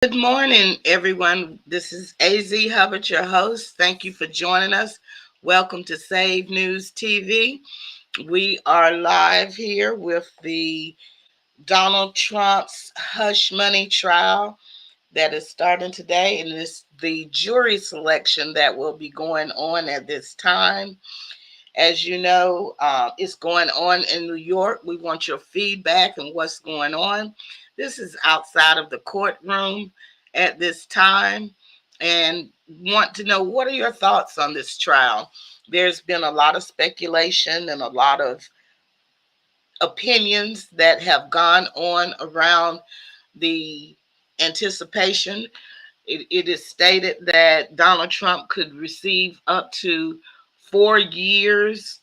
Good morning, everyone. This is AZ Hubbard, your host. Thank you for joining us. Welcome to Save News TV. We are live here with the Donald Trump's hush money trial that is starting today, and this the jury selection that will be going on at this time. As you know, it's going on in New York. We want your feedback and what's going on. This is outside of the courtroom at this time, and want to know what are your thoughts on this trial. There's been a lot of speculation and a lot of opinions that have gone on around the anticipation. It is stated that Donald Trump could receive up to 4 years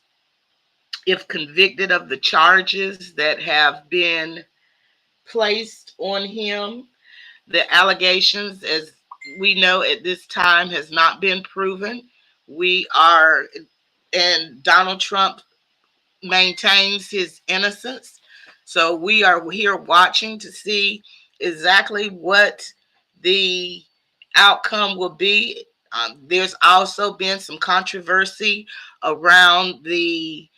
if convicted of the charges that have been placed on him. The allegations, as we know at this time, has not been proven. We are, and Donald Trump maintains his innocence. So we are here watching to see exactly what the outcome will be. There's also been some controversy around the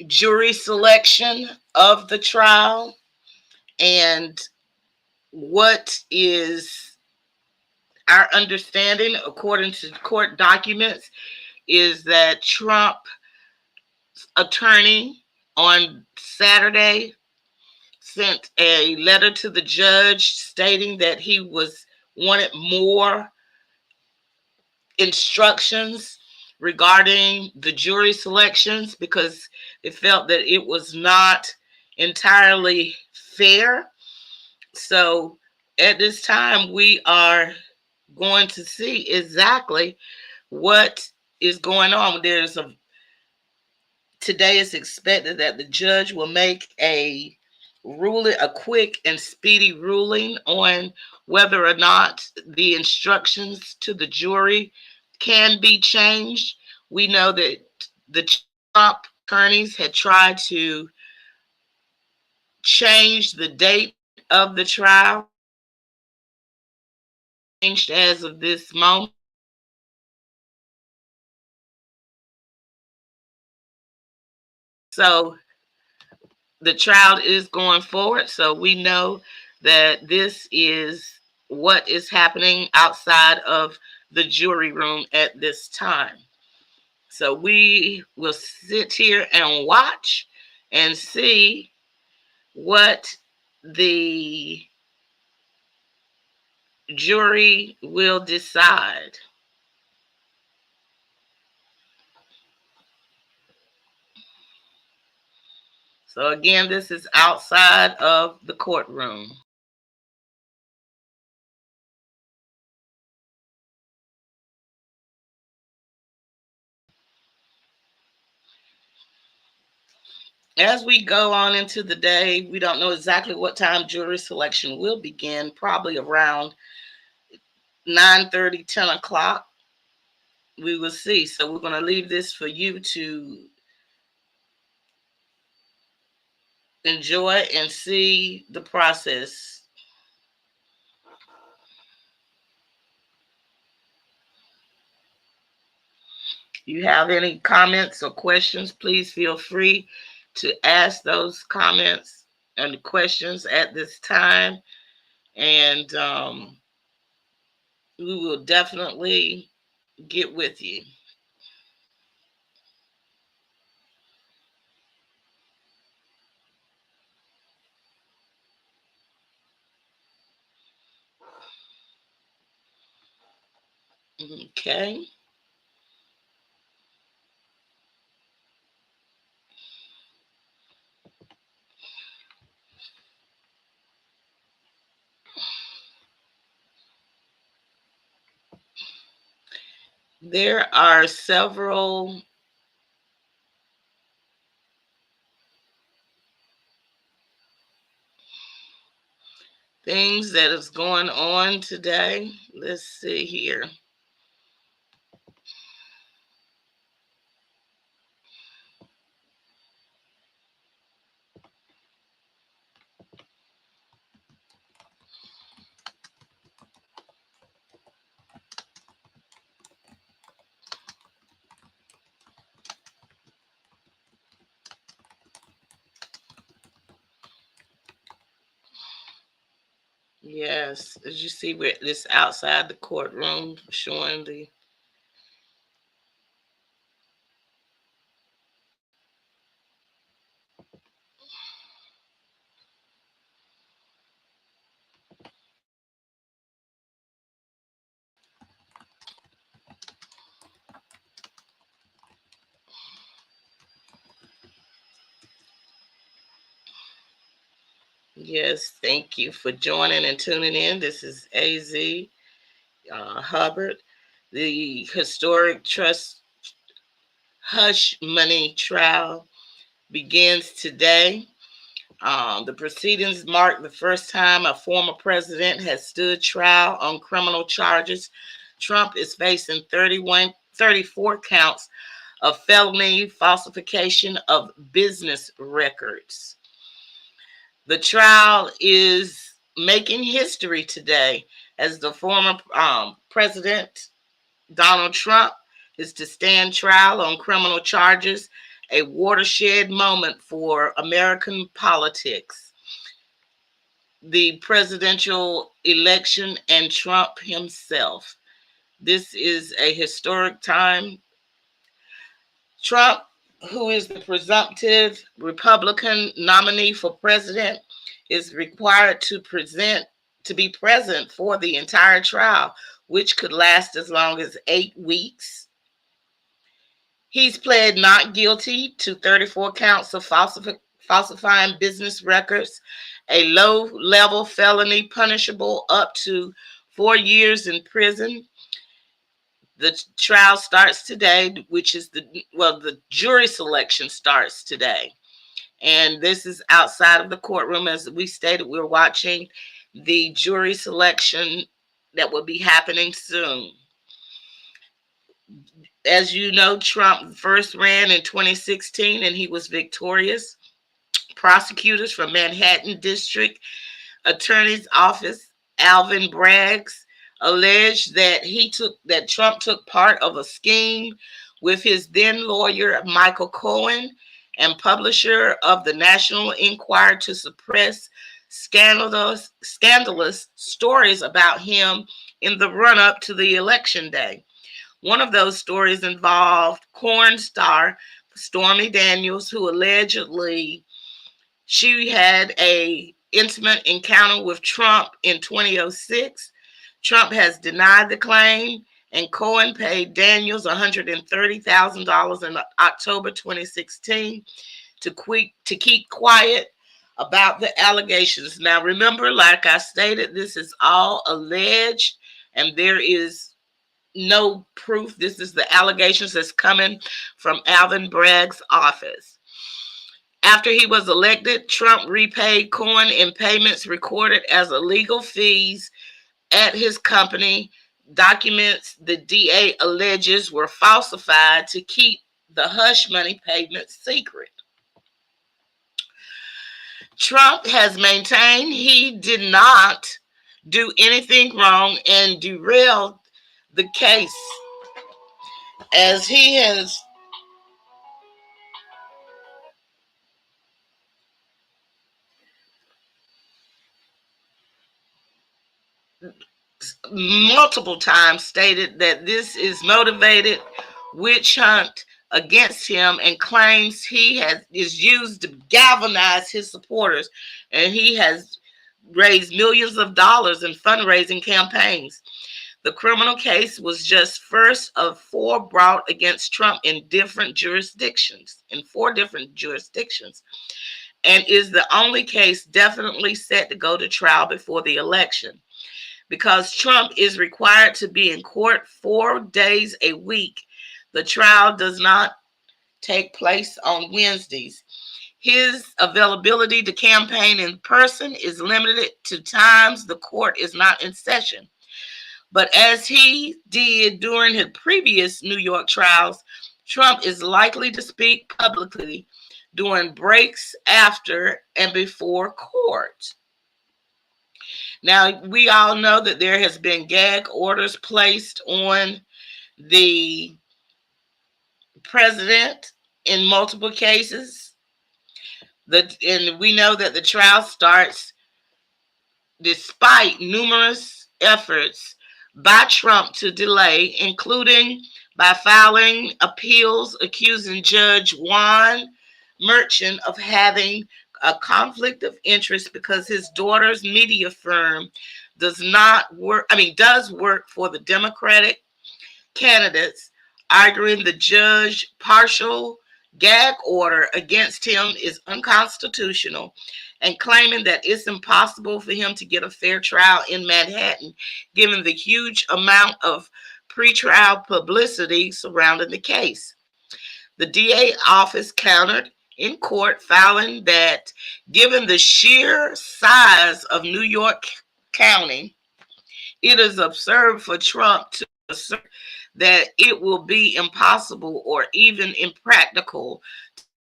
jury selection of the trial, and what is our understanding according to court documents is that Trump attorney on Saturday sent a letter to the judge stating that he was wanted more instructions regarding the jury selections because they felt that it was not entirely fair. So at this time, we are going to see exactly what is going on. Today is expected that the judge will make a quick and speedy ruling on whether or not the instructions to the jury can be changed. We know that the Trump attorneys had tried to change the date of the trial changed as of this moment. So the trial is going forward. So we know that this is what is happening outside of the jury room at this time. So we will sit here and watch and see what the jury will decide. So again, this is outside of the courtroom. As we go on into the day, we don't know exactly what time jury selection will begin, probably around 9:30, 10 o'clock. We will see. So we're going to leave this for you to enjoy and see the process. You have any comments or questions, please feel free to ask those comments and questions at this time. And we will definitely get with you. Okay. There are several things that is going on today. Let's see here. Yes, as you see, where this outside the courtroom showing the. Yes, thank you for joining and tuning in. This is AZ Hubbard. The historic trust hush money trial begins today. The proceedings mark the first time a former president has stood trial on criminal charges. Trump is facing 34 counts of felony falsification of business records. The trial is making history today as the former president, Donald Trump, is to stand trial on criminal charges, a watershed moment for American politics. The presidential election and Trump himself. This is a historic time. Trump, who is the presumptive Republican nominee for president, is required to be present for the entire trial, which could last as long as 8 weeks. He's pled not guilty to 34 counts of falsifying business records, a low-level felony punishable up to 4 years in prison. The trial starts today, which is the jury selection starts today. And this is outside of the courtroom. As we stated, we're watching the jury selection that will be happening soon. As you know, Trump first ran in 2016 and he was victorious. Prosecutors from Manhattan District Attorney's Office, Alvin Braggs, alleged that Trump took part of a scheme with his then lawyer Michael Cohen and publisher of the National Enquirer to suppress scandalous stories about him in the run-up to the election day. One of those stories involved porn star Stormy Daniels, who allegedly she had a intimate encounter with Trump in 2006. Trump has denied the claim, and Cohen paid Daniels $130,000 in October 2016 to keep quiet about the allegations. Now, remember, like I stated, this is all alleged, and there is no proof. This is the allegations that's coming from Alvin Bragg's office. After he was elected, Trump repaid Cohen in payments recorded as illegal fees at his company. Documents the DA alleges were falsified to keep the hush money payments secret. Trump has maintained he did not do anything wrong and derailed the case, as he has multiple times stated that this is motivated witch hunt against him, and claims is used to galvanize his supporters, and he has raised millions of dollars in fundraising campaigns. The criminal case was just first of four brought against Trump in four different jurisdictions, and is the only case definitely set to go to trial before the election. Because Trump is required to be in court 4 days a week, the trial does not take place on Wednesdays. His availability to campaign in person is limited to times the court is not in session. But as he did during his previous New York trials, Trump is likely to speak publicly during breaks after and before court. Now, we all know that there has been gag orders placed on the president in multiple cases. And we know that the trial starts despite numerous efforts by Trump to delay, including by filing appeals accusing Judge Juan Merchant of having a conflict of interest because his daughter's media firm does work for the Democratic candidates, arguing the judge's partial gag order against him is unconstitutional and claiming that it's impossible for him to get a fair trial in Manhattan given the huge amount of pretrial publicity surrounding the case. The DA office countered in court, filing that given the sheer size of New York County, it is absurd for Trump to assert that it will be impossible or even impractical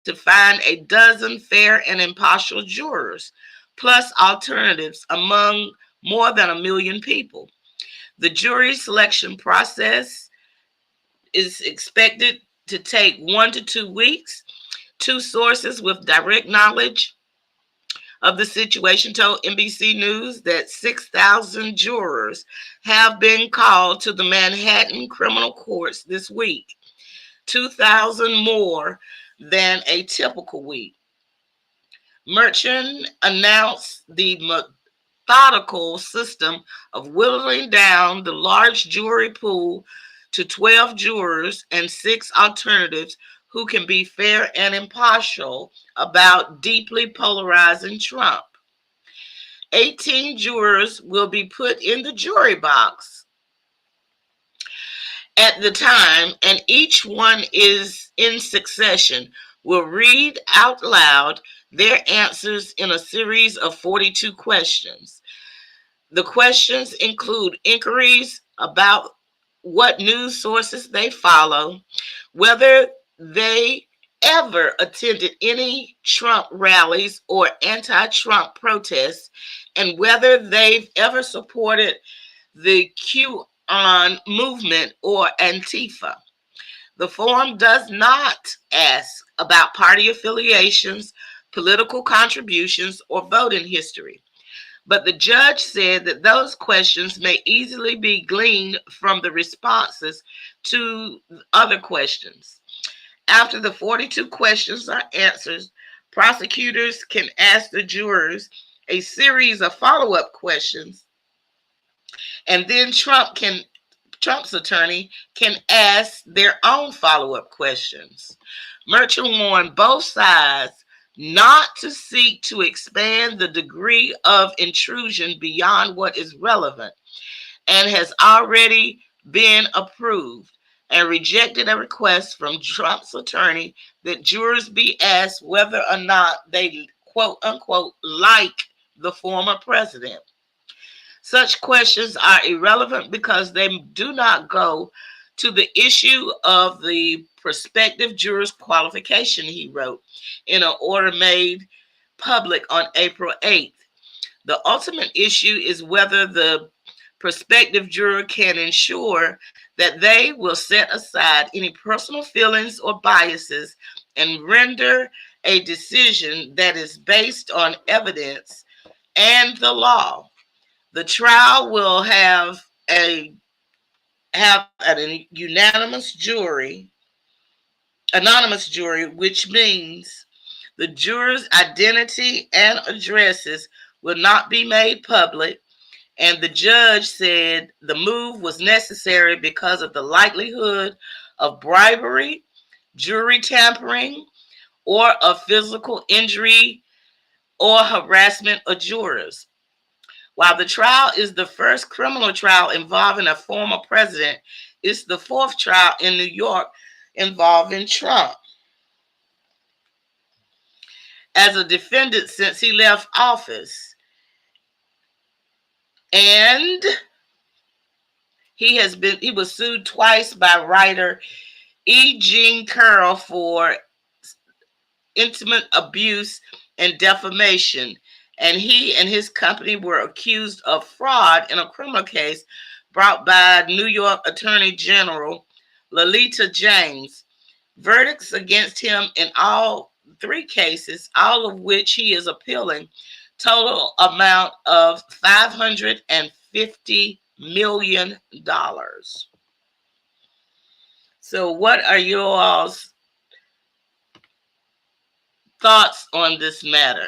to find a dozen fair and impartial jurors, plus alternatives among more than 1 million people. The jury selection process is expected to take 1 to 2 weeks. Two sources with direct knowledge of the situation told NBC News that 6,000 jurors have been called to the Manhattan criminal courts this week, 2,000 more than a typical week. Merchant announced the methodical system of whittling down the large jury pool to 12 jurors and 6 alternatives who can be fair and impartial about deeply polarizing Trump. 18 jurors will be put in the jury box at the time, and each one is in succession, will read out loud their answers in a series of 42 questions. The questions include inquiries about what news sources they follow, whether they ever attended any Trump rallies or anti-Trump protests, and whether they've ever supported the QAnon movement or Antifa. The form does not ask about party affiliations, political contributions, or voting history. But the judge said that those questions may easily be gleaned from the responses to other questions. After the 42 questions are answered, prosecutors can ask the jurors a series of follow-up questions, and then Trump's attorney can ask their own follow-up questions. Merchant warned both sides not to seek to expand the degree of intrusion beyond what is relevant and has already been approved, and rejected a request from Trump's attorney that jurors be asked whether or not they quote unquote like the former president. Such questions are irrelevant because they do not go to the issue of the prospective juror's qualification, he wrote in an order made public on April 8th. The ultimate issue is whether the prospective juror can ensure that they will set aside any personal feelings or biases and render a decision that is based on evidence and the law. The trial will have an anonymous jury, which means the juror's identity and addresses will not be made public. And the judge said the move was necessary because of the likelihood of bribery, jury tampering, or of physical injury or harassment of jurors. While the trial is the first criminal trial involving a former president, it's the 4th trial in New York involving Trump as a defendant since he left office. And he was sued twice by writer E. Jean Carroll for intimate abuse and defamation, and he and his company were accused of fraud in a criminal case brought by New York Attorney General Lolita James. Verdicts against him in all 3 cases, all of which he is appealing, total amount of $550 million. So, what are your all's thoughts on this matter?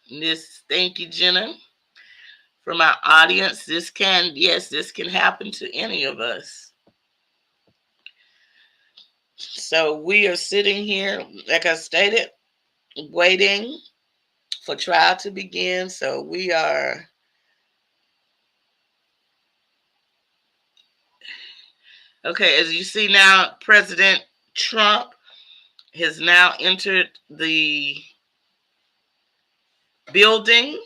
This, thank you, Jenna. From our audience, this can happen to any of us. So we are sitting here, like I stated, waiting for trial to begin. So we are, okay, as you see now, President Trump has now entered the building.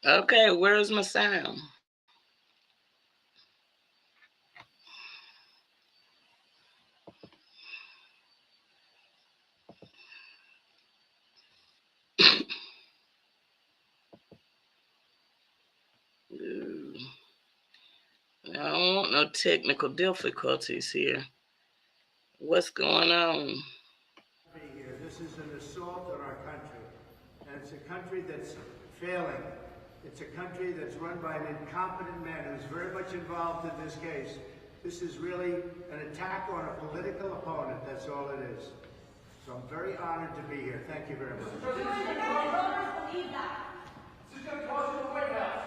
Okay, where's my sound? I don't want no technical difficulties here. What's going on? This is an assault on our country, and it's a country that's failing. It's a country that's run by an incompetent man who's very much involved in this case. This is really an attack on a political opponent. That's all it is. So I'm very honored to be here. Thank you very much. Mr. President, voters believe that. This is going to cost you the White House.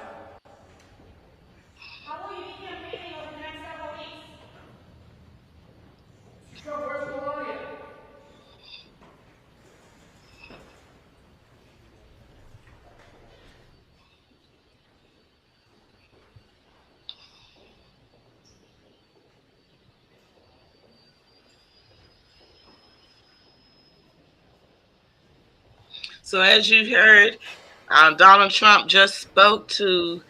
How will you be campaigning over the next several weeks? Mr. Trump, where's Melania? So, as you heard, Donald Trump just spoke to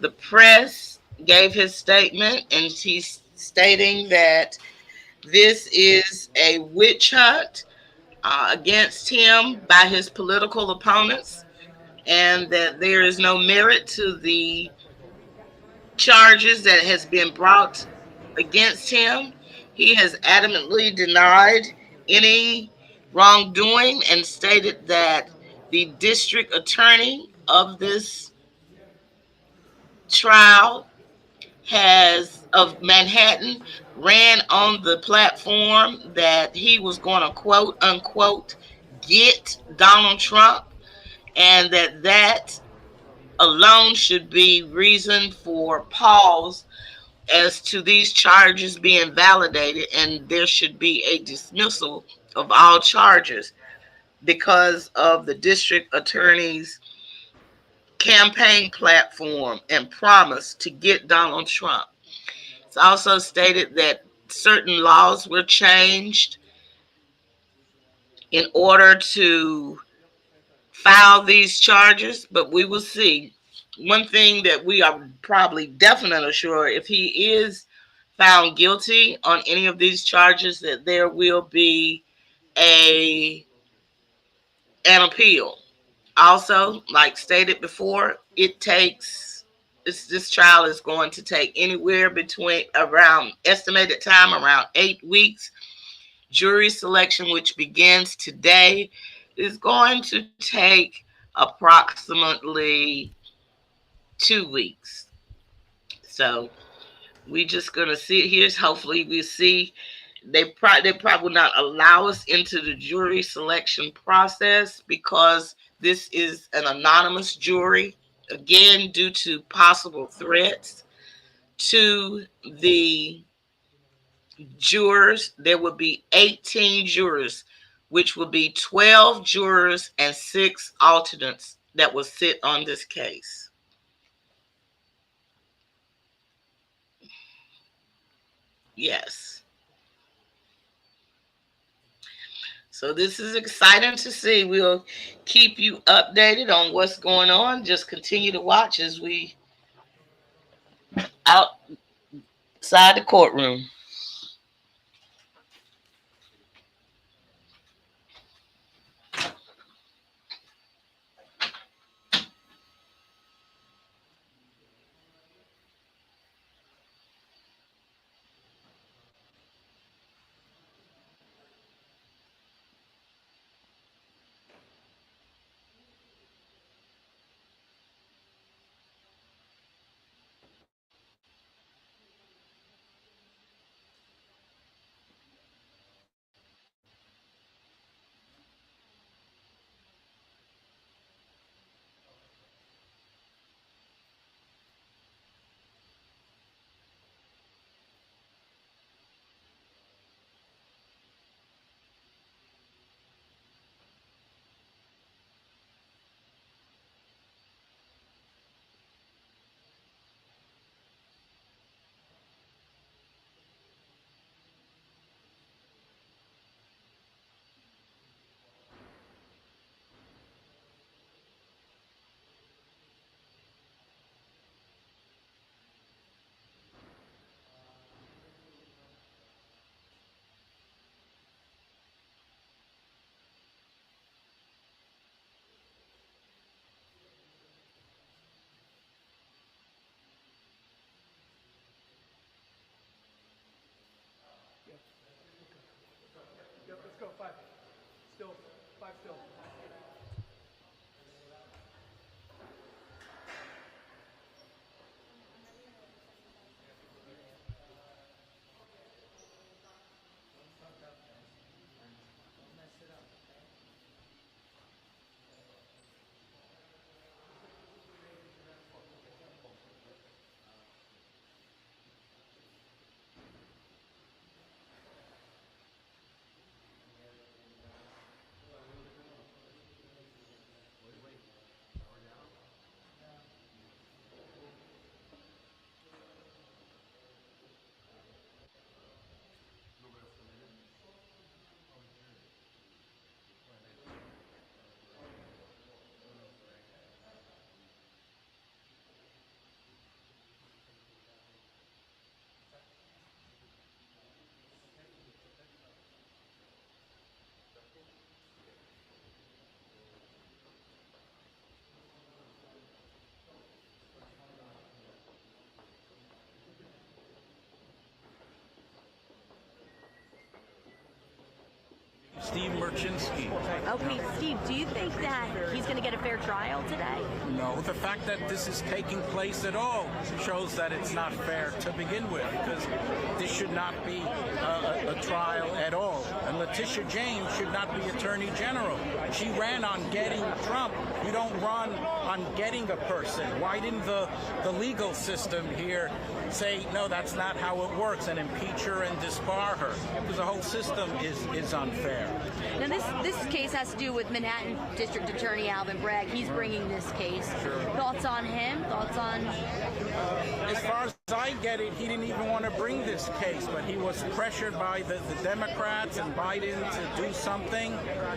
the press, gave his statement, and he's stating that this is a witch hunt against him by his political opponents, and that there is no merit to the charges that has been brought against him. He has adamantly denied any wrongdoing and stated that the district attorney of this trial has of Manhattan ran on the platform that he was going to quote unquote get Donald Trump, and that alone should be reason for pause as to these charges being validated, and there should be a dismissal of all charges because of the district attorney's campaign platform and promise to get Donald Trump. It's also stated that certain laws were changed in order to file these charges, but we will see. One thing that we are probably definitely sure, if he is found guilty on any of these charges, that there will be a an appeal. Also, like stated before, this trial is going to take anywhere between around estimated time around 8 weeks. Jury selection, which begins today, is going to take approximately 2 weeks. So we just gonna sit here. Hopefully, we see they probably will not allow us into the jury selection process because this is an anonymous jury. Again, due to possible threats to the jurors, there will be 18 jurors, which will be 12 jurors and 6 alternates that will sit on this case. Yes. So this is exciting to see. We'll keep you updated on what's going on. Just continue to watch as we outside the courtroom. Yep, let's go. Five. Still. Five still. Steve Merchinsky. Okay, Steve, do you think that he's going to get a fair trial today? No, the fact that this is taking place at all shows that it's not fair to begin with, because this should not be a trial at all. And Letitia James should not be Attorney General. She ran on getting Trump. You don't run on getting a person. Why didn't the legal system here say, no, that's not how it works, and impeach her and disbar her? Because the whole system is unfair. Now, this case has to do with Manhattan District Attorney Alvin Bragg. He's bringing this case. Sure. Thoughts on him? Thoughts on... As far as I get it, he didn't even want to bring this case, but he was pressured by the Democrats and Biden to do something,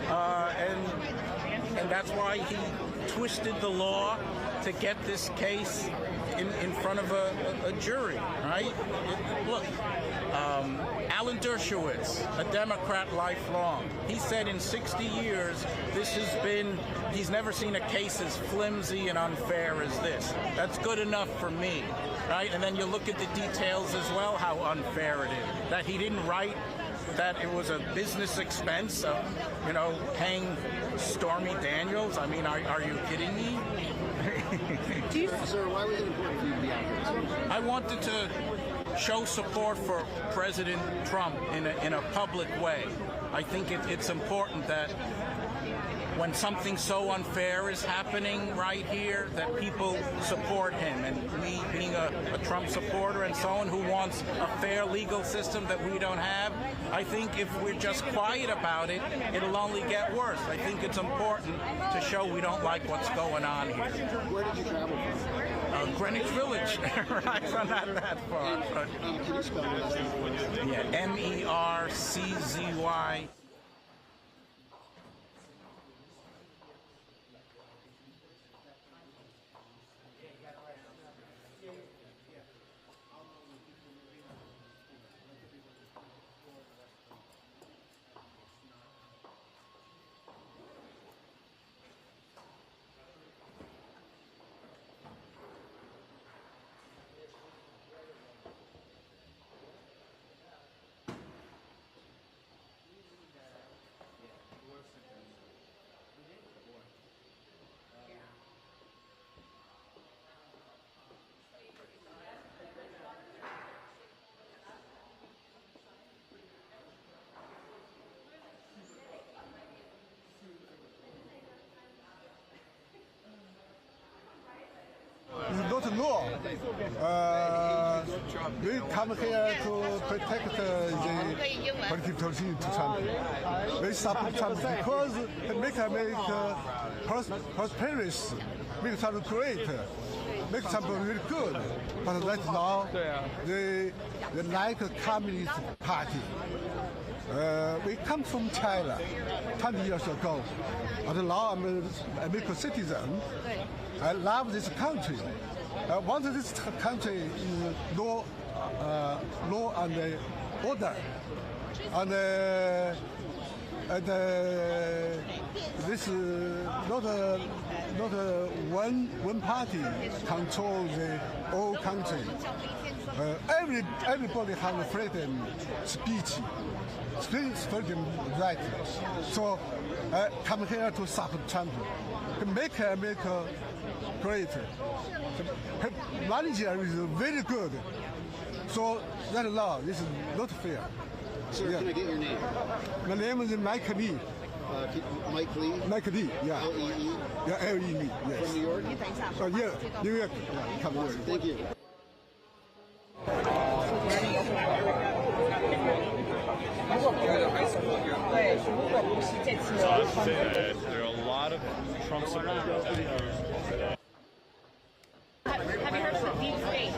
and that's why he twisted the law to get this case in front of a jury, right? Look, Alan Dershowitz, a Democrat lifelong, he said in 60 years, he's never seen a case as flimsy and unfair as this. That's good enough for me, right? And then you look at the details as well, how unfair it is. That he didn't write that it was a business expense of, paying Stormy Daniels. I mean, are you kidding me? Sir, why was it important for you to be out here? I wanted to show support for President Trump in a public way. I think it's important that when something so unfair is happening right here, that people support him. And me being a Trump supporter and someone who wants a fair legal system that we don't have, I think if we're just quiet about it, it'll only get worse. I think it's important to show we don't like what's going on here. Where did you travel from? Greenwich Village, right? So not that far. But, Can you spell your last name for us? yeah, Merczzy. law. We come here to protect the political team to Trump. We support Trump because it make prosperous, make Trump great, make Trump really good. But right now, they like a Communist Party. We come from China 20 years ago, and now I'm an American citizen. I love this country. I want this country in law and order, and this not one party control the whole country. Everybody has freedom speech. Freedom right. So I come here to support Trump, to make America great. Her manager is very good. So that law is not fair. Sir, can I get your name? My name is Mike Lee. Mike Lee? Mike Lee, yeah. L-E-E? Yeah, L-E-E, yes. From New York? Yeah, New York. Yeah, come here. Thank you. So I would say that there are a lot of Trump supporters out here. Have you heard of the deep state?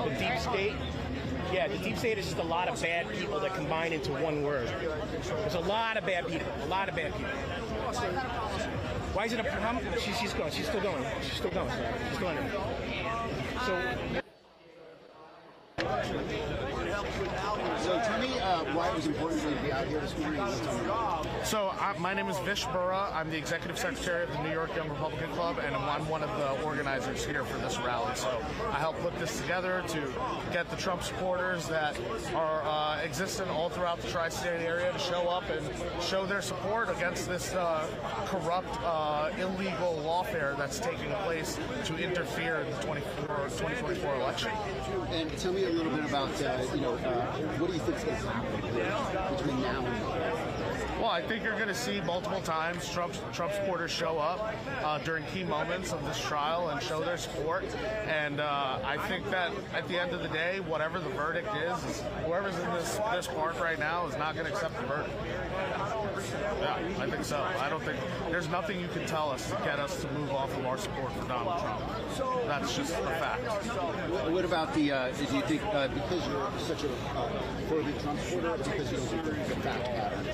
The deep state? Yeah, the deep state is just a lot of bad people that combine into one word. There's a lot of bad people. A lot of bad people. Why is it a problem? She's going. She's still going. She's still going. She's going. So tell me why it was important for you to be out here this morning. So my name is Vish Burra. I'm the executive secretary of the New York Young Republican Club, and I'm one of the organizers here for this rally. So I helped put this together to get the Trump supporters that are existent all throughout the tri-state area to show up and show their support against this corrupt, illegal lawfare that's taking place to interfere in the 2024 election. And tell me a little bit about, what do you think is going to happen between now and then? Well, I think you're going to see multiple times Trump supporters show up during key moments of this trial and show their support. And I think that at the end of the day, whatever the verdict is whoever's in this park right now is not going to accept the verdict. Yeah, I think so. I don't think there's nothing you can tell us to get us to move off of our support for Donald Trump. That's just a fact. What about do you think because you're such a fervent Trump supporter, because you don't think the fact pattern?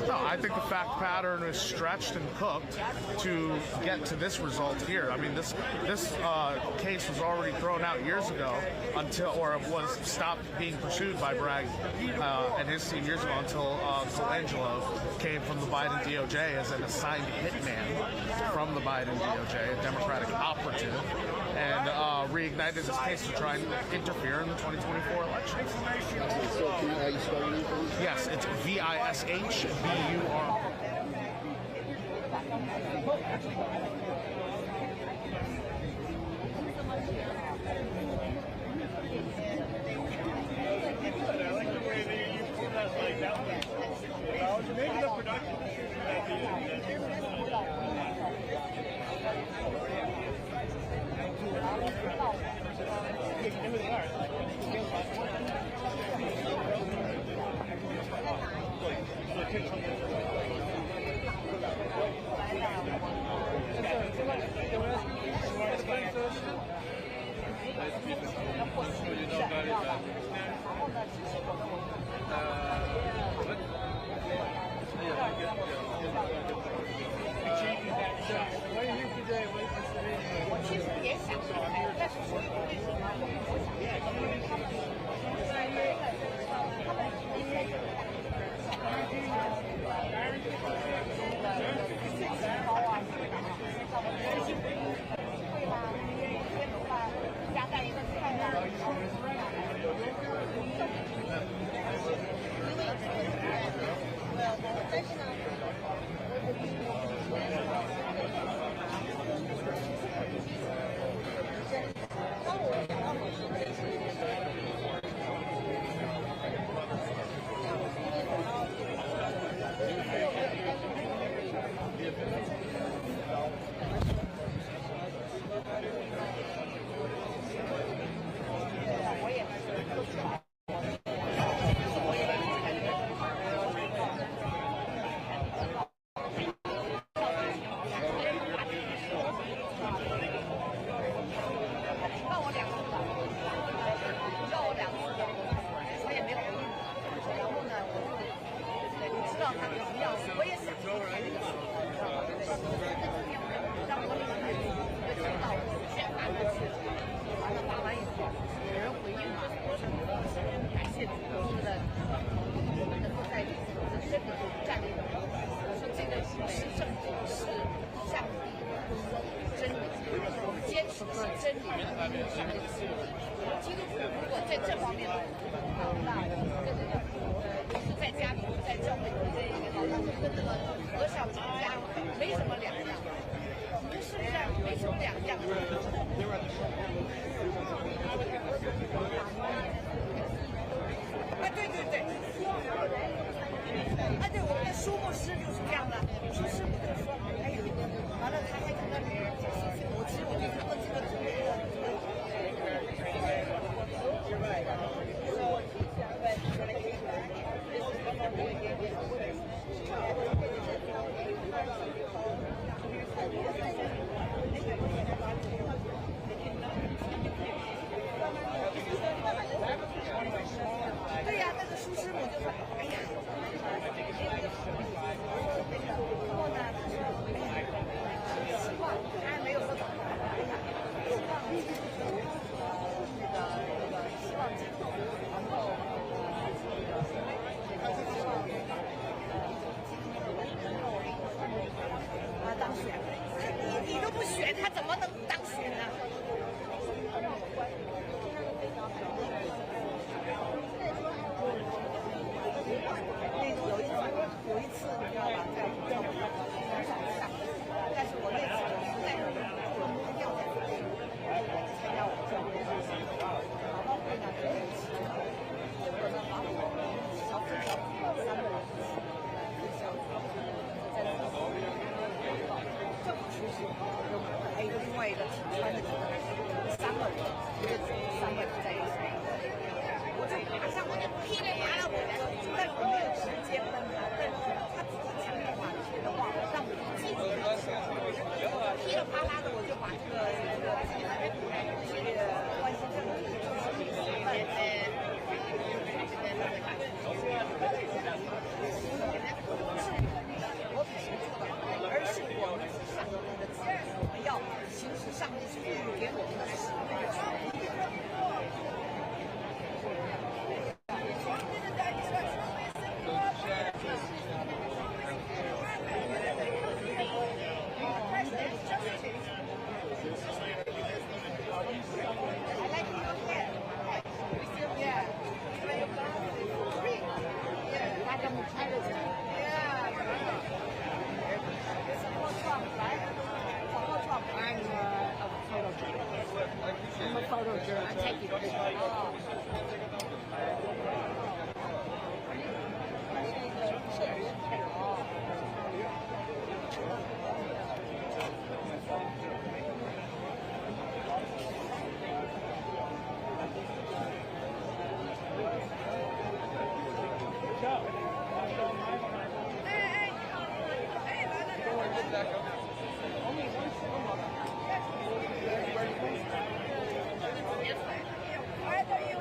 No, I think the fact pattern is stretched and cooked to get to this result here. I mean, this case was already thrown out years ago or it was stopped being pursued by Bragg and his team years ago until Colangelo came from the Biden DOJ as an assigned hitman from the Biden DOJ, a Democratic operative, and reignited this case to try and interfere in the 2024 elections. So can you spell your name for me? Yes, it's VISHBUR. Maybe the production. 他不要，我也想去看那个书，让我那个就听到宣发过去，完了发完以后，有人回应嘛，感谢主我们的能够在真理站立的，我说这个是正义，是上帝真理，我们坚持的是真理，基督徒如果在这方面那就是在家里在教会这一个好像跟这个和尚出家没什么两样，是不是没什么两样？啊，对对对，啊对，我们的苏牧师就是这样的，苏师傅就说，哎呀，完了他还跟他女儿解释，其实我对他们这个对呀，那个苏师傅就说，哎呀，然后呢，他说，希望他还没有说，哎呀，希望希望基督徒能够当选，你都不选，他怎么能当选呢？有一次，你知道吧，在教会上，但是我那次实在是忍不住了，一定要在参加我们教会的宝宝会呢，就一起，结果呢，把我们小组3个人一起，小组在那个政府出席，还有另外一个挺川的3个人，一个组3个人在一起。我就马上我就噼里啪啦，但是我没有直接问他，但是他自己讲的话说的话让我记住了，噼里啪啦的我就把这个关系政治就是我肯定做的，而是我们是上帝的子民，我们要行使上帝赋予给我们的使命的权利。I'm a photojournalist. I take you. I thought you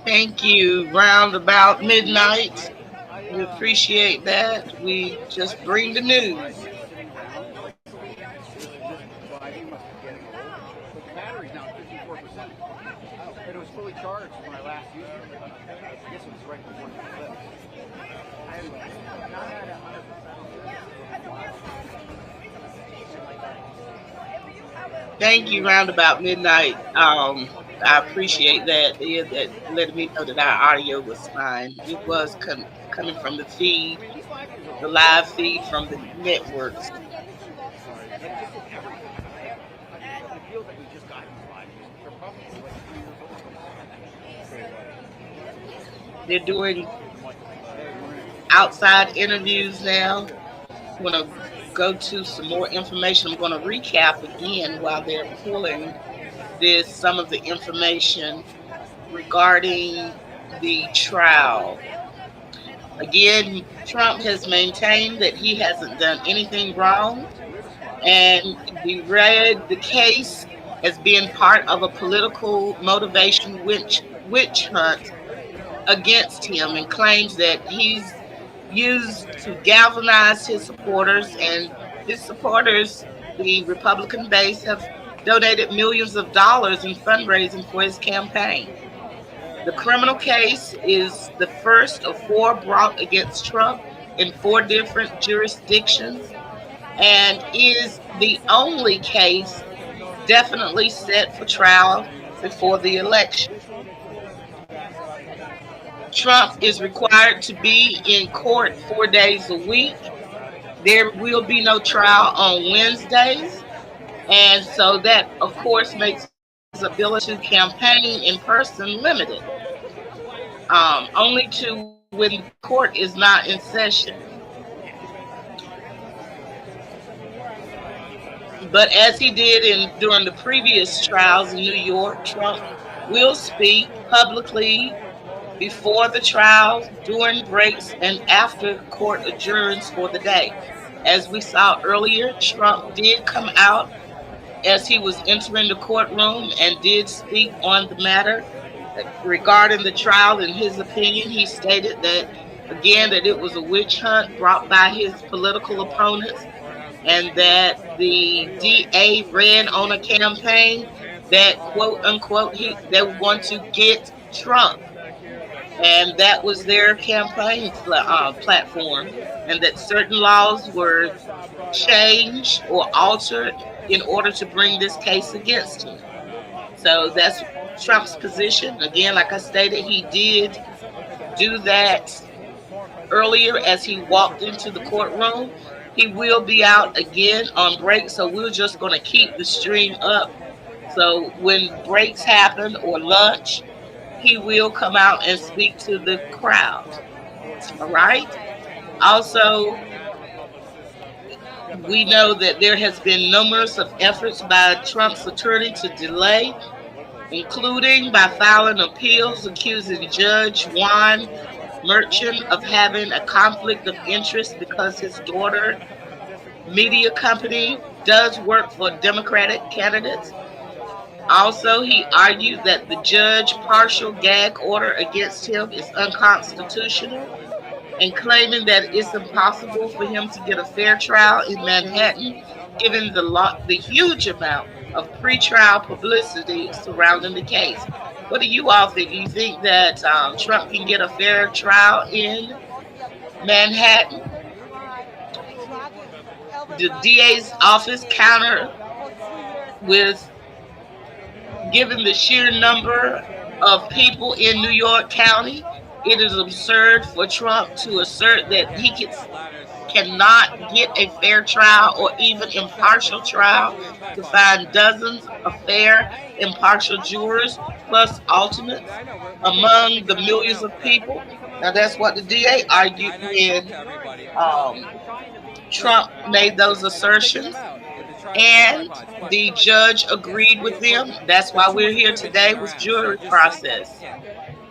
Thank you. Round about midnight. We appreciate that. We just bring the news. Battery's now 54%. But it was fully charged when I last used it. I guess it was right before the flip. I have not had 100%. Thank you, roundabout midnight. I appreciate that. That letting me know that our audio was fine. It was coming from the feed, the live feed from the networks. They're doing outside interviews now. I'm going to go to some more information. I'm going to recap again while they're pulling some of the information regarding the trial. Again, Trump has maintained that he hasn't done anything wrong, and he read the case as being part of a political motivation witch hunt against him, and claims that he's used to galvanize his supporters, and his supporters, the Republican base, have donated millions of dollars in fundraising for his campaign. The criminal case is the first of four brought against Trump in four different jurisdictions, and is the only case definitely set for trial before the election. Trump is required to be in court 4 days a week. There will be no trial on Wednesdays. And so that, of course, makes his ability to campaign in person limited, only to when the court is not in session. But as he did during the previous trials in New York, Trump will speak publicly before the trial, during breaks, and after court adjourns for the day. As we saw earlier, Trump did come out as he was entering the courtroom and did speak on the matter regarding the trial. In his opinion, he stated that, again, that it was a witch hunt brought by his political opponents, and that the DA ran on a campaign that, quote unquote, they want to get Trump. And that was their campaign platform, and that certain laws were changed or altered in order to bring this case against him. So that's Trump's position. Again, like I stated, he did do that earlier as he walked into the courtroom. He will be out again on break, so we're just going to keep the stream up. So when breaks happen or lunch, he will come out and speak to the crowd. All right. Also, we know that there has been numerous of efforts by Trump's attorney to delay, including by filing appeals accusing Judge Juan Merchan of having a conflict of interest because his daughter media company does work for Democratic candidates. Also, he argued that the judge's partial gag order against him is unconstitutional, and claiming that it's impossible for him to get a fair trial in Manhattan, given the huge amount of pretrial publicity surrounding the case. What do you all think? Do you think that Trump can get a fair trial in Manhattan? The DA's office countered with, given the sheer number of people in New York County, it is absurd for Trump to assert that he cannot get a fair trial or even impartial trial, to find dozens of fair, impartial jurors plus alternates among the millions of people. Now, that's what the DA argued when Trump made those assertions, and the judge agreed with them. That's why we're here today with jury process.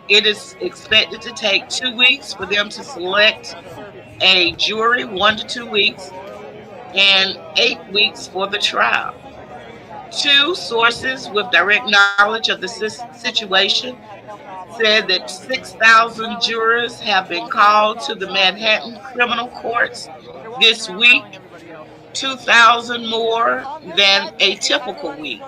It is expected to take 2 weeks for them to select a jury, 1 to 2 weeks, and 8 weeks for the trial. Two sources with direct knowledge of the situation said that 6,000 jurors have been called to the Manhattan criminal courts this week, 2,000 more than a typical week.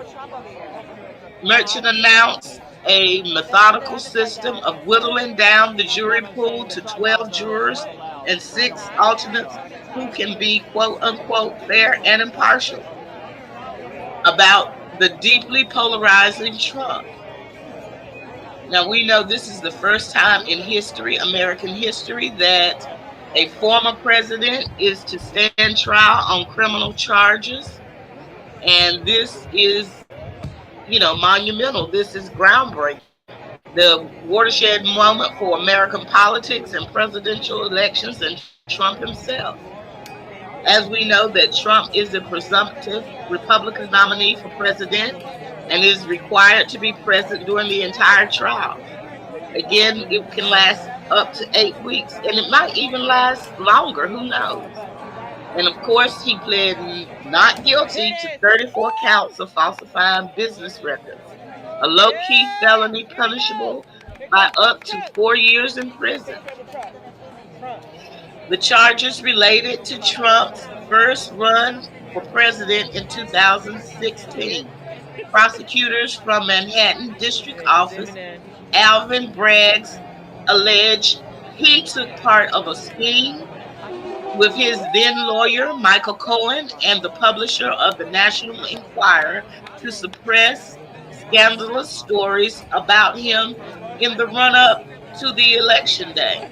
Merchan announced a methodical system of whittling down the jury pool to 12 jurors and 6 alternates who can be, quote unquote, fair and impartial about the deeply polarizing Trump. Now, we know this is the first time in history, American history, that a former president is to stand trial on criminal charges. And this is, monumental. This is groundbreaking. The watershed moment for American politics and presidential elections and Trump himself. As we know that Trump is the presumptive Republican nominee for president and is required to be present during the entire trial. Again, it can last up to 8 weeks, and it might even last longer. Who knows? And of course, he pled not guilty to 34 counts of falsifying business records, a low key felony punishable by up to 4 years in prison. The charges related to Trump's first run for president in 2016. Prosecutors from Manhattan District Office, Alvin Bragg's, alleged he took part of a scheme with his then lawyer, Michael Cohen, and the publisher of the National Enquirer to suppress scandalous stories about him in the run up to the election day.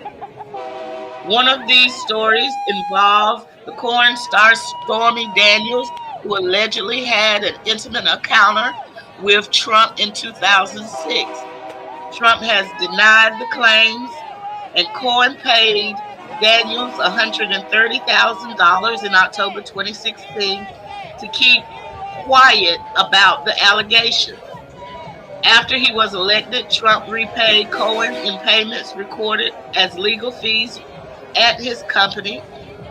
One of these stories involved the porn star Stormy Daniels, who allegedly had an intimate encounter with Trump in 2006. Trump has denied the claims, and Cohen paid Daniels $130,000 in October 2016 to keep quiet about the allegations. After he was elected, Trump repaid Cohen in payments recorded as legal fees at his company.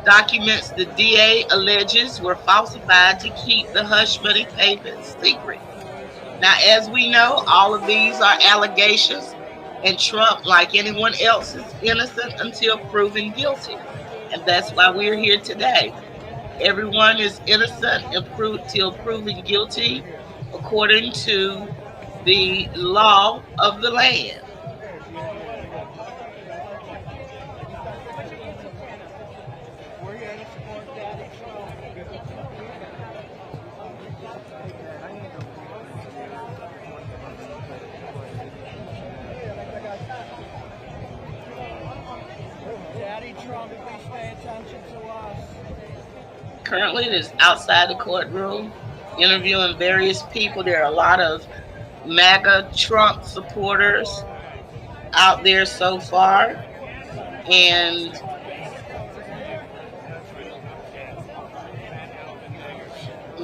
Documents the DA alleges were falsified to keep the hush money payments secret. Now, as we know, all of these are allegations, and Trump, like anyone else, is innocent until proven guilty. And that's why we're here today. Everyone is innocent until proven guilty according to the law of the land. Currently, it is outside the courtroom interviewing various people. There are a lot of MAGA Trump supporters out there so far, and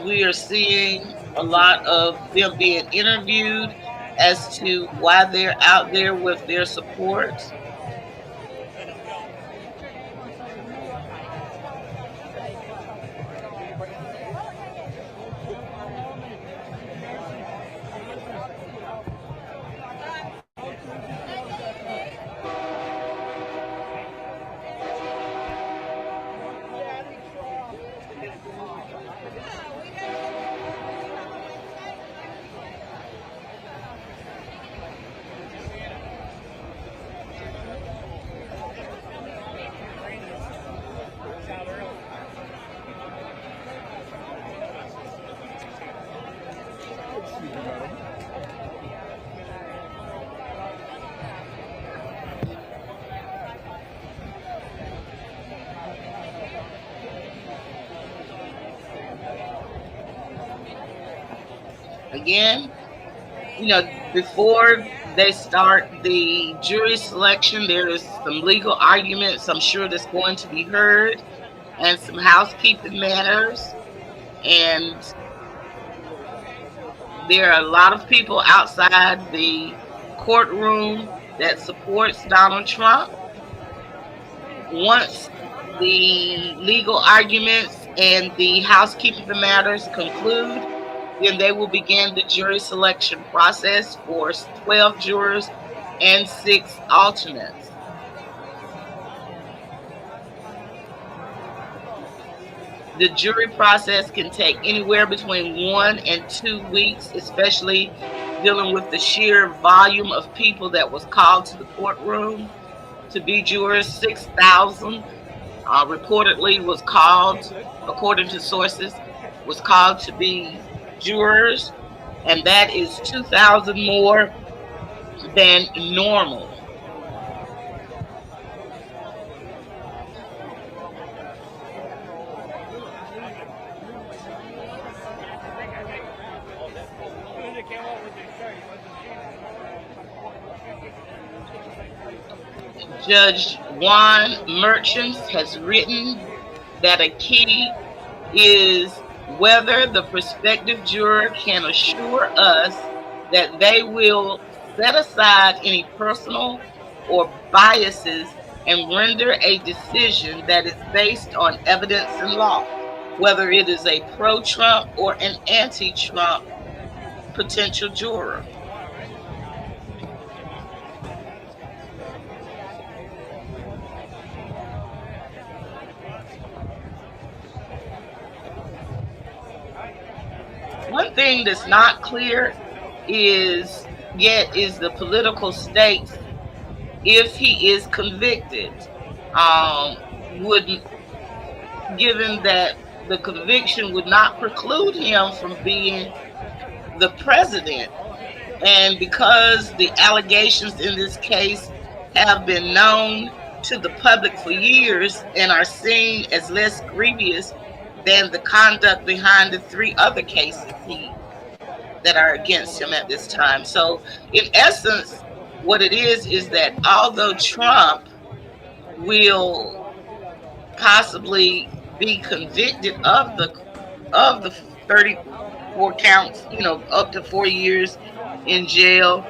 we are seeing a lot of them being interviewed as to why they're out there with their support. Again, before they start the jury selection, there is some legal arguments I'm sure that's going to be heard, and some housekeeping matters. And there are a lot of people outside the courtroom that supports Donald Trump. Once the legal arguments and the housekeeping matters conclude, then they will begin the jury selection process for 12 jurors and 6 alternates. The jury process can take anywhere between 1 and 2 weeks, especially dealing with the sheer volume of people that was called to the courtroom to be jurors. 6,000 reportedly was called, according to sources, was called to be jurors, and that is 2,000 more than normal. Judge Juan Merchants has written that a key is whether the prospective juror can assure us that they will set aside any personal or biases and render a decision that is based on evidence and law, whether it is a pro-Trump or an anti-Trump potential juror. One thing that's not clear is the political stakes if he is convicted. Would Given that the conviction would not preclude him from being the president, and because the allegations in this case have been known to the public for years and are seen as less grievous than the conduct behind the three other cases that are against him at this time. So, in essence, what it is that although Trump will possibly be convicted of the 34 counts, up to 4 years in jail,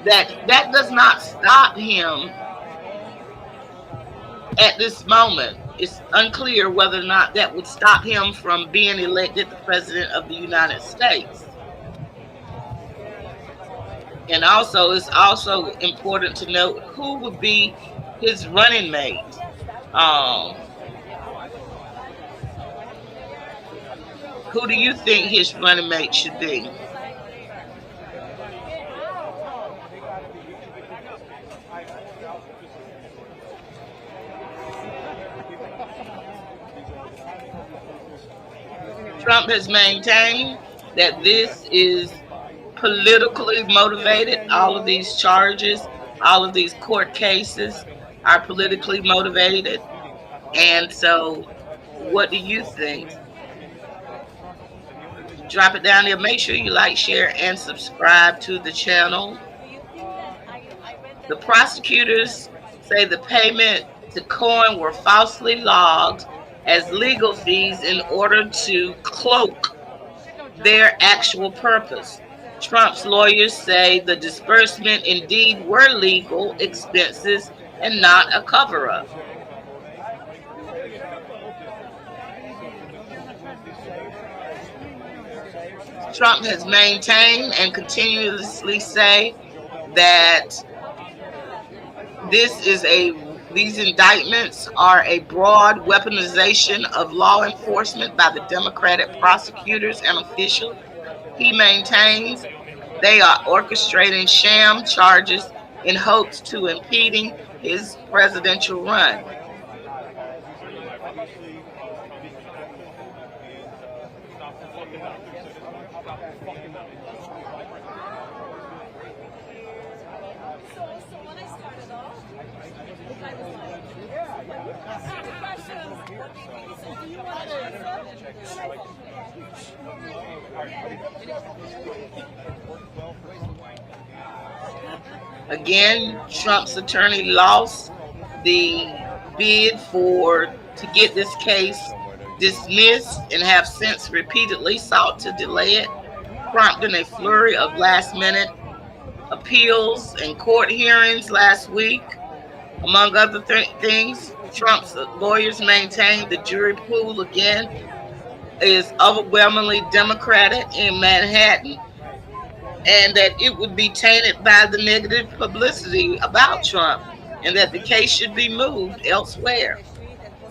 that does not stop him at this moment. It's unclear whether or not that would stop him from being elected the president of the United States. And also, it's also important to note who would be his running mate. Who do you think his running mate should be? Trump has maintained that this is politically motivated. All of these charges, all of these court cases are politically motivated. And so, what do you think? Drop it down there. Make sure you like, share, and subscribe to the channel. The prosecutors say the payment to Cohen were falsely logged as legal fees in order to cloak their actual purpose. Trump's lawyers say the disbursement indeed were legal expenses and not a cover-up. Trump has maintained and continuously say that these indictments are a broad weaponization of law enforcement by the Democratic prosecutors and officials. He maintains they are orchestrating sham charges in hopes to impeding his presidential run. Again, Trump's attorney lost the bid to get this case dismissed and have since repeatedly sought to delay it, prompting a flurry of last-minute appeals and court hearings last week. Among other things, Trump's lawyers maintain the jury pool again is overwhelmingly Democratic in Manhattan, and that it would be tainted by the negative publicity about Trump, and that the case should be moved elsewhere.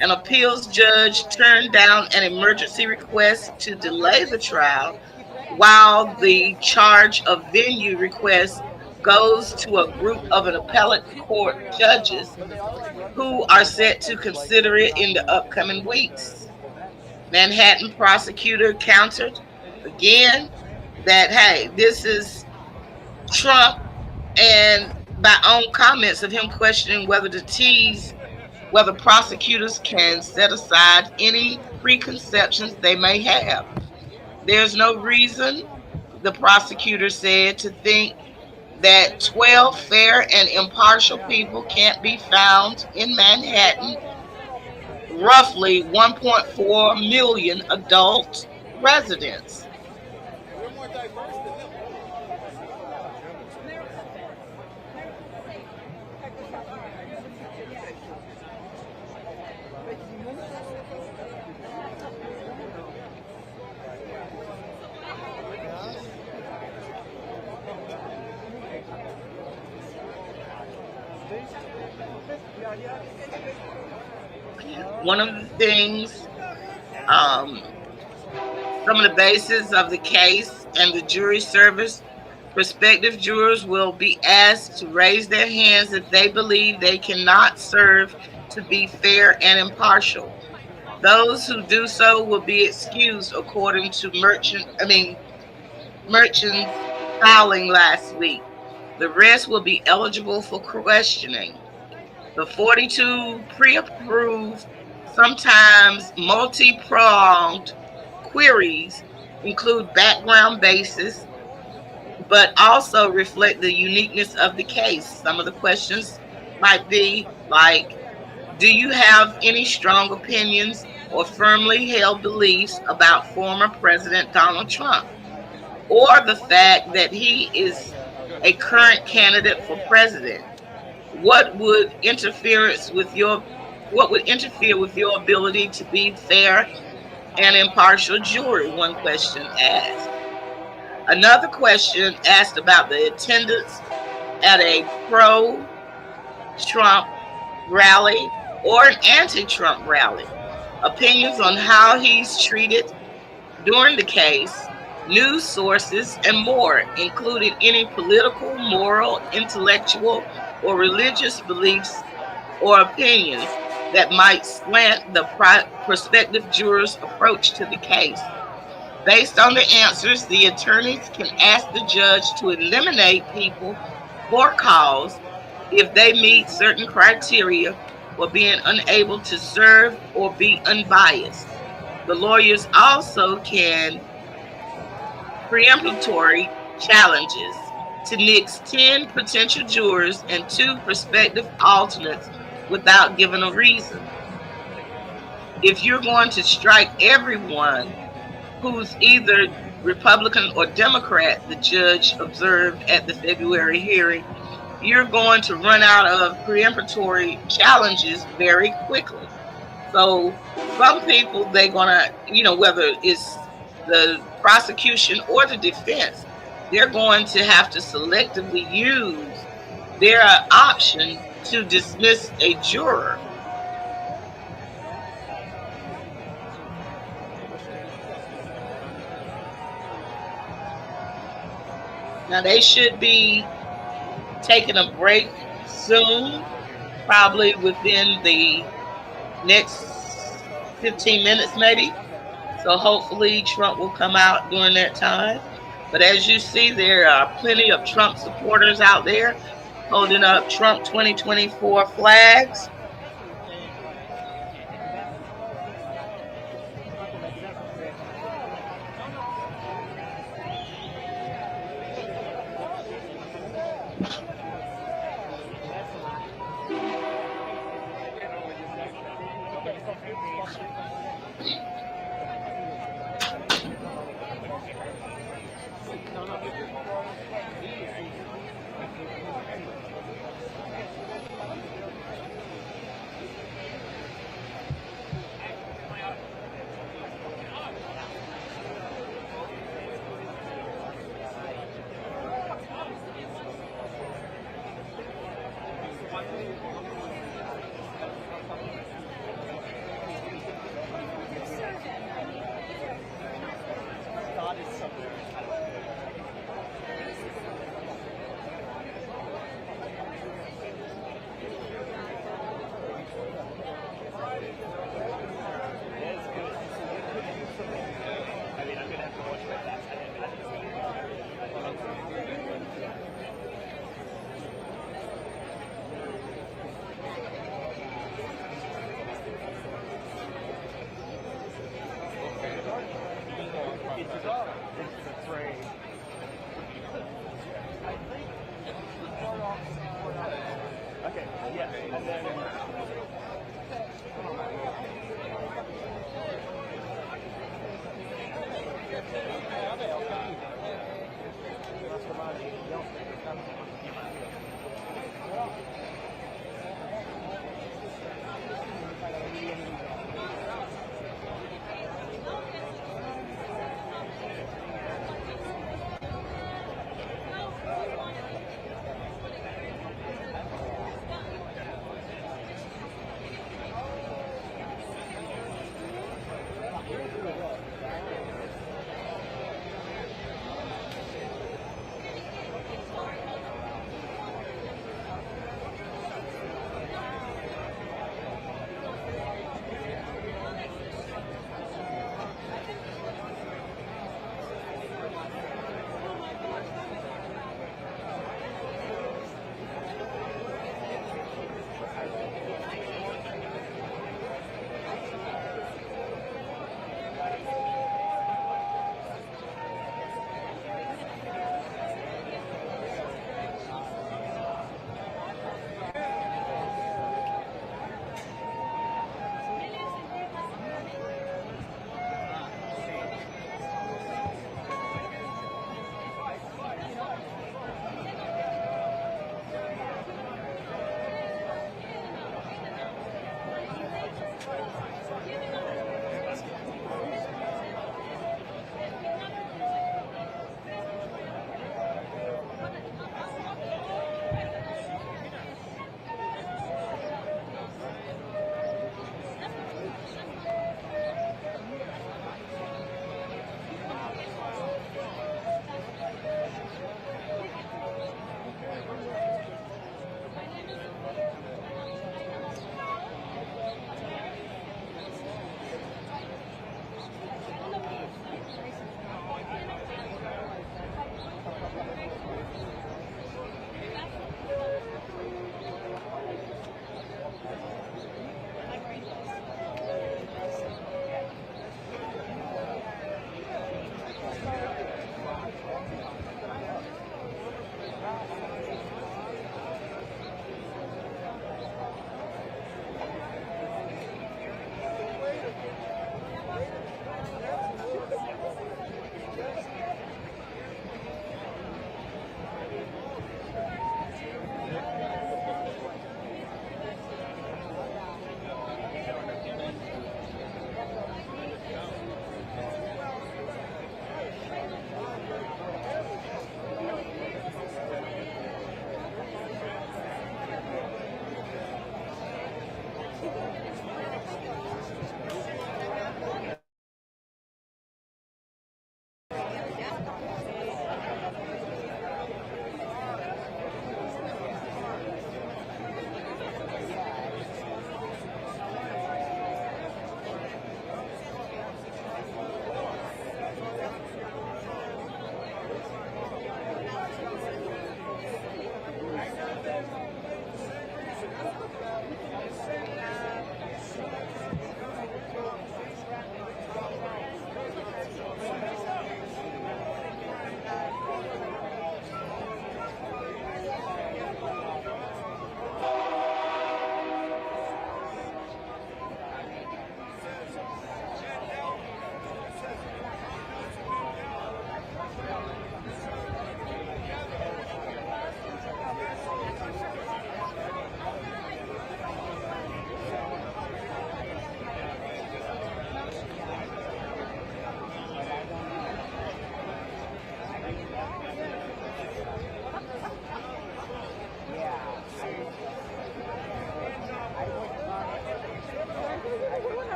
An appeals judge turned down an emergency request to delay the trial, while the charge of venue request goes to a group of an appellate court judges who are set to consider it in the upcoming weeks. Manhattan prosecutor countered again that, hey, this is Trump, and by own comments of him questioning whether prosecutors can set aside any preconceptions they may have. There's no reason, the prosecutor said, to think that 12 fair and impartial people can't be found in Manhattan, roughly 1.4 million adult residents. One of the things, um, some of the basis of the case and the jury service, prospective jurors will be asked to raise their hands if they believe they cannot serve to be fair and impartial. Those who do so will be excused according to Merchant's filing last week. The rest will be eligible for questioning. The 42 pre-approved, sometimes multi-pronged queries include background basis, but also reflect the uniqueness of the case. Some of the questions might be like, do you have any strong opinions or firmly held beliefs about former President Donald Trump, or the fact that he is a current candidate for president? What would interfere with your ability to be fair and impartial jury? One question asked. Another question asked about the attendance at a pro-Trump rally or an anti-Trump rally, opinions on how he's treated during the case, news sources, and more, including any political, moral, intellectual, or religious beliefs or opinions that might slant the prospective jurors' approach to the case. Based on the answers, the attorneys can ask the judge to eliminate people for cause if they meet certain criteria for being unable to serve or be unbiased. The lawyers also can preemptory challenges to nix 10 potential jurors and 2 prospective alternates without giving a reason. If you're going to strike everyone who's either Republican or Democrat, the judge observed at the February hearing, you're going to run out of preemptory challenges very quickly. So some people, they're gonna, whether it's the prosecution or the defense, they're going to have to selectively use their option to dismiss a juror. Now they should be taking a break soon, probably within the next 15 minutes maybe. So hopefully Trump will come out during that time. But as you see, there are plenty of Trump supporters out there holding up Trump 2024 flags.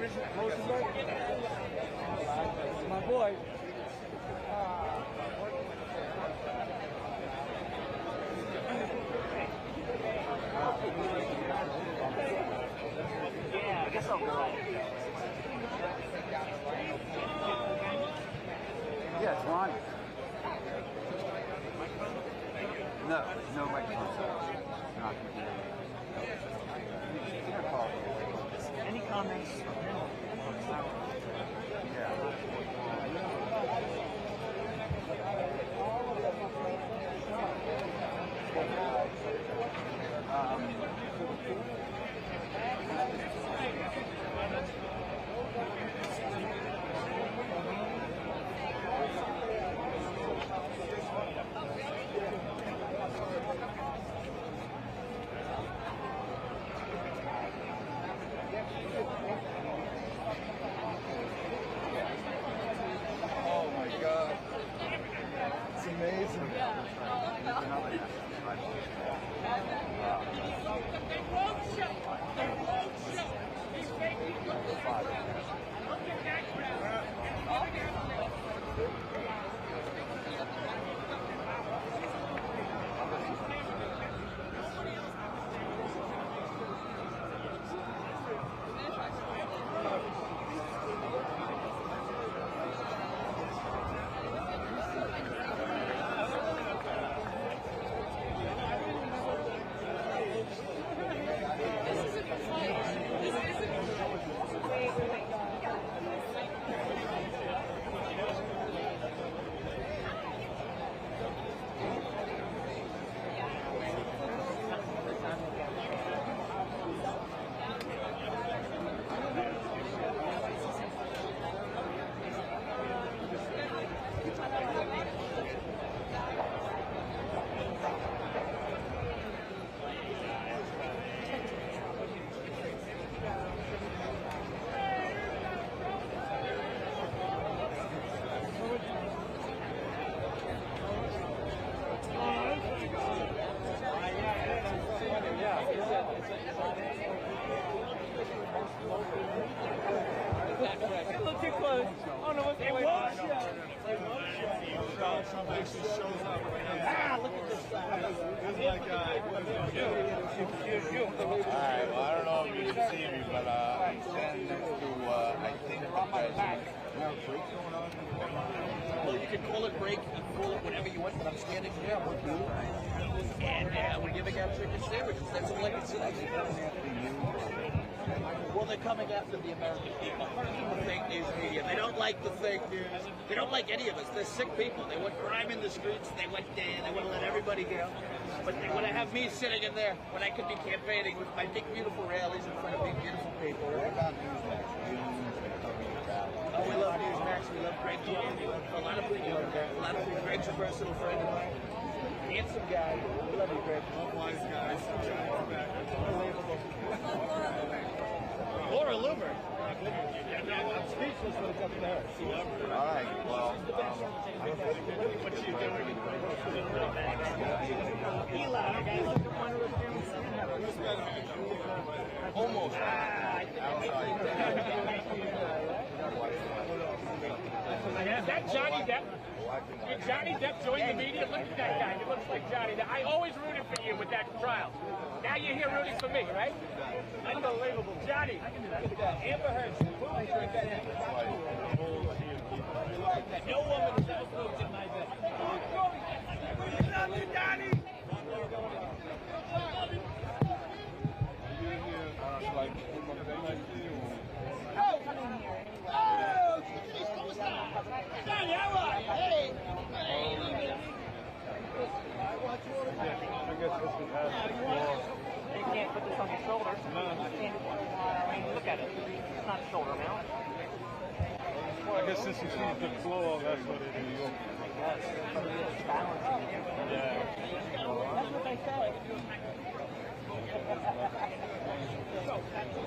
Rosenberg. My boy. Yeah, I guess I'll go. Yeah, it's Ronnie. No microphone. Not any comments? Oh my God. It's amazing. A little too close. Oh no, it won't show. Ah, look at this guy. Alright, well, I don't know if you can see me, but I'm standing next to, I think, Well, you can call it break, you can call it whatever you want, but I'm standing here, I'm with you. And we're giving out chicken sandwiches. That's all I can say. Well, they're coming after the American people. The fake news media. They don't like the fake news. They don't like any of us. They're sick people. They want crime in the streets. They want to let everybody go. But they want to have me sitting in there when I could be campaigning with my big, beautiful rallies in front of big, beautiful people. Oh, we love Newsmax. We love Greg Jordan. We love a lot of people. A lot of people. Greg's a personal friend of mine. Handsome guy. We love you, Greg. Wise guys. Unbelievable. Laura Luber. I'm speechless when it's up to her. All right, well, What's she doing? Almost. Is that Johnny Depp? Did Johnny Depp join the media? Look at that guy. He looks like Johnny Depp. I always rooted for you with that trial. Now you're here rooting for me, right? Unbelievable. Johnny. Amber Heard. No woman has ever proved in my bed. We love you, Johnny. Johnny, how are you? Hey. You can't put this on your shoulder. Look at it. It's not a shoulder mount. I guess since you see the flow, that's what it is. Yes, it's balancing. Yeah. That's what they say.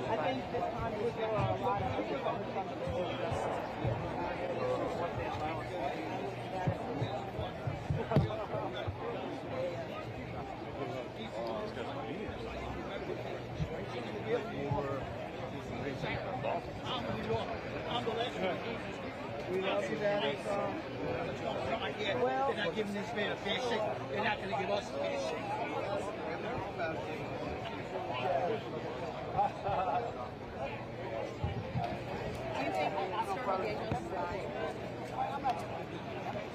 I think this time there were a lot of people from the this man a fair shake. They're not going to give us a fair shake.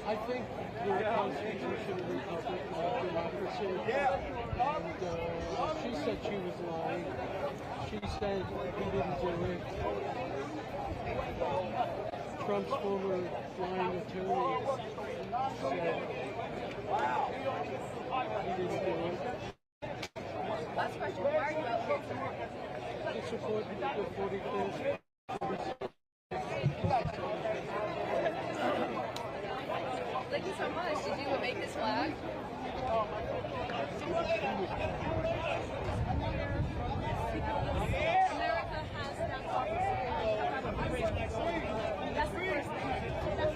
I think the Constitution of the Republic is a democracy. And she said she was lying. She said he didn't do it. Trump's former lying attorney said he didn't do it. Last question. Why are you out here tonight? To support the 45th. Thank you so much. Did you make this flag? America has that That's the first thing. That's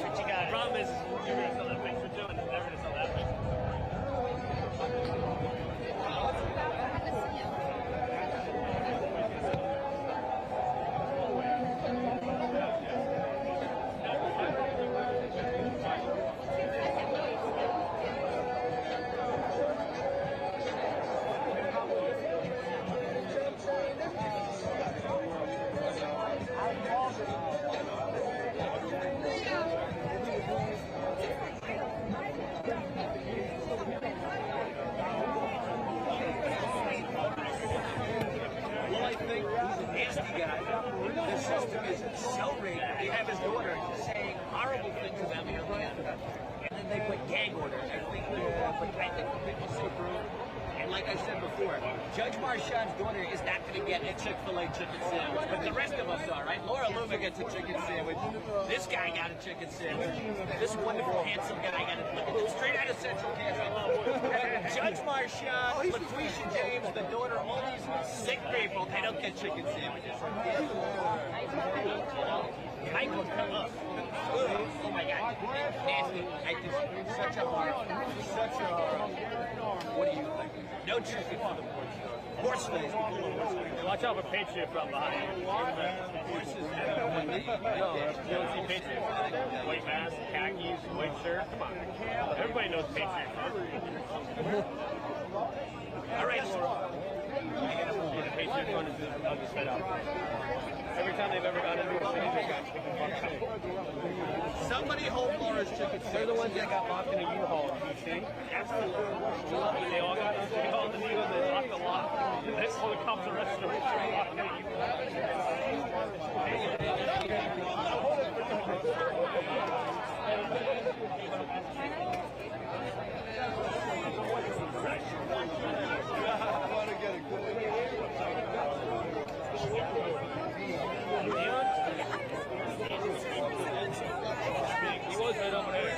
what you got. The problem is, you're going to sell that picture too, and it's never going to sell that picture. Judge Marchand's daughter is not going to get a Chick-fil-A chicken sandwich, but the rest of us are, right? Laura Loomer gets a chicken sandwich. This guy got a chicken sandwich. This wonderful, handsome guy got a straight out of Central Kansas. Judge Marchand, LaQuisha James, the daughter, all these sick people, they don't get chicken sandwiches. Michael, come up. Oh my God, nasty. Such a horror. Such a horror. What do you think? No chicken for the horse face. Watch out for Patriot from behind. Horses. No, you don't see Patriot. White mask, khakis, white shirt. Come on. Everybody knows Patriot. All right. The Patriot fund is just fed up. Every time they've ever gone into a city, they got chicken fucked. Somebody hold Laura's chicken. They're the ones that got locked in a U-Haul. You see? Absolutely. They all got in the U-Haul. They locked the lock. That's all the cops arrested them. They locked in a He was right over there.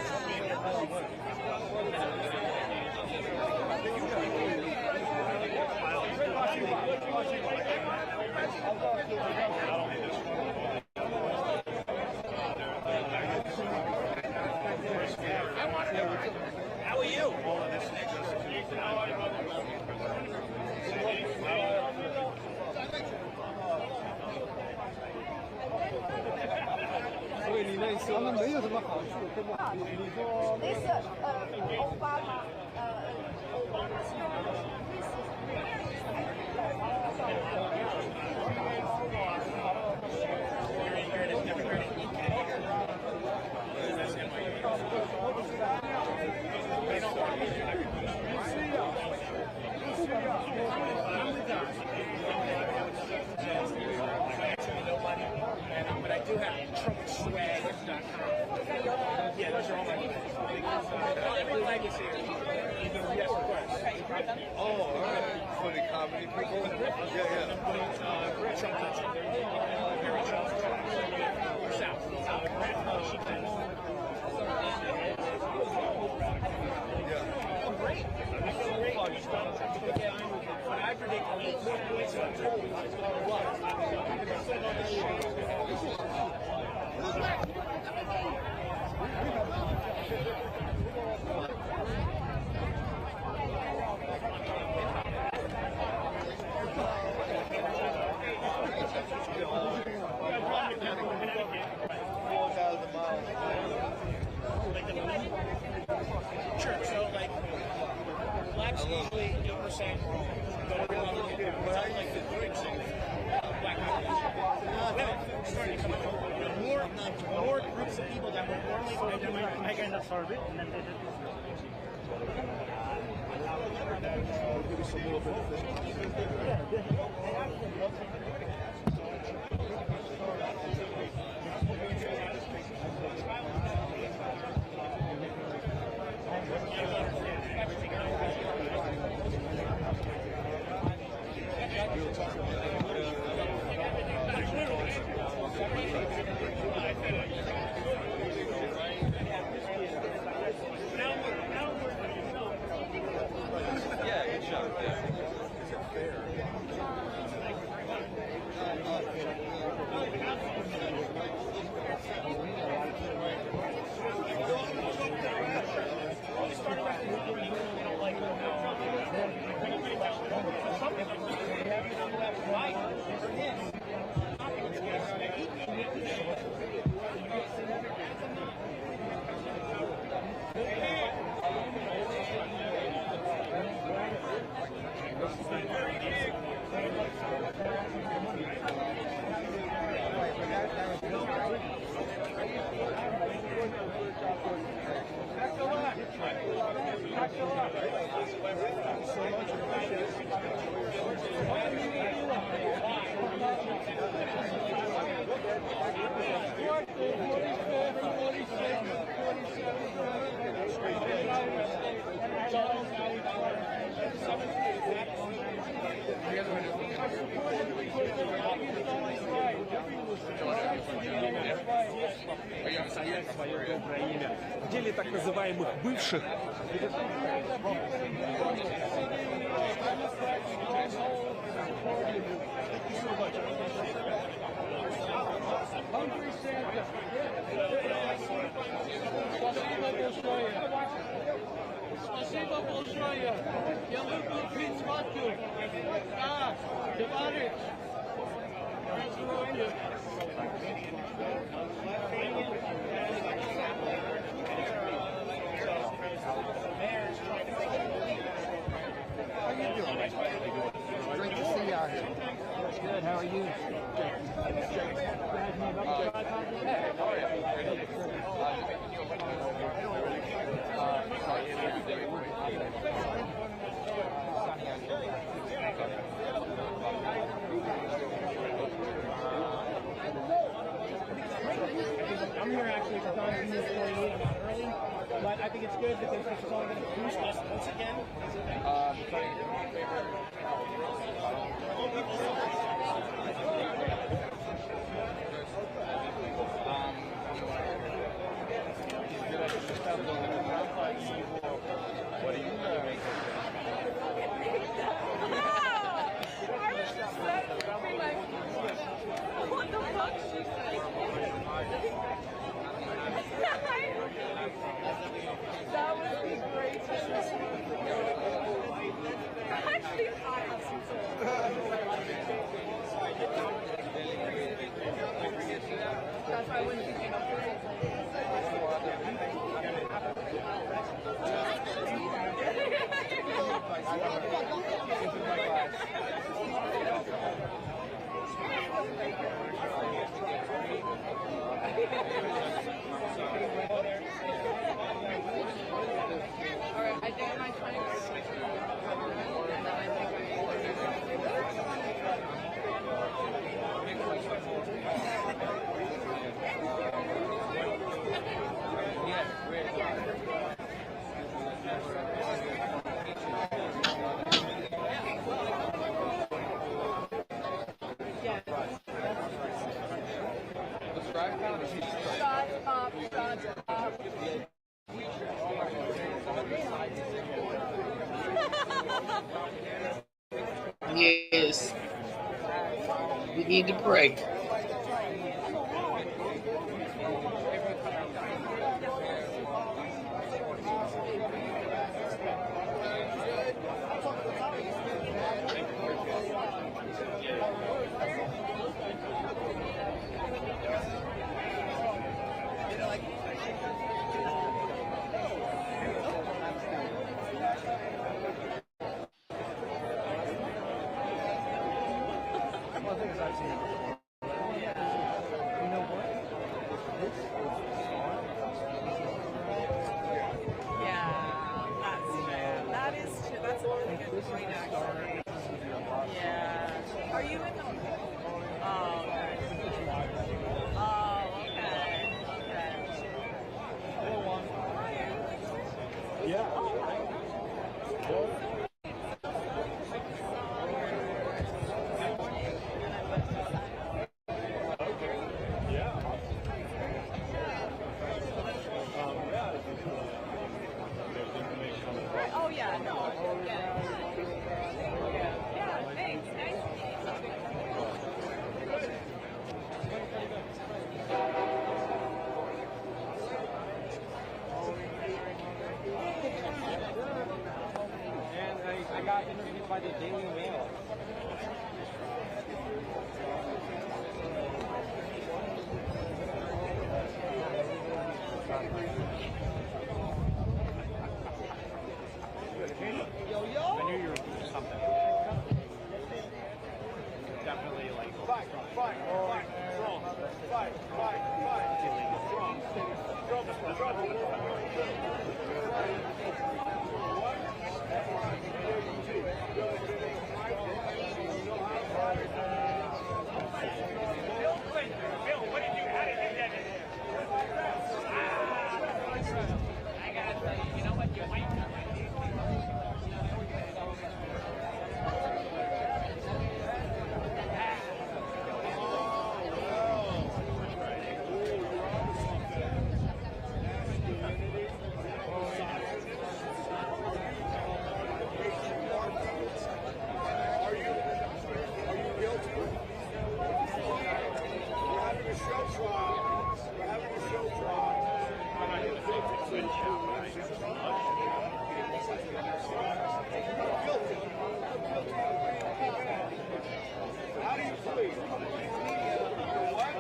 How are you?欧巴马，But I do have Trump swag. Yeah, those are all my every legacy. Yes, of course. Oh, all right. For the comedy people? Yeah. I predict 8 points on Sure. So like blacks usually 8%, but everyone like the black population. Women starting to come in. More groups of people that were normally I kind of solved it and then they did. Give you some little bit of this. Yeah, good job. Yeah. В деле так называемых бывших. Спасибо большое. Я люблю пить водку. Да, товарищ. How you doing? Great to see you out here. Good, how are you? I'm here actually for Don Bean's 48 early, but I think it's good because this is only going to boost us once again. What do you make What the fuck she said? That would be great. Actually, I have some That's why I wouldn't be thinking of Alright, I think my clinics and then I Yes. We need to pray. That is true. That's a really good point, actually. Yeah. Are you in the... Oh, okay. Oh, okay. Okay. Yeah. Oh, yeah. No. Yeah. Yeah, thanks. Nice to meet And I got interviewed by the Daily Mail. I knew you were doing something. Definitely like fight, strong, Bill, what did you, how did you get it? I gotta tell you, you know what, you might be right. How do you plead? What?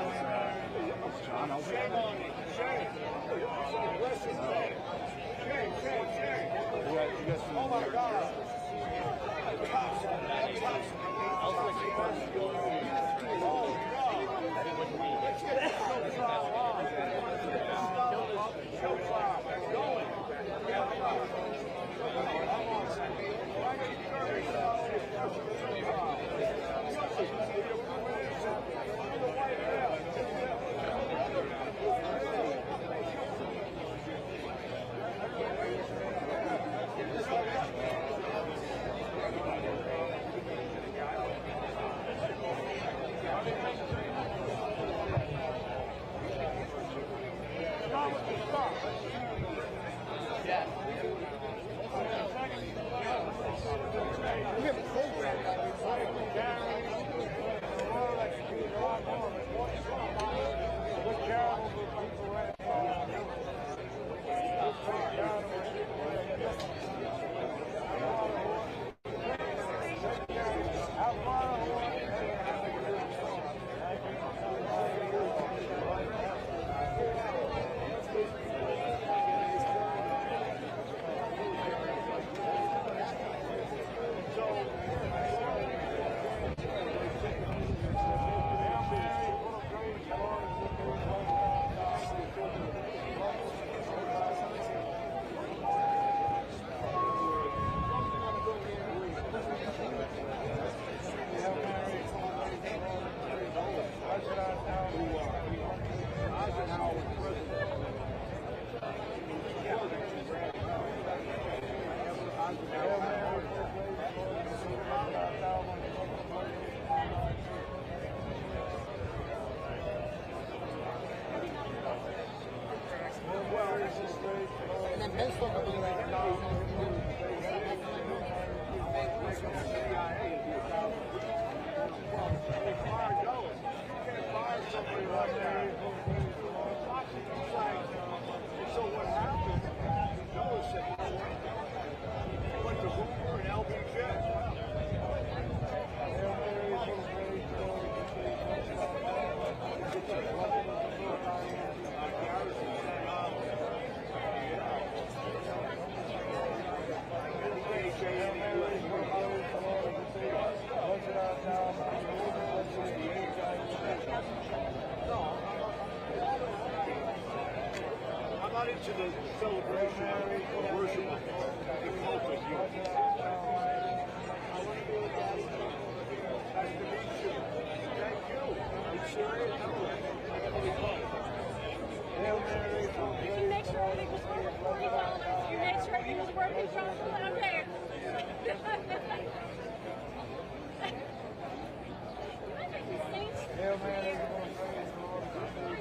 Shame on you. Shame. Bless his name. Shame. Oh my God. Cops. Oh God. Let's get this show trial on. Show trial. Going. We have a program brought into the celebration of worship the culture here. Nice to meet you. Thank you. You sure is. Did you make sure everything was working for you, Thomas? You made sure everything was working properly out there. Hail Mary, everyone praise the Lord.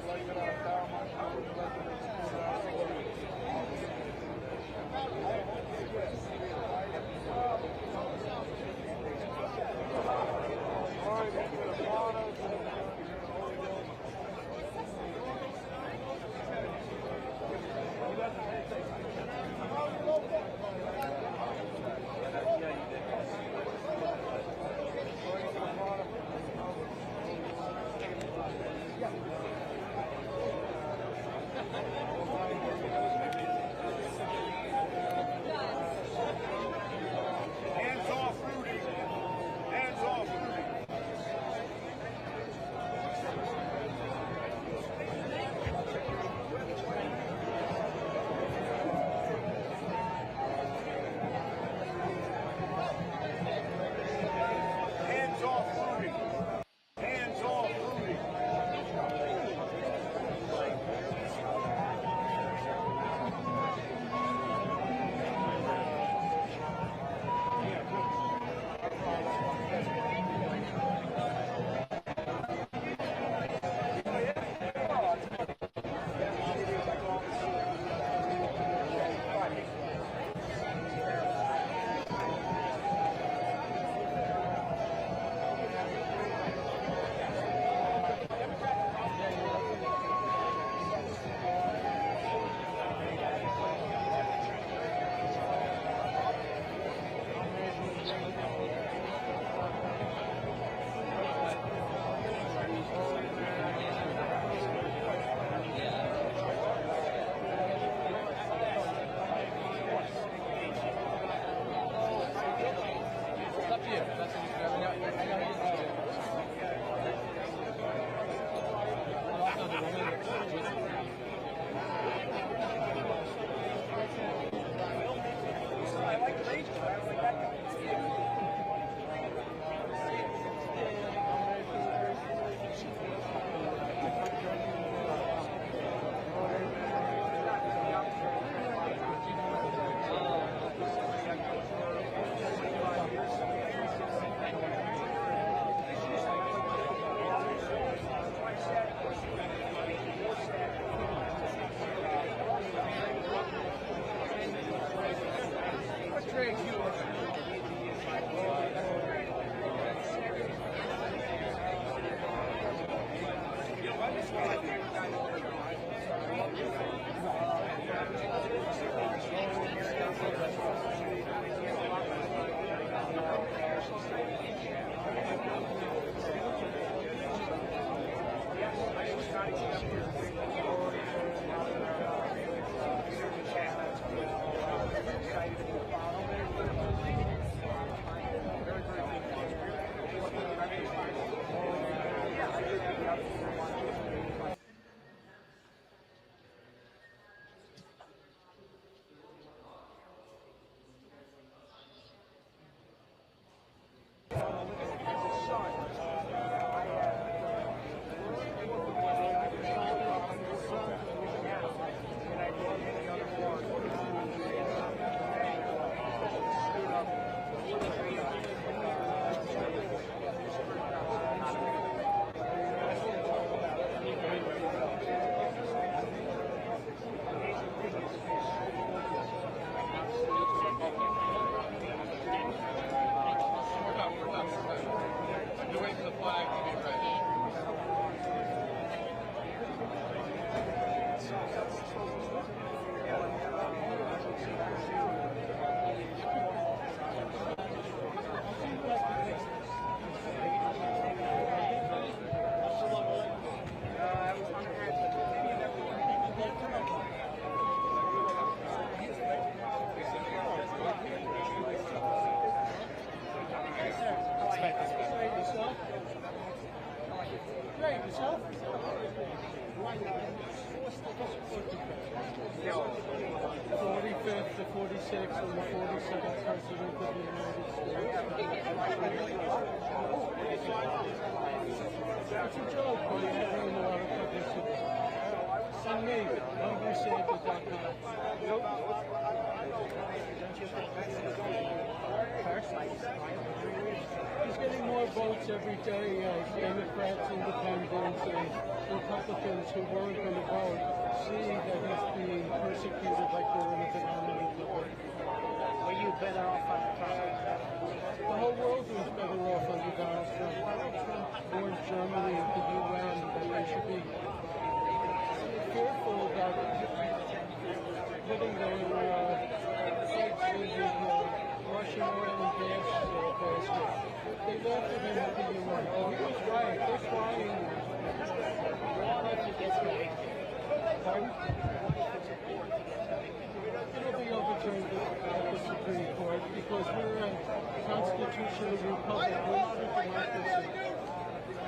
Blessed art thou amongst women, blessed is the fruit of thy womb. Glory be to the Father, to the Son, and to the Holy Ghost. 46th and the 42nd President of the United States. It's a joke, but it's getting a lot of publicity. Send me, He's getting more votes every day as Democrats, independents, and Republicans who weren't going to vote see that he's being persecuted like they're in a banana republic. Were you better off on Trump? The whole world was better off under Donald Trump. Donald Trump warned Germany and the UN that they should be careful about putting their eggs in the Russian oil and gas basket. They left it in the UN. Oh, he was right. They're crying. Pardon? It'll be overturned at the Supreme Court because we're a constitutional republic. We're not a democracy.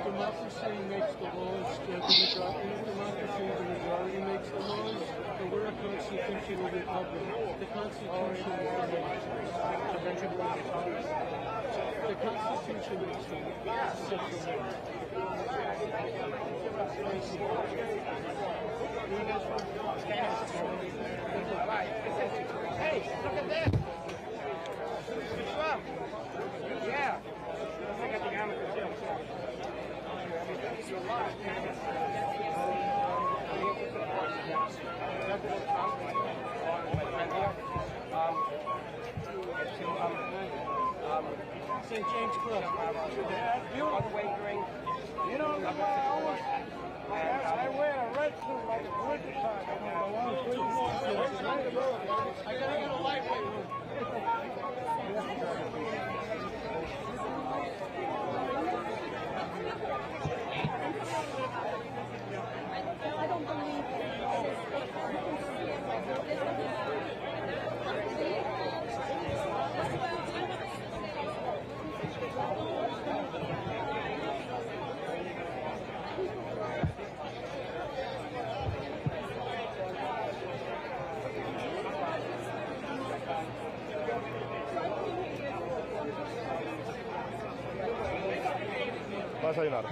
Democracy makes the laws. In democracy, the majority makes the laws. But we're a constitutional republic. The Constitution is the law. The Constitution is the Hey, look at that. Good stuff. Yeah. I got the amateur too. St. James Club. Beautiful wagering. You know, I wear a red suit like it's winter time. I gotta get a lightweight room. I don't believe Va a desayunar.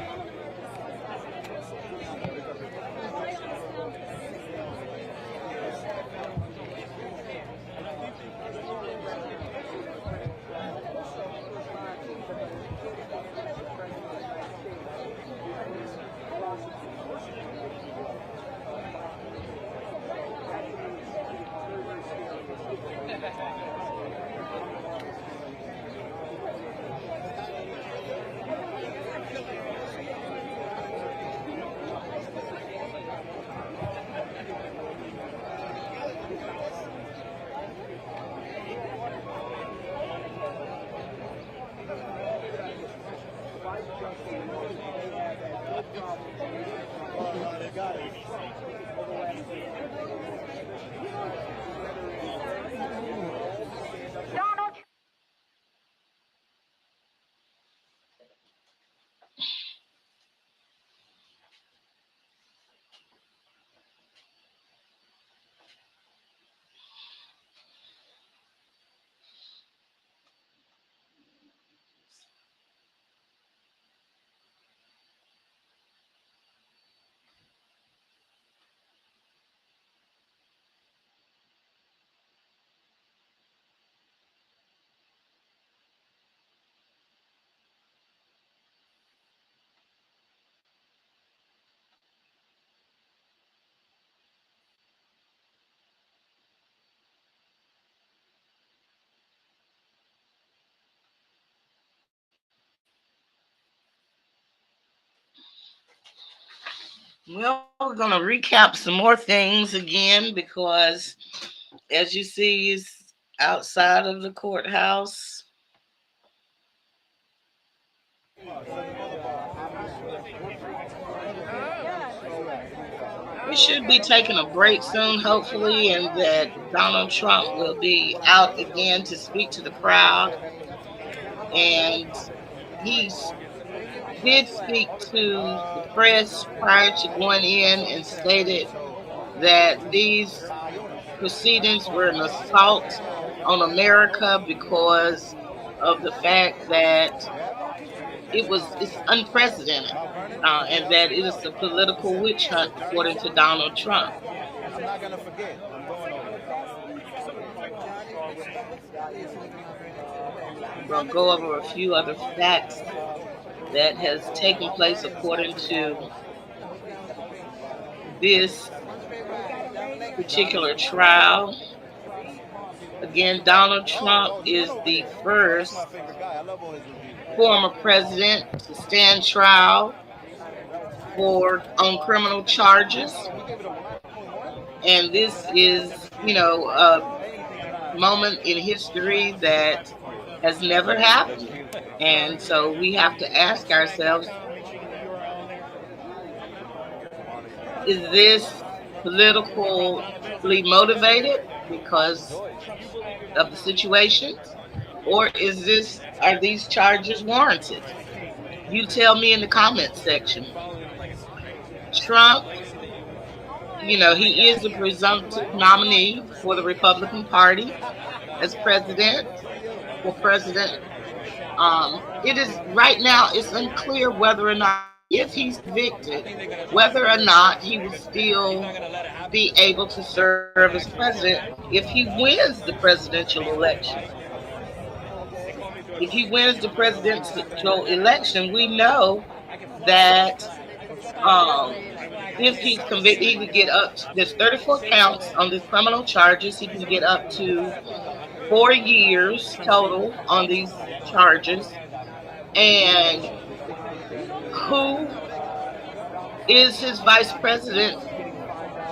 Well, we're going to recap some more things again because, as you see, is outside of the courthouse. We should be taking a break soon, hopefully, and that Donald Trump will be out again to speak to the crowd. And he did speak to the press prior to going in and stated that these proceedings were an assault on America because of the fact that it's unprecedented, and that it is a political witch hunt, according to Donald Trump. I'm not gonna forget. I'm going over. We'll go over a few other facts that has taken place according to this particular trial. Again, Donald Trump is the first former president to stand trial for on criminal charges. And this is, a moment in history that has never happened. And so we have to ask ourselves, is this politically motivated because of the situation? Or are these charges warranted? You tell me in the comment section. Trump, he is the presumptive nominee for the Republican Party as president. For president, it is right now. It's unclear whether or not, if he's convicted, whether or not he will still be able to serve as president if he wins the presidential election. If he wins the presidential election, we know that if he's convicted, he could get up. There's 34 counts on these criminal charges. He can get up to 4 years total on these charges. And who is his vice president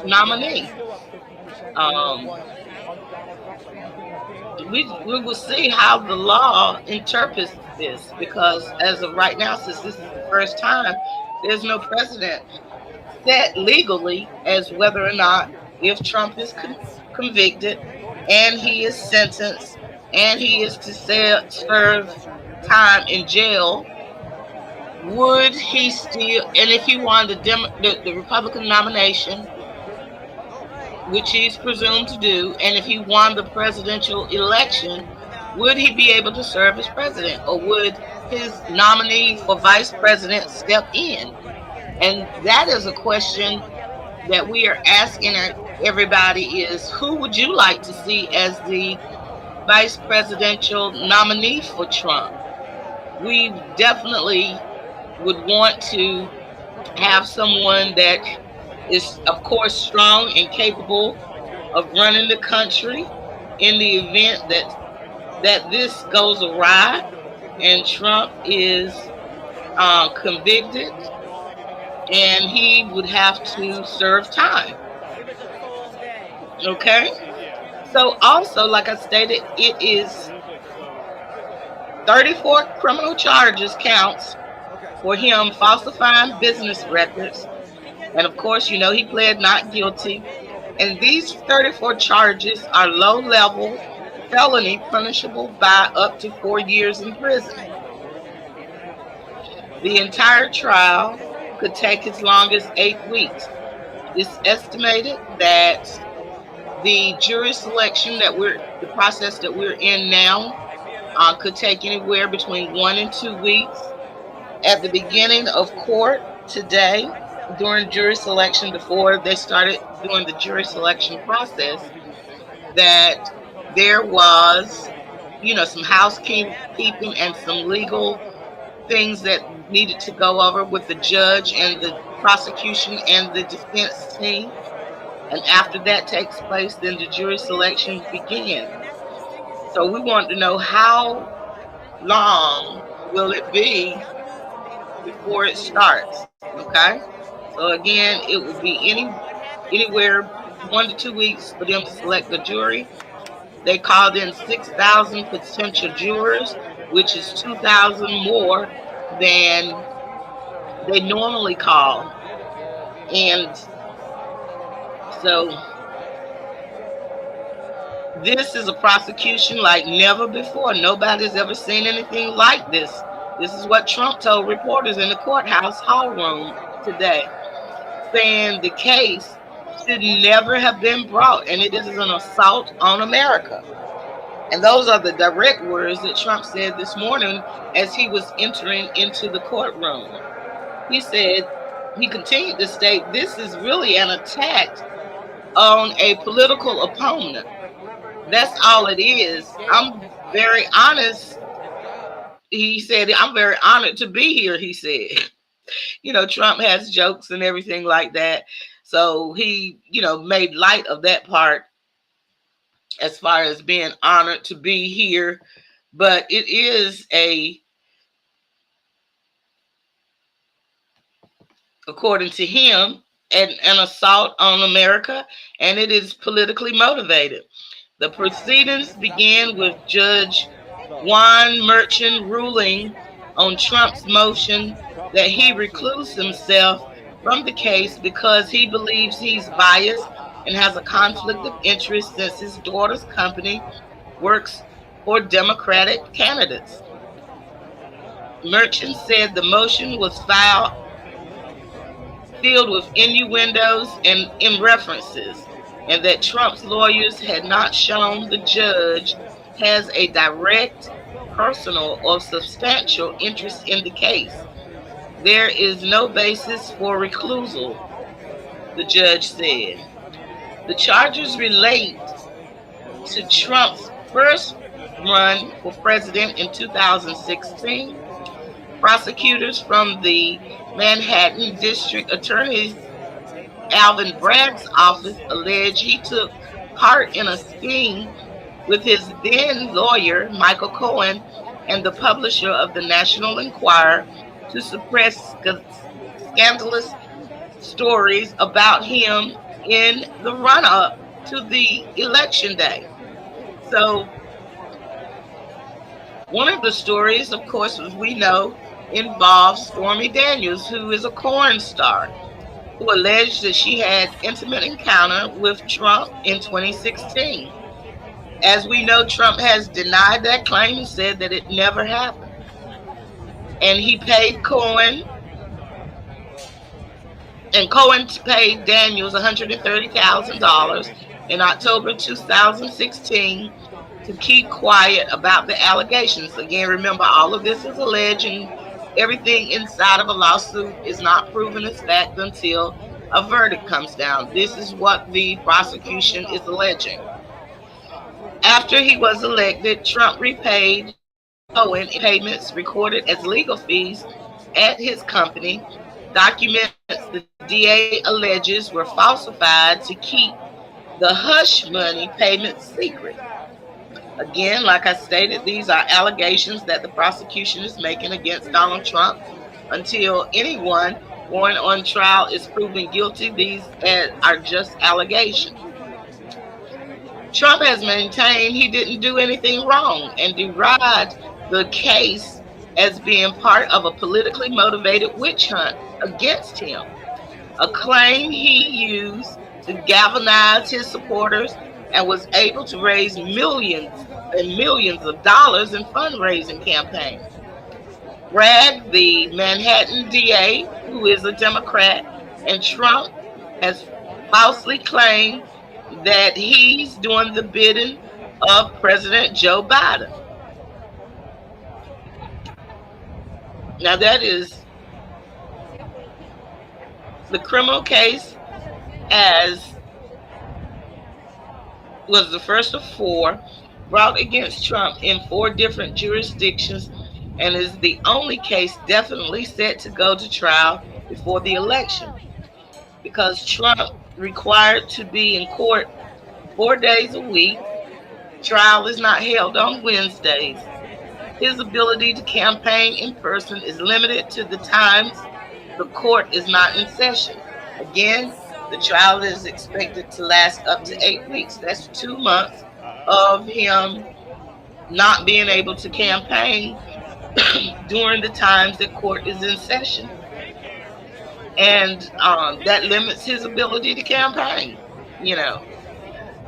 nominee? We will see how the law interprets this, because as of right now, since this is the first time, there's no precedent set legally as whether or not, if Trump is convicted and he is sentenced and he is to serve time in jail, would he still, and if he won the Republican nomination, which he's presumed to do, and if he won the presidential election, would he be able to serve as president, or would his nominee for vice president step in? And that is a question that we are asking everybody, is who would you like to see as the vice presidential nominee for Trump? We definitely would want to have someone that is, of course, strong and capable of running the country in the event that this goes awry and Trump is convicted, and he would have to serve time. Okay? So also, like I stated, it is 34 criminal charges counts for him falsifying business records. And of course, he pled not guilty. And these 34 charges are low-level felony punishable by up to 4 years in prison. The entire trial could take as long as 8 weeks. It's estimated that the jury selection the process that we're in now, could take anywhere between 1 and 2 weeks. At the beginning of court today, during jury selection, before they started doing the jury selection process, that there was, some housekeeping and some legal things that needed to go over with the judge and the prosecution and the defense team. And after that takes place, then the jury selection begins. So we want to know, how long will it be before it starts? Okay. So again, it will be anywhere 1 to 2 weeks for them to select the jury. They called in 6,000 potential jurors, which is 2,000 more than they normally call. And so this is a prosecution like never before. Nobody's ever seen anything like this. This is what Trump told reporters in the courthouse hall room today, saying the case should never have been brought, and it is an assault on America. And those are the direct words that Trump said this morning as he was entering into the courtroom. He said, he continued to state, this is really an attack on a political opponent. That's all it is. I'm very honest. He said, I'm very honored to be here, he said. Trump has jokes and everything like that. So he, made light of that part as far as being honored to be here. But it is according to him, an assault on America, and it is politically motivated. The proceedings began with Judge Juan Merchan ruling on Trump's motion that he recluse himself from the case because he believes he's biased and has a conflict of interest since his daughter's company works for Democratic candidates. Merchant said the motion was filled with innuendos and in references, and that Trump's lawyers had not shown the judge has a direct, personal, or substantial interest in the case. There is no basis for recusal, the judge said. The charges relate to Trump's first run for president in 2016. Prosecutors from the Manhattan District Attorney's Alvin Bragg's office allege he took part in a scheme with his then lawyer, Michael Cohen, and the publisher of the National Enquirer to suppress scandalous stories about him in the run-up to the election day. So one of the stories, of course, as we know, involves Stormy Daniels, who is a porn star, who alleged that she had intimate encounter with Trump in 2016. As we know, Trump has denied that claim and said that it never happened. And he paid Cohen, and Cohen paid Daniels $130,000 in October 2016 to keep quiet about the allegations. Again, remember, all of this is alleging. Everything inside of a lawsuit is not proven as fact until a verdict comes down. This is what the prosecution is alleging. After he was elected, Trump repaid Cohen payments recorded as legal fees at his company. Documents the DA alleges were falsified to keep the hush money payments secret. Again, like I stated, these are allegations that the prosecution is making against Donald Trump. Until anyone going on trial is proven guilty, these are just allegations. Trump has maintained he didn't do anything wrong and derided the case as being part of a politically motivated witch hunt against him, a claim he used to galvanize his supporters and was able to raise millions and millions of dollars in fundraising campaigns. Bragg, the Manhattan DA, who is a Democrat, and Trump has falsely claimed that he's doing the bidding of President Joe Biden. Now that is the criminal case, as was the first of four brought against Trump in 4 different jurisdictions, and is the only case definitely set to go to trial before the election, because Trump required to be in court 4 days a week. Trial is not held on Wednesdays. His ability to campaign in person is limited to the times the court is not in session. Again, the trial is expected to last up to 8 weeks. That's 2 months of him not being able to campaign during the times that court is in session. And that limits his ability to campaign,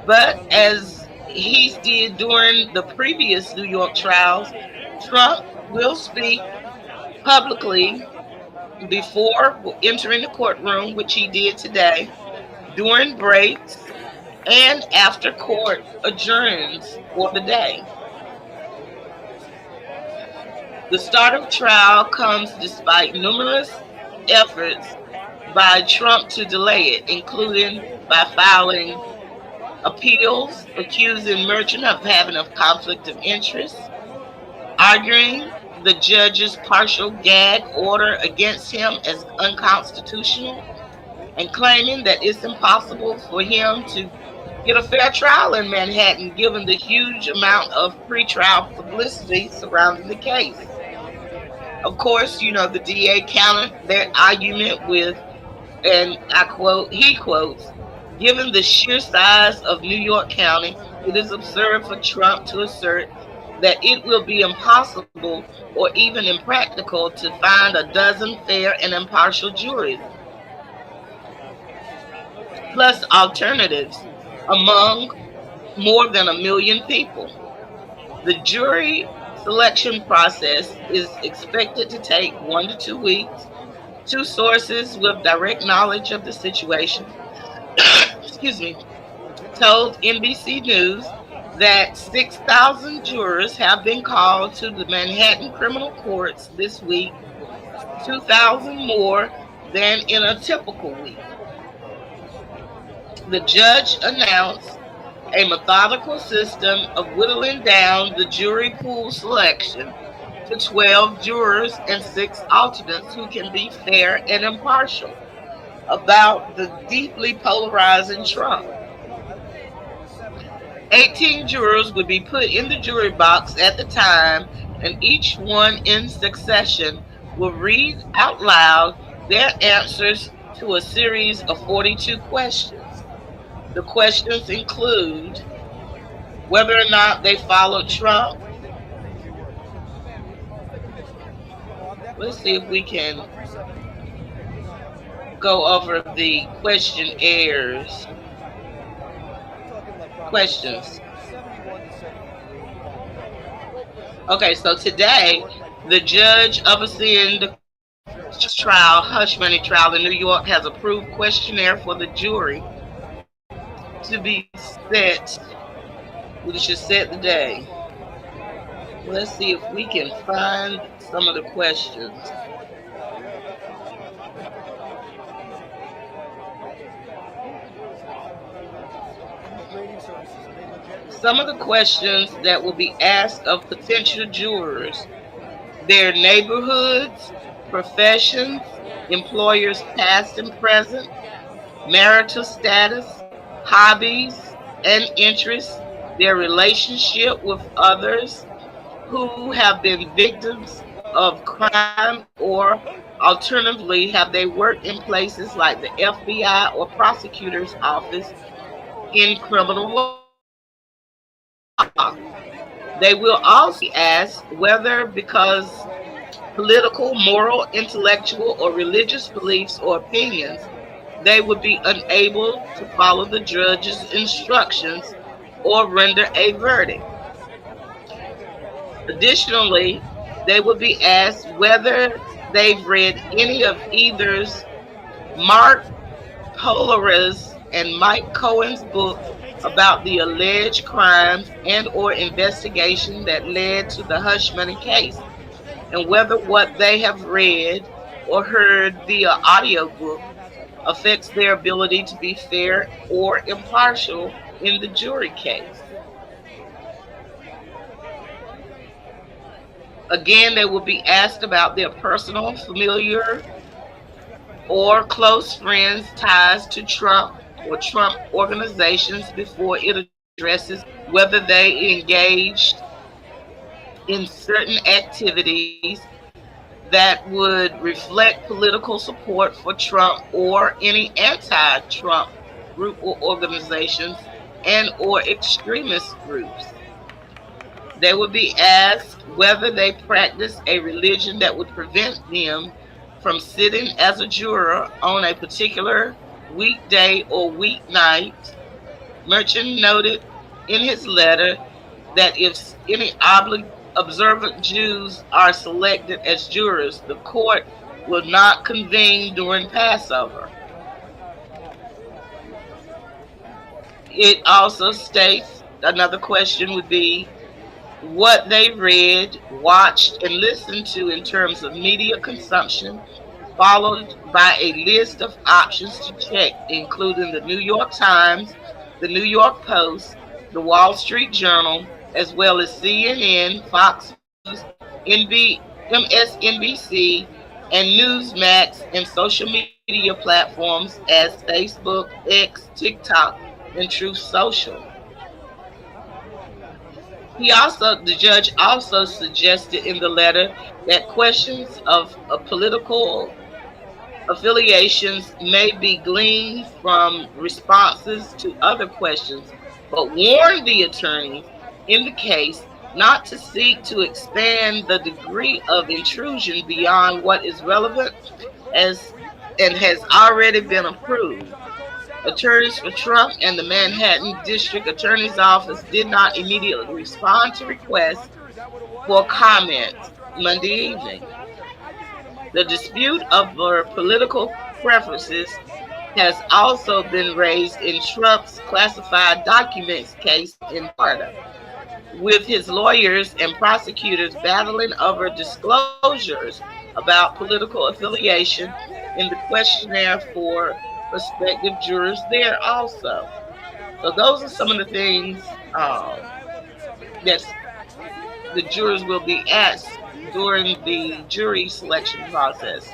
But as he did during the previous New York trials, Trump will speak publicly before entering the courtroom, which he did today. during breaks, and after court adjourns for the day. The start of trial comes despite numerous efforts by Trump to delay it, including by filing appeals accusing Merchant of having a conflict of interest, arguing the judge's partial gag order against him as unconstitutional, and claiming that it's impossible for him to get a fair trial in Manhattan given the huge amount of pretrial publicity surrounding the case. Of course, the DA countered their argument with, and I quote, he quotes, given the sheer size of New York County, it is absurd for Trump to assert that it will be impossible or even impractical to find a dozen fair and impartial juries, plus alternatives, among more than a million people. The jury selection process is expected to take 1 to 2 weeks. Two sources with direct knowledge of the situation, excuse me, told NBC News that 6,000 jurors have been called to the Manhattan criminal courts this week, 2,000 more than in a typical week. The judge announced a methodical system of whittling down the jury pool selection to 12 jurors and 6 alternates who can be fair and impartial about the deeply polarizing Trump. 18 jurors would be put in the jury box at the time, and each one in succession will read out loud their answers to a series of 42 questions. The questions include whether or not they followed Trump. Let's see if we can go over the questions. Okay, so today, the judge overseeing the hush money trial in New York, has approved questionnaire for the jury to be set. We should set the day. Let's see if we can find some of the questions. Some of the questions that will be asked of potential jurors: their neighborhoods, professions, employers past and present, marital status, hobbies and interests, their relationship with others who have been victims of crime, or alternatively, have they worked in places like the FBI or prosecutor's office in criminal law. They will also ask whether, because political, moral, intellectual, or religious beliefs or opinions, they would be unable to follow the judge's instructions or render a verdict. Additionally, they will be asked whether they've read any of either's Mark Polaris and Mike Cohen's book about the alleged crimes and or investigation that led to the hush money case, and whether what they have read or heard via audiobook affects their ability to be fair or impartial in the jury case. Again, they will be asked about their personal, familiar, or close friends' ties to Trump or Trump organizations before it addresses whether they engaged in certain activities that would reflect political support for Trump or any anti-Trump group or organizations and or extremist groups. They would be asked whether they practice a religion that would prevent them from sitting as a juror on a particular weekday or weeknight. Merchant noted in his letter that if any observant Jews are selected as jurors, the court will not convene during Passover. It also states another question would be what they read, watched, and listened to in terms of media consumption, followed by a list of options to check, including the New York Times, the New York Post, the Wall Street Journal, as well as CNN, Fox News, MSNBC, and Newsmax, and social media platforms as Facebook, X, TikTok, and Truth Social. The judge also suggested in the letter that questions of political affiliations may be gleaned from responses to other questions, but warned the attorneys in the case not to seek to expand the degree of intrusion beyond what is relevant as and has already been approved. Attorneys for Trump and the Manhattan District Attorney's Office did not immediately respond to requests for comment Monday evening. The dispute over political preferences has also been raised in Trump's classified documents case in Florida, with his lawyers and prosecutors battling over disclosures about political affiliation in the questionnaire for prospective jurors there also. So those are some of the things that the jurors will be asked during the jury selection process.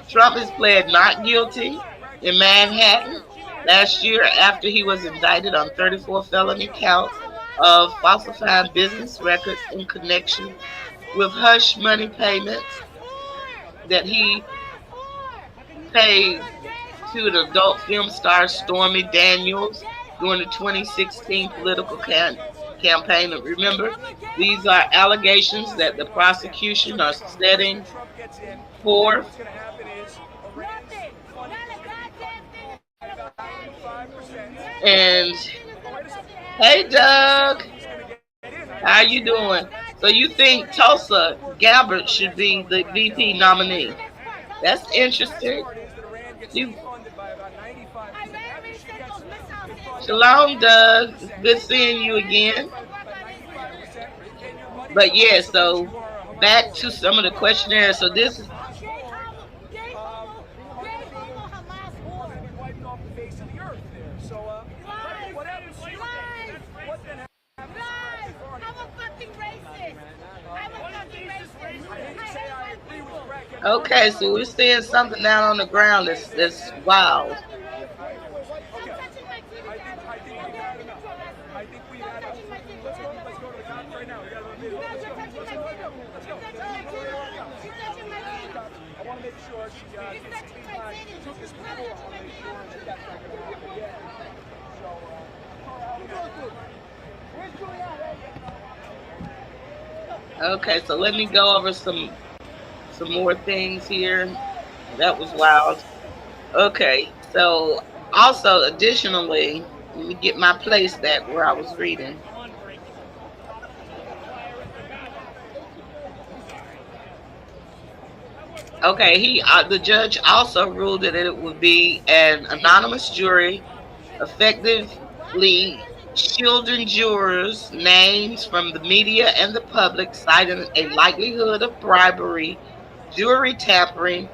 Trump has pled not guilty in Manhattan last year after he was indicted on 34 felony counts of falsifying business records in connection with hush money payments that he paid to the adult film star Stormy Daniels during the 2016 political campaign. And remember, these are allegations that the prosecution are setting forth. And hey, Doug, how you doing? So you think Tulsa Gabbard should be the VP nominee? That's interesting. Shalom, Doug. It's good seeing you again. But yeah, so back to some of the questionnaires. So this is okay, so we're seeing something down on the ground that's wild. Okay, so let me go over some more things here. That was wild. Okay, so also additionally, let me get my place back where I was reading. Okay, the judge also ruled that it would be an anonymous jury, effectively shielding jurors' names from the media and the public, citing a likelihood of bribery, jury tampering,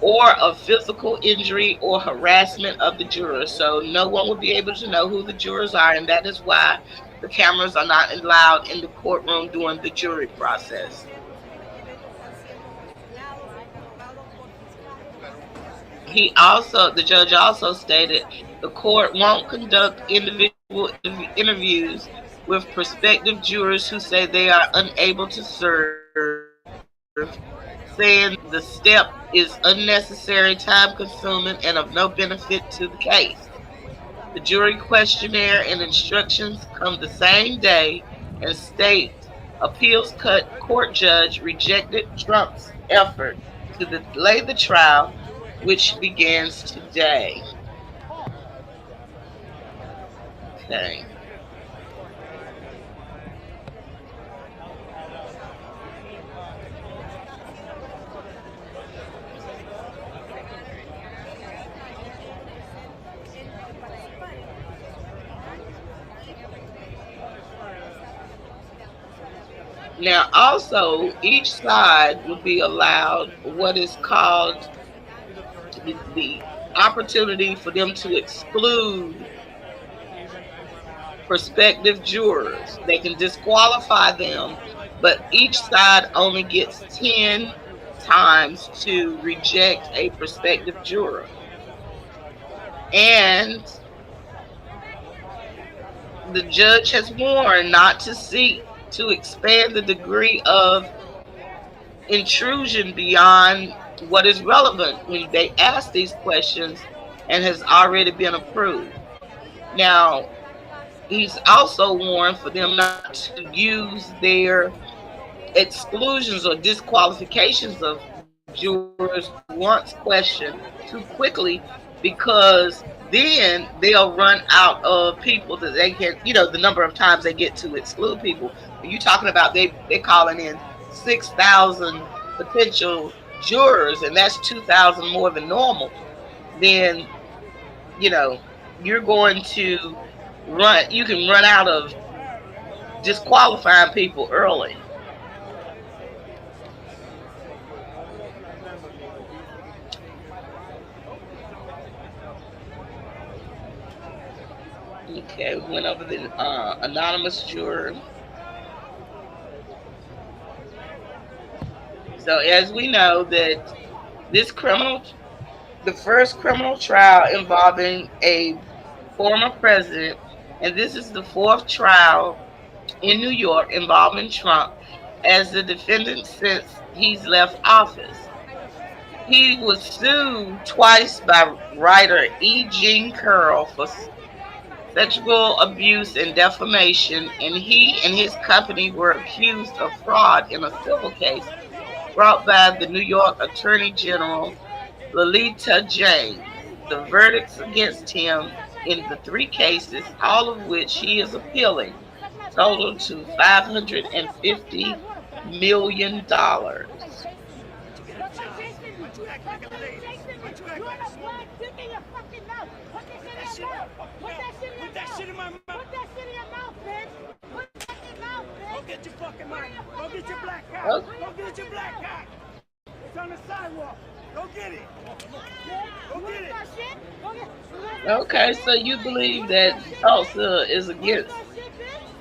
or of physical injury or harassment of the jurors. So no one will be able to know who the jurors are, and that is why the cameras are not allowed in the courtroom during the jury process. The judge also stated the court won't conduct individual interviews with prospective jurors who say they are unable to serve, saying the step is unnecessary, time consuming, and of no benefit to the case. The jury questionnaire and instructions come the same day, and state appeals court judge rejected Trump's effort to delay the trial, which begins today. Okay. Now, also, each side would be allowed what is called the opportunity for them to exclude prospective jurors. They can disqualify them, but each side only gets 10 times to reject a prospective juror. And the judge has warned not to seek to expand the degree of intrusion beyond what is relevant when they ask these questions and has already been approved. Now, he's also warned for them not to use their exclusions or disqualifications of jurors once questioned too quickly, because then they'll run out of people that they can, the number of times they get to exclude people. When you're talking about they're calling in 6,000 potential jurors, and that's 2,000 more than normal, then you know you're going to you can run out of disqualifying people early. Okay, we went over the anonymous juror. So as we know that this the first criminal trial involving a former president, and this is the fourth trial in New York involving Trump as the defendant since he's left office. He was sued twice by writer E. Jean Carroll for sexual abuse and defamation, and he and his company were accused of fraud in a civil case brought by the New York Attorney General Lolita James. The verdicts against him in the three cases, all of which he is appealing, total to $550 million. Go get your fucking money. Go get your black card. Oh. Go get your black card. It's on the sidewalk. Go get it. Go get it. Okay, so you believe that Tulsa is against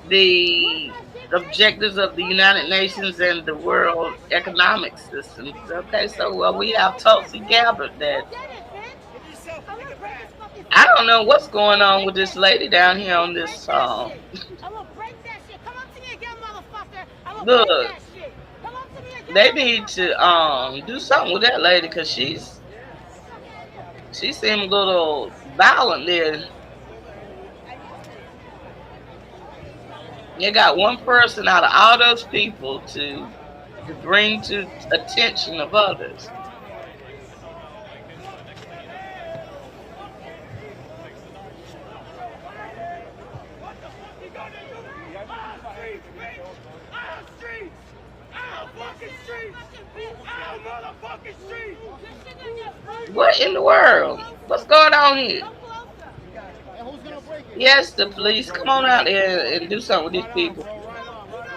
the objectives of the United Nations and the World Economic System. Okay, so well, we have Tulsi Gabbard that I don't know what's going on with this lady down here on this look, they need to do something with that lady because she seemed a little violent there. You got one person out of all those people to bring to attention of others. What in the world? What's going on here? Yes, the police. Come on out there and do something with these people.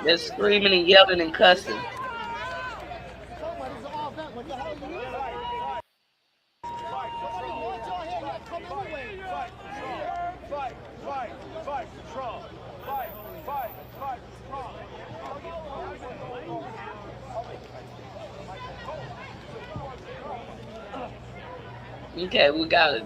They're screaming and yelling and cussing. Okay, we got it.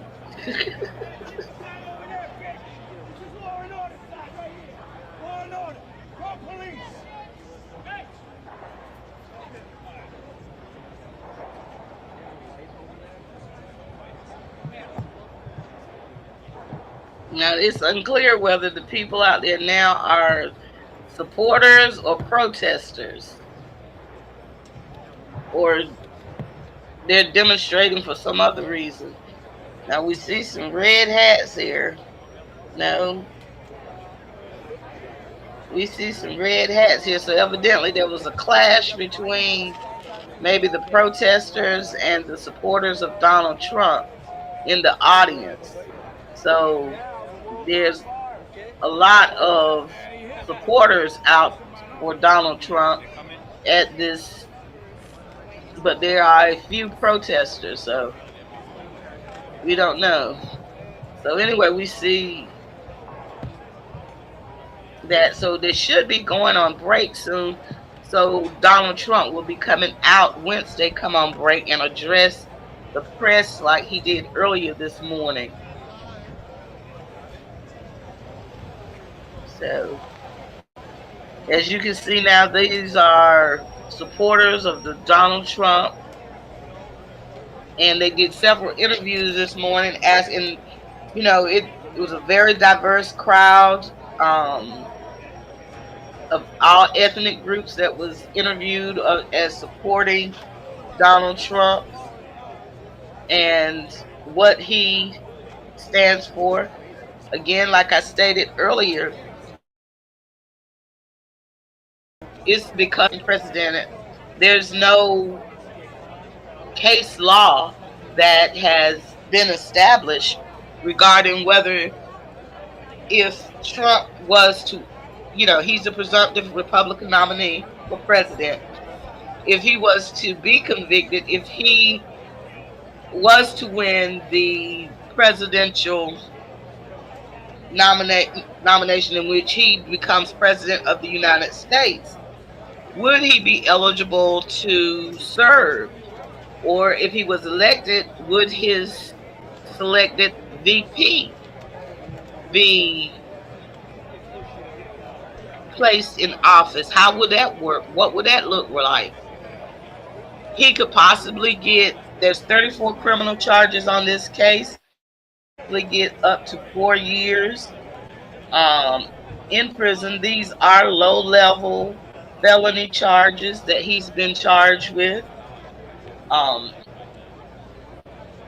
Now it's unclear whether the people out there now are supporters or protesters, or they're demonstrating for some other reason. Now we see some red hats here. No, we see some red hats here. So evidently there was a clash between maybe the protesters and the supporters of Donald Trump in the audience. So there's a lot of supporters out for Donald Trump at this, but there are a few protesters, so we don't know. So anyway, we see that, so they should be going on break soon. So Donald Trump will be coming out once they come on break and address the press like he did earlier this morning. So as you can see now, these are supporters of the Donald Trump, and they did several interviews this morning asking, it was a very diverse crowd, of all ethnic groups that was interviewed as supporting Donald Trump and what he stands for. Again, like I stated earlier, it's because president, there's no case law that has been established regarding whether, if Trump was to, he's a presumptive Republican nominee for president. If he was to be convicted, if he was to win the presidential nomination in which he becomes president of the United States, would he be eligible to serve? Or if he was elected, would his selected VP be placed in office? How would that work? What would that look like? He could possibly there's 34 criminal charges on this case. He could get up to 4 years in prison. These are low-level felony charges that he's been charged with.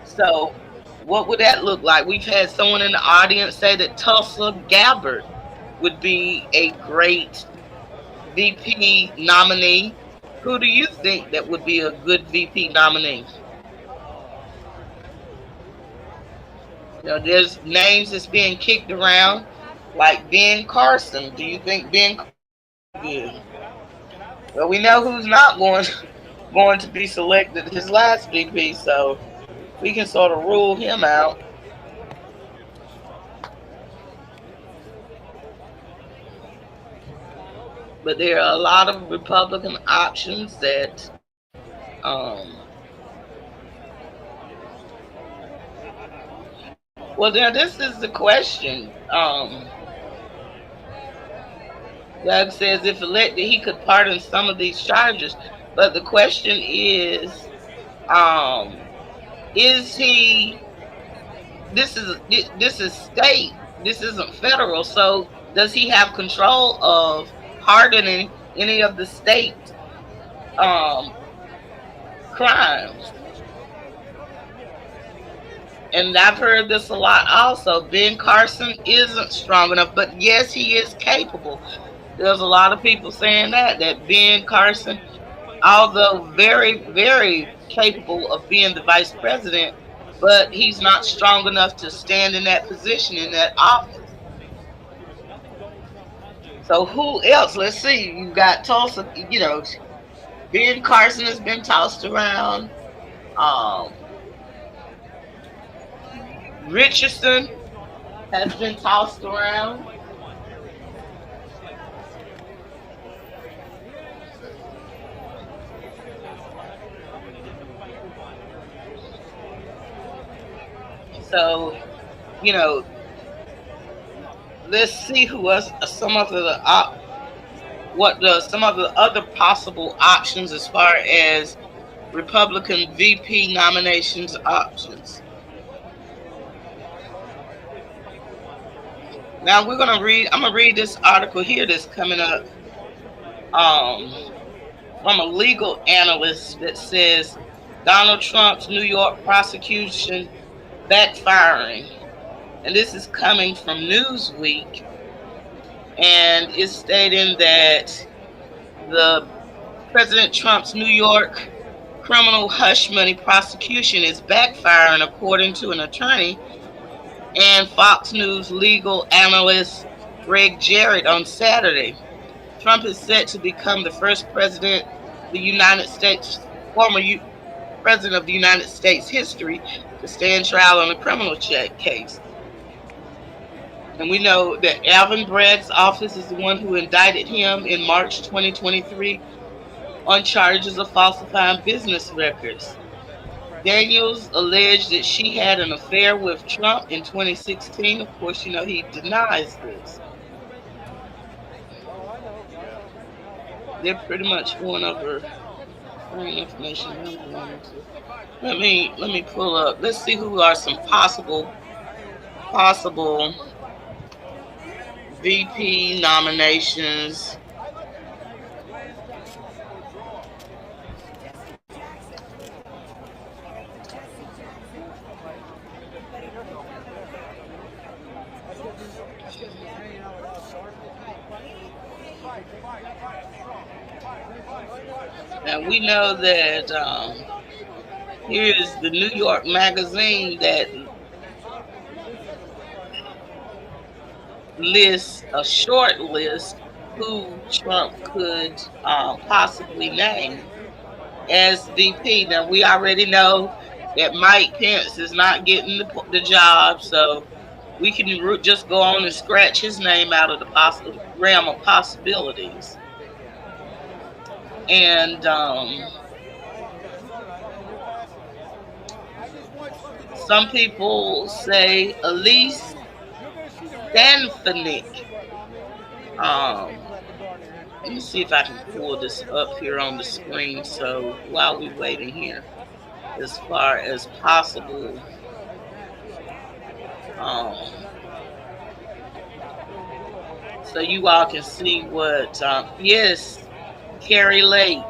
So what would that look like? We've had someone in the audience say that Tulsa Gabbard would be a great VP nominee. Who do you think that would be a good VP nominee? There's names that's being kicked around, like Ben Carson. Do you think Ben Carson is good? Well, we know who's not going to be selected, his last VP, so we can sort of rule him out. But there are a lot of Republican options that well, now this is the question. Doug says if elected, he could pardon some of these charges. But the question is he? This is state. This isn't federal. So does he have control of pardoning any of the state crimes? And I've heard this a lot also. Ben Carson isn't strong enough, but yes, he is capable. There's a lot of people saying that Ben Carson, although very, very capable of being the vice president, but he's not strong enough to stand in that position, in that office. So who else? Let's see. You've got Tulsa, Ben Carson has been tossed around. Richardson has been tossed around. So, let's see who else. Some of the other possible options as far as Republican VP nominations options. Now I'm gonna read this article here that's coming up from a legal analyst that says Donald Trump's New York prosecution backfiring. And this is coming from Newsweek, and it's stating that the President Trump's New York criminal hush money prosecution is backfiring, according to an attorney and Fox News legal analyst Greg Jarrett on Saturday. Trump is set to become the first president, the United States, former president of the United States history to stand trial on a criminal case. And we know that Alvin Bragg's office is the one who indicted him in March 2023 on charges of falsifying business records. Daniels alleged that she had an affair with Trump in 2016. Of course, he denies this. They're pretty much going over current information I'm going into. Let me pull up. Let's see who are some possible VP nominations. Now we know that here is the New York Magazine that lists a short list who Trump could possibly name as VP. Now we already know that Mike Pence is not getting the job, so we can just go on and scratch his name out of the realm of possibilities. And some people say Elise Stanfinick. Let me see if I can pull this up here on the screen. So while we're waiting here, as far as possible, so you all can see what. Yes, Carrie Lake.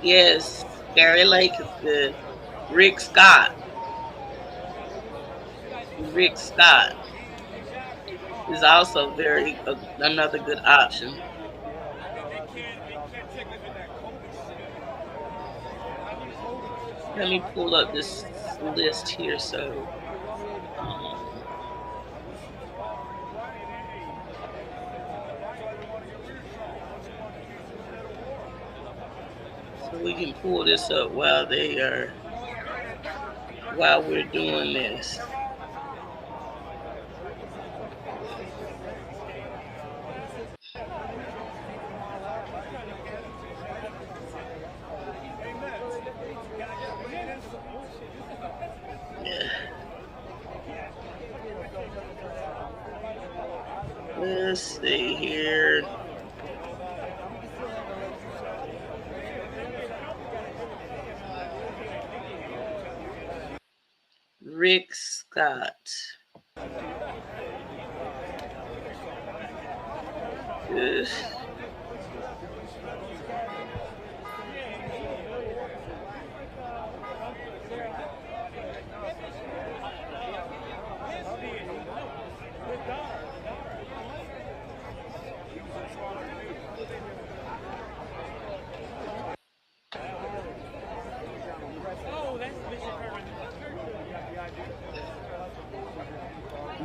Yes, Carrie Lake is good. Rick Scott is also another good option. Let me pull up this list here so we can pull this up while we're doing this. Let's see here. Rick Scott.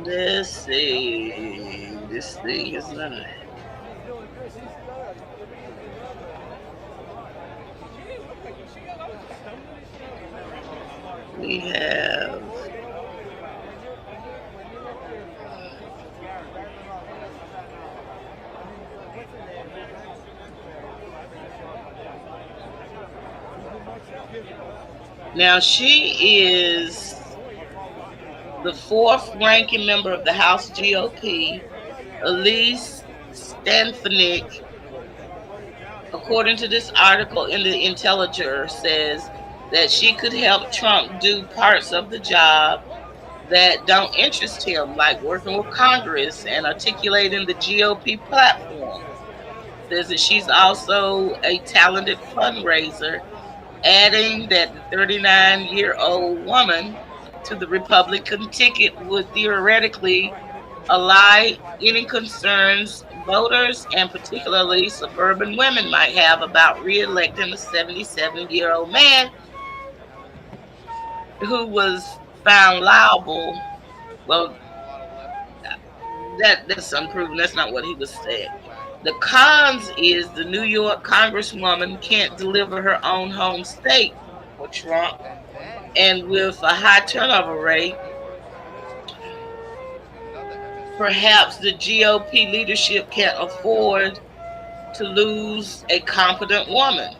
Let's see. This thing is not. We have. Now she is the fourth ranking member of the House GOP, Elise Stanfinick, according to this article in the Intelliger, says that she could help Trump do parts of the job that don't interest him, like working with Congress and articulating the GOP platform. Says that she's also a talented fundraiser, adding that the 39-year-old woman to the Republican ticket would theoretically allay any concerns voters and particularly suburban women might have about re-electing a 77-year-old man who was found liable Well, that's unproven. That's not what he was saying. The cons is the New York Congresswoman can't deliver her own home state for Trump, and with a high turnover rate, perhaps the GOP leadership can't afford to lose a competent woman.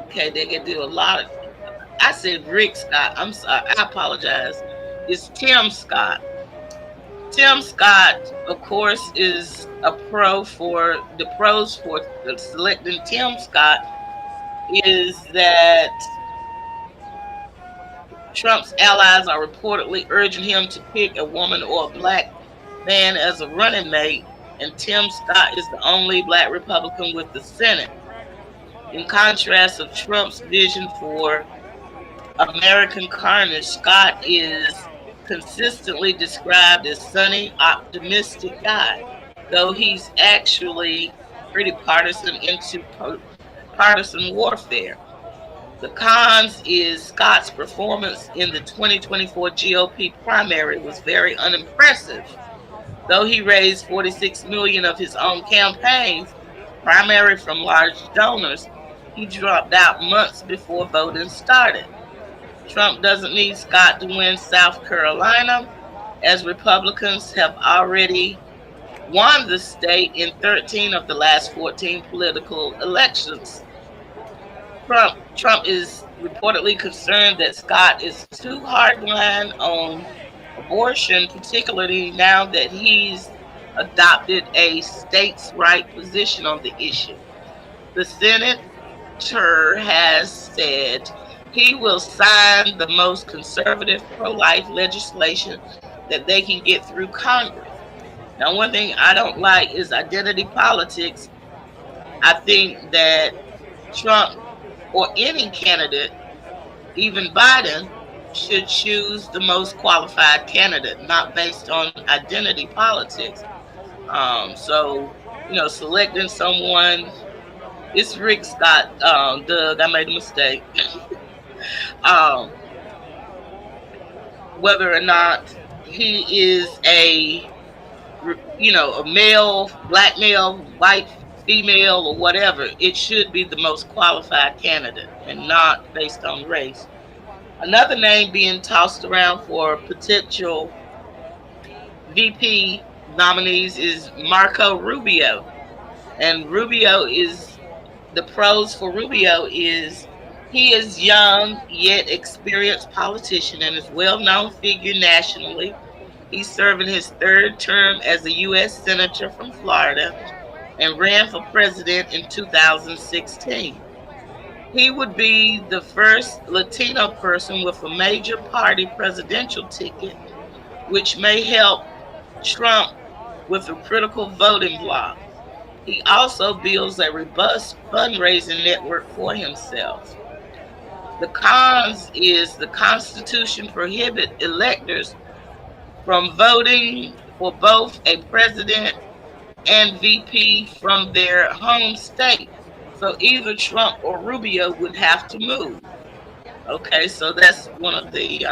Okay, they can do a lot of. I said Rick Scott. I'm sorry. I apologize. It's Tim Scott. Tim Scott, of course, is a pro for the pros for selecting Tim Scott is that Trump's allies are reportedly urging him to pick a woman or a black man as a running mate, and Tim Scott is the only black Republican with the Senate. In contrast of Trump's vision for American carnage, Scott is consistently described as sunny, optimistic guy, though he's actually pretty partisan into partisan warfare. The cons is Scott's performance in the 2024 GOP primary was very unimpressive. Though he raised 46 million of his own campaigns, primarily from large donors, he dropped out months before voting started. Trump doesn't need Scott to win South Carolina, as Republicans have already won the state in 13 of the last 14 political elections. Trump is reportedly concerned that Scott is too hardline on abortion, particularly now that he's adopted a states' right position on the issue. The senator has said he will sign the most conservative pro-life legislation that they can get through Congress. Now, one thing I don't like is identity politics. I think that Trump or any candidate, even Biden, should choose the most qualified candidate, not based on identity politics. Selecting someone, it's Rick Scott, Doug, I made a mistake. um, Whether or not he is a male, black male, white female, or whatever, it should be the most qualified candidate and not based on race. Another name being tossed around for potential VP nominees is Marco Rubio. And Rubio is the pros for Rubio is he is young yet experienced politician and is well-known figure nationally. He's serving his third term as a U.S. Senator from Florida and ran for president in 2016. He would be the first Latino person with a major party presidential ticket, which may help Trump with a critical voting bloc. He also builds a robust fundraising network for himself. The cons is the Constitution prohibits electors from voting for both a president and VP from their home state. So either Trump or Rubio would have to move. Okay, so that's one of the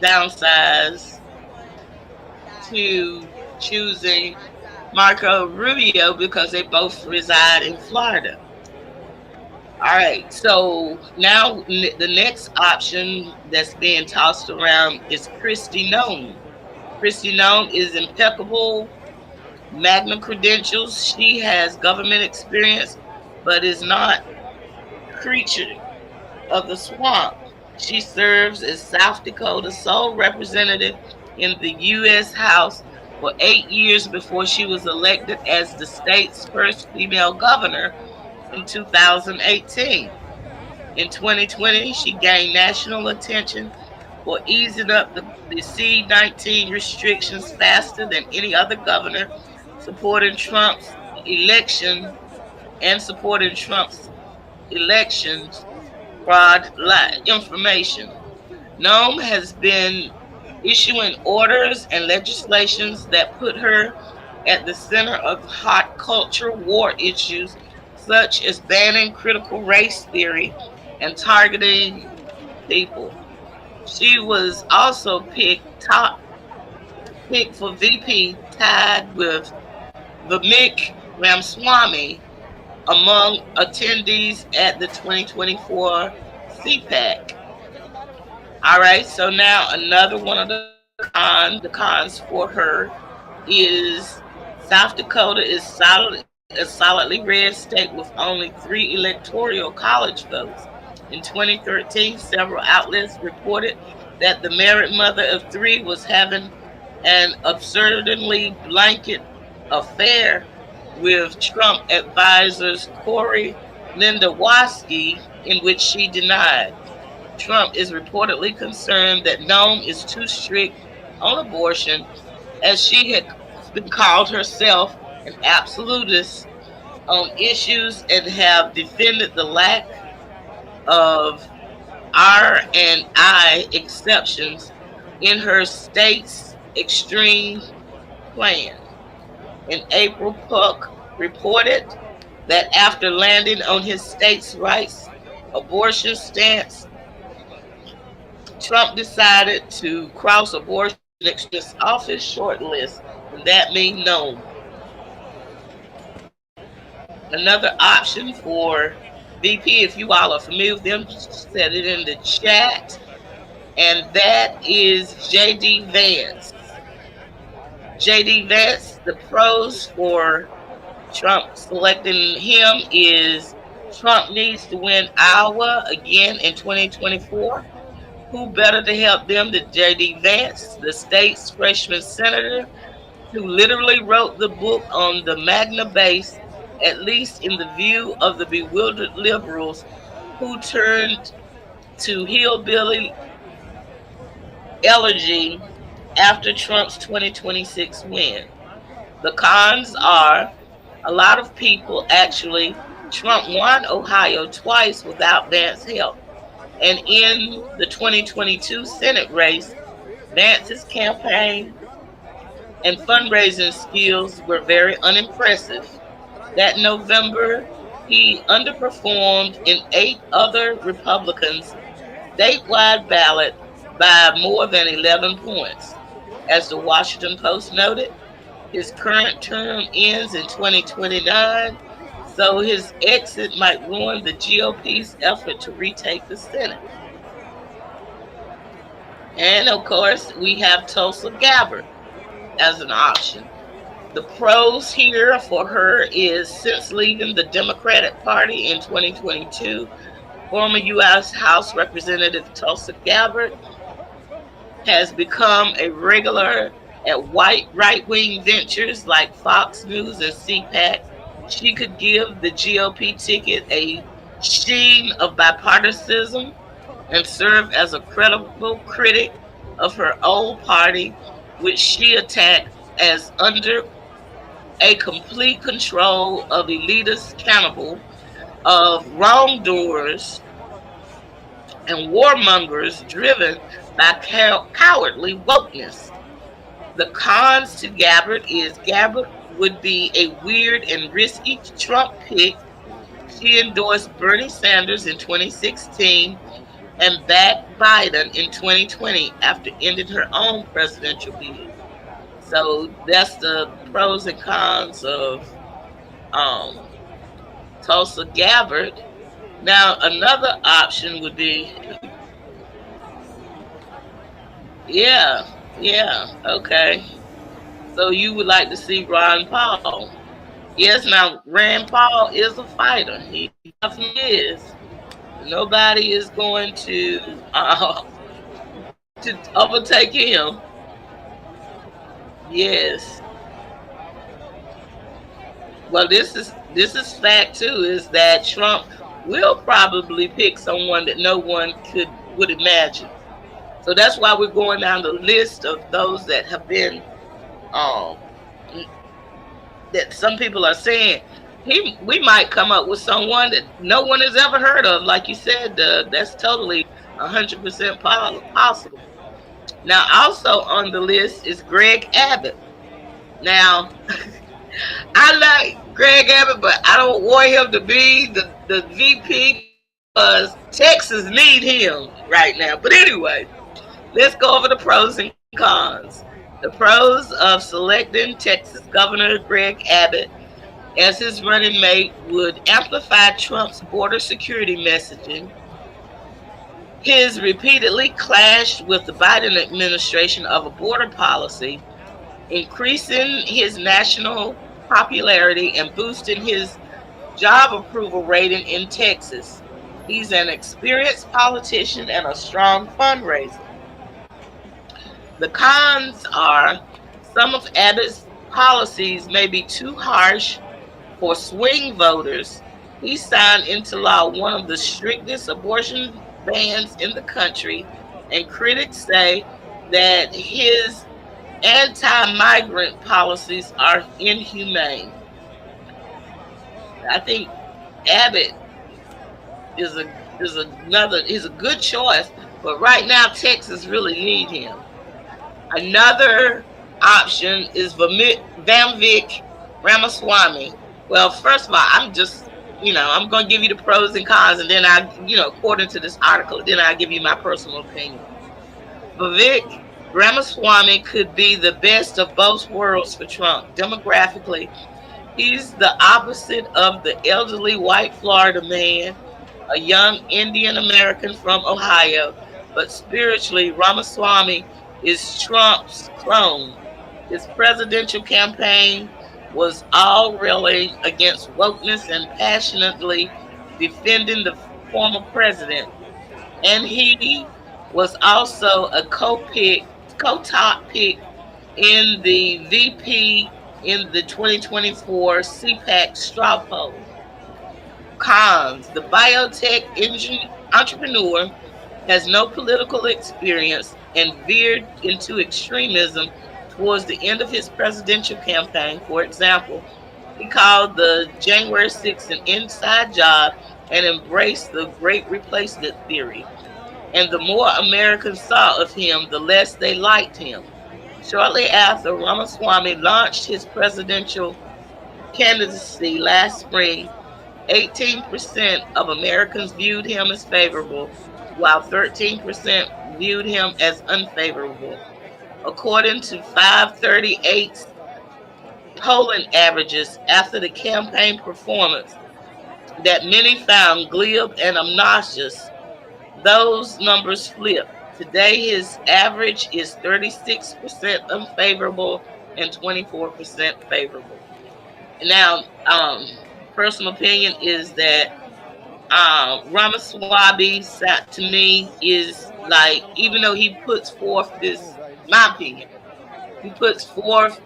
downsides to choosing Marco Rubio because they both reside in Florida. All right, so now the next option that's being tossed around is Kristi Noem. Kristi Noem is impeccable, magna credentials. She has government experience, but is not creature of the swamp. She serves as South Dakota's sole representative in the U.S. House for 8 years before she was elected as the state's first female governor in 2018. In 2020, she gained national attention for easing up the C-19 restrictions faster than any other governor, supporting Trump's election and supporting Trump's elections fraud information. Noem has been issuing orders and legislations that put her at the center of hot culture war issues such as banning critical race theory and targeting people. She was also picked for VP, tied with Vivek Ramaswamy among attendees at the 2024 CPAC. All right, so now another one of the cons for her is South Dakota is a solidly red state with only 3 electoral college votes. In 2013, several outlets reported that the married mother of 3 was having an absurdly blanket affair with Trump advisors Corey Lewandowski, in which she denied. Trump is reportedly concerned that Nome is too strict on abortion, as she had been called herself an absolutist on issues and have defended the lack of R and I exceptions in her state's extreme plan. In April, Puck reported that after landing on his state's rights abortion stance, Trump decided to cross abortion extremists off his short list, and that means no. Another option for VP, if you all are familiar with them, set it in the chat, and that is JD Vance. JD Vance, the pros for Trump selecting him is Trump needs to win Iowa again in 2024. Who better to help them than J.D. Vance, the state's freshman senator, who literally wrote the book on the Magna base, at least in the view of the bewildered liberals who turned to hillbilly elegy after Trump's 2026 win. The cons are a lot of people actually, Trump won Ohio twice without Vance's help. And in the 2022 Senate race, Vance's campaign and fundraising skills were very unimpressive. That November, he underperformed in 8 other Republicans' statewide ballot by more than 11 points. As the Washington Post noted, his current term ends in 2029, so his exit might ruin the GOP's effort to retake the Senate. And of course, we have Tulsa Gabbard as an option. The pros here for her is since leaving the Democratic Party in 2022, former U.S. House Representative Tulsa Gabbard has become a regular at white right-wing ventures like Fox News and CPAC. She could give the GOP ticket a sheen of bipartisanism and serve as a credible critic of her old party, which she attacked as under a complete control of elitist cannibal of wrongdoers and warmongers driven by cowardly wokeness. The cons to Gabbard is Gabbard would be a weird and risky Trump pick. She endorsed Bernie Sanders in 2016 and backed Biden in 2020 after ending her own presidential bid. So that's the pros and cons of um, Tulsa Gabbard. Now another option would be, yeah, okay. So you would like to see Ron Paul? Yes. Now Rand Paul is a fighter. He definitely is. Nobody is going to overtake him. Yes. Well, this is fact too. Is that Trump will probably pick someone that no one would imagine. So that's why we're going down the list of those that have been um that some people are saying we might come up with someone that no one has ever heard of. Like you said, that's totally 100% possible. Now, also on the list is Greg Abbott. Now, I like Greg Abbott, but I don't want him to be the VP because Texas need him right now. But anyway, let's go over the pros and cons. The pros of selecting Texas Governor Greg Abbott as his running mate would amplify Trump's border security messaging. His repeatedly clashed with the Biden administration of a border policy, increasing his national popularity and boosting his job approval rating in Texas. He's an experienced politician and a strong fundraiser. The cons are some of Abbott's policies may be too harsh for swing voters. He signed into law one of the strictest abortion bans in the country, and critics say that his anti migrant policies are inhumane. I think Abbott is a is a good choice, but right now Texas really need him. Another option is Vamvik Ramaswamy. Well, first of all, I'm going to give you the pros and cons, and then according to this article, then I'll give you my personal opinion. Vivek Ramaswamy could be the best of both worlds for Trump. Demographically, he's the opposite of the elderly white Florida man, a young Indian American from Ohio, but spiritually, Ramaswamy is Trump's clone. His presidential campaign was all railing against wokeness and passionately defending the former president. And he was also a co-top pick in the VP in the 2024 CPAC straw poll. Cons: the entrepreneur has no political experience and veered into extremism towards the end of his presidential campaign. For example, he called the January 6th an inside job and embraced the great replacement theory. And the more Americans saw of him, the less they liked him. Shortly after Ramaswamy launched his presidential candidacy last spring, 18% of Americans viewed him as favorable, while 13% viewed him as unfavorable. According to 538 polling averages after the campaign performance that many found glib and obnoxious, those numbers flip. Today, his average is 36% unfavorable and 24% favorable. Now, personal opinion is that Ramaswamy to me is like, even though he puts forth this, my opinion, he puts forth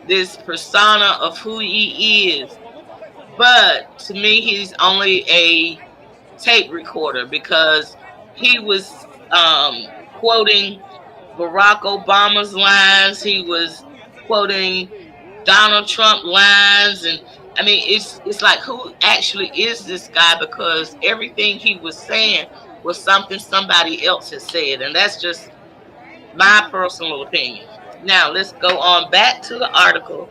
this persona of who he is, but to me, he's only a tape recorder because he was quoting Barack Obama's lines. He was quoting Donald Trump lines, and I mean, it's like, who actually is this guy? Because everything he was saying was something somebody else has said, and that's just my personal opinion. Now let's go on back to the article.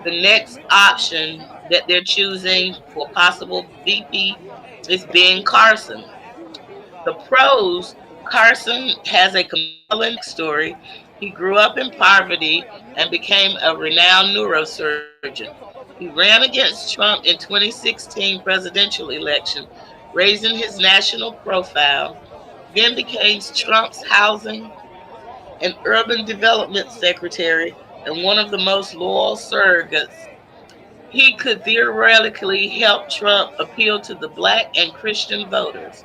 The next option that they're choosing for possible VP is Ben Carson. The pros: Carson has a compelling story. He grew up in poverty and became a renowned neurosurgeon. He ran against Trump in 2016 presidential election, raising his national profile, then became Trump's housing and urban development secretary and one of the most loyal surrogates. He could theoretically help Trump appeal to the black and Christian voters.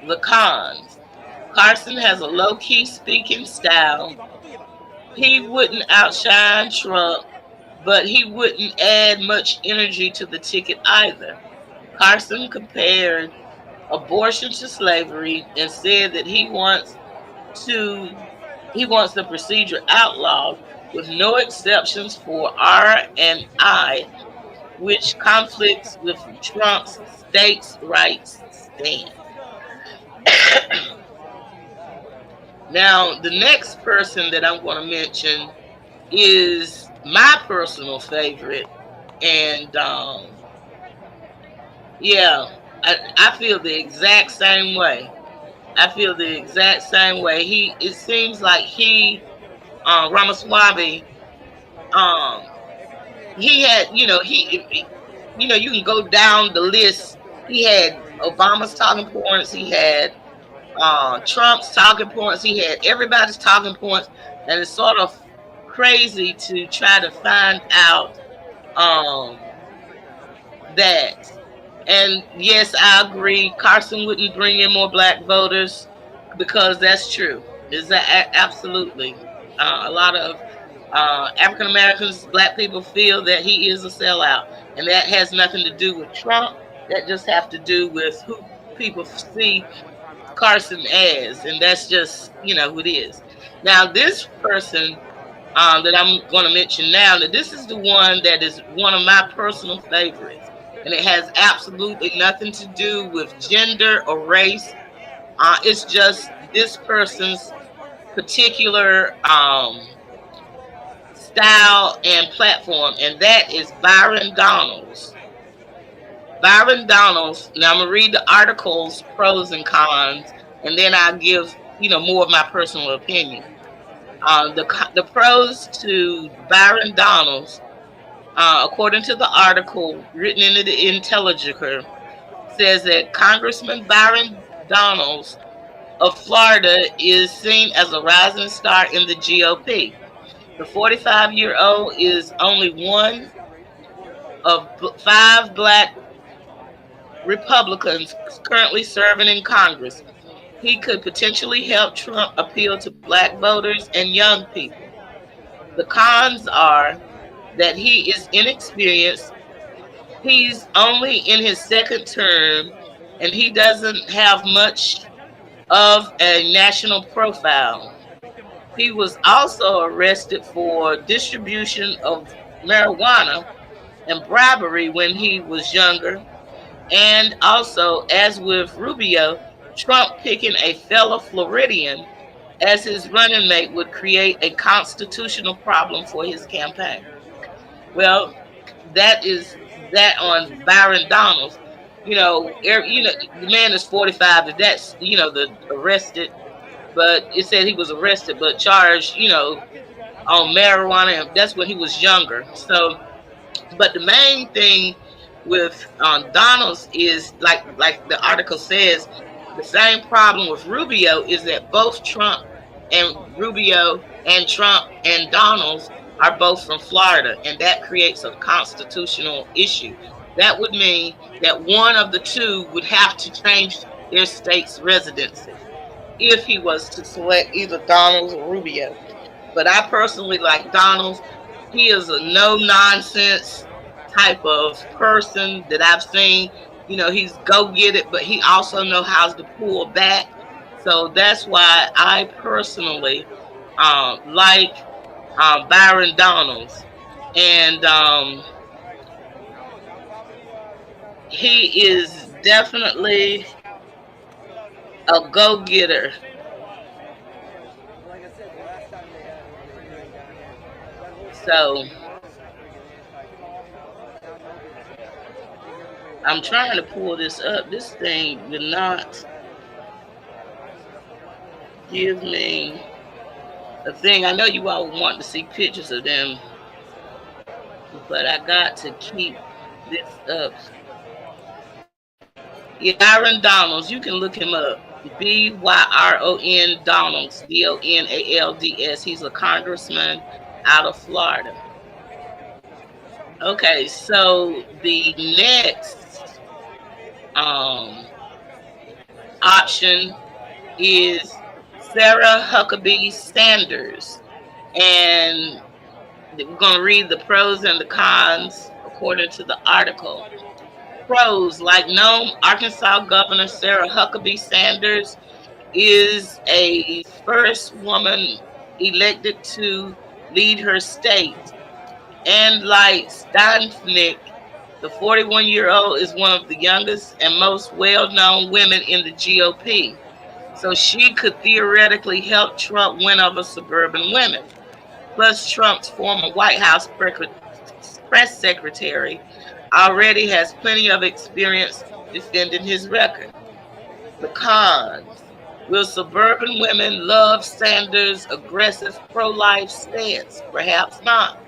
The cons: Carson has a low key speaking style. He wouldn't outshine Trump, but he wouldn't add much energy to the ticket either. Carson compared abortion to slavery and said that to he wants the procedure outlawed with no exceptions for R and I, which conflicts with Trump's states' rights stand. Now, the next person that I'm going to mention is my personal favorite, and yeah. I feel the exact same way. I feel the exact same way. It seems like Ramaswamy, um, he had, you can go down the list. He had Obama's talking points. He had Trump's talking points. He had everybody's talking points, and it's sort of crazy to try to find out um, that. And yes, I agree. Carson wouldn't bring in more black voters because that's true. Is that absolutely a lot of African Americans, black people feel that he is a sellout, and that has nothing to do with Trump. That just have to do with who people see Carson as, and that's just who it is. Now, this person that I'm going to mention now, that this is the one that is one of my personal favorites, and it has absolutely nothing to do with gender or race. It's just this person's particular style and platform, and that is Byron Donalds. Byron Donalds. Now I'm gonna read the articles, pros and cons, and then I'll give more of my personal opinion. The pros to Byron Donalds, according to the article written in the Intelligencer, says that Congressman Byron Donalds of Florida is seen as a rising star in the GOP. The 45-year-old is only one of five black Republicans currently serving in Congress. He could potentially help Trump appeal to black voters and young people. The cons are that he is inexperienced, he's only in his second term, and he doesn't have much of a national profile. He was also arrested for distribution of marijuana and bribery when he was younger. And also, as with Rubio, Trump picking a fellow Floridian as his running mate would create a constitutional problem for his campaign. Well, that is that on Byron Donalds. The man is 45. If that's the arrested, but it said he was arrested but charged, on marijuana, and that's when he was younger. So, but the main thing with Donalds is like the article says, the same problem with Rubio is that both Rubio and Trump and Donalds are both from Florida, and that creates a constitutional issue. That would mean that one of the two would have to change their state's residency if he was to select either Donalds or Rubio. But I personally like Donalds. He is a no nonsense type of person that I've seen. He's go get it, but he also know how to pull back. So that's why I personally like Byron Donalds, and he is definitely a go getter. So I'm trying to pull this up. This thing will not give me a thing. I know you all want to see pictures of them, but I got to keep this up. Yeah, Byron Donalds, you can look him up. Byron Donalds, Donalds. He's a congressman out of Florida. Okay, so the next option is Sarah Huckabee Sanders. And we're going to read the pros and the cons according to the article. Pros, like known Arkansas Governor Sarah Huckabee Sanders is a first woman elected to lead her state. And like Steinfnick, the 41-year-old is one of the youngest and most well-known women in the GOP. So she could theoretically help Trump win over suburban women. Plus, Trump's former White House press secretary already has plenty of experience defending his record. The cons. Will suburban women love Sanders' aggressive pro-life stance? Perhaps not.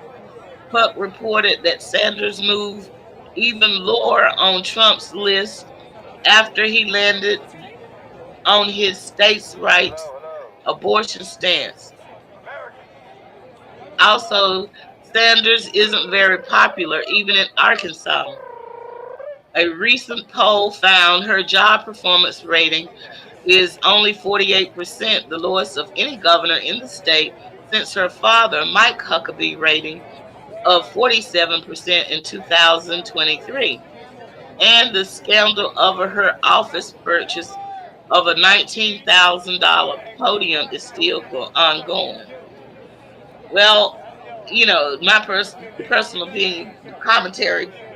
Puck reported that Sanders moved even lower on Trump's list after he landed on his states' rights abortion stance. Also, Sanders isn't very popular even in Arkansas. A recent poll found her job performance rating is only 48%, the lowest of any governor in the state since her father, Mike Huckabee, rating of 47% in 2023. And the scandal over her office purchase of a $19,000 podium is still ongoing. Well, my personal opinion,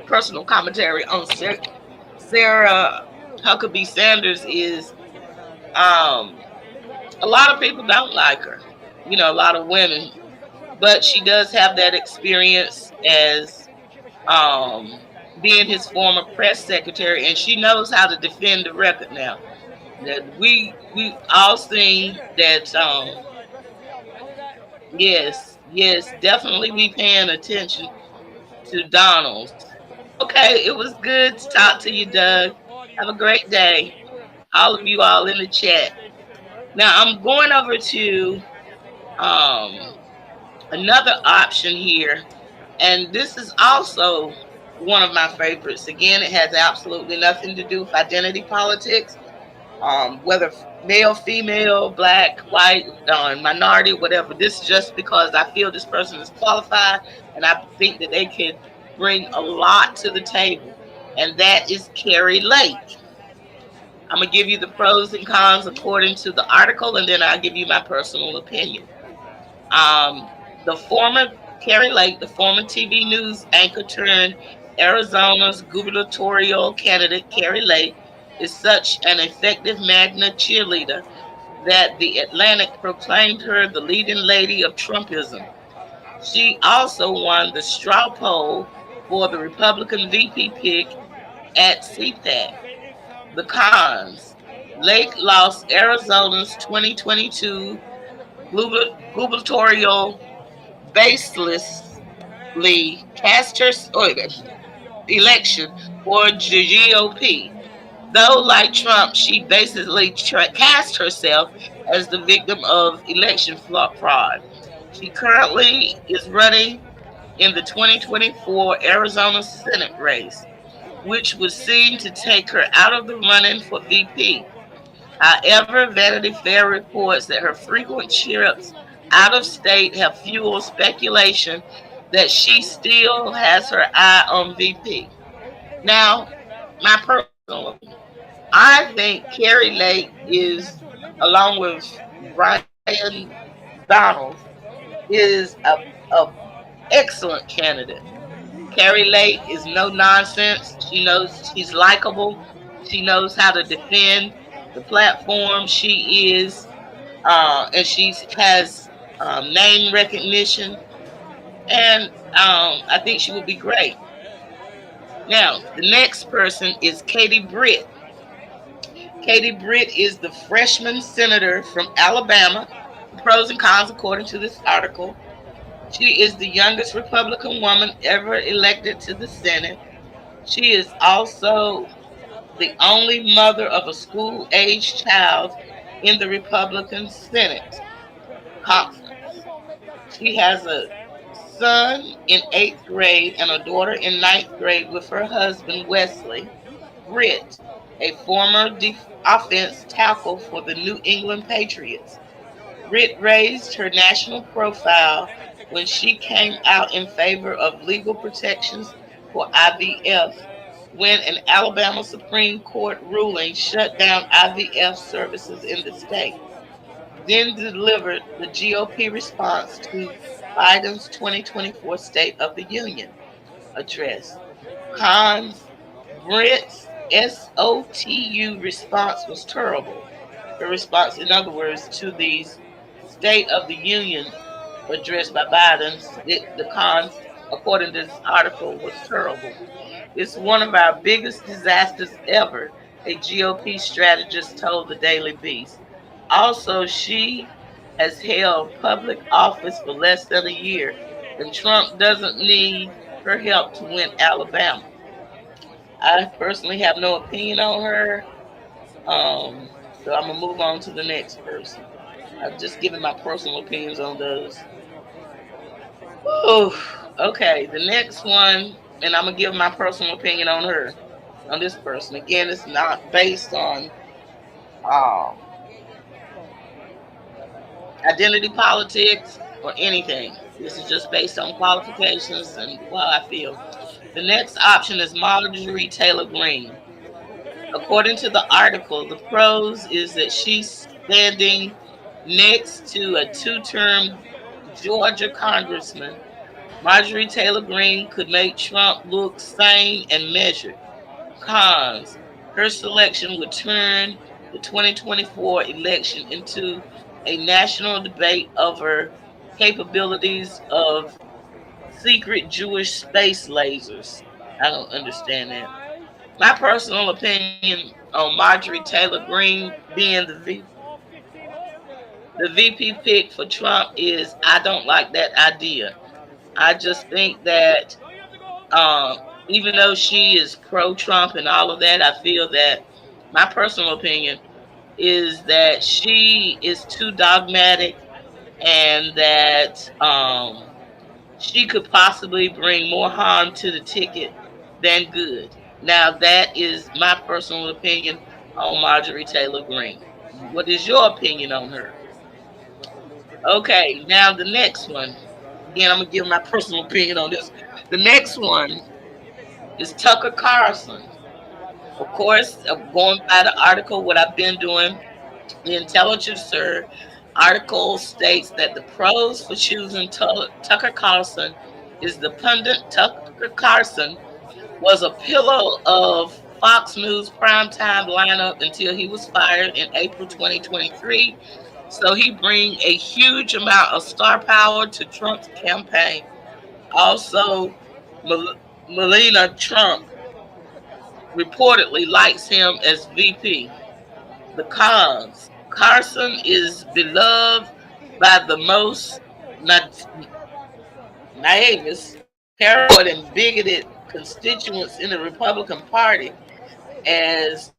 personal commentary on Sarah Huckabee Sanders is um, a lot of people don't like her. A lot of women, but she does have that experience as um, being his former press secretary, and she knows how to defend the record now. That we all seen that. Yes, yes, definitely be paying attention to Donald's. Okay, it was good to talk to you, Doug. Have a great day. All of you all in the chat. Now I'm going over to um, another option here, and this is also one of my favorites. Again, it has absolutely nothing to do with identity politics, whether male, female, black, white, minority, whatever. This is just because I feel this person is qualified, and I think that they can bring a lot to the table, and that is Carrie Lake. I'm gonna give you the pros and cons according to the article, and then I'll give you my personal opinion. Um, the former Carrie Lake, the former TV news anchor turned Arizona's gubernatorial candidate, Carrie Lake, is such an effective Magna cheerleader that The Atlantic proclaimed her the leading lady of Trumpism. She also won the straw poll for the Republican VP pick at CPAC. The cons. Lake lost Arizona's 2022 gubernatorial baselessly cast her election for the GOP. Though, like Trump, she basically cast herself as the victim of election fraud. She currently is running in the 2024 Arizona Senate race, which was seen to take her out of the running for VP. However, Vanity Fair reports that her frequent trips out of state have fueled speculation that she still has her eye on VP. Now, my personal, I think Carrie Lake is, along with Brian Donald, is a excellent candidate. Carrie Lake is no nonsense. She knows she's likable. She knows how to defend the platform. She is, and she has name recognition, and I think she will be great. Now, the next person is Katie Britt. Katie Britt is the freshman senator from Alabama. The pros and cons, according to this article. She is the youngest Republican woman ever elected to the Senate. She is also the only mother of a school-aged child in the Republican Senate conference. She has a son in 8th grade and a daughter in 9th grade with her husband, Wesley Britt, a former offense tackle for the New England Patriots. Britt raised her national profile when she came out in favor of legal protections for IVF when an Alabama Supreme Court ruling shut down IVF services in the state, then delivered the GOP response to Biden's 2024 State of the Union address. Cons. Britt's SOTU response was terrible. Her response, in other words, to the State of the Union address by Biden, the cons, according to this article, was terrible. It's one of our biggest disasters ever, a GOP strategist told the Daily Beast. Also, she has held public office for less than a year, and Trump doesn't need her help to win Alabama. I personally have no opinion on her, so I'm gonna move on to the next person. I'm just giving my personal opinions on those. Oh, okay. The next one, and I'm gonna give my personal opinion on her, on this person. Again, it's not based on um, identity politics or anything. This is just based on qualifications and how I feel. The next option is Marjorie Taylor Greene. According to the article, the pros is that she's standing next to a two-term Georgia congressman. Marjorie Taylor Greene could make Trump look sane and measured. Cons: her selection would turn the 2024 election into a national debate over capabilities of secret Jewish space lasers. I don't understand that. My personal opinion on Marjorie Taylor Greene being the VP pick for Trump is I don't like that idea. I just think that um, even though she is pro Trump and all of that, I feel that my personal opinion is that she is too dogmatic and that she could possibly bring more harm to the ticket than good. Now, that is my personal opinion on Marjorie Taylor Greene. What is your opinion on her? Okay, now the next one. Again, I'm going to give my personal opinion on this. The next one is Tucker Carlson. Of course, going by the article, what I've been doing, the Intelligencer article states that the pros for choosing Tucker Carlson is the pundit Tucker Carlson was a pillar of Fox News primetime lineup until he was fired in April 2023. So he bring a huge amount of star power to Trump's campaign. Also, Melania Trump reportedly likes him as VP. The cons: Carson is beloved by the most naivest, paranoid, and bigoted constituents in the Republican Party, as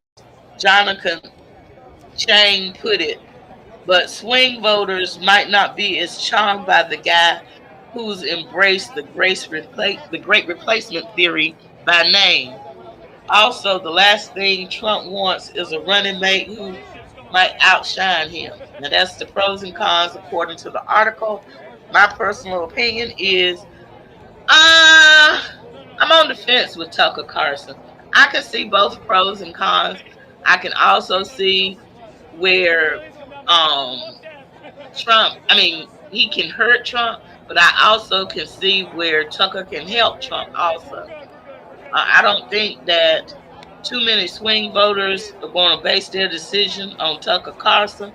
Jonathan Chang put it. But swing voters might not be as charmed by the guy who's embraced the great replacement theory by name. Also, the last thing Trump wants is a running mate who might outshine him. Now, that's the pros and cons according to the article. My personal opinion is uh, I'm on the fence with Tucker Carlson. I can see both pros and cons. I can also see where um, he can hurt Trump, but I also can see where Tucker can help Trump also. I don't think that too many swing voters are going to base their decision on Tucker Carlson.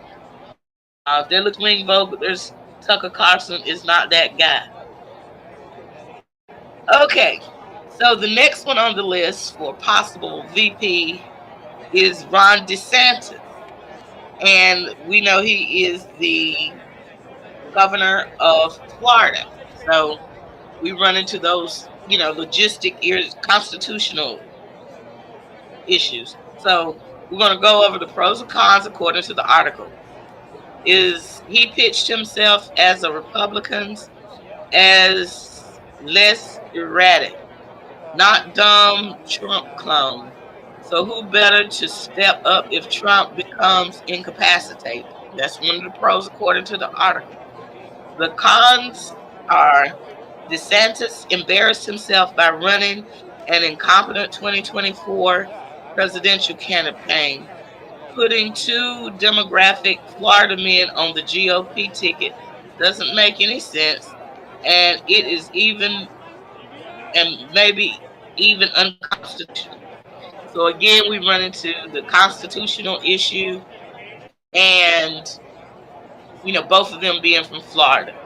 If they're looking swing voters, Tucker Carlson is not that guy. Okay, so the next one on the list for possible VP is Ron DeSantis. And we know he is the governor of Florida. So we run into those, constitutional issues. So we're going to go over the pros and cons according to the article. Is he pitched himself as a Republican as less erratic, not dumb Trump clone. So who better to step up if Trump becomes incapacitated? That's one of the pros according to the article. The cons are DeSantis embarrassed himself by running an incompetent 2024 presidential campaign, putting two demographic Florida men on the GOP ticket doesn't make any sense, and it is even and maybe even unconstitutional. So again, we run into the constitutional issue, and both of them being from Florida.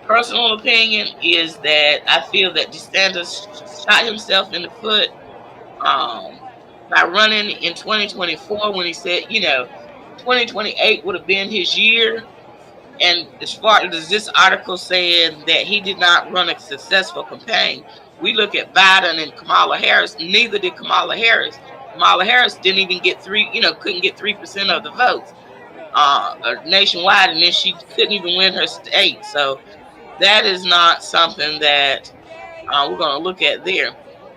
Personal opinion is that I feel that DeSantis shot himself in the foot um, by running in 2024 when he said, 2028 would have been his year. And as far as this article saying that he did not run a successful campaign, we look at Biden and Kamala Harris. Neither did Kamala Harris. Kamala Harris didn't even get couldn't get 3% of the votes nationwide, and then she couldn't even win her state. So that is not something that we're going to look at there.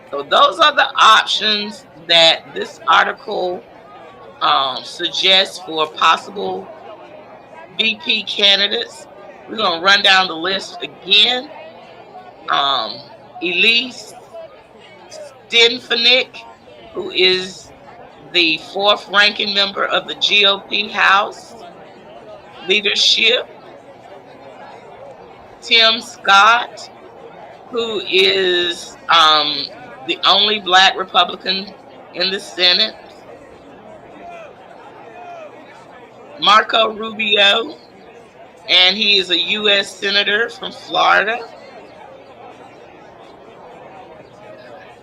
So those are the options that this article suggests for possible VP candidates. We're going to run down the list again. Elise Stefanik, who is the fourth ranking member of the GOP House leadership. Tim Scott, who is the only black Republican in the Senate. Marco Rubio, and he is a U.S. Senator from Florida.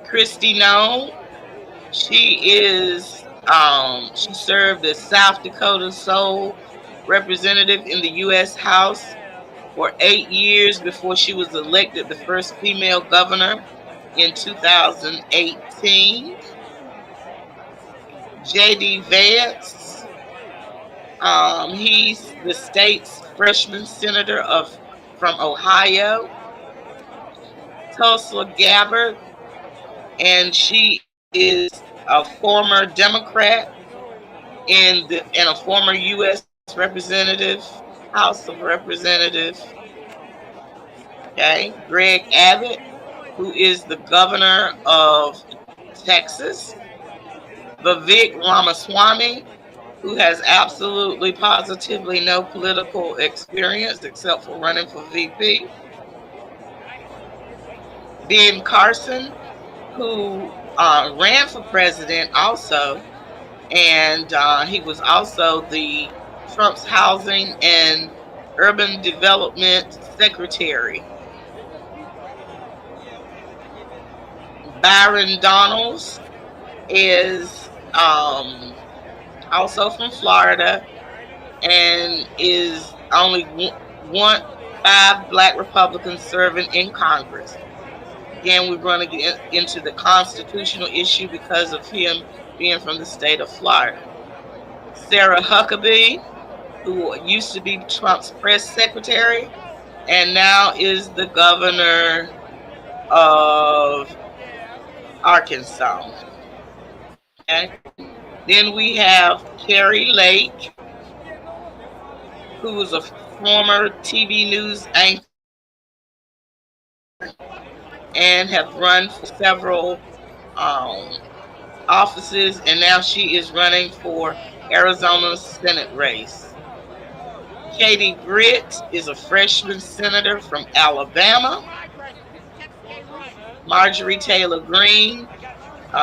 Kristi Noem, she served as South Dakota sole representative in the U.S. House for 8 years before she was elected the first female governor in 2018. J.D. Vance, he's the state's freshman senator from Ohio. Tulsa Gabbard, and she is a former Democrat and a former U.S. representative, House of Representatives. Okay, Greg Abbott, who is the governor of Texas. Vivek Ramaswamy, who has absolutely positively no political experience except for running for VP. Ben Carson, who ran for president also, and he was also the Trump's Housing and Urban Development Secretary. Byron Donalds is also from Florida and is only five black Republicans serving in Congress. Again, we're going to get into the constitutional issue because of him being from the state of Florida. Sarah Huckabee, who used to be Trump's press secretary and now is the governor of Arkansas. Okay. Then we have Carrie Lake, who was a former TV news anchor and have run for several offices, and now she is running for Arizona's Senate race. Katie Britt is a freshman senator from Alabama. Marjorie Taylor Greene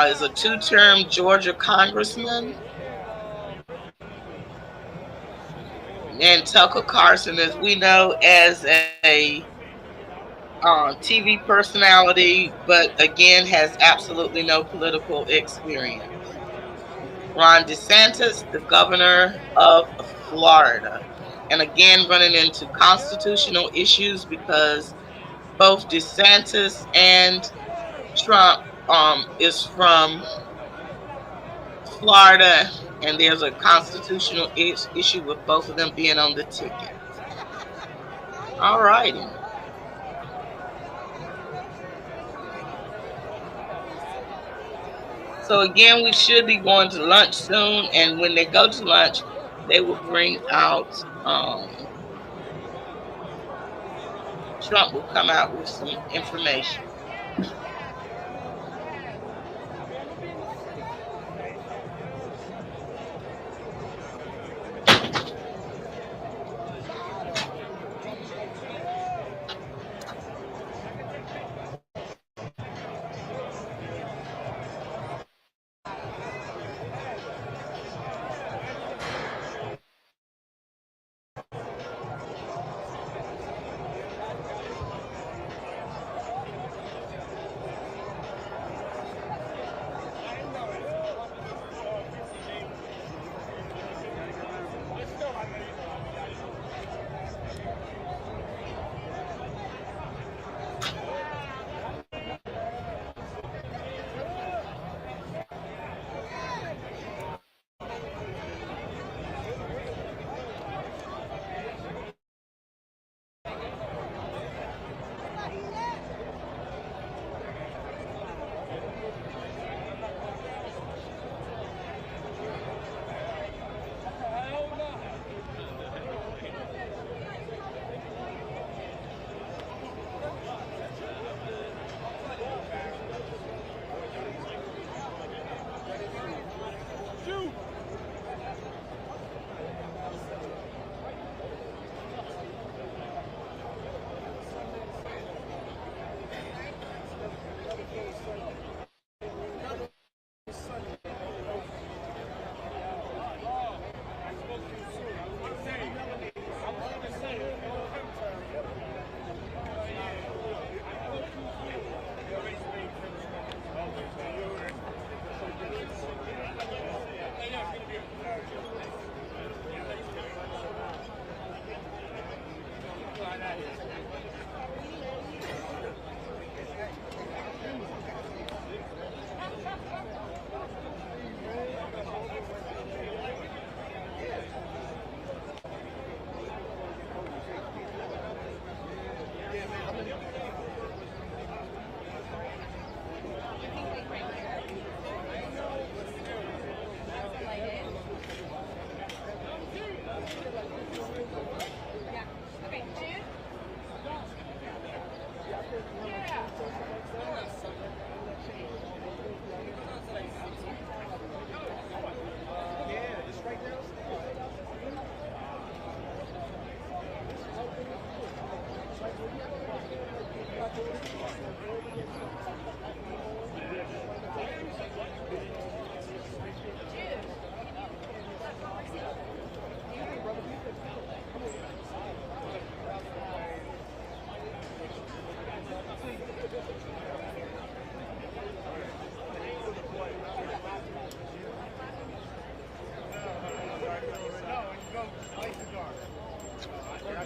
is a two-term Georgia congressman. And Tucker Carlson, as we know, as a TV personality, but again has absolutely no political experience. Ron DeSantis, the governor of Florida, and again running into constitutional issues because both DeSantis and Trump is from Florida, and there's a constitutional issue with both of them being on the ticket. All righty. So again, we should be going to lunch soon, and when they go to lunch, they will bring out, Trump will come out with some information.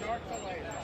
Start to later.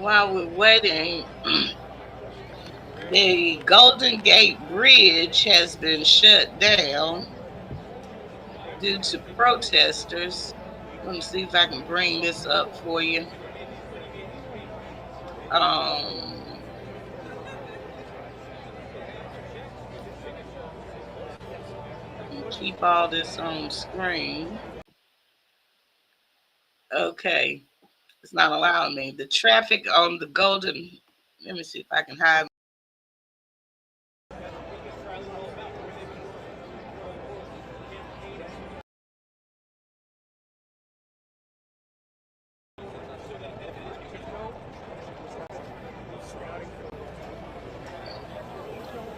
while we're waiting, the Golden Gate Bridge has been shut down due to protesters. Let me see if I can bring this up for you. Um, Keep all this on screen. Okay, it's not allowing me. The traffic on the Golden. Let me see if I can hide.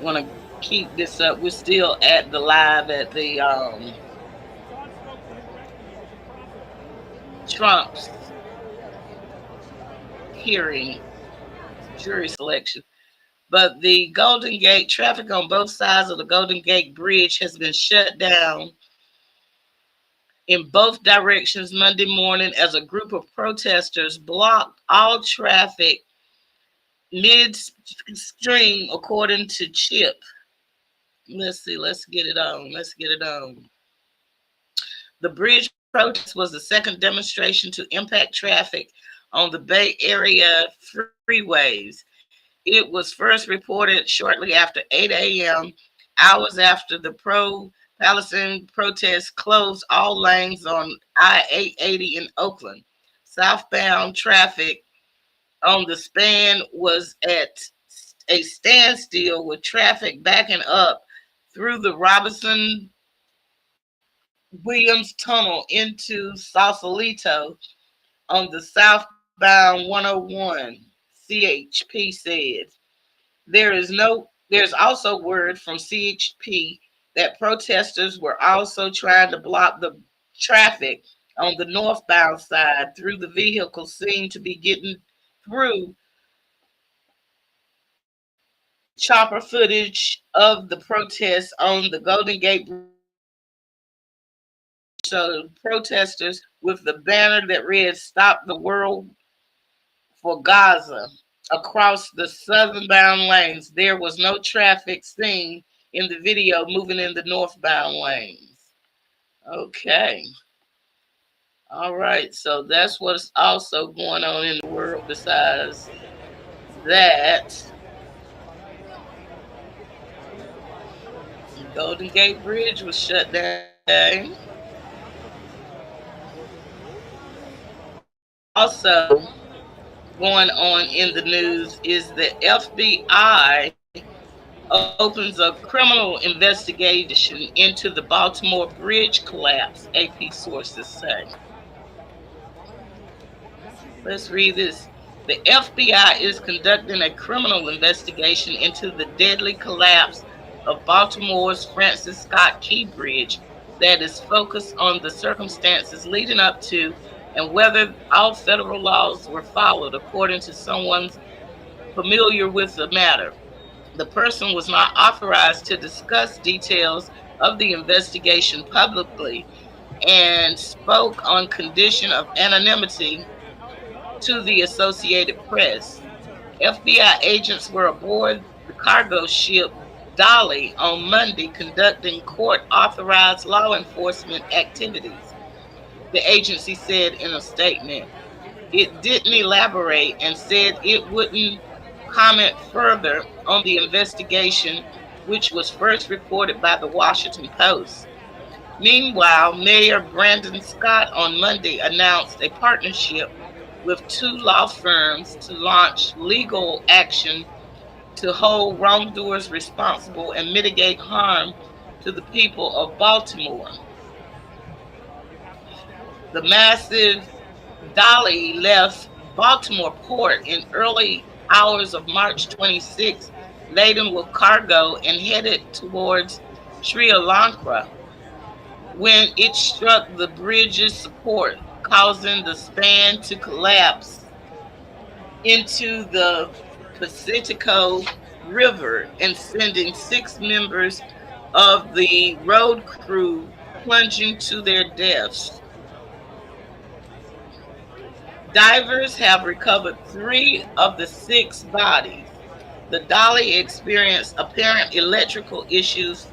Want to keep this up. We're still at the live at the Trump's hearing, jury selection. But the Golden Gate traffic on both sides of the Golden Gate Bridge has been shut down in both directions Monday morning as a group of protesters blocked all traffic midstream, according to Chip. Let's see. Let's get it on. Let's get it on. The bridge protest was the second demonstration to impact traffic on the Bay Area freeways. It was first reported shortly after 8 a.m., hours after the pro-Palestinian protests closed all lanes on I-880 in Oakland. Southbound traffic on the span was at a standstill with traffic backing up through the Robinson Williams Tunnel into Sausalito on the southbound 101, CHP said. There's also word from CHP that protesters were also trying to block the traffic on the northbound side through the vehicles seem to be getting through. Chopper footage of the protests on the Golden Gate showed protesters with the banner that read "Stop the World for Gaza" across the southernbound lanes. There was no traffic seen in the video moving in the northbound lanes. Okay. All right. So that's what's also going on in the world besides that. The Golden Gate Bridge was shut down. Also, going on in the news is the FBI opens a criminal investigation into the Baltimore bridge collapse, AP sources say. Let's read this. The FBI is conducting a criminal investigation into the deadly collapse of Baltimore's Francis Scott Key Bridge that is focused on the circumstances leading up to and whether all federal laws were followed, according to someone familiar with the matter. The person was not authorized to discuss details of the investigation publicly and spoke on condition of anonymity to the Associated Press. FBI agents were aboard the cargo ship Dolly on Monday conducting court authorized law enforcement activities, the agency said in a statement. It didn't elaborate and said it wouldn't comment further on the investigation, which was first reported by the Washington Post. Meanwhile, Mayor Brandon Scott on Monday announced a partnership with two law firms to launch legal action to hold wrongdoers responsible and mitigate harm to the people of Baltimore. The massive Dolly left Baltimore port in early hours of March 26, laden with cargo and headed towards Sri Lanka when it struck the bridge's support, causing the span to collapse into the Pacifico River and sending six members of the road crew plunging to their deaths. Divers have recovered three of the six bodies. The Dolly experienced apparent electrical issues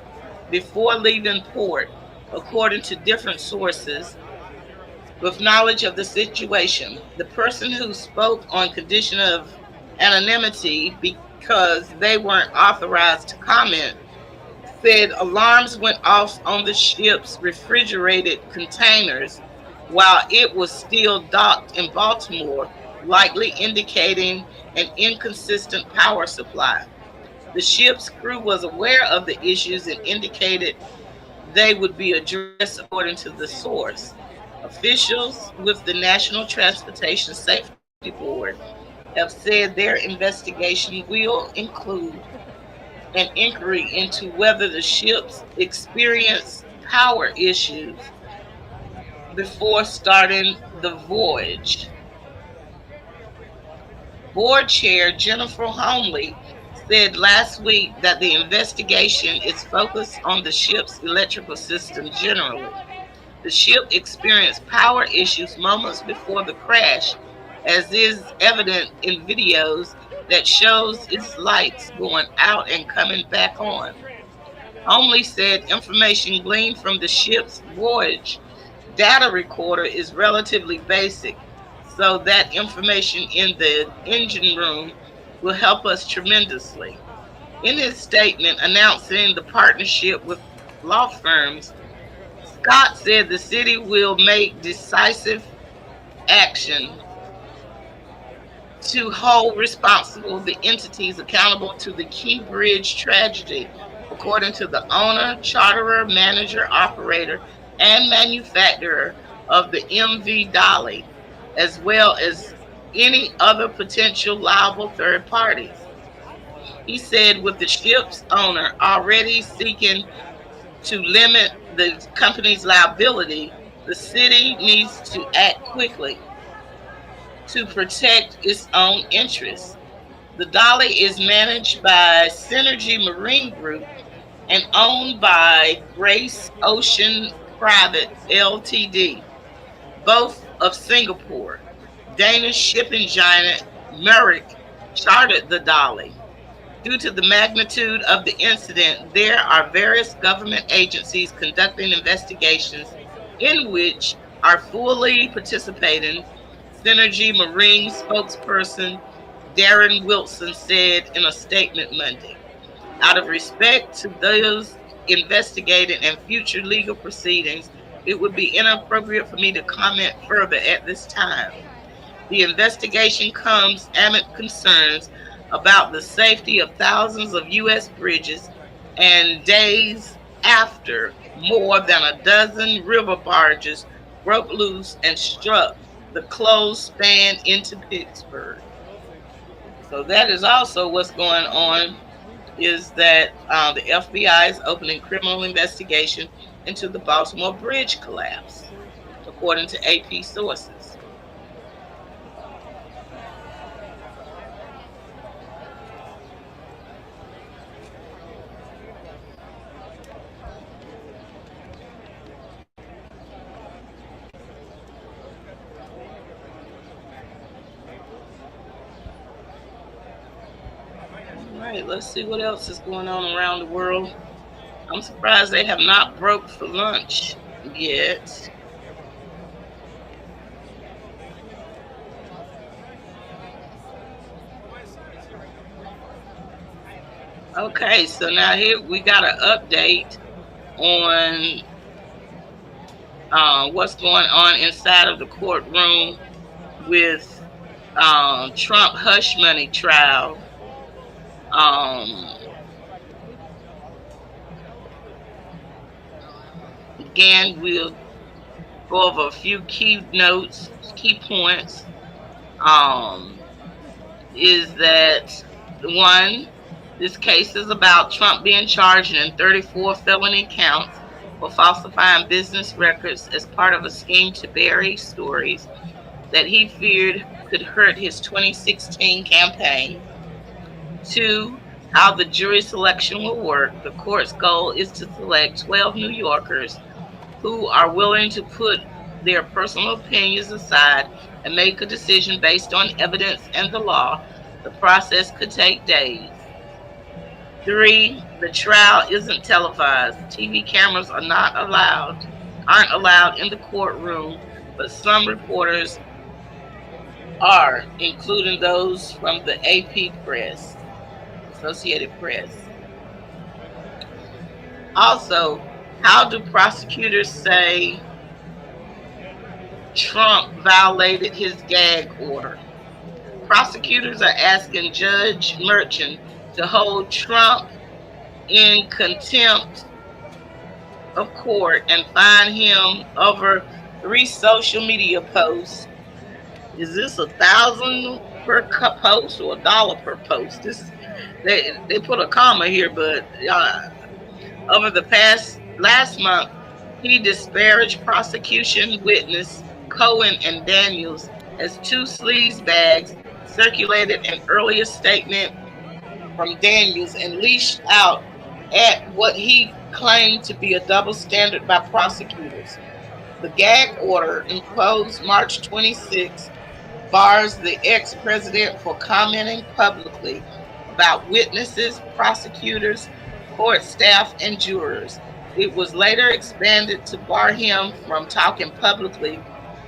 before leaving port, according to different sources with knowledge of the situation. The person who spoke on condition of anonymity because they weren't authorized to comment said alarms went off on the ship's refrigerated containers while it was still docked in Baltimore, likely indicating an inconsistent power supply. The ship's crew was aware of the issues and indicated they would be addressed according to the source. Officials with the National Transportation Safety Board have said their investigation will include an inquiry into whether the ships experienced power issues before starting the voyage. Board Chair Jennifer Homley said last week that the investigation is focused on the ship's electrical system generally. The ship experienced power issues moments before the crash, as is evident in videos that shows its lights going out and coming back on. Homley said information gleaned from the ship's voyage data recorder is relatively basic, so that information in the engine room will help us tremendously. In his statement announcing the partnership with law firms, Scott said the city will make decisive action to hold responsible the entities accountable to the Key Bridge tragedy, according to the owner, charterer, manager, operator, and manufacturer of the MV Dolly, as well as any other potential liable third parties. He said, with the ship's owner already seeking to limit the company's liability, the city needs to act quickly to protect its own interests. The Dolly is managed by Synergy Marine Group and owned by Grace Ocean Private Ltd, both of Singapore. Danish shipping giant Merrick chartered the Dolly. Due to the magnitude of the incident, there are various government agencies conducting investigations in which are fully participating, Synergy Marine spokesperson Darren Wilson said in a statement Monday. Out of respect to those investigating and future legal proceedings, it would be inappropriate for me to comment further at this time. The investigation comes amid concerns about the safety of thousands of U.S. bridges and days after more than a dozen river barges broke loose and struck the closed span into Pittsburgh. So that is also what's going on, is that the FBI is opening criminal investigation into the Baltimore Bridge collapse, according to AP sources. All right, let's see what else is going on around the world. I'm surprised they have not broke for lunch yet. Okay, so now here we got an update on what's going on inside of the courtroom with Trump hush money trial. Um, Again, we'll go over a few key notes, key points. Um, is that one, this case is about Trump being charged in 34 felony counts for falsifying business records as part of a scheme to bury stories that he feared could hurt his 2016 campaign. Two, how the jury selection will work. The court's goal is to select 12 New Yorkers who are willing to put their personal opinions aside and make a decision based on evidence and the law. The process could take days. Three, the trial isn't televised. TV cameras aren't allowed in the courtroom, but some reporters are, including those from the AP Press, Associated Press. Also, how do prosecutors say Trump violated his gag order? Prosecutors are asking Judge Merchan to hold Trump in contempt of court and fine him over 3 social media posts. Is this 1,000 per post or $1 per post? This is they put a comma here, but over the past last month, he disparaged prosecution witness Cohen and Daniels as two sleaze bags, circulated an earlier statement from Daniels, and leashed out at what he claimed to be a double standard by prosecutors. The gag order imposed March 26 bars the ex-president for commenting publicly about witnesses, prosecutors, court staff, and jurors. It was later expanded to bar him from talking publicly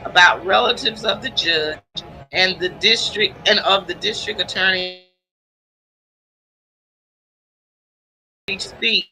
about relatives of the judge and the district and of the district attorney speak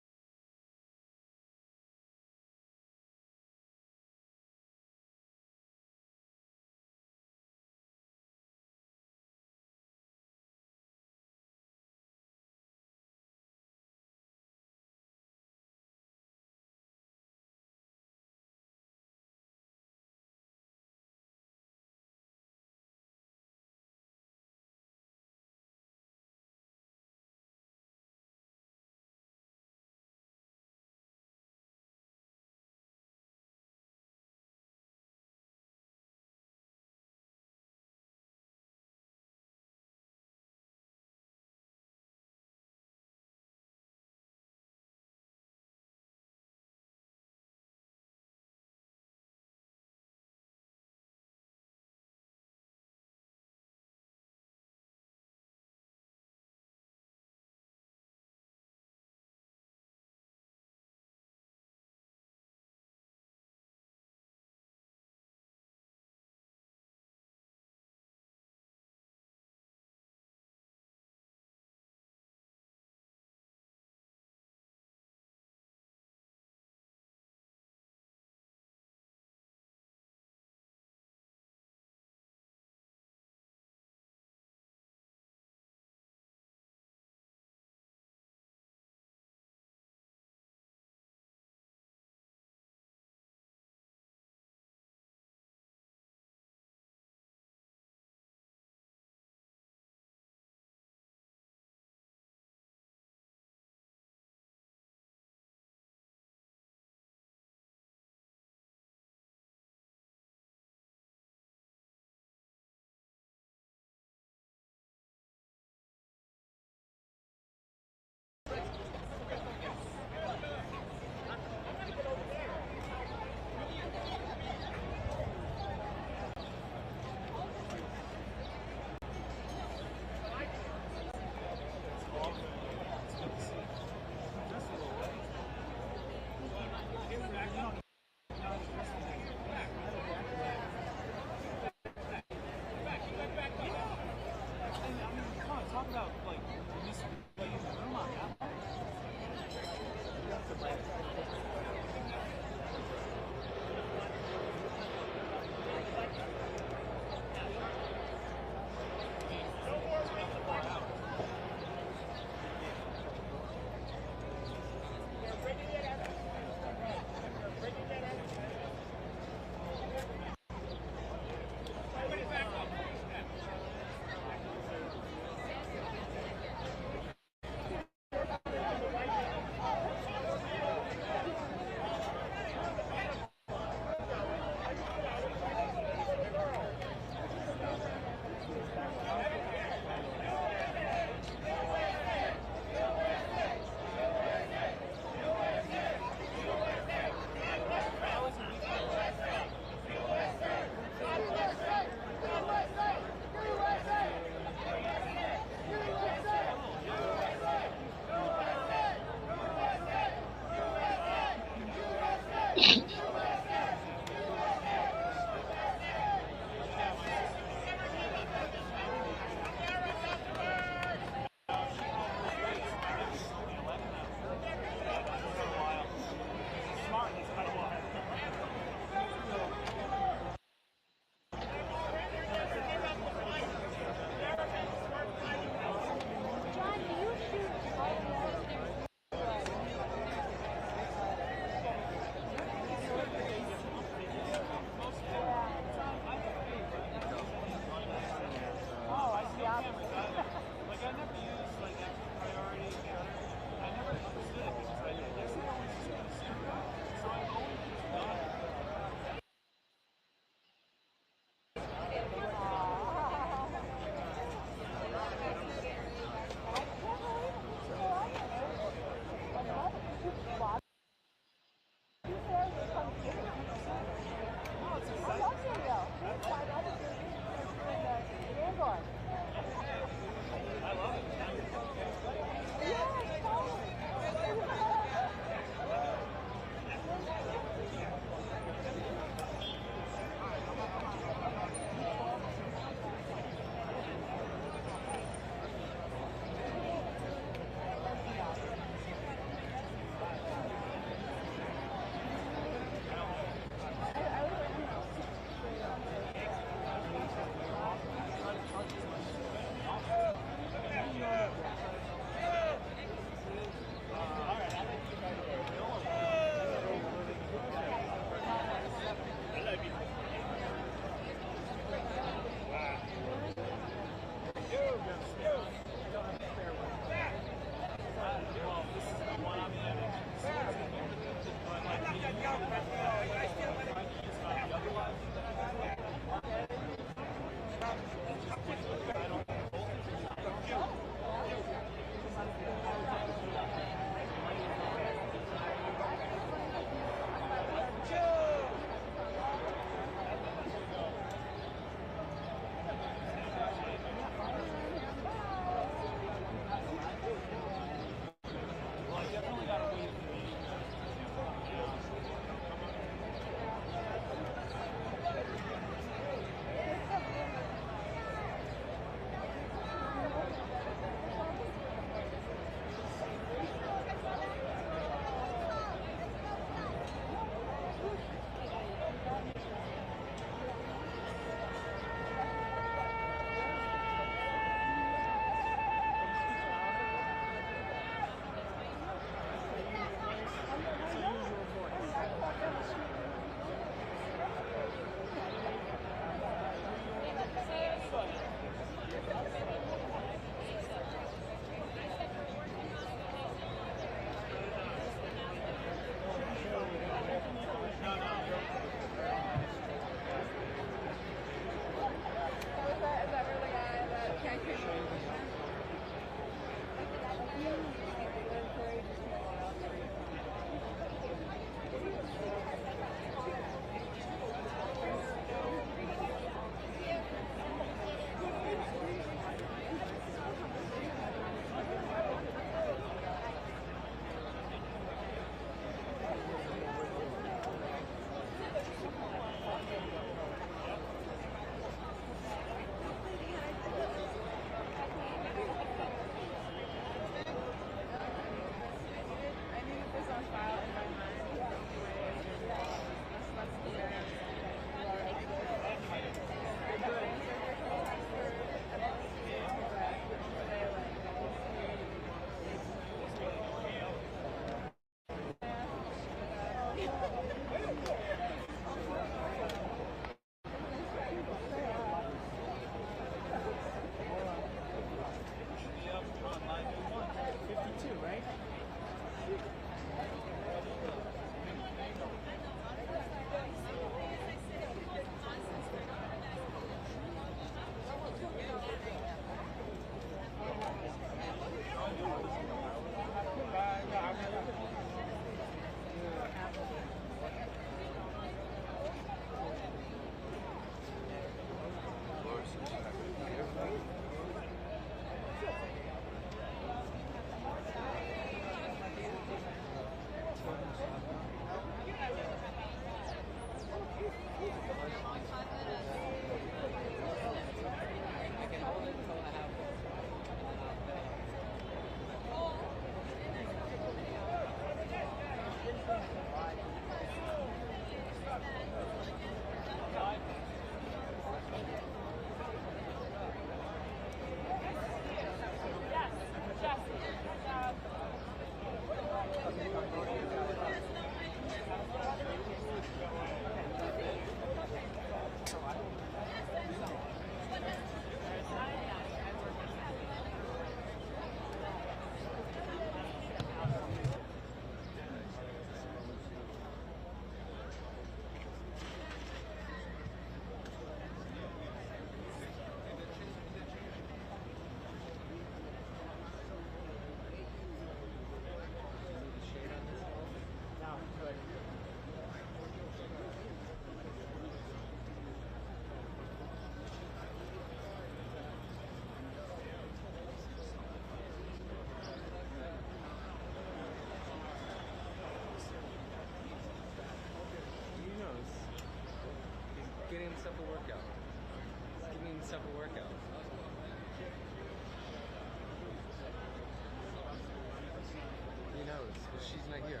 she's not here.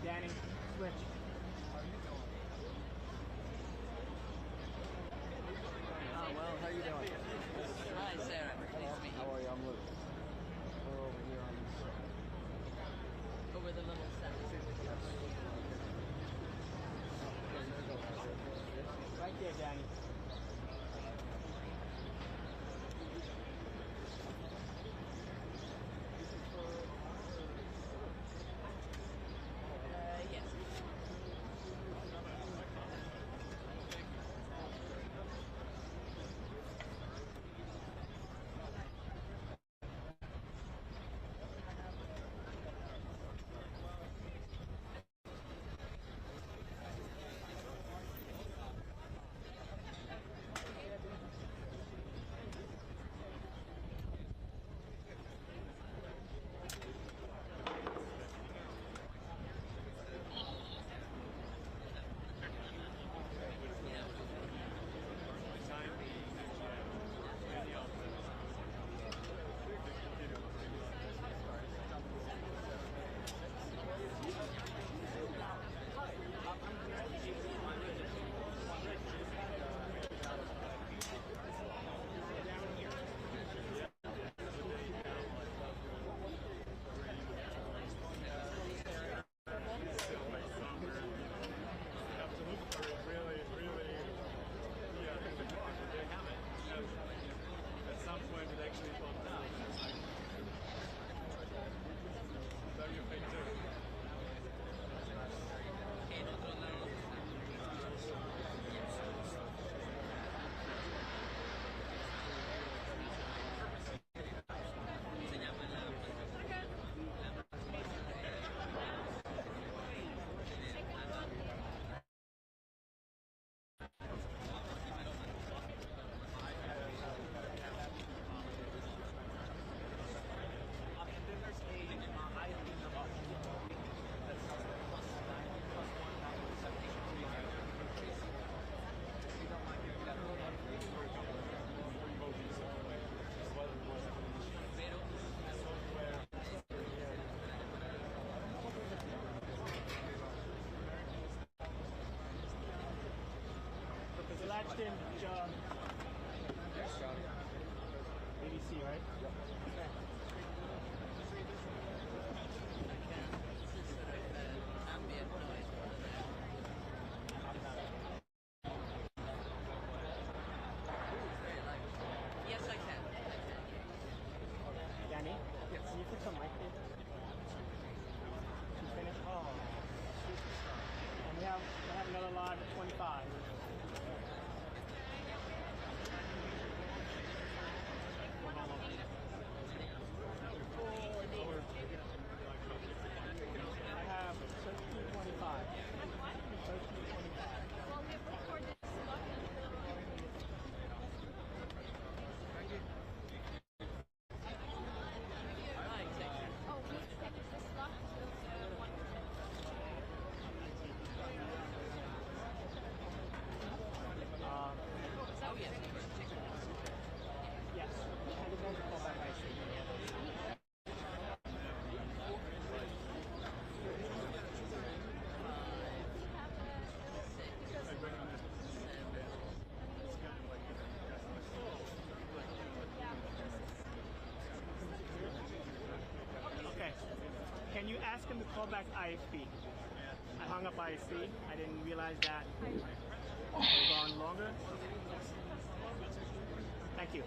Danny, switch. Oh, well, how you doing? Hi, Sarah. Nice to meet you. How are you? I'm Luke. We're over here on this. Over the little center. Right there, Danny. Yes. Latched in, John. ABC, right? Yep. Okay. Yes, I can. asked him to call back IFP. I hung up IFP. I didn't realize that it was on longer. Thank you.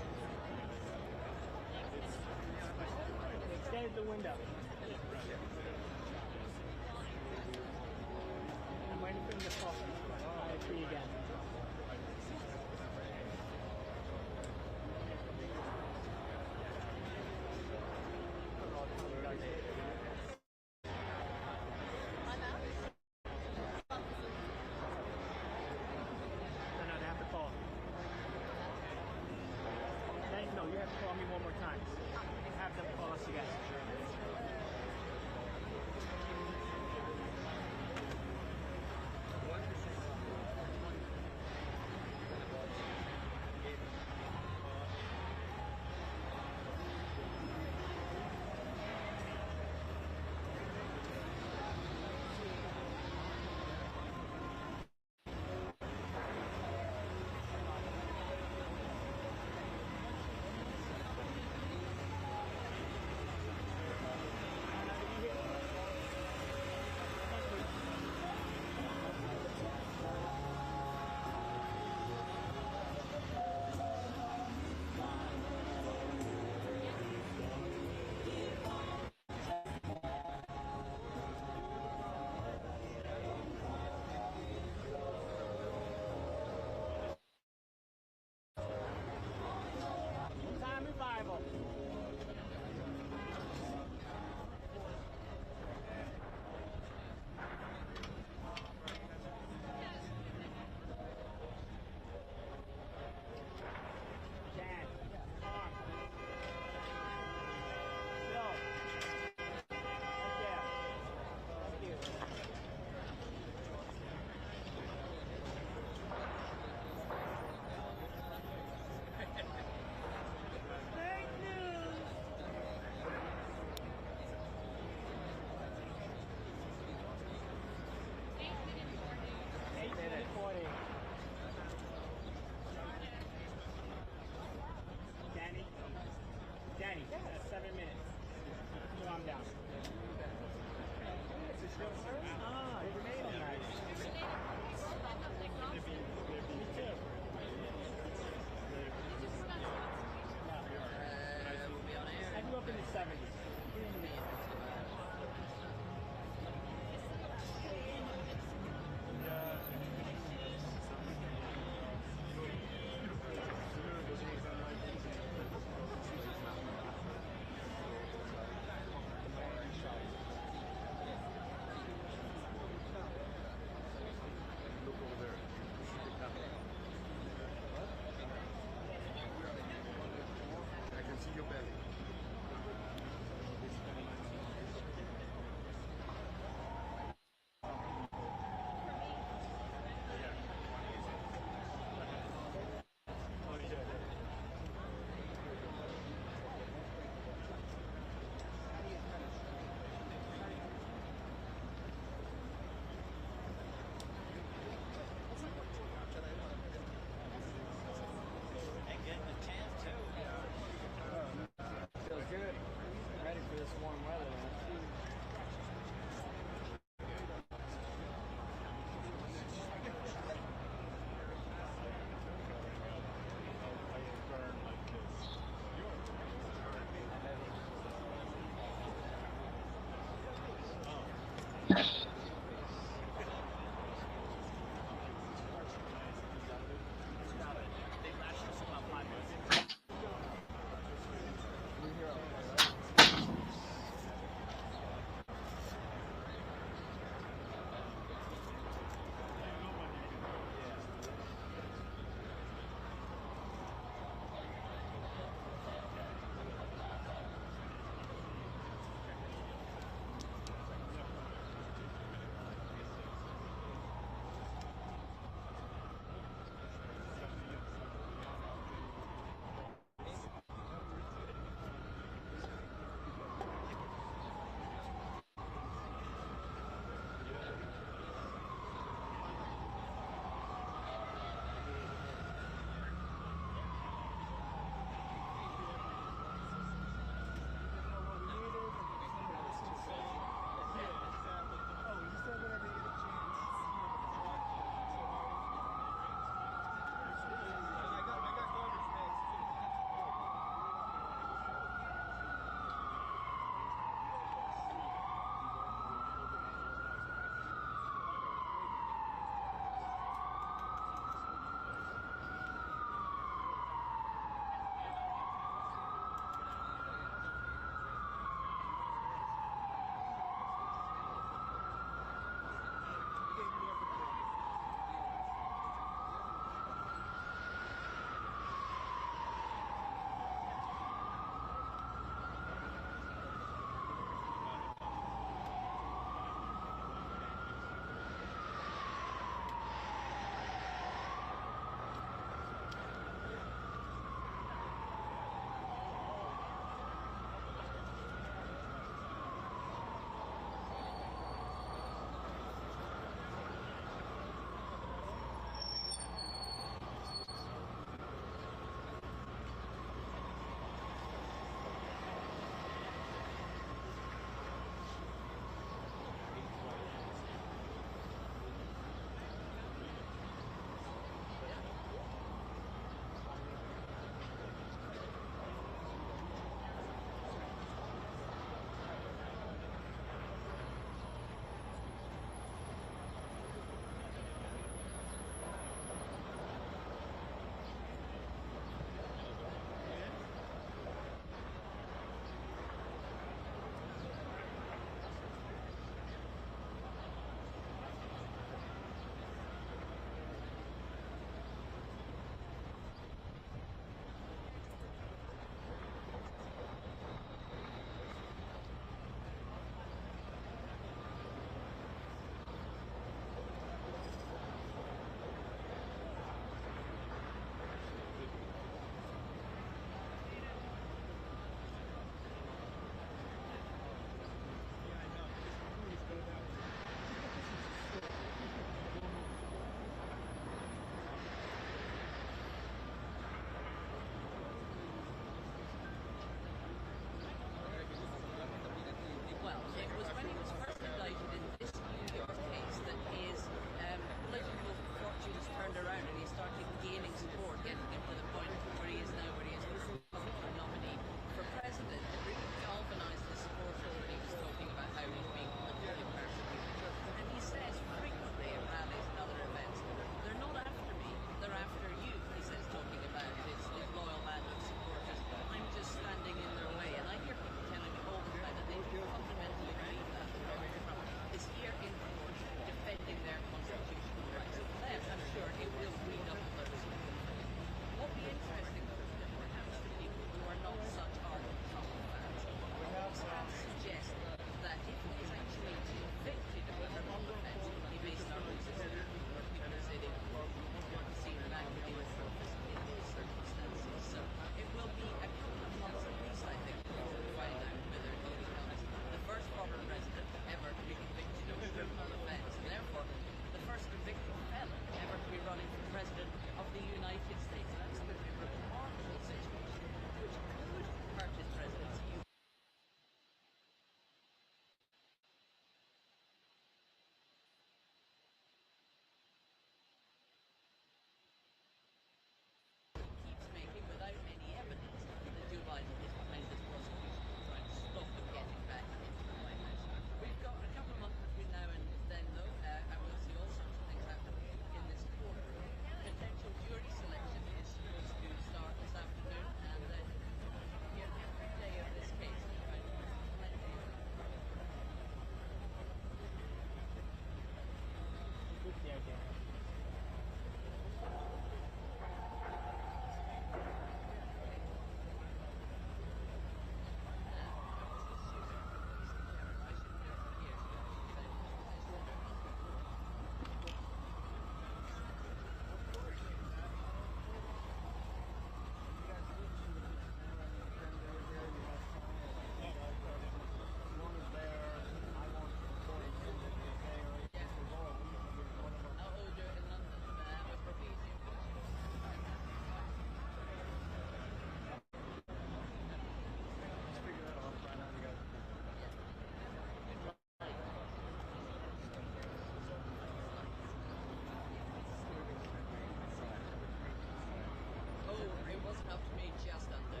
helped me just under.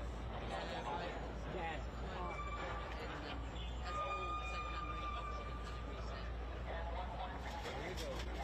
Dad. As all second-hand auction and resale. There you go.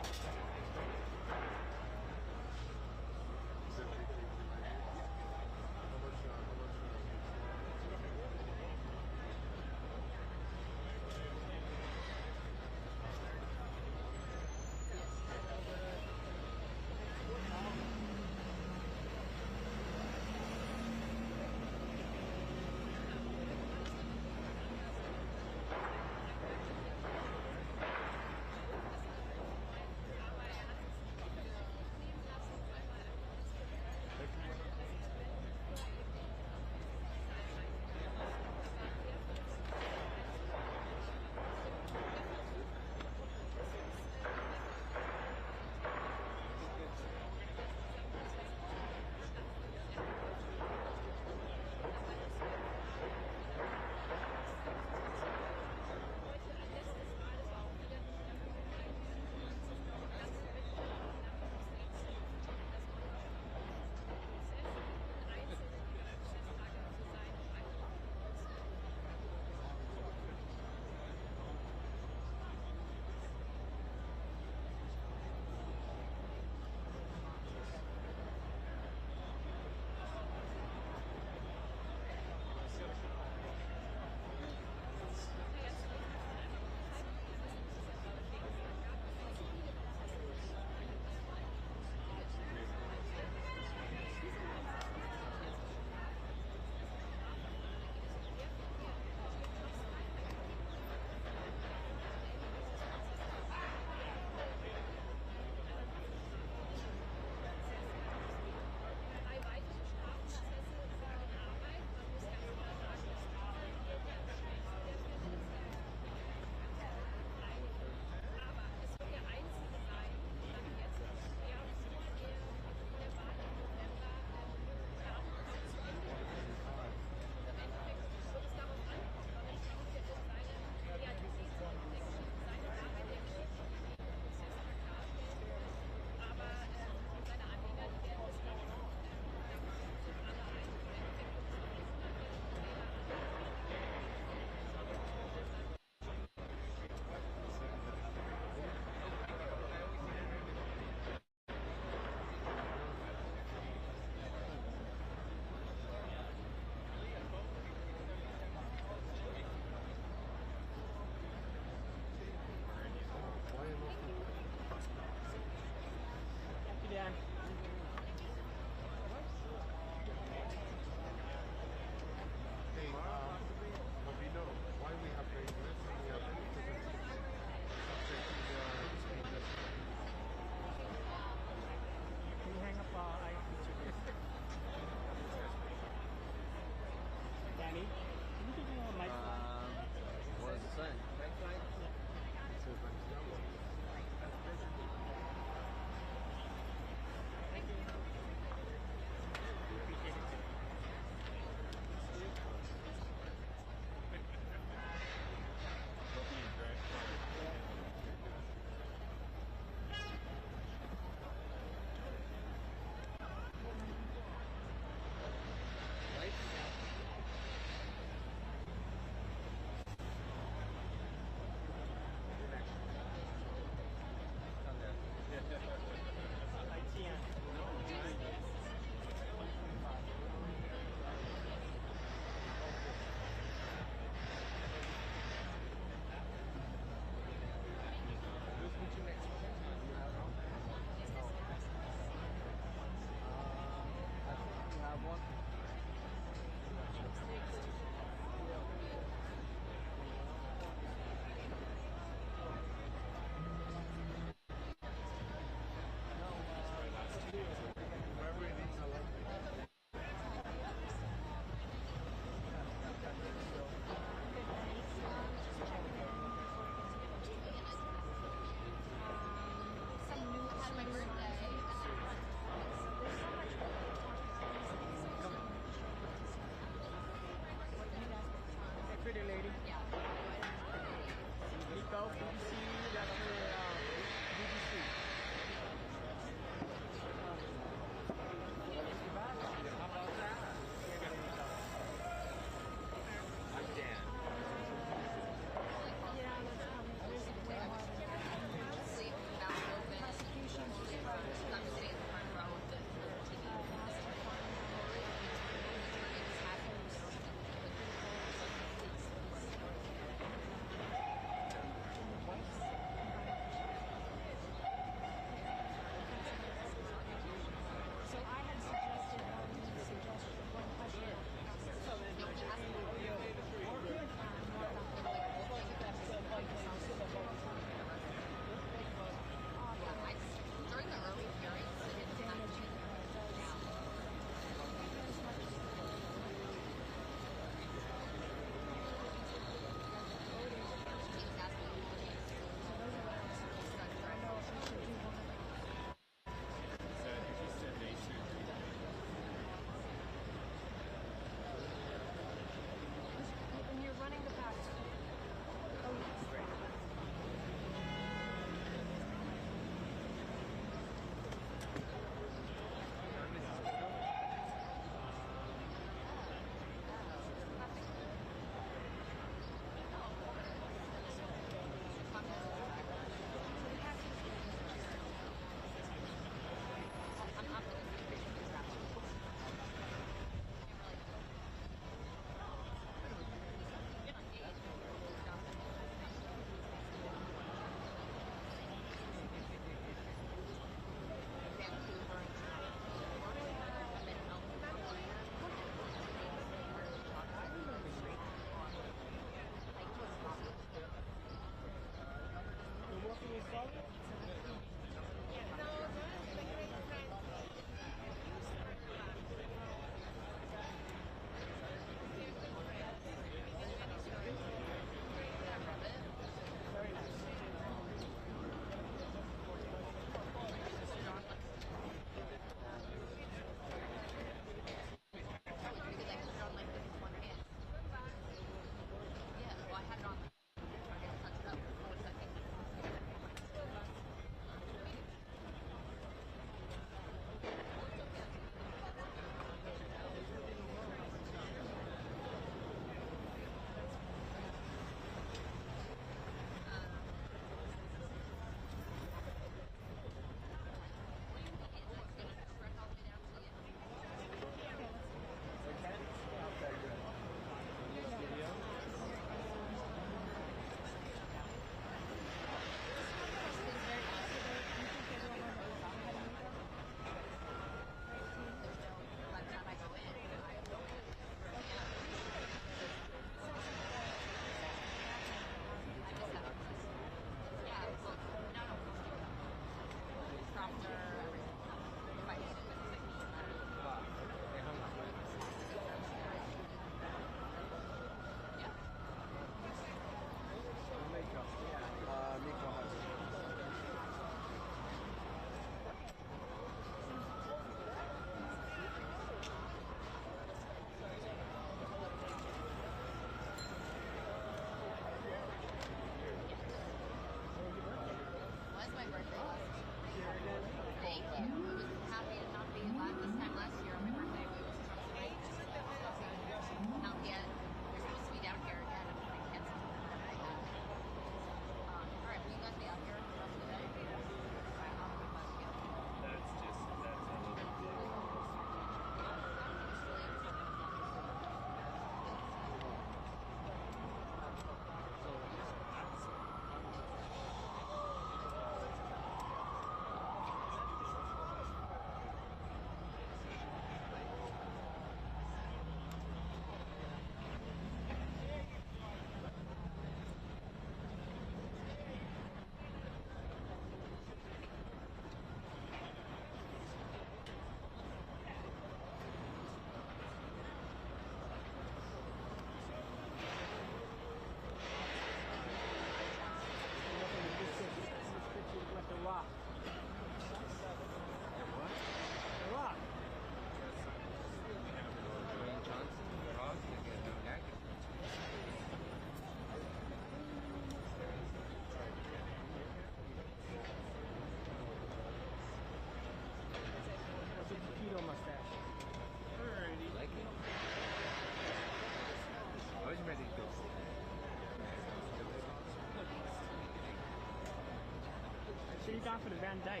off of the Van Dyke.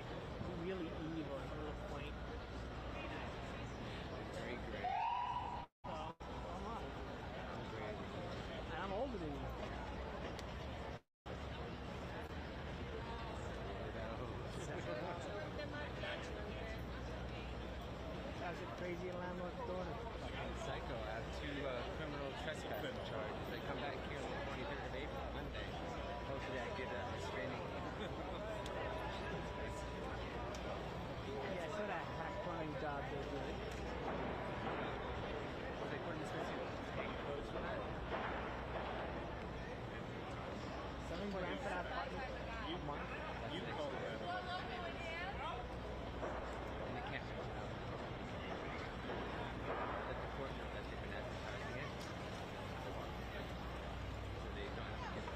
Really evil, a little quaint. Very great. So, I'm up. I'm great. And I'm older than you. That's a crazy landlord's daughter. Fucking psycho. I have 2 criminal trespassing charges. They come back here on the 23rd of April, Monday. Hopefully I get a restraining order. Yeah, I saw that hack crime job they did. What they put in this machine? Hang clothes for that? $7 grand for that apartment a month. You call that. And they can't come out. Let the court know that they've been advertising it. So they don't have to get the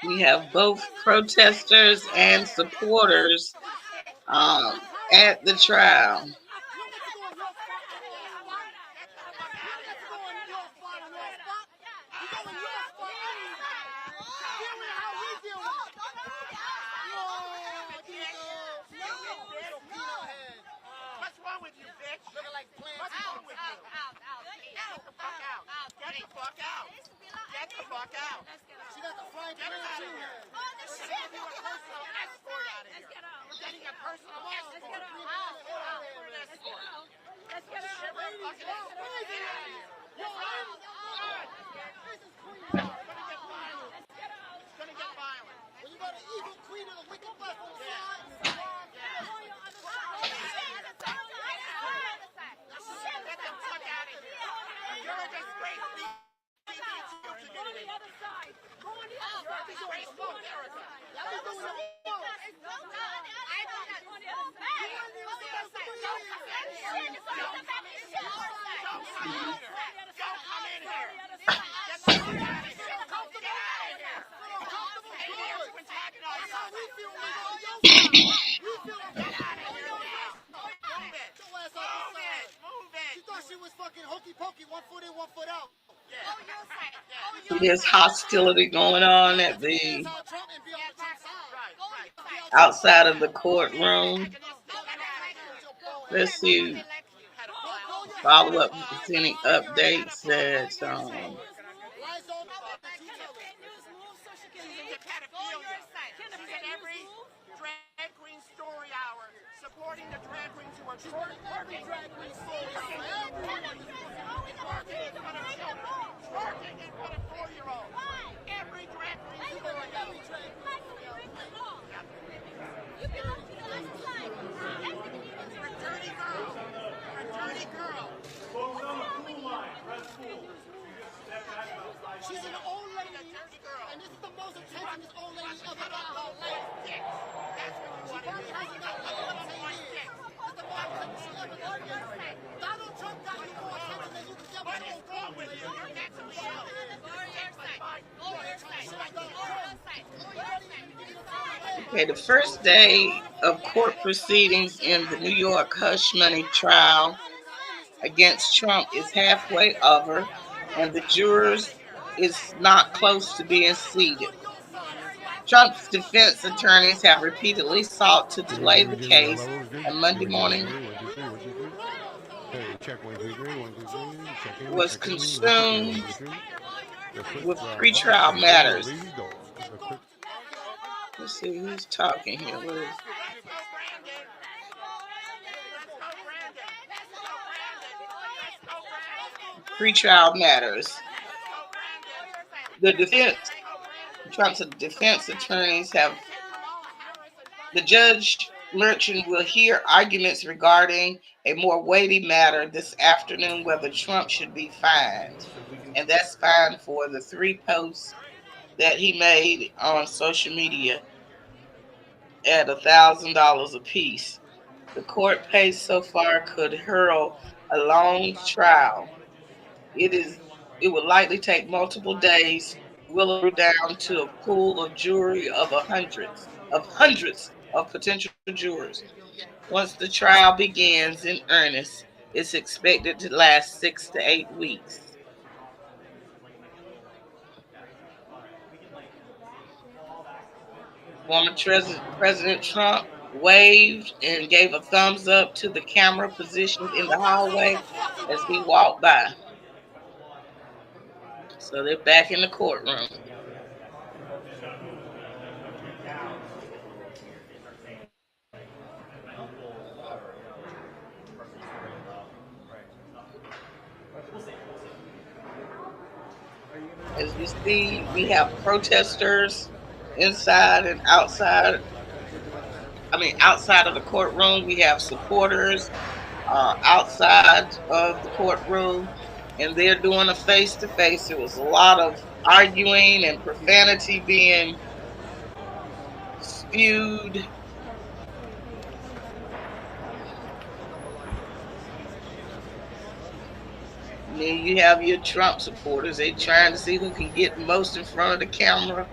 We have both protesters and supporters at the trial. What's wrong with you, bitch? Looking like plants. What's wrong with you? Get the fuck out. Get the fuck out. Get the fuck out. She got the frying pan too. Oh, this shit. We're getting a personal escort out of here. We're getting a personal escort. Let's get out. Let's get out. Get out of here. Yo, this is Queen. It's gonna get violent. It's gonna get violent. When you got an evil queen of the wicked west on the side. Get the fuck out of here. You're a disgrace. Go on the other side. Go on the other side. You're a disgraceful America. There's hostility going on at the outside of the courtroom. Let's see. Follow up with any updates that Drag Queen Story Hour, supporting the drag queens who are twerking drag queen story hour. Twerking in front of children, twerking in front of 4-year-olds. Every drag queen story hour. You belong to the other side. You're a dirty girl. You're a dirty girl. Folks on the pool line, press pool. She's an old lady, and this is the most attention this old lady ever got in her life. That's what you want to do. Donald Trump got you more attention than you could ever. What is wrong with you? You're mentally ill. Okay, the first day of court proceedings in the New York hush money trial against Trump is halfway over, and the jurors is not close to being seated. Trump's defense attorneys have repeatedly sought to delay the case, and Monday morning was consumed with pretrial matters. Let's see who's talking here. Pretrial matters. Trump's defense attorneys the judge Merchant will hear arguments regarding a more weighty matter this afternoon, whether Trump should be fined. And that's fine for the 3 posts that he made on social media at $1,000 apiece. The court case so far could hurl a long trial. It would likely take multiple days, will down to a pool of jury of hundreds of potential jurors. Once the trial begins in earnest, it's expected to last 6 to 8 weeks. Former President Trump waved and gave a thumbs up to the camera positioned in the hallway as he walked by. So they're back in the courtroom. As we see, we have protesters inside and outside. Outside of the courtroom, we have supporters outside of the courtroom, and they're doing a face-to-face. There was a lot of arguing and profanity being feud. And then you have your Trump supporters. They trying to see who can get most in front of the camera.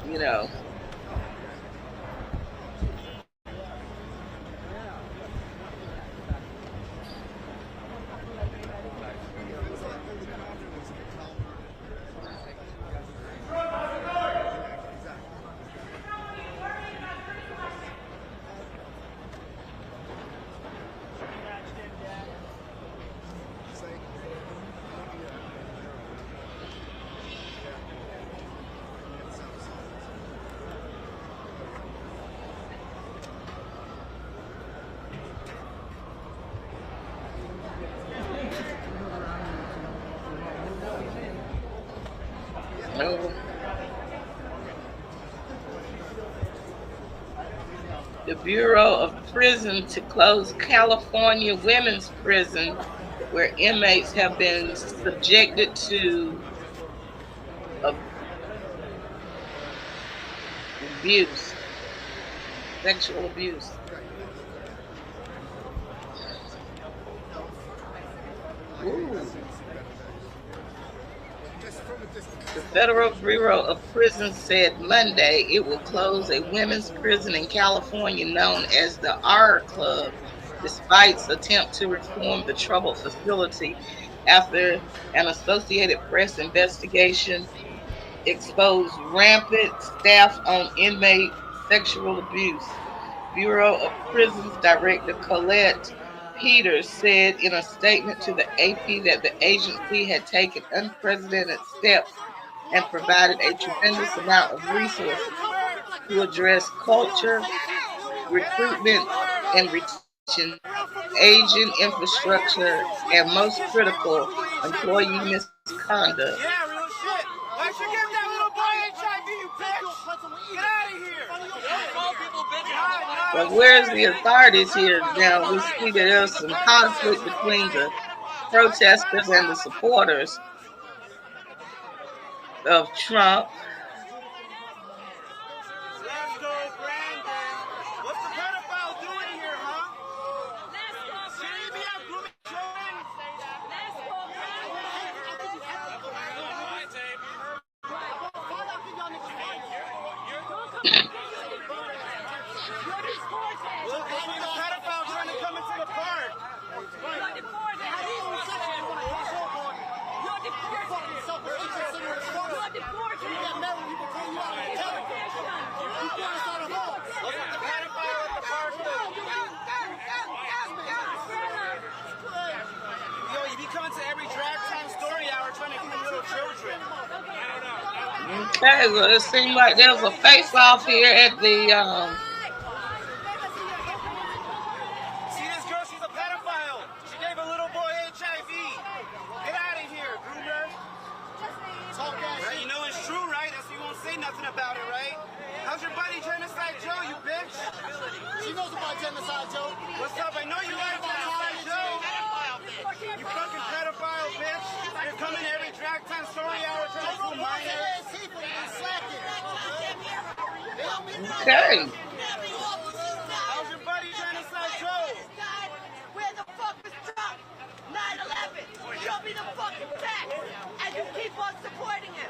You know. The Bureau of Prisons to close California women's prison where inmates have been subjected to abuse, sexual abuse. Ooh. The Federal Bureau of Prisons said Monday it will close a women's prison in California known as the R Club, despite its attempt to reform the troubled facility after an Associated Press investigation exposed rampant staff on inmate sexual abuse. Bureau of Prisons Director Colette Peters said in a statement to the AP that the agency had taken unprecedented steps and provided a tremendous amount of resources to address culture, recruitment, and retention, aging infrastructure, and most critical, employee misconduct. Yeah, real shit. Why'd you give that little boy HIV, you bitch? Get out of here. Call people bitches. But where's the authorities here now? We see that there's some conflict between the protesters and the supporters of Trump. Let's go, Brandon. What's the pedophile doing here, huh? Shouldn't be out grooming children? Let's go, Look, this is a pedophile trying to come into the park. Yo, you be coming to every drag time story hour trying to groom little children. Okay, well, it seemed like there was a face-off here at the See this girl? She's a pedophile. She gave a little boy HIV. Get out of here, groomer. Right, you know it's true, right? That's why you won't say nothing about it, right? How's your buddy Genocide Joe, you bitch? She knows about Genocide Joe. What's up? I know you like Genocide Joe. You fucking pedophile, bitch. You're coming to every drag time story hour trying to fool minors. okay. How's your buddy Genocide Joe? Where the fuck was Trump? 9/11. Show me the fucking facts. And you keep on supporting him.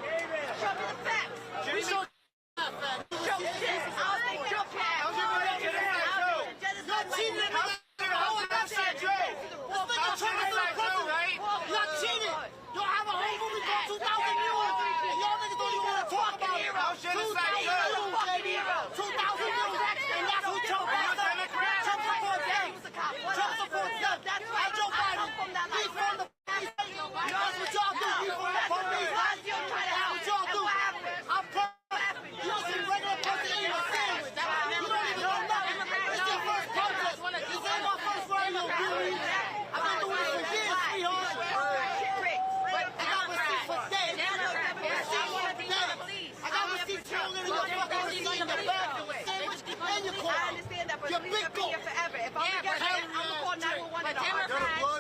Show me the facts. Show me shit. I'll make your facts. How's your buddy Genocide Joe? Genocide cheating. How's Genocide Joe? How's Genocide Joe, right? Y'all cheated. Y'all have a whole movie called 2000 Mules. And y'all niggas don't even want to talk about it. How's Genocide Joe? 2000 Mules. And that's who Trump is. Trump supports them. Trump supports them. That's why Joe Biden. He's from the police. That's what y'all do. He's from the police. That's what y'all do. I'm you don't see regular person eating a sandwich. You don't even know nothing. It's your first protest. This ain't my first rodeo, dude. I've been doing this for years, sweetheart. I got receipts for days. I got receipts longer than your fucking receipt in the back of the sandwich and your car. I understand that, but Your you've big been here forever. If I'm gonna get it, I'm gonna call 911 at all.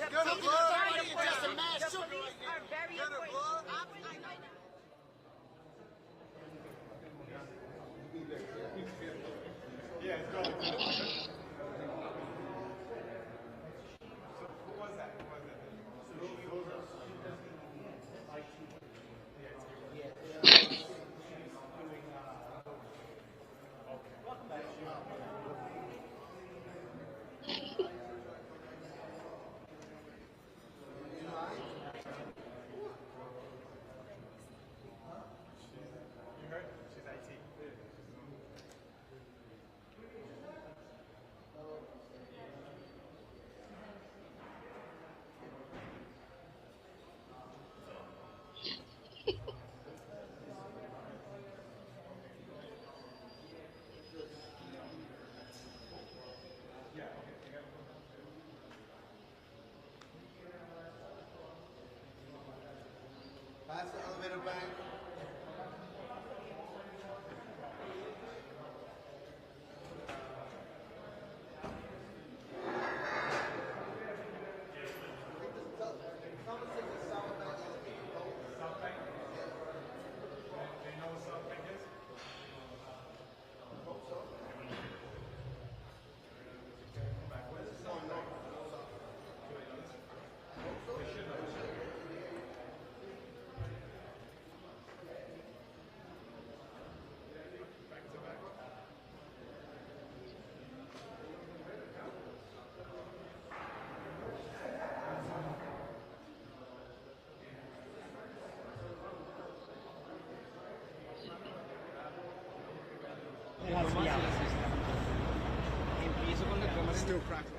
Just a mass shooting. Police are very important. Still practicing.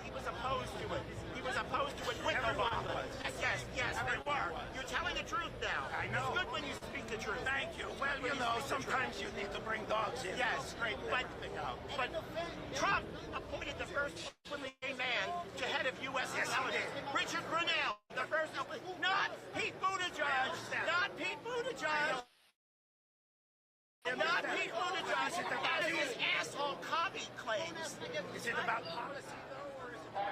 He was opposed to it. He was opposed to it with Obama. Yes, yes, they were. You're telling the truth now. I know. It's good when you speak the truth. Thank you. Well, you know, sometimes you need to bring dogs in. Yes, great. But Trump appointed the first openly gay man to head of U.S. intelligence. Richard Brunel, the first openly, not Pete Buttigieg, not Pete Buttigieg. Not Pete Buttigieg, and his asshole commie claims. Is it about policy, though, or is it about...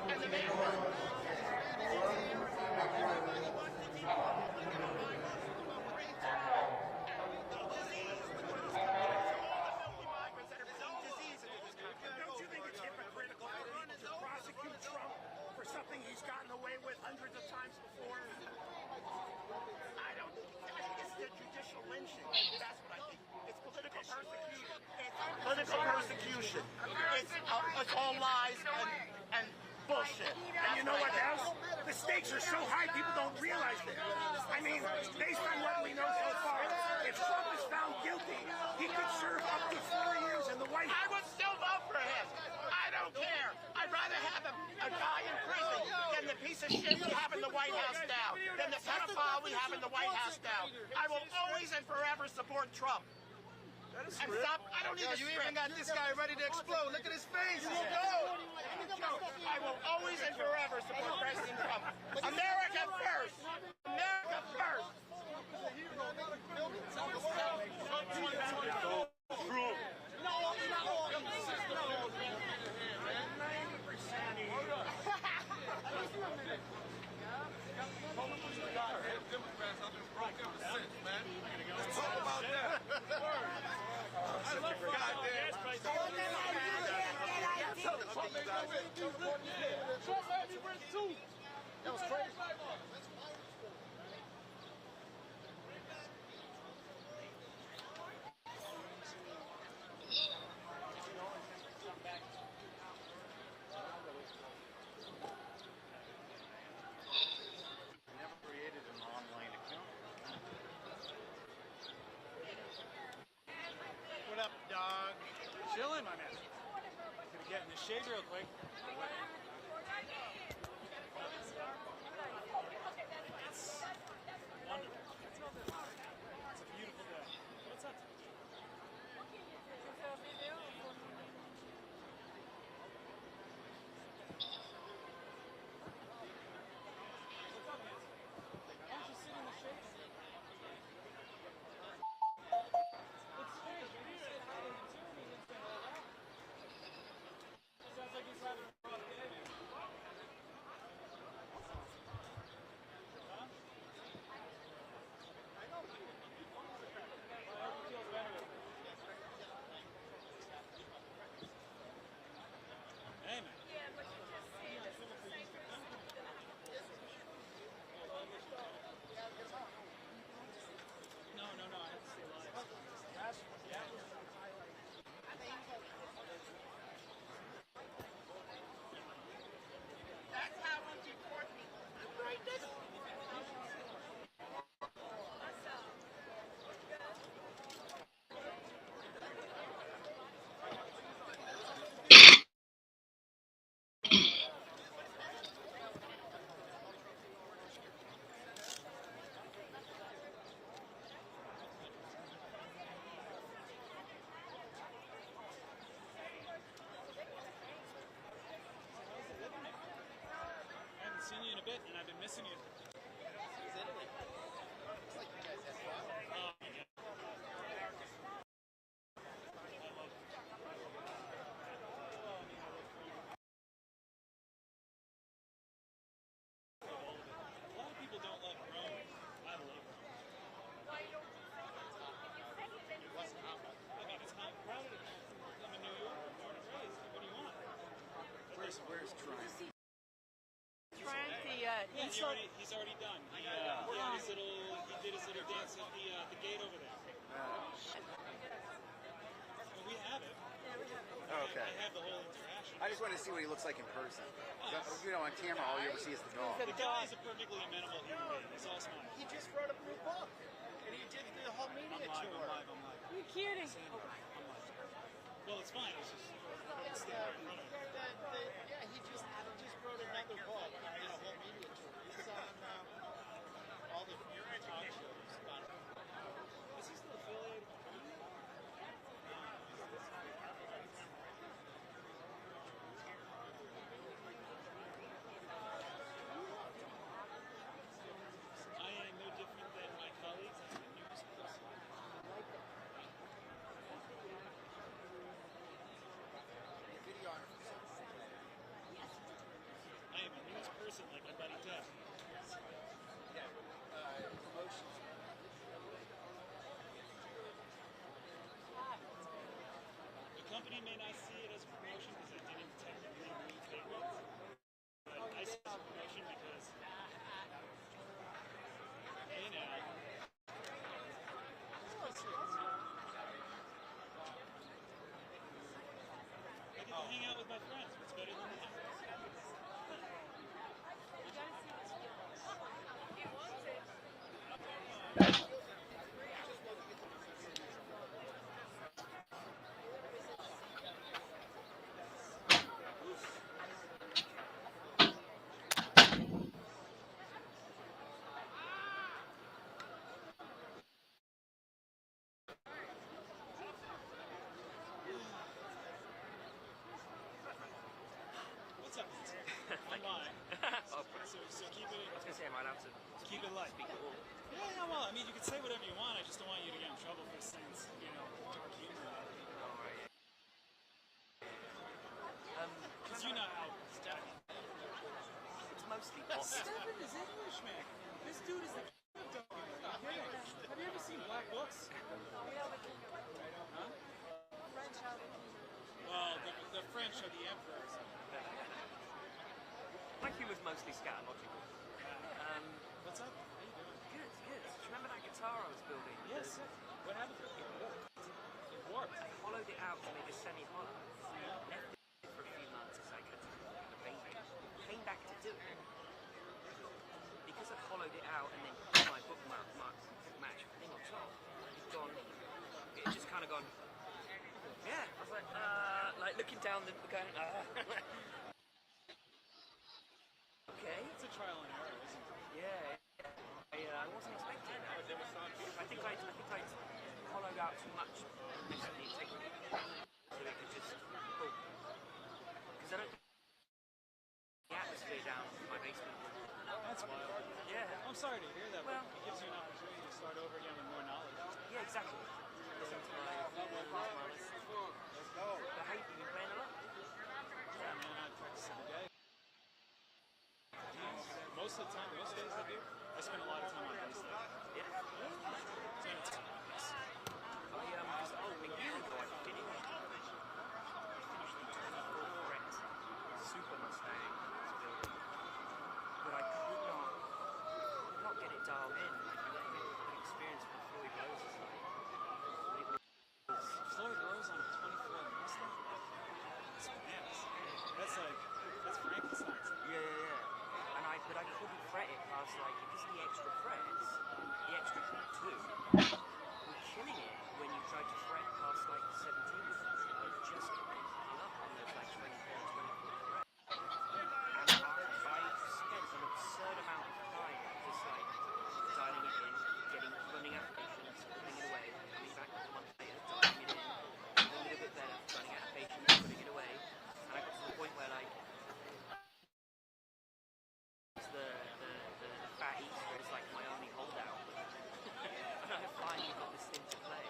And the main one. Don't you think it's hypocritical for people to prosecute Trump for something he's gotten away with hundreds of times before? I think it's the judicial lynching. That's what I think. It's political persecution. It's political persecution. It's all lies and bullshit. And you know what else? The stakes are so high, people don't realize that. I mean, based on what we know so far, if Trump is found guilty, he could serve up to 4 years in the White House. I would still vote for him. I don't care. I'd rather have a guy in prison than the piece of shit we have in the White House now, than the pedophile we have in the White House now. I will always and forever support Trump. And stop. I don't need a script. You even got this guy ready to explode. Look at his face. He's I will always and forever support President Trump. America first. America first. Let's talk about that. That was crazy. Never created an online account. What up, dog? Chilling, my man. Gonna get in the shade real quick. It's wonderful. It's a beautiful day. What's up? Seen you in a bit, and I've been missing you. A lot of people don't love Rome. I love Rome. I mean, it's not crowded. I'm in New York, born and raised. What do you want? Where's Trump? He's already done. He did his little dance at the gate over there. Well, we have it. Okay. I have the whole interaction. I just wanted to see what he looks like in person. You know, on camera, all you ever see is the dog. The guy is a perfectly amenable human being. He's all smiles. He just wrote a new book, and he did the whole media tour. I'm live. You're kidding. Well, it's fine. It's just Yeah, he just wrote another book and a whole media tour. He's on all the talk shows about it. Is he still affiliated? I am no different than my colleagues. I'm a news person. I am a news person like my buddy Ted. Promotions. The company may not see it as a promotion because it didn't technically move payments, but I see it as a promotion because, hey now, I get to hang out with my friends. What's better than that? What's up? I'm mine. So keep it. I was gonna say, am I allowed to keep it light? Yeah, well, I mean, you can say whatever you want. I just don't want you to get in trouble for saying, dark humor. Alright. Because you know how Stefan. It's mostly Stefan is English, man. This dude is the king of dark humor. Have you ever seen Black Books? Huh? Well, the French are the emperors. My humor's mostly scatological. What's up? How you doing? Good. Do you remember that guitar I was building? Yes. What happened to it? It warped. I hollowed it out to make a semi-hollow. Left it for a few months because I had a baby. Came back to do it. Because I hollowed it out and then put my bookmark match thing on top, it's gone. It just kind of gone. Yeah. I was like looking down the going. Okay. It's a trial and error, isn't it? Yeah. I wasn't expecting that. I think I hollowed out too much initially, so it could just pull. Because I don't the atmosphere down in my basement. That's wild. Yeah. I'm sorry to hear that, Well, but it gives you an opportunity to start over again with more knowledge. Yeah, exactly. Listen to my list. But hey, you've been playing a lot? Yeah, man, I practice every day. Most of the time, most days I do, I spend a lot of time on bass stuff. Yeah. So it's because a year ago I finished the 24 fret Super Mustang building, but I could not get it dialed in. Like, I didn't get an experience with Floyd Rose is like. Floyd Rose on a 24 Mustang? That's bananas. That's Frankenstein. Yeah. But I couldn't fret it past, like, because of the extra frets, the extra 2 were killing it when you tried to fret past, like, 17. I just hung up on those, like, 24 frets. And I spent an absurd amount of time just, like, dialing it in, running applications, putting it away, coming back a month later, dialing it in, a little bit better, running out of patience, putting it away. And I got to the point where, like, the fat Easter is like my only holdout. And I finally got this thing to play.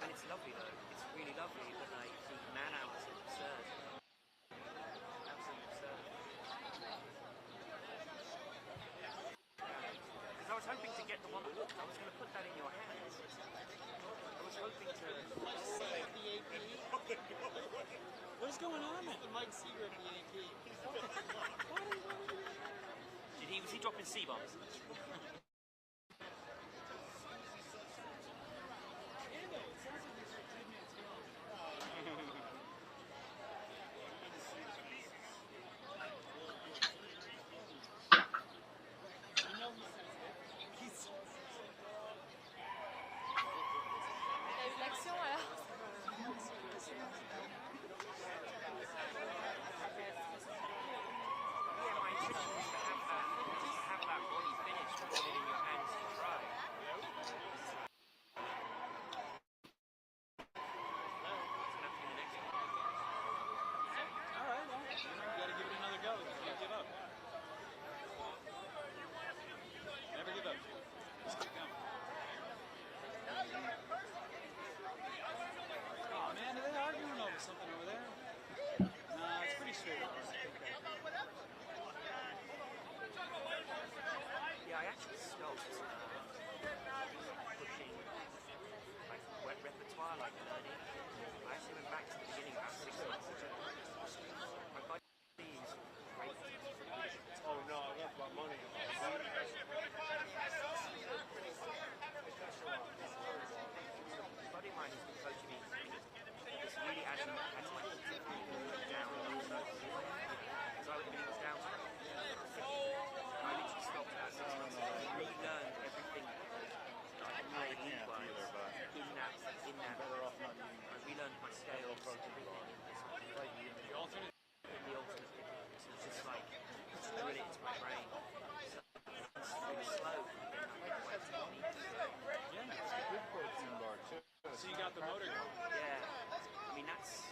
And it's lovely though. It's really lovely, but like the man hours are absurd. Absolutely absurd. Because I was hoping to get the one. I was going to put that in your hands. I was hoping to. What is going on, man? The Mike Seager of the AP. Was he dropping C-bombs? got the motor going. Yeah. I mean, that's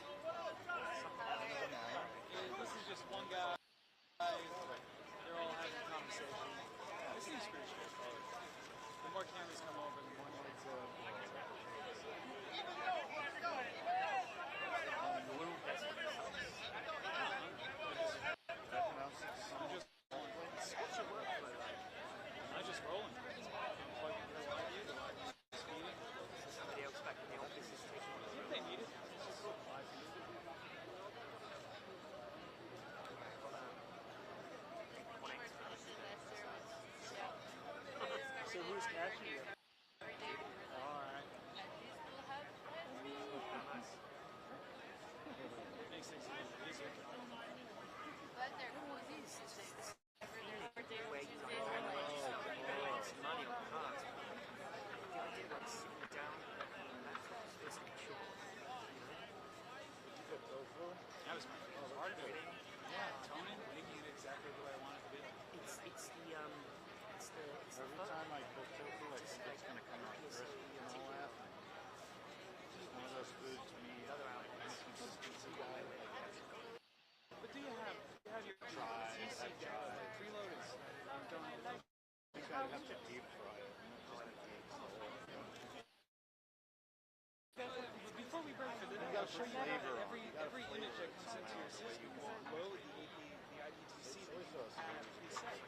This is just one guy. They're all having a conversation. This seems pretty straightforward. The more cameras come over, the more noise. I'm just rolling. somebody else back in the office is taking If they need it. So who's catching you? Alright. Makes things easier. where he's on some money on cards. The idea of sitting down feels like a chore. That was my favorite part of it. Yeah, toning, making it exactly the way I want it to be. It's Every time I cook tofu, I think it's going to come out crispy and all that. It's one of those foods to me, consistency guy. But do you have your TC down, like preloaded done? You gotta have to deep fry it. Before we break for dinner, I'll show you every image that comes into your system. Load the IPTC that you have preset.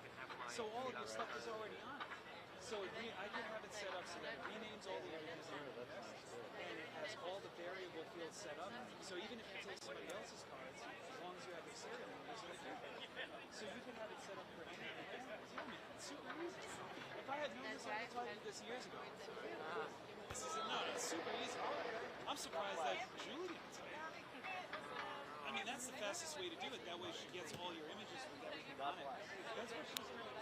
So all of your stuff is already on it. So I can have it set up so that it renames all the images on the list, and it has all the variable fields set up. So even if you take somebody else's cards, as long as you have your serial numbers, it'll do it. So you can have it set up for anything. It's super easy. If I had known this, I would have told you this years ago. It's super easy. I'm surprised that Julie didn't tell you. I mean, that's the fastest way to do it. That way she gets all your images with everything on it. That's what she's doing.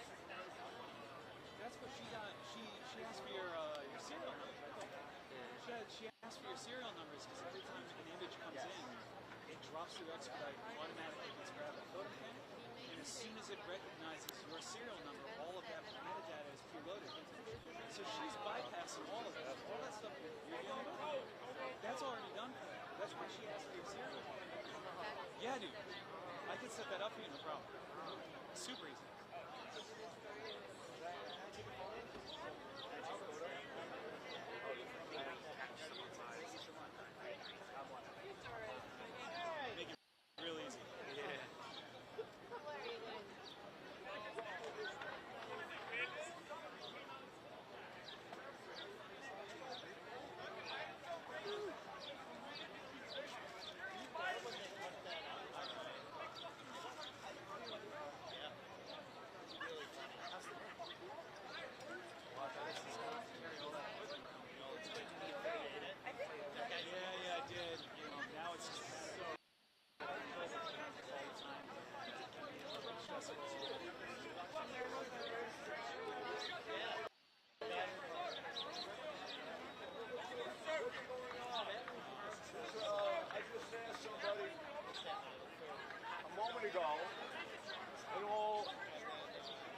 That's what she got. She asked for your serial numbers, I think. She asked for your serial numbers because every time an image comes in, it drops through Expedite, automatically gets grabbed a photo pin, and as soon as it recognizes your serial number, all of that metadata is preloaded. So she's bypassing all of that. All that stuff you're dealing with, that's already done for her. That's why she asked for your serial number. Yeah, dude. I can set that up for you, no problem. Super easy. Make it real easy. Yeah. Yeah, I did. You know, now it's just so all the time. I just asked somebody a moment ago, in all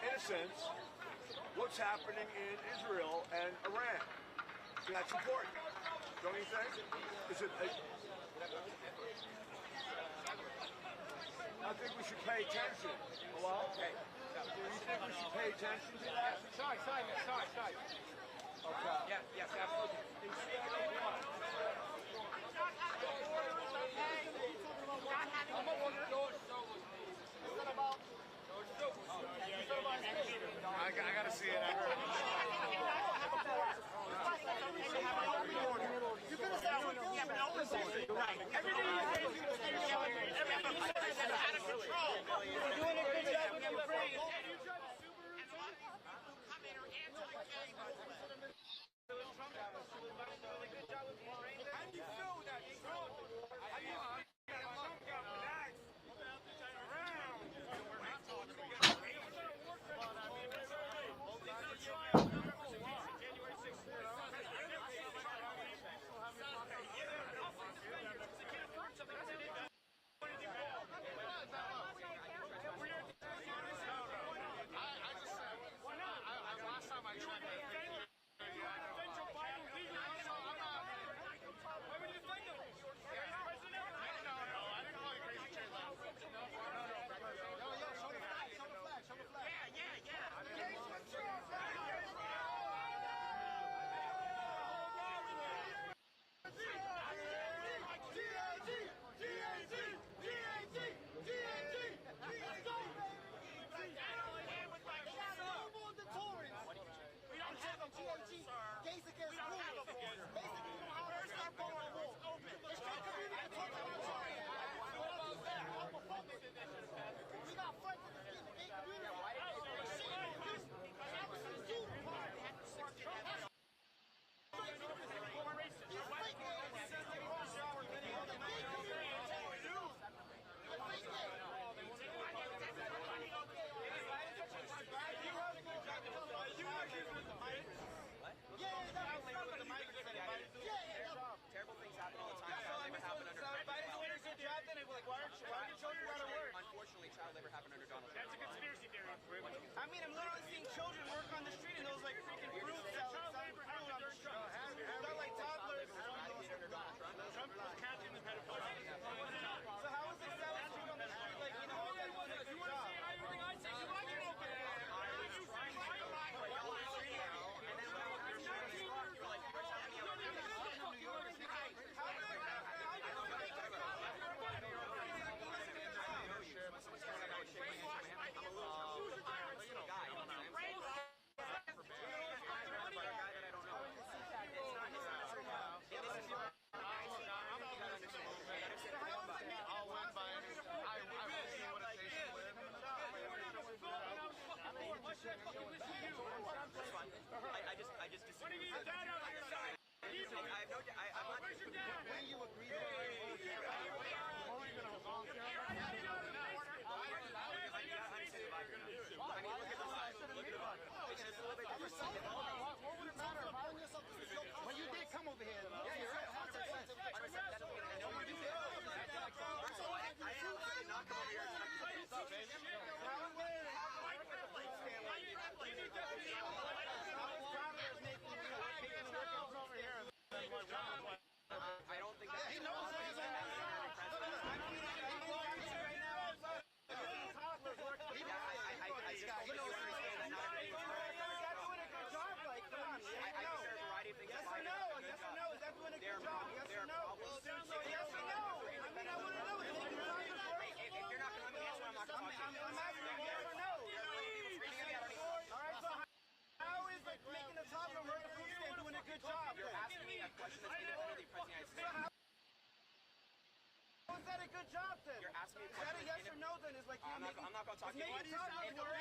innocence, what's happening in Israel and Iran. That's important, don't you think? Is it? I think we should pay attention. Hello? Okay. Do you think we should pay attention to that? Sorry. Okay. Yes, absolutely. I gotta see it. You finish that one? Yeah, but no one's you're right. Everything you say is everything you say is out of control. You're doing a good job with your phrase. You try to Subaru and a lot of these people who come in are anti-gay. Trump has done a really good job with these races. How do you feel with that? Trump? How do you feel? Trump got relaxed. Around. We're not talking about ever happened under Donald Trump. That's a conspiracy theory. I mean, I'm literally seeing children work on the street in those like freaking fruit salads selling fruit on the street. They're like toddlers. Trump was catching the pedophiles. So how is it selling fruit on the street like, you know, all that doing a good job? Everything I say, you like it open. I just disagree. What do you mean, Dad? I have no doubt. I'm not. Where's your dad? When you agree to I mean, look at the size. Look at the bug. It's just a little bit different. What would it matter if I knew something was your cousin? Well, you did come over here. Yeah, you're right. 100%. I know you did. First of all, I did not come over here and talk about this. I don't think that he knows what he's Yes or no? Yes or no? Is that doing a good job? Yes or no? Yes or no? I mean, I want to know. If you're not going to answer, I'm not going to talk to you. I'm asking yes or no. All right, so how is like making a toddler work a food stand doing a good job? You're asking me a question that's going to be the President of the United States. How is that a good job then? You're asking me a question. Is that a yes or no then? It's like I'm not going to talk to you. Making toddlers work.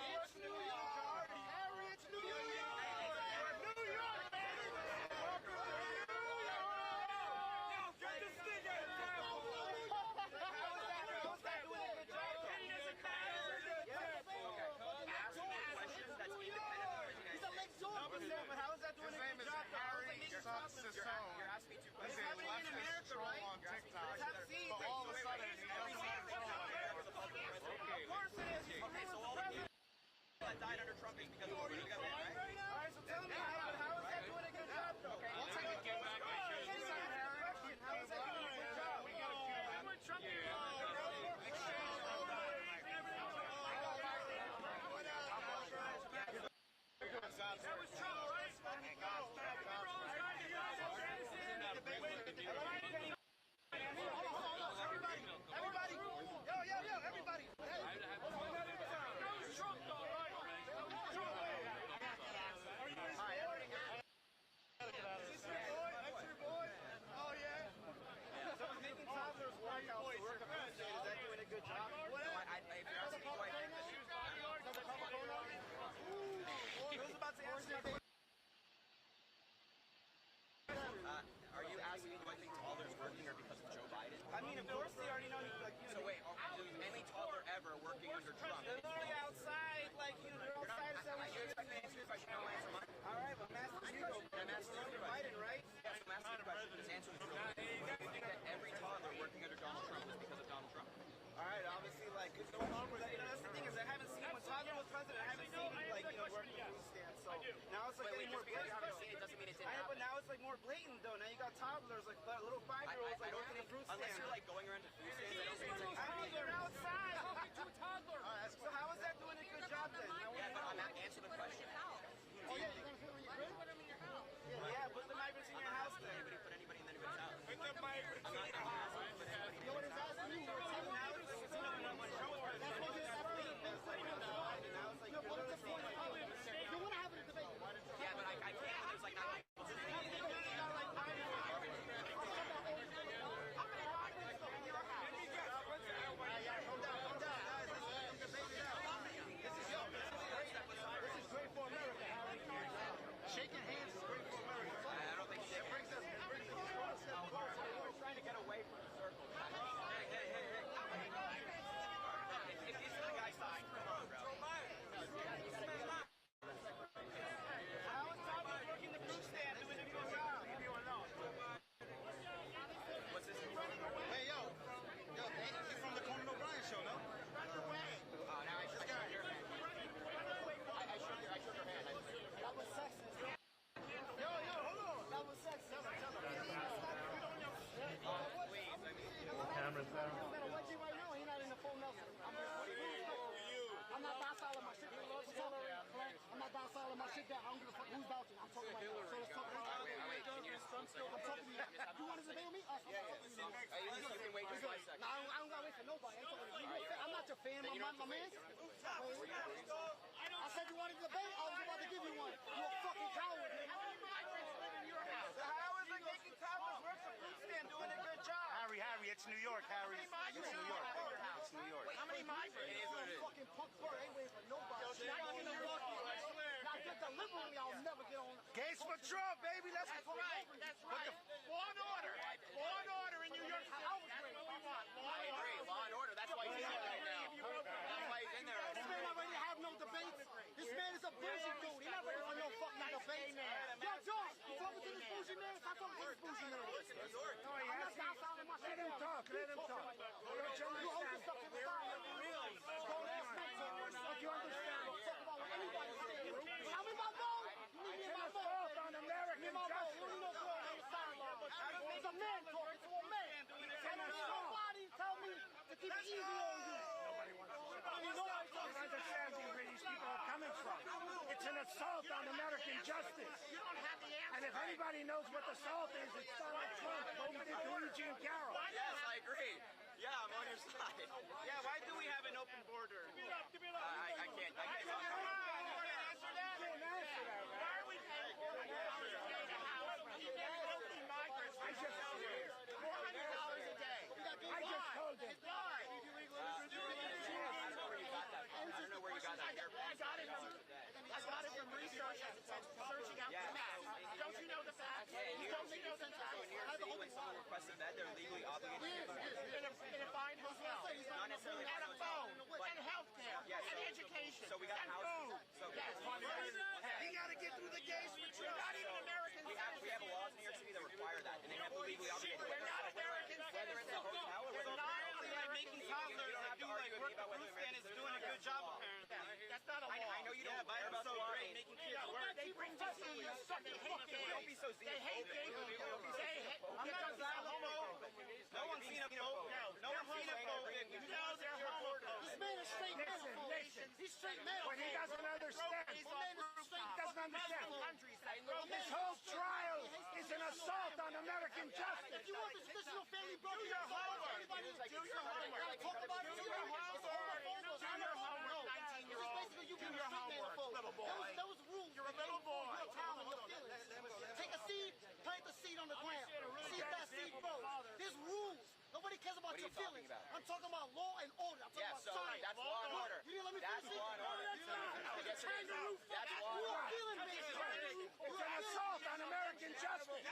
It's New York. Harry, it's New York. New York, baby. Welcome to New York. Get the stick out. How is that doing a good job? He doesn't matter. Ask me questions that's independent of the He's a Lake Zone. But how is that doing a good job? You're asking me two questions. It's happening in America, right? on TikTok. But all of a sudden, of course it is. Okay, so all the people that died under Trump is because of what we got right? All right, so tell me, how is that doing a good job, though? Okay, we'll take a get back. How is that doing a good job? Remember Trump? That was Trump, right? Everybody! Yo, everybody! That was Trump, though, right? Is this your boy? That's your boy? Oh, yeah? So he's making toddlers work out to work a food stand. Is that doing a good job? If you're asking me, do I think He was about to answer me. are you asking me, do I think toddlers working are because of Joe Biden? I mean, of course they already know. So wait, is any toddler ever working under Trump? They're literally outside, like, they're outside selling You expect me to answer your question? I don't answer mine. All right, but I'm asking you, I'm asking you Biden, right? Yes, I'm asking you a question. This answer is true. Do you think that every toddler working under Donald Trump is because of Donald Trump? All right, obviously, like, it's no longer that. You know, that's the thing is, I haven't seen when Toddler was president. I haven't seen him, like, you know, work the food stand. So now it's like getting more blatant. You haven't seen it doesn't mean it didn't happen. But now it's like more blatant though. Now you got toddlers, like little 5-year-olds, like working the fruit stand. Unless you're like going around to food stands, I don't think it's any. I mean, they're outside. Talking to a toddler. So how is that doing a good job then? Yeah, but I'm not answering the question. Oh yeah, you're gonna put them in your crib? Yeah, put the migrants in your house then. Anybody put anybody in anybody's house? Put the migrants I'm not asking put anybody in You know what it's asking you? Now it's like, you know, when Trump was president, it's like, now it's like, you're literally saying, you want to have a debate. Yeah, but I can't. There's like not. nobody. I'm not your fan, my man. I said you wanted a debate, I was about to give you one. You're a fucking coward, man. How many migrants live in your house? So how is it making topless works a food stand doing a good job? Harry, it's New York, Harry. It's New York. It's New York. How many migrants? It is what it is. Fucking punk bird, ain't waiting for nobody. I swear. Now get deliberately, I'll never get on. Case for Trump, baby. Let's That's right. That's right. Law and order. Law and order in New York City. That's what we want. I agree. Law and order. That's why he's in there right now. That's why he's in there right This now. man not ready to have no debates. This man is a bougie dude. He's not ready for no fucking debate. Yo, George, you talking to this bougie man? Stop talking to this bougie man. I'm not outside of my shit. Let him talk. You hold this stuff to the side. Really? Don't ask me what you understand. Don't talk about what anybody says. Tell me my vote. You need me in my vote. on American justice. You don't need no girl on the sideline. It's a man talking to a man. And nobody tell me to keep it easy on you. Nobody wants to understand where these people are coming from. It's an assault on American justice. You don't have the answer. And if anybody knows what assault is, it's Donald Trump. What he did to Luigi and Carol. Yes, I agree. Yeah, I'm on your side. Yeah, why do we have an open border? I can't. Answer that. Why are we paying $400 a day to house illegally migrants for years? $400 a day. I just told them. Why? I don't know where you got that from. I don't know where you got that here from. I got it from research as searching out the facts. Don't you know the facts? Don't you know the facts? So in New York City, when someone requests a bed, they're legally obligated to give it. In a fine hotel. Not necessarily And a phone. but And healthcare. Yeah, And so- education. So we got and houses. food. So Yes. He got to get through the gates for Trump. Not even American we have laws in New York City that require that, and they have to legally obligate. They're not American Whether it's a hotel or They're whether not it's like making toddlers that do like work the food stand is doing a good job apparently. That's not a law. I know you don't care about the law. Making kids work. They bring disease. They hate gay. Don't be so zealous. They hate gay people. I'm not a homophobe. No one's seen a vote. No one's seen a vote. No, they're homophobes. This man is straight male. He's straight male. But he doesn't understand. He doesn't understand. This whole trial is an assault on American justice. If you want this traditional family broken, Do your homework. Do your homework. Talk about it. Do your homework. Do your homework, 19-year-old. Basically, you Do can your homework, little boy. Those rules. You're a little boy. Take a seed, plant the seed on the ground. See if that seed grows. There's rules. Nobody cares about What are your you talking feelings. about? I'm talking about law and order. I'm talking Yeah, about so science. that's law and order. You didn't let me That's finish it? law and order. No, that's not. Yes, it is. Kangaroo That's fucking law and you are order. feeling based. It's an assault on American justice.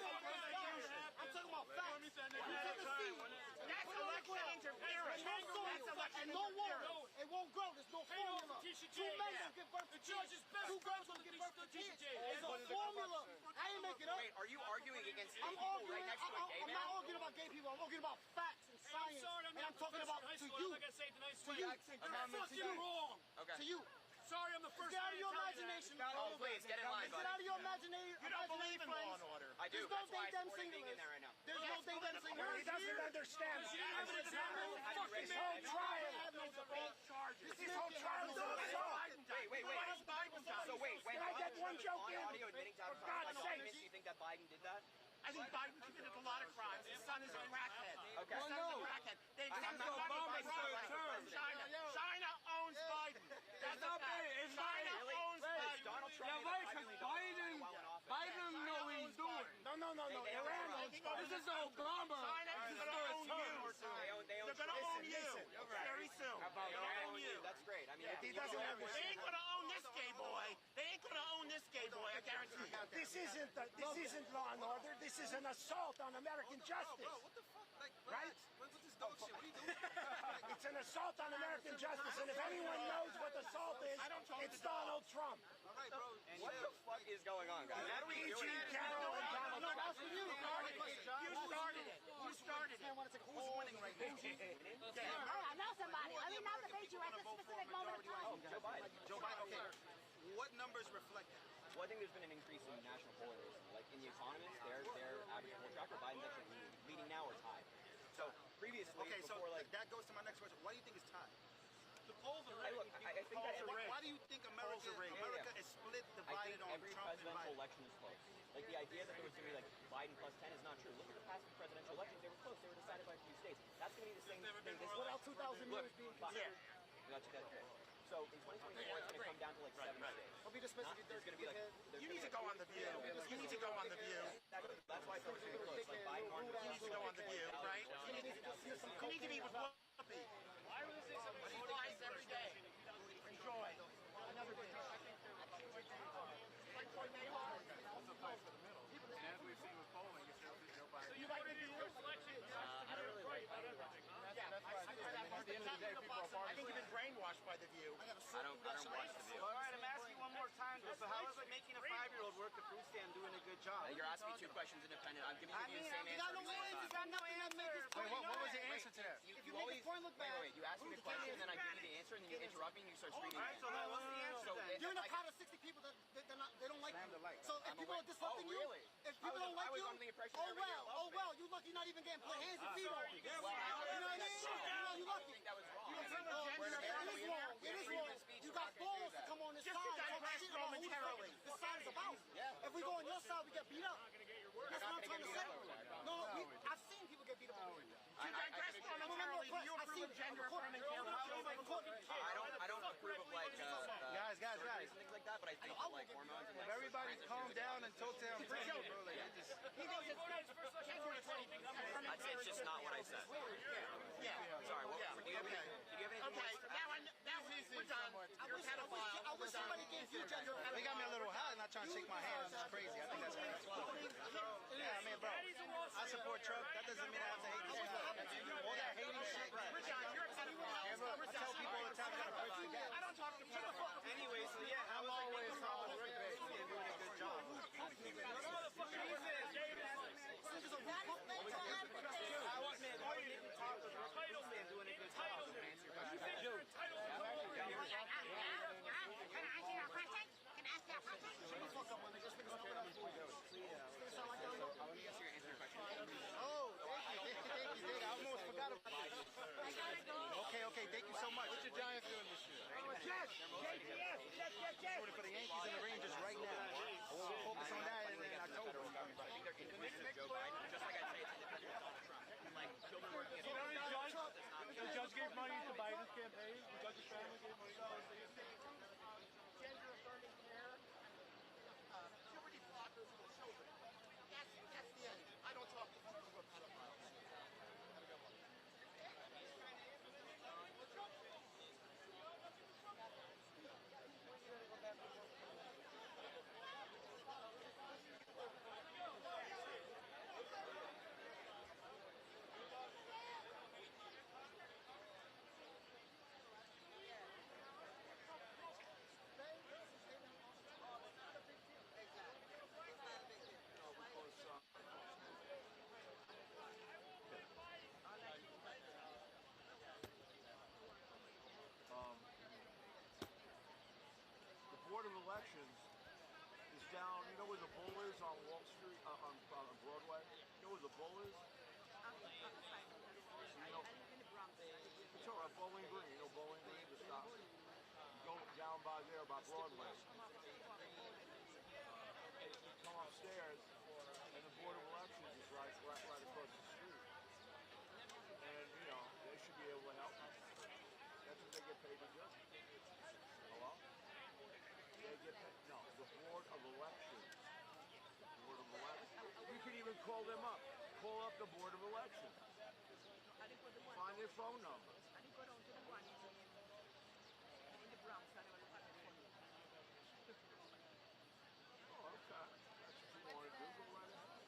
I'm talking about facts. You take a seed. That's election interference. No soil That's election and no water. interference. It won't grow. There's no formula. Two men will give birth to kids. Two girls will give birth to kids. There's a formula. I ain't making up. Wait, are you arguing against I'm people arguing. right next to a gay I'm man? not arguing about gay people. I'm arguing about facts and science. And I'm talking about to you. To you. To you. Wrong. Okay. To you. Sorry, I'm the first Get out guy of your to tell you that. imagination. Oh, please, get in line, Get out buddy. of your imagination. You don't believe in law and order. I do. There's no That's why they them I'm supporting being in singulars. there right now. There's no they them He singulars. doesn't understand. This whole trial. This whole trial is an assault. Wait. So wait, when Can I get one joke on in? audio admitting to having For God's like documents, sake. do you think that Biden did that? I think Biden committed a lot of crimes. His son is a crackhead. Okay. His son's a crackhead. They accept the money from China. China owns Biden. That's a fact. China owns Biden. Donald Trump. Biden know what he's doing. No. Iran owns Biden. This is Obama. China is going to own you. They own They're going to own you very soon. They're going to own you. That's great. I mean, He doesn't They understand. ain't going to own this gay boy. They ain't going to own this gay boy. I guarantee you. This isn't law and order. This is an assault on American justice. What the fuck? Like, Right? What's this dog shit? What are you doing? It's an assault on American justice, and if anyone knows what assault is, it's Donald Trump. All right, bro. what the fuck is going on, guys? How do we do Luigi, it? Carol, and Donald No, Trump. that's for you. You started it. You started it. Who's winning right now? I know somebody. Let me not debate you at this specific moment of time. Joe Biden. Joe Biden. Okay. What numbers reflect that? Well, I think there's been an increase in national polling recently. Like in the economists, their average poll tracker, Biden's actually leading now or tied. So previously, Okay, so before like that goes to my next question. Why do you think it's time? The polls are I think that Why do you think America is split, I divided think on every Trump and presidential Biden? election is close. Like the idea that there was going to be like Biden plus 10 is not true. Look at the past presidential elections; they were close. They were decided by a few states. That's going to be the same thing. This What look, yeah. That's okay. So in 2024, it's going to come down to like 7 states. I'll be dismissed if you There's going to be like. You need to go on The View. You need to go on The View. That's why it's so close. Like Biden won. You need to go on The View, right? You need to meet with Whoopi. Why would they say something? She flies every day. Enjoy. Another day. Like for May Hall. And as we've seen with polling, it shows that Joe Biden. So you voted in your selection? I don't really like it. Yeah, at the end of the day, people are part of it. I think you've been brainwashed by The View. I don't watch The View. All right, I'm asking one more time. So how is it making a 5-year-old work the food stand doing a good job? You're asking me 2 questions independent. I'm giving you the same answer. You got no answer. You got no answer. Wait, what was your answer to that? If you make the point look bad. Wait, you ask me the question, and then I give you the answer, and then you interrupt me, and you start screaming. All right, so then what's the answer then? You're in a crowd of 60 people that they don't like you. So if people are disrupting you, if people don't like you, oh well, you lucky not even getting put hands and feet on. You know what I mean? You lucky. That was wrong. It is wrong. You got balls to come on this side and talk shit about who this side is about. If we go on your side, we get beat up. That's what I'm trying to say. No, I've seen people get beat up. You digress momentarily. Do you approve of gender affirming I don't approve of like guys, and things like that, but I think like hormones and like everybody calm down and talk down. I'd say it's just not what I said. Yeah. Sorry. Did you have anything? Okay. Now we're done. You're a pedophile. I wish somebody gave you gender. They got me a little hot, not trying to shake my hand. This is crazy. I think that's crazy. Yeah, I mean, bro, I support Trump. That doesn't mean I have to hate this guy. All that hating shit. You're a pedophile. I tell people all the time, you gotta bridge the gap. I don't talk to pedophiles. Anyway, so yeah, I'm always doing a good job. I almost forgot about that. Okay, thank you so much. What's your Giants doing this year? I'm rooting for the Yankees and the Rangers right now. We'll focus on that in October. I think they're independent of Joe Biden, just like I say it's independent of Donald Trump. Like children working at The judge gave money to Biden's campaign. The judge's family gave money to Biden's campaign. Gender affirming care, puberty blockers for children. That's the end. I don't talk to people who are pedophiles. Have a good one. The Board of Elections is down. You know where the Bull is on Wall Street, on Broadway? You know where the Bull is? You know, it's all right, Bowling Green. You know Bowling Green, the stop. Go down by there, by Broadway. You come upstairs, and the Board of Elections is right across the street. And, you know, they should be able to help us. That's what they get paid to do. Hello? They get paid. No, the Board of Elections. Board of Elections. You can even call them up. Call up the Board of Elections. Find their phone number. Oh, okay. That's what you want to do. Go right ahead.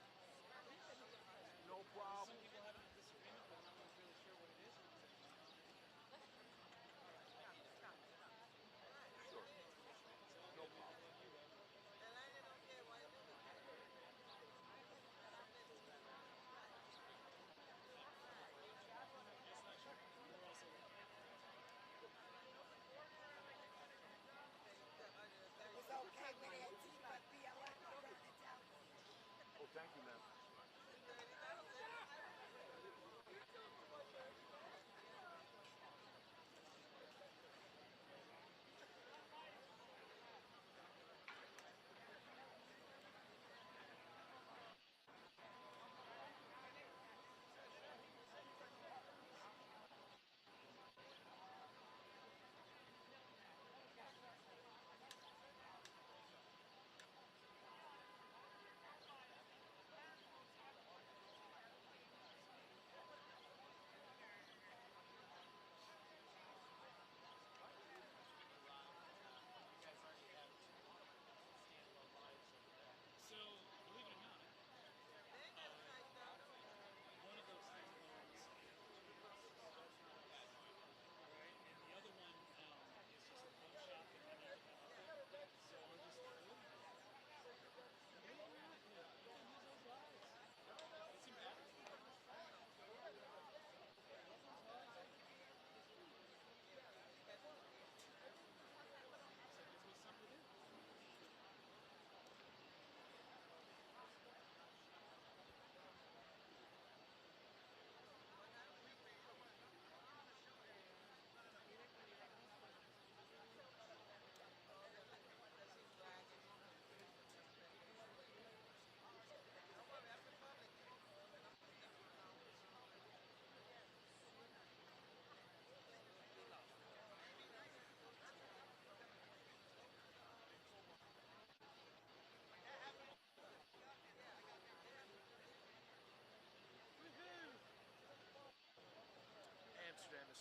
No problem. Some people have a disagreement, but no one's really sure what it is. Sure. No problem.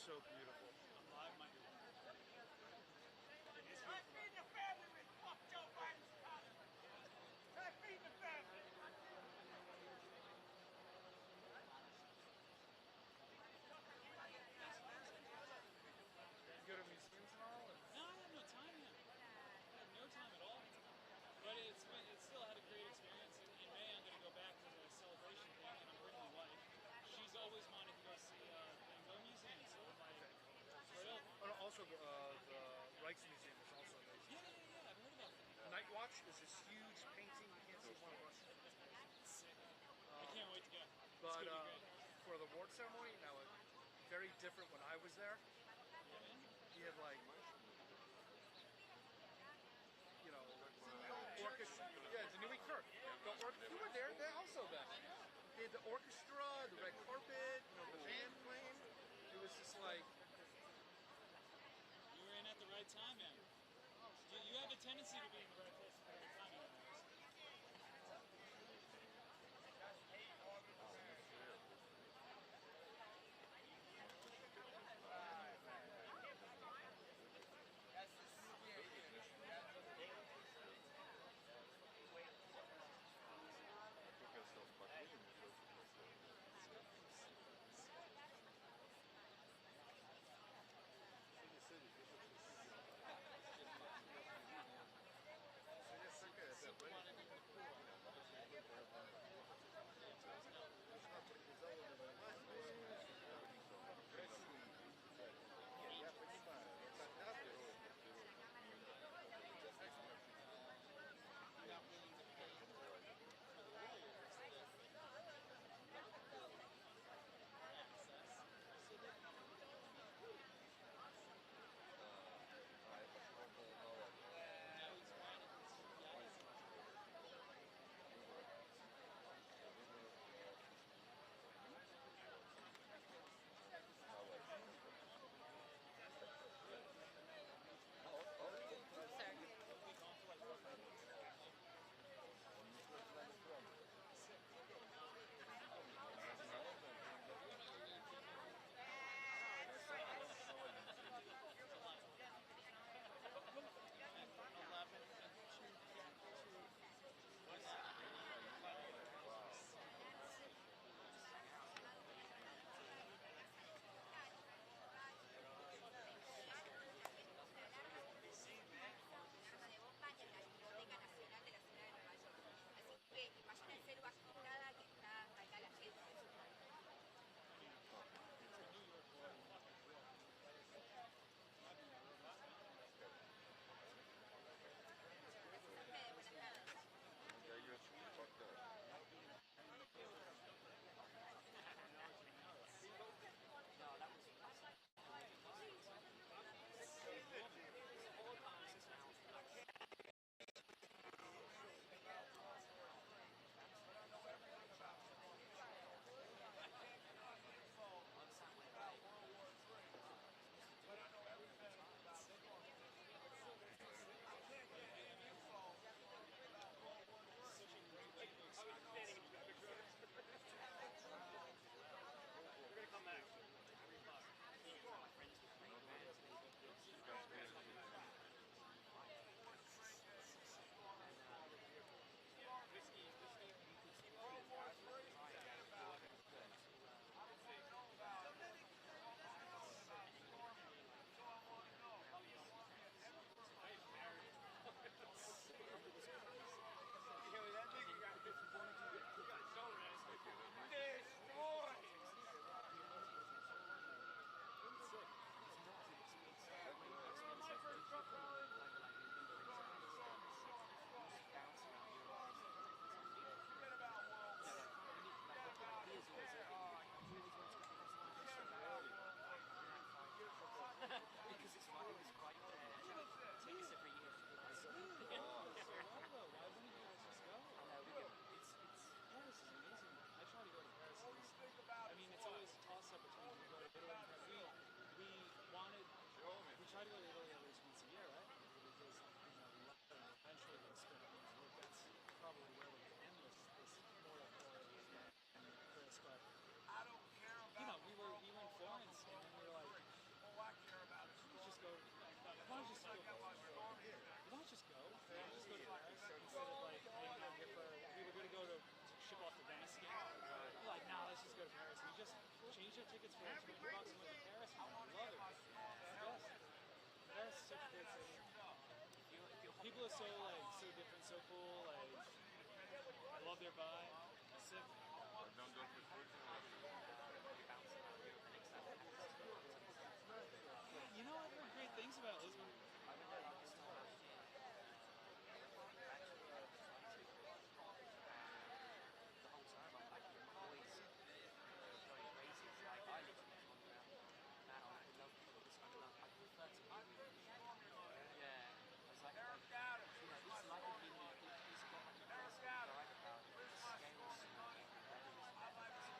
so beautiful. Alive, my Try feeding the family with fuck Joe Biden's economy. Try feeding the family. You go to museums and all? No, I have no time yet. I have no time at all. But it's still had a great experience. In May, I'm going to go back to the celebration thing, and I'm bringing my wife. She's always wanted to go see the Van Gogh Museum, so I'm like, right over. Oh, no, also, the Rijksmuseum is also amazing. Yeah, I've heard about that. Night Watch is this huge painting. You can't see one of us. Sick. I can't wait to go. It's But gonna be great. for the award ceremony, now it's very different when I was there. You had like, you know, orchestra. Yeah, the New Week Kirk. You were there. They're also there. They had the orchestra, the red carpet, you know, the band playing. It was just like. You were in at the right time, man. You have a tendency to be in the right place at the right time. $20 in Paris. I love it. It's the best. Paris is such a great city. People are so like so different, so cool. Like I love their vibe. It's sick. You know, I've heard great things about Lisbon. The whole time I'm like, always going crazy. It's like, I literally went around, man, I love this kind of love. I prefer to be with you. Yeah. I was like, you know, it's like a mini, it's got like a personal vibe about it. The scale is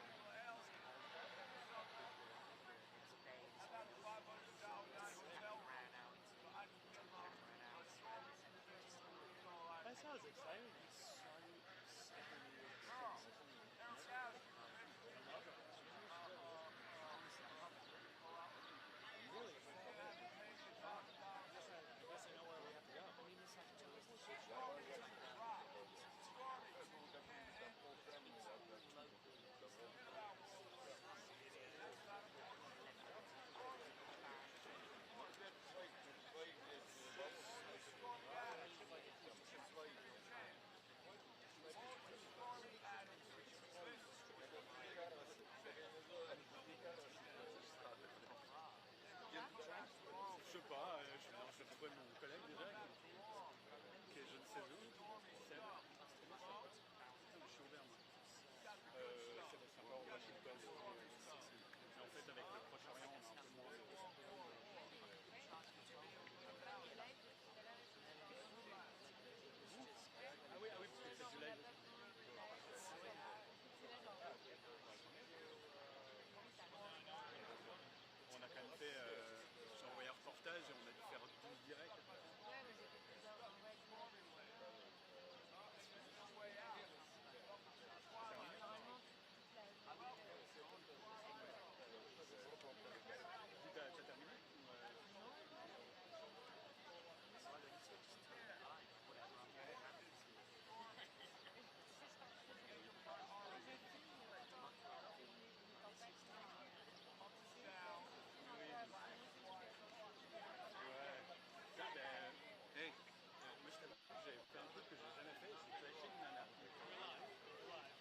small, the weather is nice, it's days, ran out, ran out. That sounds exciting. It's so Really? I guess I know where we have to go. I mean, it's like touristy shit. Je sais pas, je vais trouver mon collègue déjà qui est je ne sais où, Seb. Je suis ouvert moi. C'est encore au Washington. Mais en fait avec le Proche-Orient on a un peu moins de... Ah oui, parce que c'est du live. On a quand même fait, j'ai envoyé un reportage et on a dû faire 12 directs. Ouais, mais j'ai fait plusieurs envois. Normalement, toute la T'as terminé Hey, moi je t'avoue que j'ai fait un truc que j'ai jamais fait, c'est que j'ai acheté une nana.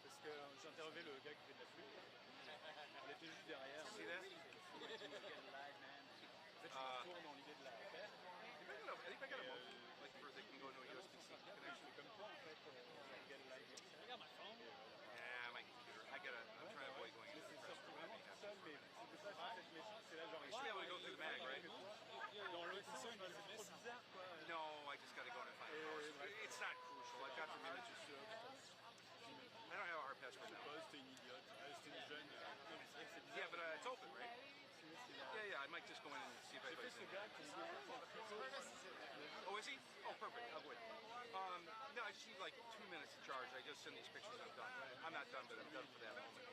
Parce que j'ai interviewé le gars qui fait de la flûte. Elle était juste derrière. See that? En fait, je me tourne dans l'idée de la faire. I think I got a monkey, like for they can go into a USB-C connection. Comme toi en fait, get a live. I got my phone. Yeah, my computer. I'm trying to avoid going into C'est the sorti vraiment tout seul, mais c'est pour ça que cette méchant, c'est là genre. You should be able to go through the mag, right? Dans le son, c'est trop bizarre quoi. No, I just got to go in and find it. It's not crucial. I've got some images. I don't have a hard password now. C'était une idiote. C'était une jeune. Yeah, but it's open, right? Yeah, I might just go in and see if I find it. Oh, is he? Oh, perfect. I'll go in. No, I just need like 2 minutes to charge. I just send these pictures and I'm done. I'm not done, but I'm done for that moment.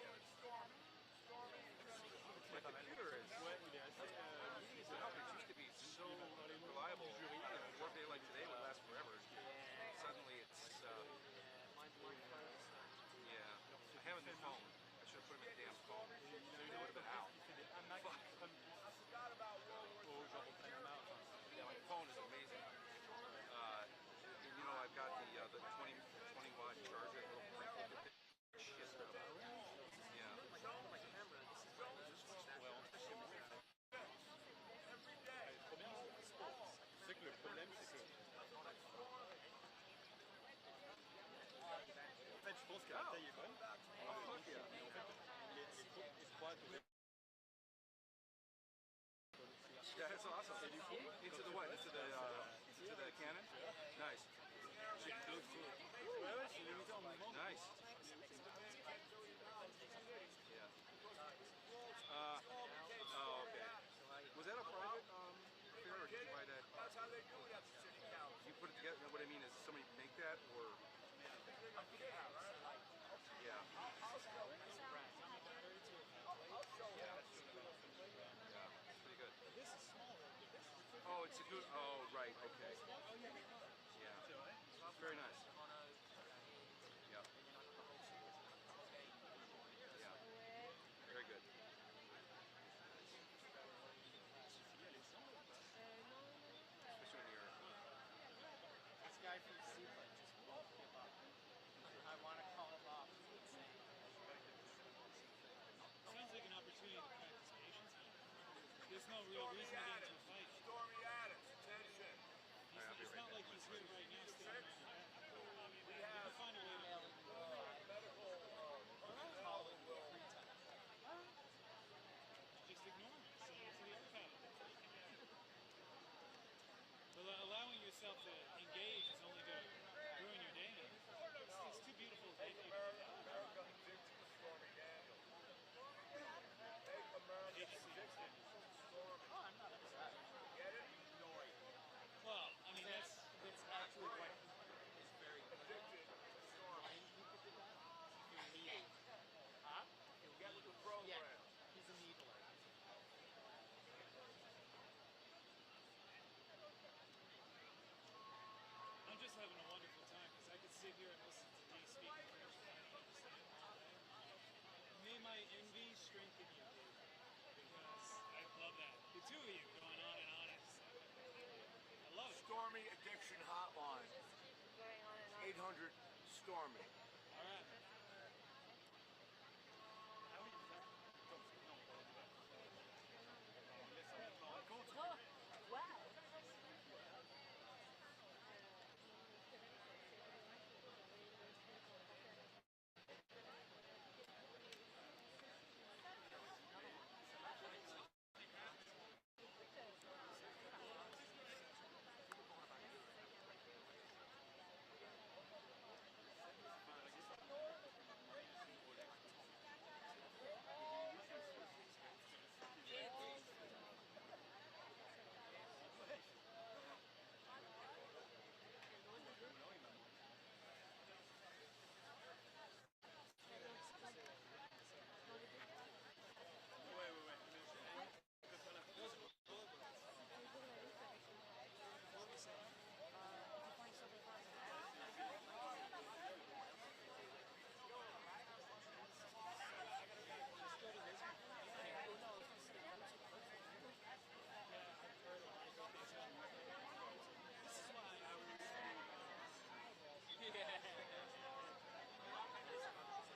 My computer is... It used to be so reliable. A workday like today would last forever. Suddenly it's... yeah. I have a new phone. I should have put him in the damn phone. It would have been out. Fuck. Yeah, my phone is amazing. You know, I've got the 20-watt charger. Shit stuff. Yeah. Tu sais que le problème, c'est que... En fait, je pense que la taille est bonne. Mais en fait, elle est trop étroite. Yeah, that's awesome. Into the what? Into the cannon? Nice. Nice. Yeah. Oh, okay. Was that a private affair, or did you buy that? That's how they do it at the city council. You put it together. What I mean is, somebody make that, or? Yeah. Yeah, pretty good. This is small. Oh, it's a good. Oh, right. Okay. Yeah. Very nice. Yeah. Yeah. Very good. no real reason to get into a fight. Stormy Adams, attention. It's not like he's here right now standing on your back. We You have can find a way to medical Alright. Just ignore me. Send me to the archive. But allowing yourself to engage is only going to ruin your day. It's too beautiful to take you. America addicted to Stormy Daniels. Make America addicted to Stormy. Oh, I'm not upset. Get it? Well, I mean, that's actually what is very addicted to Stormy. Huh? Get with the program. Yeah, he's a needler. I'm just having a wonderful time because I could sit here and listen to me speak French and I don't understand all day. May my envy strengthen you, Dave, because I love that. The two of you going on and on. I love it. Stormy Addiction Hotline. 800 Stormy. All right. Wow.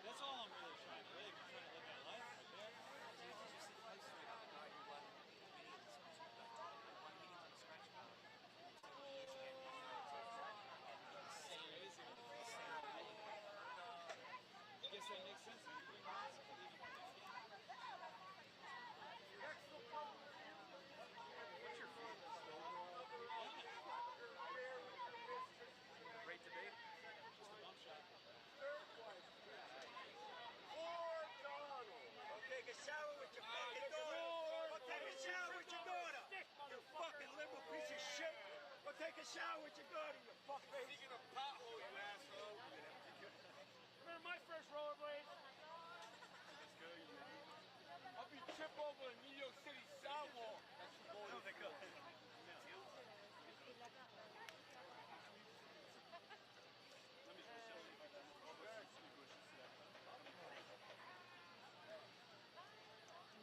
That's all I'm really trying to live. I'm trying to live my life right there. Did you see the post about the guy who won millions won millions on the scratch card? I guess that makes sense. What's your Great debate. Just a bump shot. Go take a shower with your fucking daughter. Go take a shower with your daughter. You fucking liberal piece of shit. Go take a shower with your daughter, you fuckface. Speaking of pothole, you asshole. Remember my first rollerblade? I'll be tripped over a New York City sidewalk. That's the boy. They go.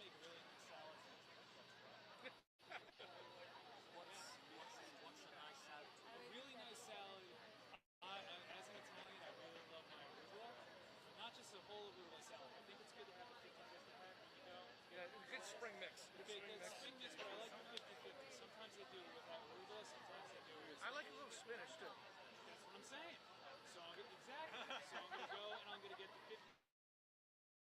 Make really nice salad. What's a nice salad? A really nice salad. As an Italian, I really love my arugula. Not just a whole arugula salad. I think it's good to have a 50-50 pack when you go. Yeah, good spring mix. Spring mix, but I like the 50-50. Sometimes they do it without arugula, sometimes they do it with I like a little spinach too. That's what I'm saying. So I'm gonna, exactly. So I'm going to go and I'm going to get the 50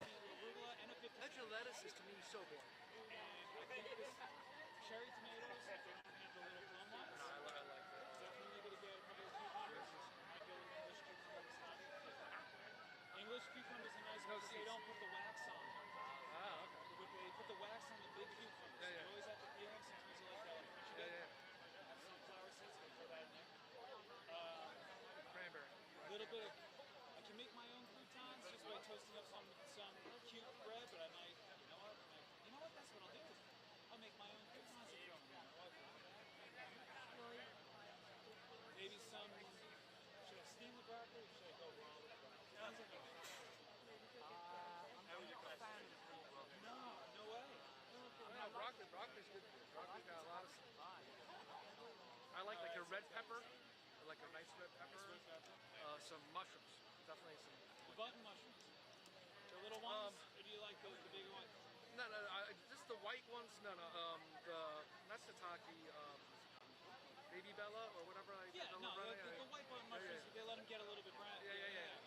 arugula and a 50. Veggie lettuce is to me so boring. And I think this cherry tomatoes, if they don't have the little plum ones, No, I like that. definitely going to get a couple of cucumbers. Might go with English cucumbers. English cucumbers are nice because they don't put the wax on them. Ah, okay. They put the wax on the big cucumbers. Yeah, yeah. You always have to peel them. Sometimes you like that. Yeah. Have sunflower seeds. Go throw that in there. Cranberry. A little bit of. I can make my own croutons just by toasting up some cute bread, but I might. You know what? That's what I'll do. I'll make my own croutons at home. Maybe some. Should I steam the broccoli or should I go raw with the broccoli? I'm not a fan of the green broccoli. No way. No, broccoli's good. Broccoli's got a lot of. I like a red pepper. I like a nice red pepper. Some mushrooms. Definitely some. The button mushrooms. The little ones? Or do you like the bigger ones? No, just the white ones. No. The shiitake baby Bella or whatever. Yeah, no, the white button mushrooms, they let them get a little bit brown. Yeah.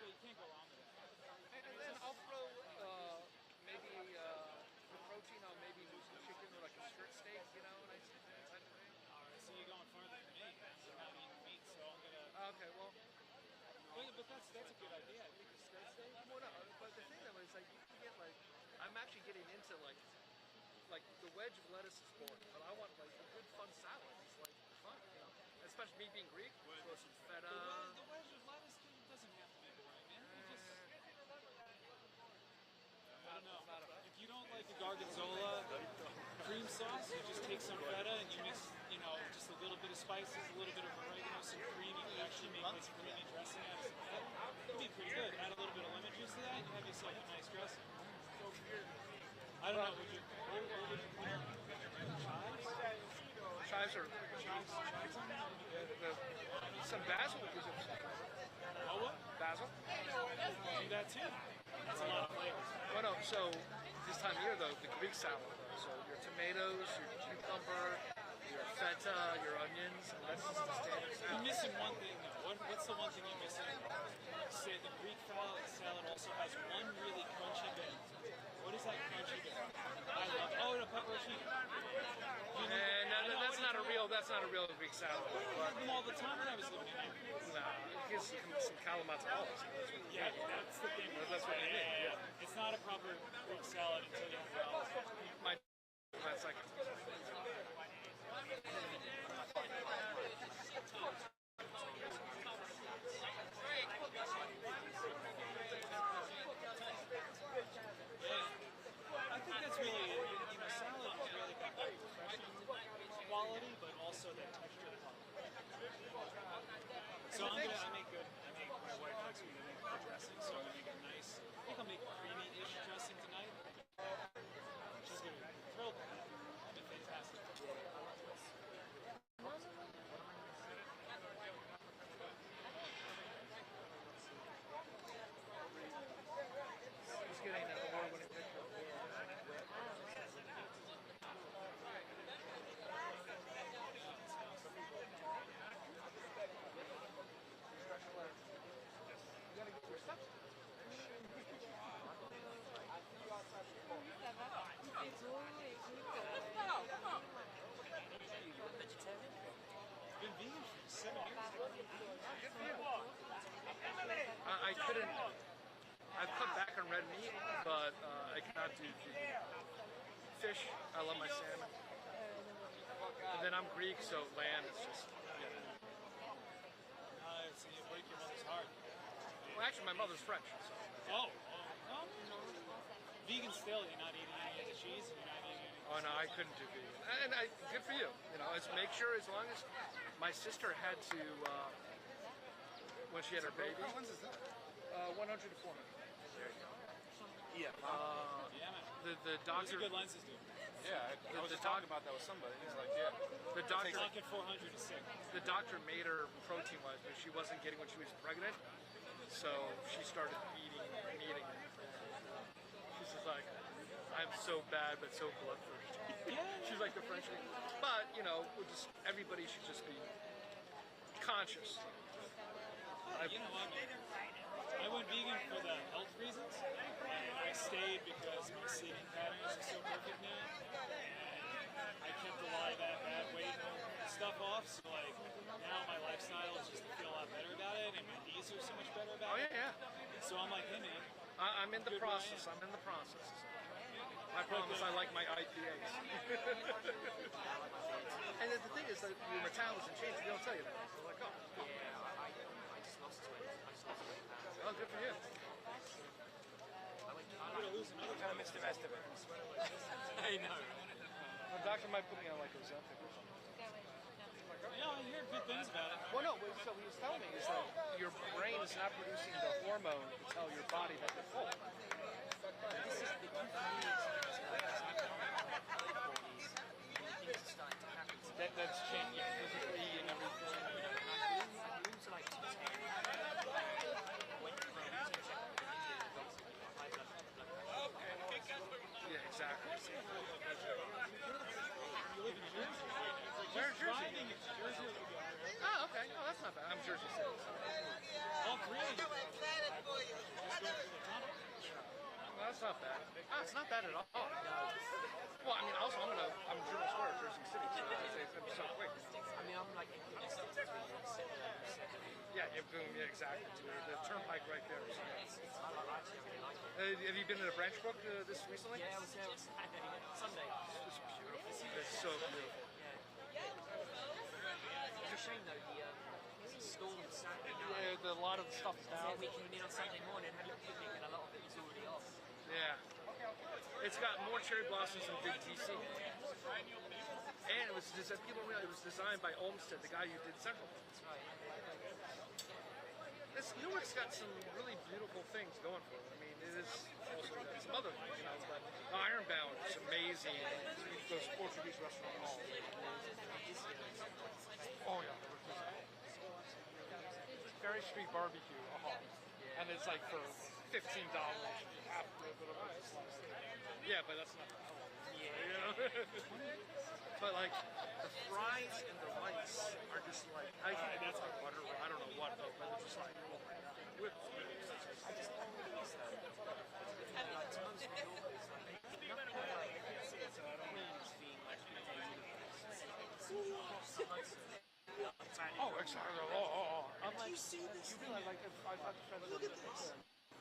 Well, you can't go wrong with that. And then I'll throw maybe the protein. I'll maybe do some chicken or like a skirt steak, you know, nice type of thing. All right, so you're going further than me. I'm not eating meat, so I'm gonna. Okay, well. But that's a good idea. I think the skirt steak. Well, no, but the thing though is like you can get like I'm actually getting into like the wedge of lettuce is boring, but I want like a good fun salad. It's like fun, you know. Especially me being Greek, throw some feta. The wedge of lettuce doesn't have to be boring, man. You just. I don't know. If you don't like the gorgonzola cream sauce, you just take some feta and you mix, you know, just a little bit of spices, a little bit of oregano, some cream. You can actually make like some creamy dressing out of some feta. It'd be pretty good. Add a little bit of lemon juice to that, and you have yourself a nice dressing. I don't know. Would you Chives are some basil is Oh, what? Basil. Do that too. That's a lot of flavors. Well, no. So this time of year, though, the Greek salad. So your tomatoes, your cucumber, your feta, your onions. And that's just the standard salad. You're missing one thing, though. What's the one thing you're missing? Say the Greek salad also has one really crunchy bit. What is that crunchy bit? I love it. Oh, the pepperoni. That's not a real Greek salad. I had them all the time when I was living in America. Nah, here's some calamatalis. Yeah, that's the thing. That's what you need. Yeah. It's not a proper Greek salad until you have relish. That's like. I think that's really it. You know, salad has really got that refreshing quality, but also that texture quality. So I make my wife likes me to make good dressing, so I'm gonna make a nice. I think I'll make a creamy-ish dressing tonight. She's gonna be thrilled with that. That'd be fantastic. Just getting an award-winning picture of You gotta get your stuff. Vegetarian? Been vegan for 7 years. I couldn't. I've cut back on red meat, but I cannot do fish. I love my salmon. And then I'm Greek, so lamb is just. Yeah. So you break your mother's heart. Well, actually, my mother's French. So. Oh. Vegan still, you're not eating any of the cheese, and you're not eating any. Oh no, I couldn't do vegan. And good for you. You know, make sure as long as my sister had to when she had her baby. How much is that? 100 to 400. There you go. Yeah. Yeah, man. The doctor. Those are good lenses, dude. Yeah, I was just talking about that with somebody. He's like, yeah. The doctor. Talking 400 is sick. The doctor made her protein-wise, but she wasn't getting when she was pregnant. So she started eating. She's just like, I'm so bad, but so bloodthirsty. She's like the French thing. But, you know, everybody should just be conscious. You know what, man? I went vegan for the health reasons, and I stayed because my sleeping patterns are so perfect now, and I kept a lot of that bad weight stuff off, so like, now my lifestyle is just to feel a lot better about it, and my knees are so much better about it. Oh, yeah. So I'm like, hey, man. I'm in the process. My problem is I like my IPAs. And the thing is that your metabolism changes. They don't tell you that. They're like, oh. Yeah, I just lost 20. I just lost 20 pounds. Oh, good for you. I'm gonna lose another. Kind of missed the rest of it. I know. The doctor might put me on like Ozempic or something. Yeah, I hear good things about it. Well, no. So what he was telling me is that your brain is not producing the hormone to tell your body that you're full. This is the key for me. Things are starting to happen. That's changing physically and everything. I lose like 10. When you're Yeah, exactly. not bad. I'm Jersey City. All three of you. Well, that's not bad. It's not bad at all. Well, I mean, also I'm Journal Square, Jersey City, so it's gonna be so quick. I mean, I'm like, Yeah, boom, yeah, exactly. The turnpike right there. So. Have you been to the Branch Brook this recently? Yeah, I was there on Saturday, Sunday. It's beautiful. It's so beautiful. It's a shame though, the storm Saturday night. Yeah, a lot of the stuff is down. We came in on Sunday morning, had a picnic, and a lot of it was already off. Yeah. It's got more cherry blossoms than Big TC. And it was people realize it was designed by Olmsted, the guy who did Central. That's right. Newark's got some really beautiful things going for it. I mean, it is also got some other things, you know, but Ironbound is amazing. Those Portuguese restaurant halls. Oh yeah. Ferry Street Barbecue, and it's like for $15. Yeah, but that's not. Yeah. You know? But like the fries and the rice are just like I think that's like butter. I don't know what though, but it's just like oh my god. I just don't think it's like to most New Yorkers, like nothing like Queens being like the Oh, exactly. I'm like, you see this? You realize like I've had friends. Look at this.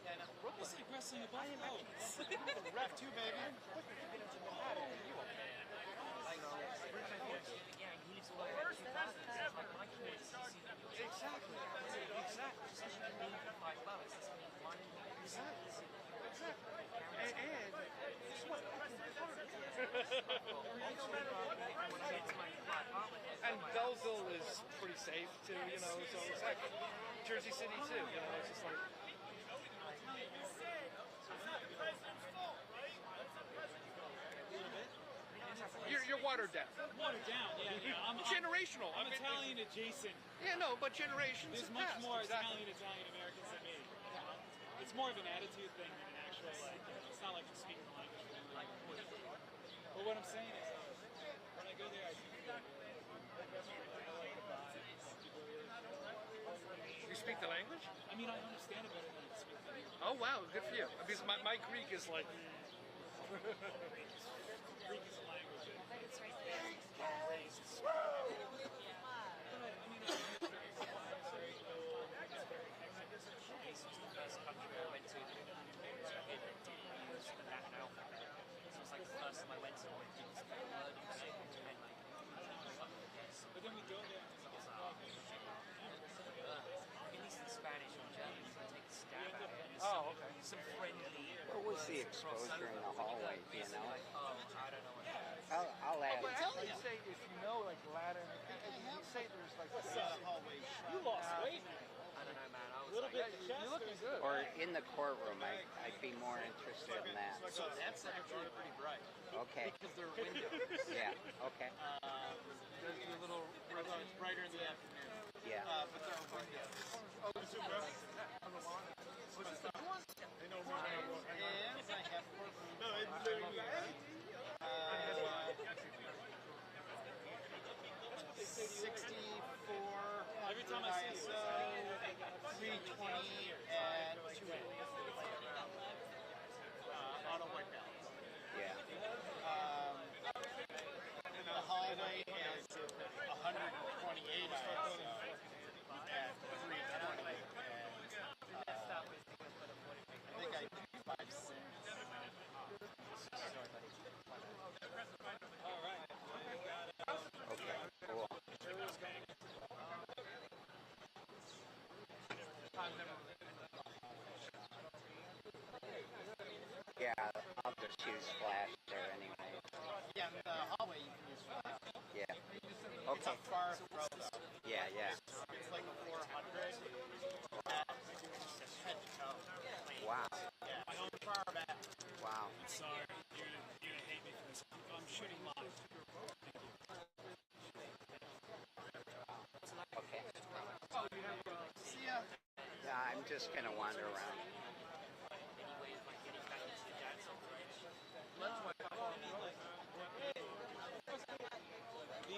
Yeah, no. It's like wrestling above the boat. Ref 2, baby. Exactly. And guess what? And Belleville is pretty safe too, you know, so it's like Jersey City too, you know, it's just like You're watered down. Watered down, yeah. I'm generational. I'm Italian adjacent. Yeah, no, but generations. There's much more Italian Americans than me. You know? It's more of an attitude thing than an actual like. You know, it's not like I'm speaking the language. But what I'm saying is, when I go there, I do feel You speak the language? I mean, I understand it better than I speak it. Oh wow, good for you. Because my Greek is like. Greek is a language. It's right there. This was the first country I went to that didn't use the Latin alphabet. So it's like the first time I went to it, it was the word and like, but then we go there and it's like, at least in Spanish or German, you can take a stab at it. Oh, okay. Some friendly. What was the exposure in the hallway, do you know? Oh, I don't know what I'll add. But actually, say if you know like Latin, you say there's like hallway. You lost weight. I don't know, man. I was little like, bit you're looking good. Or in the courtroom, I'd be more interested in that. So that's actually pretty bright. Okay. Because they're windows. Yeah, okay. There's a little, it's brighter in the afternoon. Yeah. But there are windows. Oh, this is bro. They know more than I want. Yes, I have courtroom. No, it's literally me. 64. Every time I see ISO, 320 and 280. Auto white balance. Yeah. The hallway is 128 ISO at 320. And, I think I do 5.6. all right. Okay, cool. Yeah, I'll just use flash there anyway. Yeah, in the hallway you can use flash. Yeah. It's a Okay. far throw though. Yeah, yeah. It's like a 400 head to toe. Wow. Yeah, far back. Wow. I'm sorry. You're gonna hate me for this. I'm shooting live. Okay. See ya. Yeah, I'm just gonna wander around. The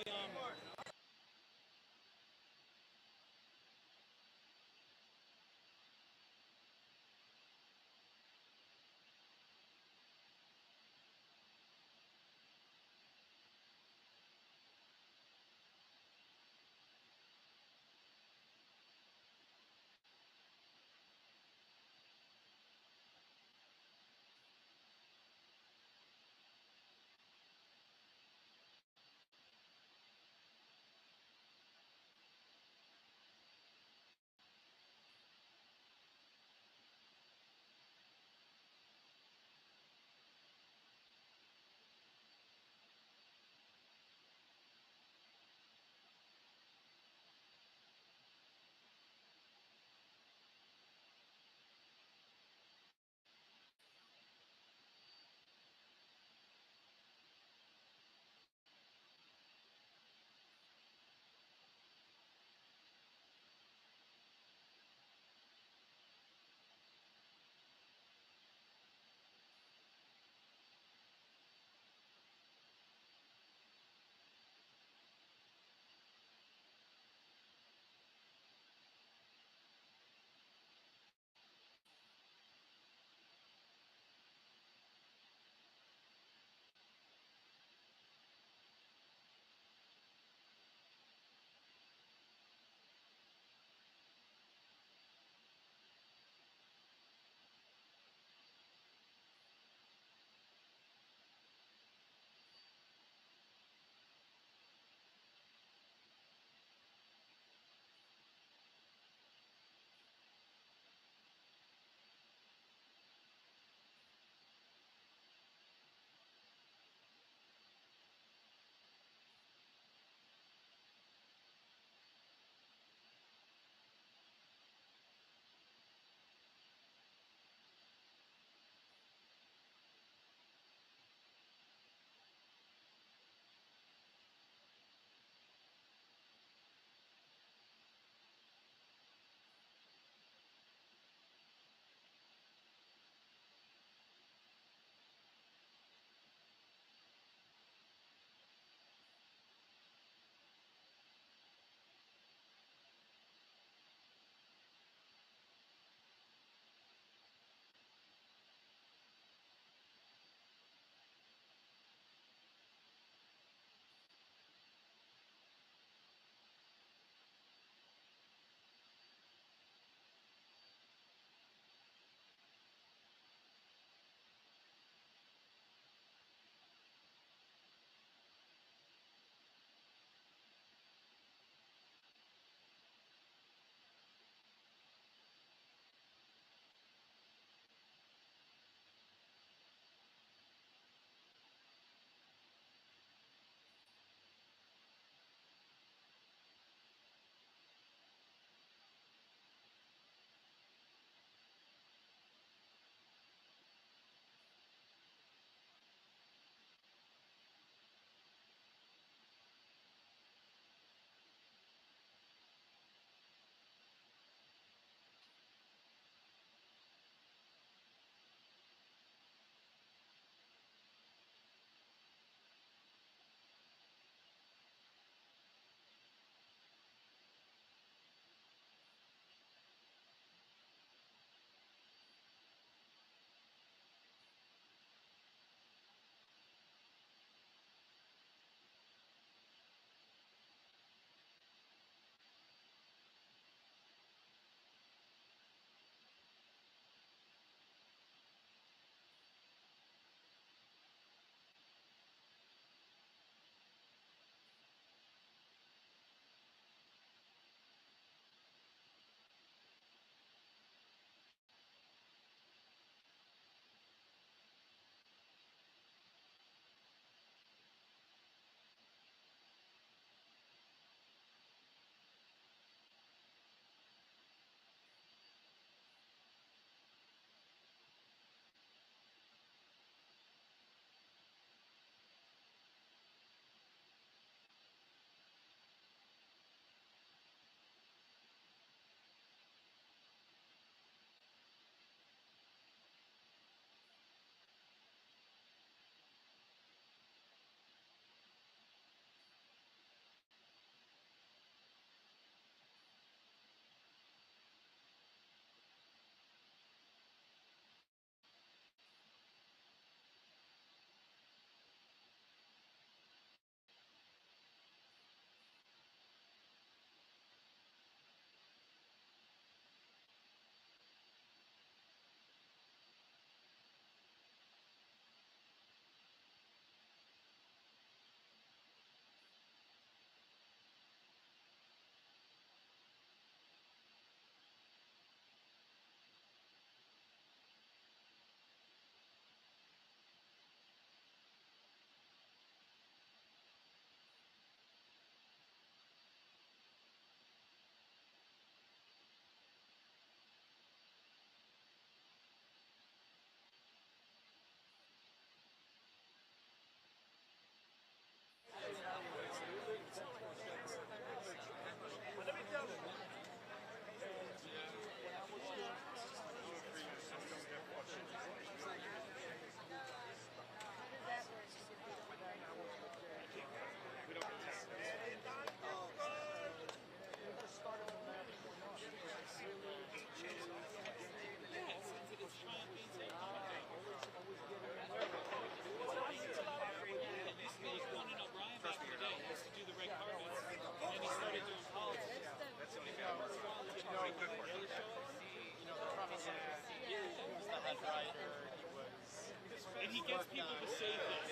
gets people to say things.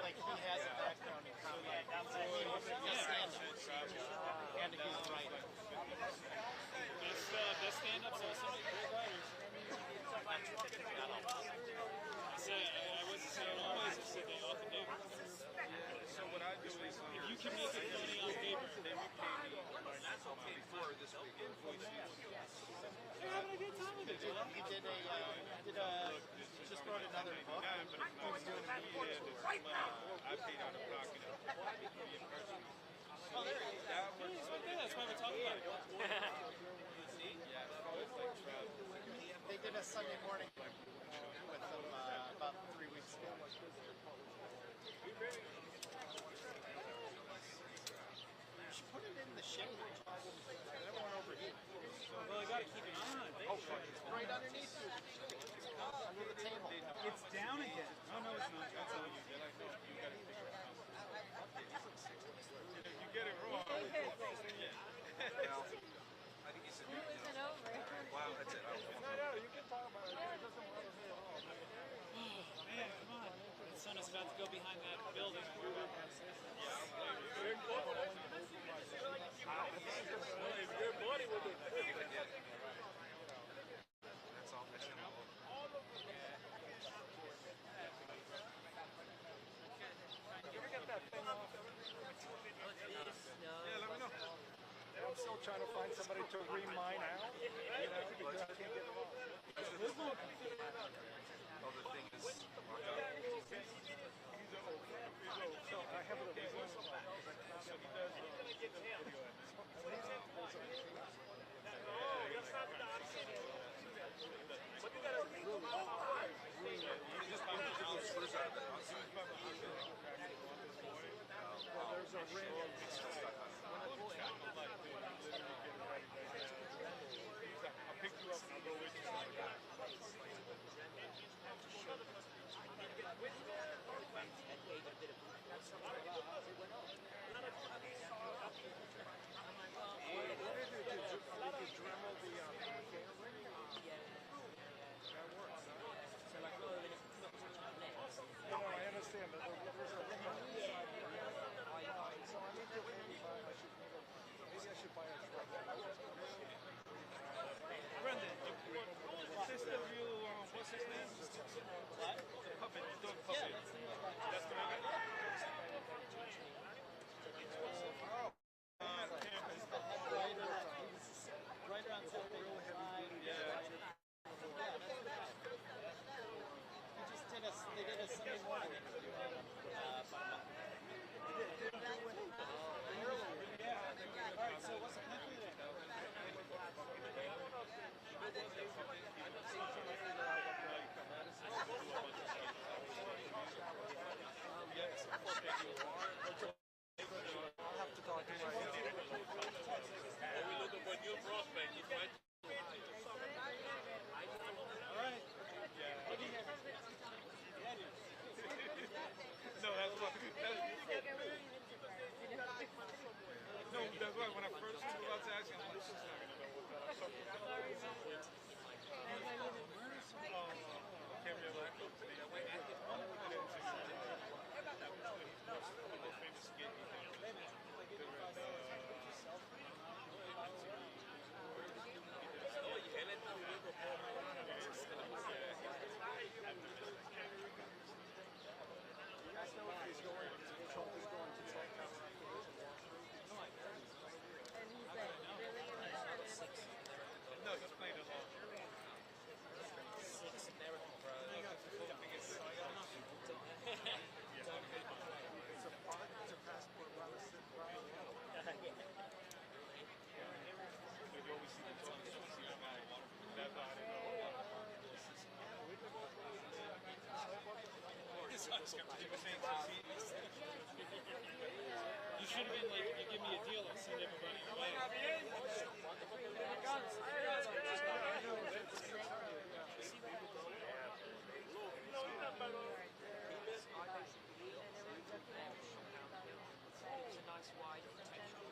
Like he has a background in comedy. And he's a writer. Best stand-ups also make great writers. I wasn't saying always, I said they often do. So what I do is, if you can make it funny on paper, they would pay me before this week. they're having a good time with it. He just wrote another book. He's doing a media tour. I paid out of pocket. Oh, there he is. He's right there, that's why we're talking about it. They did a Sunday morning with them about 3 weeks ago. You should put it in the shade. Everyone over here. Well, I gotta keep it on. Oh, right underneath you. Under the table. It's down again. Oh, no, it's not. That's all you did. I know. You gotta figure it out. If you get it wrong, I think he said isn't over. Wow, that's it. No, you can talk about it. It doesn't bother me at all. Man, come on. The sun is about to go behind that building. Your body will be. That's all mission. You ever get that thing off? Yeah, let me know. I'm still trying to find somebody to read mine out. You know, because I can't get it off. Oh, the thing is locked up. So I have it over. So he does video there's a random I'll pick you up and I'll go with you. No, I understand that there's a so I need to maybe I should buy a truck. Brendan, sister you, what's his name? What? The puppet, the dog puppet. Yeah, that's the one. Right around 7 They did a Sunday morning interview about a month. Yeah. All right, so what's the plan for you then? I'll have to talk to my We're looking for a new prospect. All right. No, that's what. No, that's why when I first was about to ask you, I'm like, she's not gonna know what that I'm talking about. Can't remember that quote today. Famous skit he did. No, he's playing along. 6 American Pro. It's a passport You always see the tongue, you see the mouth. That body. You should have been like, you give me a deal and send everybody away. It's a nice wide potential.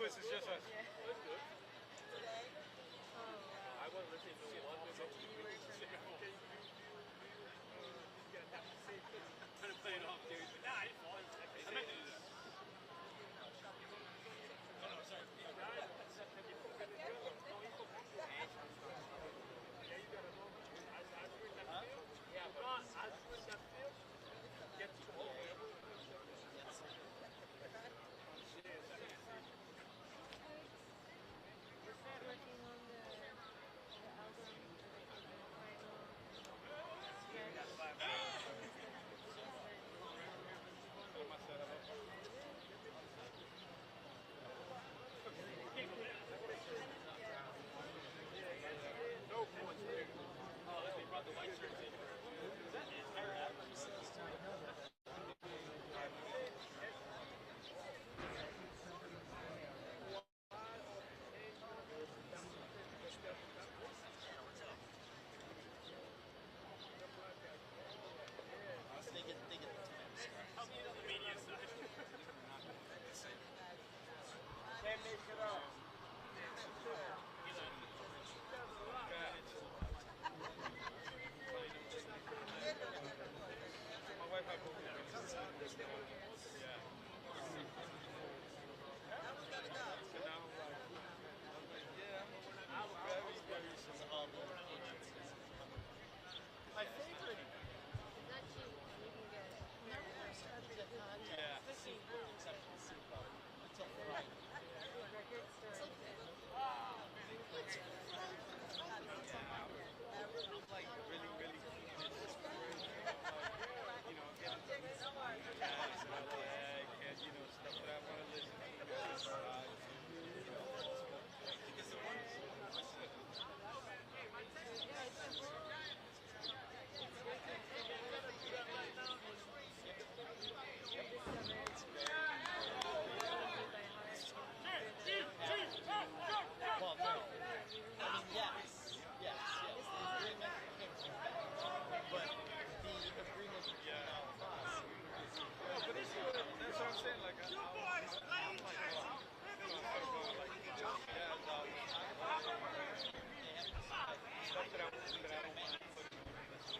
this is just us. I wasn't listening to one trying to play it off, dude. Nah, I didn't fall. I meant to do that. Oh, no, sorry. Yeah, but as with that field, get to all My favorite. Yeah. Except for the Super Bowl. Until Friday. like really, really you know, getting jazz and LA and, you know, stuff that I want to listen to. Because the one Well, no. I mean, yes. Yes, yes. The agreement came from that. But the agreement between all of us. No, but that's what I'm saying. Like, I'm like, you know, like, jazz stuff that I don't want to put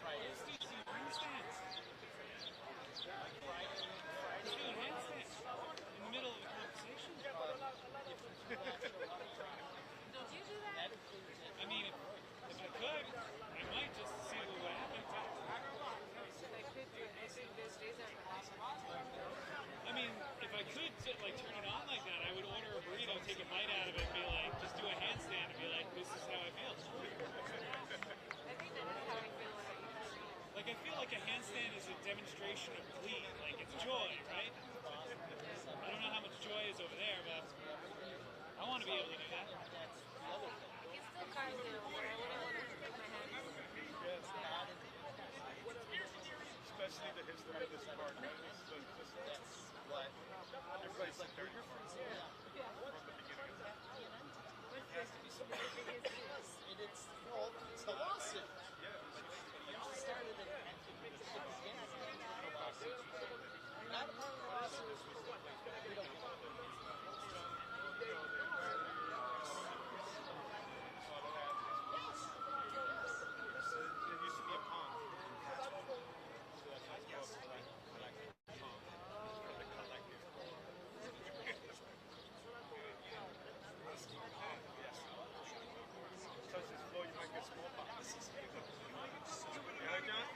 Friday. In the middle of the conversation? Did you do that? I mean, if I could, I might just see what would happen. I mean, if I could like turn it on like that, I would order a burrito, take a bite out of it, and be like, just do a handstand and be like, this is how I feel. Like, I feel like a handstand is a demonstration of glee. Like, it's joy, right? I don't know how much joy is over there, but I want to be able to do that. Especially the history of this park. That's what everybody's like very from the beginning. It has to be something. It's the lawsuit. You just started it at the beginning of the lawsuit. Not a part of the lawsuit. We don't know. There used to be a pond. Touch this floor, you might get smallpox. You heard John?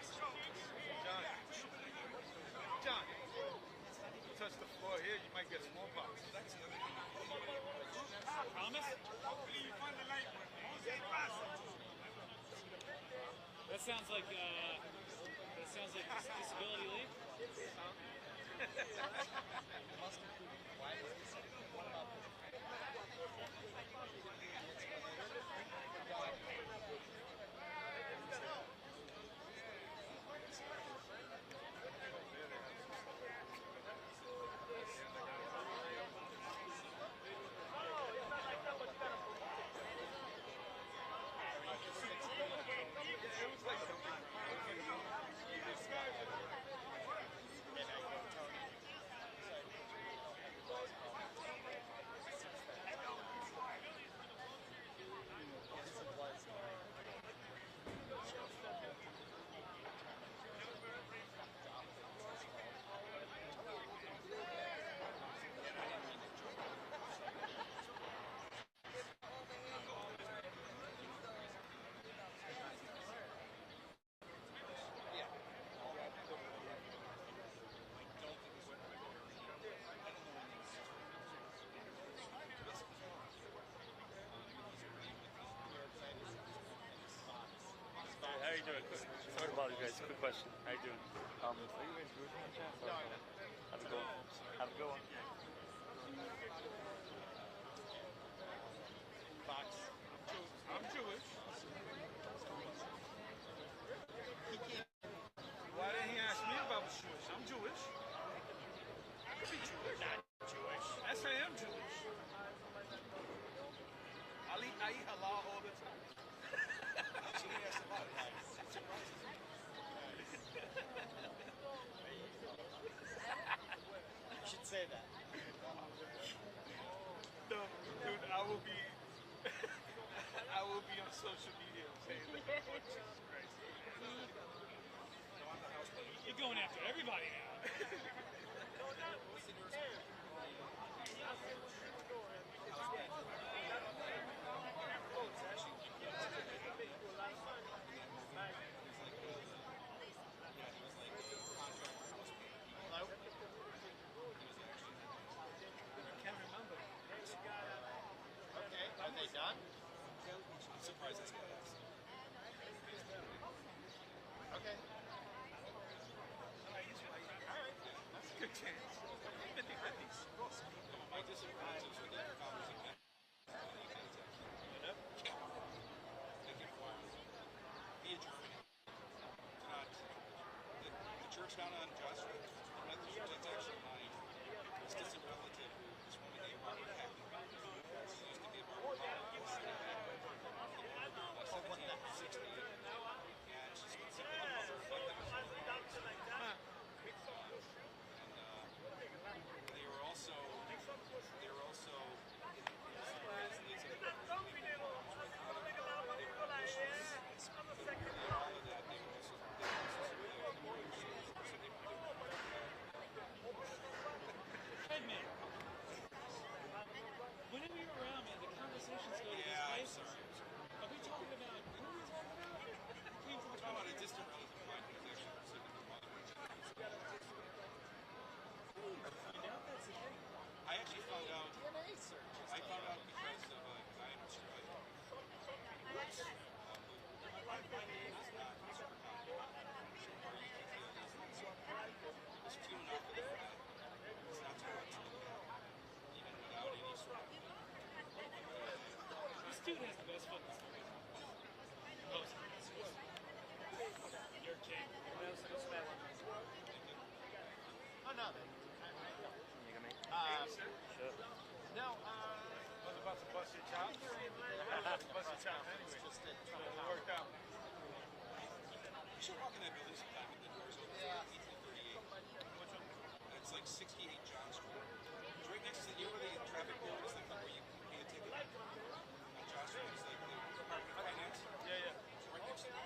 John, touch the floor here, you might get smallpox. Promise? That sounds like disability leave. Must include wireless. What about Sorry to bother you guys. Quick question. How you doing? Are you guys roofing and chat? Have a good one. Have a good one. Fox. I'm Jewish. Why didn't he ask me if I was Jewish? I'm Jewish. I could be Jewish. Not Jewish. Yes, I am Jewish. I eat halal all the time. She asked about it. It surprises me. You should say that. No, dude, I will be on social media saying that. Jesus Christ. You're going after everybody now. Okay, are they done? I'm surprised this guy asked. Okay. That's a good chance. 50-50s. My disagreements with the founders of they can via Germany. The church down on Josh Street, the Methodist Church, that's actually my distant relative who this woman named Barbara Patten. She used to be a Barbara Patten in the city back in 1760. And she's been sick with a they were also Hey, man. Whenever you're around, man, the conversations go to these places. Are we talking about, what are we talking about? We're talking about a distant relative of mine who's actually Pacific mother. I actually found out. DNA search. I found out because of a guy in Australia. My name is not super common. It's too enough for the guy. It's not too much to look at, even without any sort of. This dude has the best football story. Most of it. You're king. Oh, no. No, I was about to bust your chops. Bust your chops anyway. Just it worked out. You should walk in that building sometime with the doors open. Yeah. 1838. It's like 68 John Street. It's right next to the, where the traffic board is, like where you pay a ticket. On John Street, it's like the Department of Finance. Yeah. It's right next to it.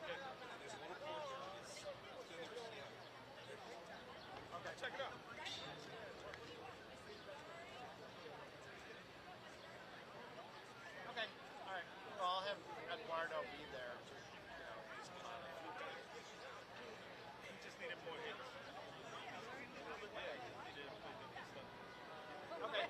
Okay. And then there's a little porch. Okay, check it out. okay. All right. Well, I'll have Eduardo be there. He just needed more hits. Okay.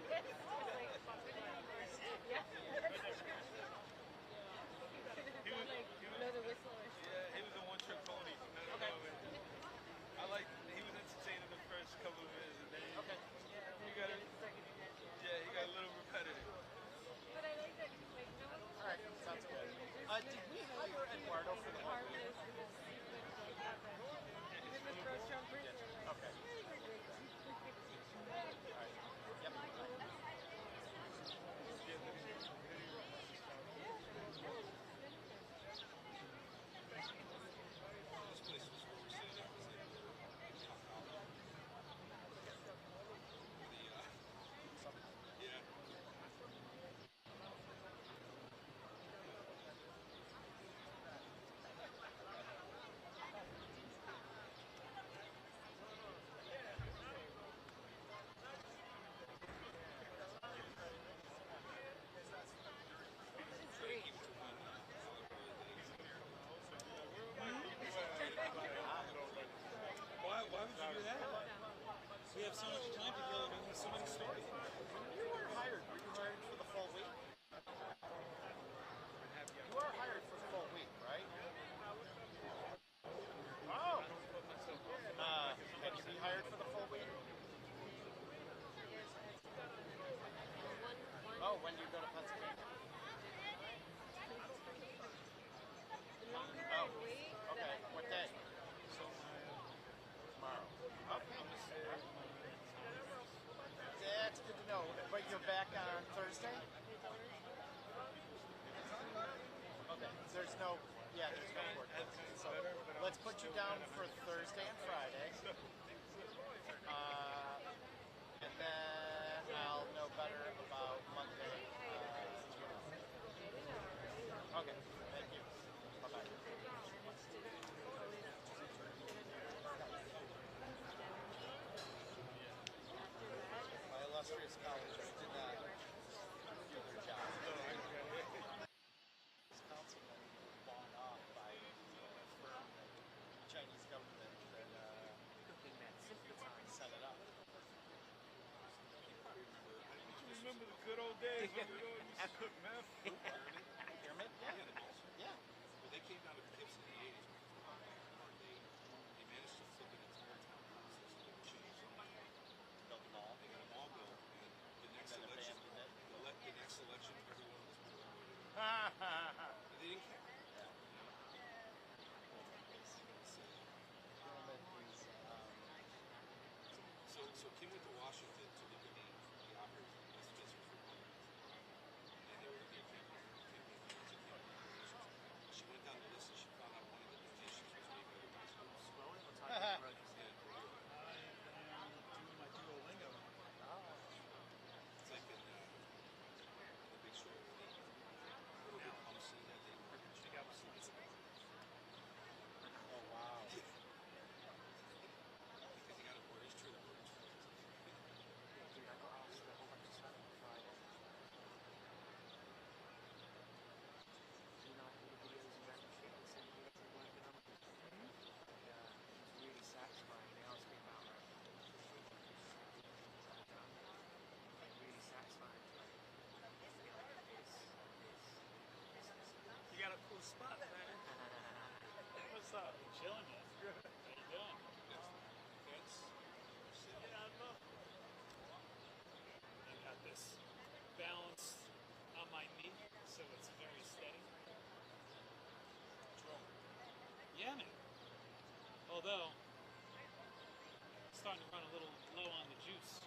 there's no court dates. So let's put you down for Thursday and Friday. And then I'll know better about Monday. Okay, thank you. Bye-bye. My illustrious colleagues did not do their job. This councilman bought off by a firm, the Chinese government that set it up. Remember the good old days when we all used to cook meth? Pyramid? Yeah. Well, they came down to Poughkeepsie in the 80s. They managed to flip an entire town process and change the Built a mall. They got a mall built, and the next election, everyone was poor. They didn't care. So Kim went to Washington to look at the offers of West District Republicans. And they were looking at campaign donations. She went down the list and she found out one of the donations was made by the Vice Scrolling? What's on the groceries? I am doing my Duolingo. It's like in the Big Short. Little bit pump scene that they check out. Oh, wow. Because you got to order each trailer. Dude, I got asked a whole bunch of stuff on Friday. You know, all the videos and random shit I was sending you guys working on. Yeah, it was really satisfying. They asked me about like really satisfying. You got a cool spot, man. What's up? Chilling, man. Good. How you doing? That's yeah, I know. I got this balanced on my knee, so it's very steady. Yeah, man. Although, starting to run a little low on the juice.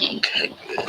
Okay, good.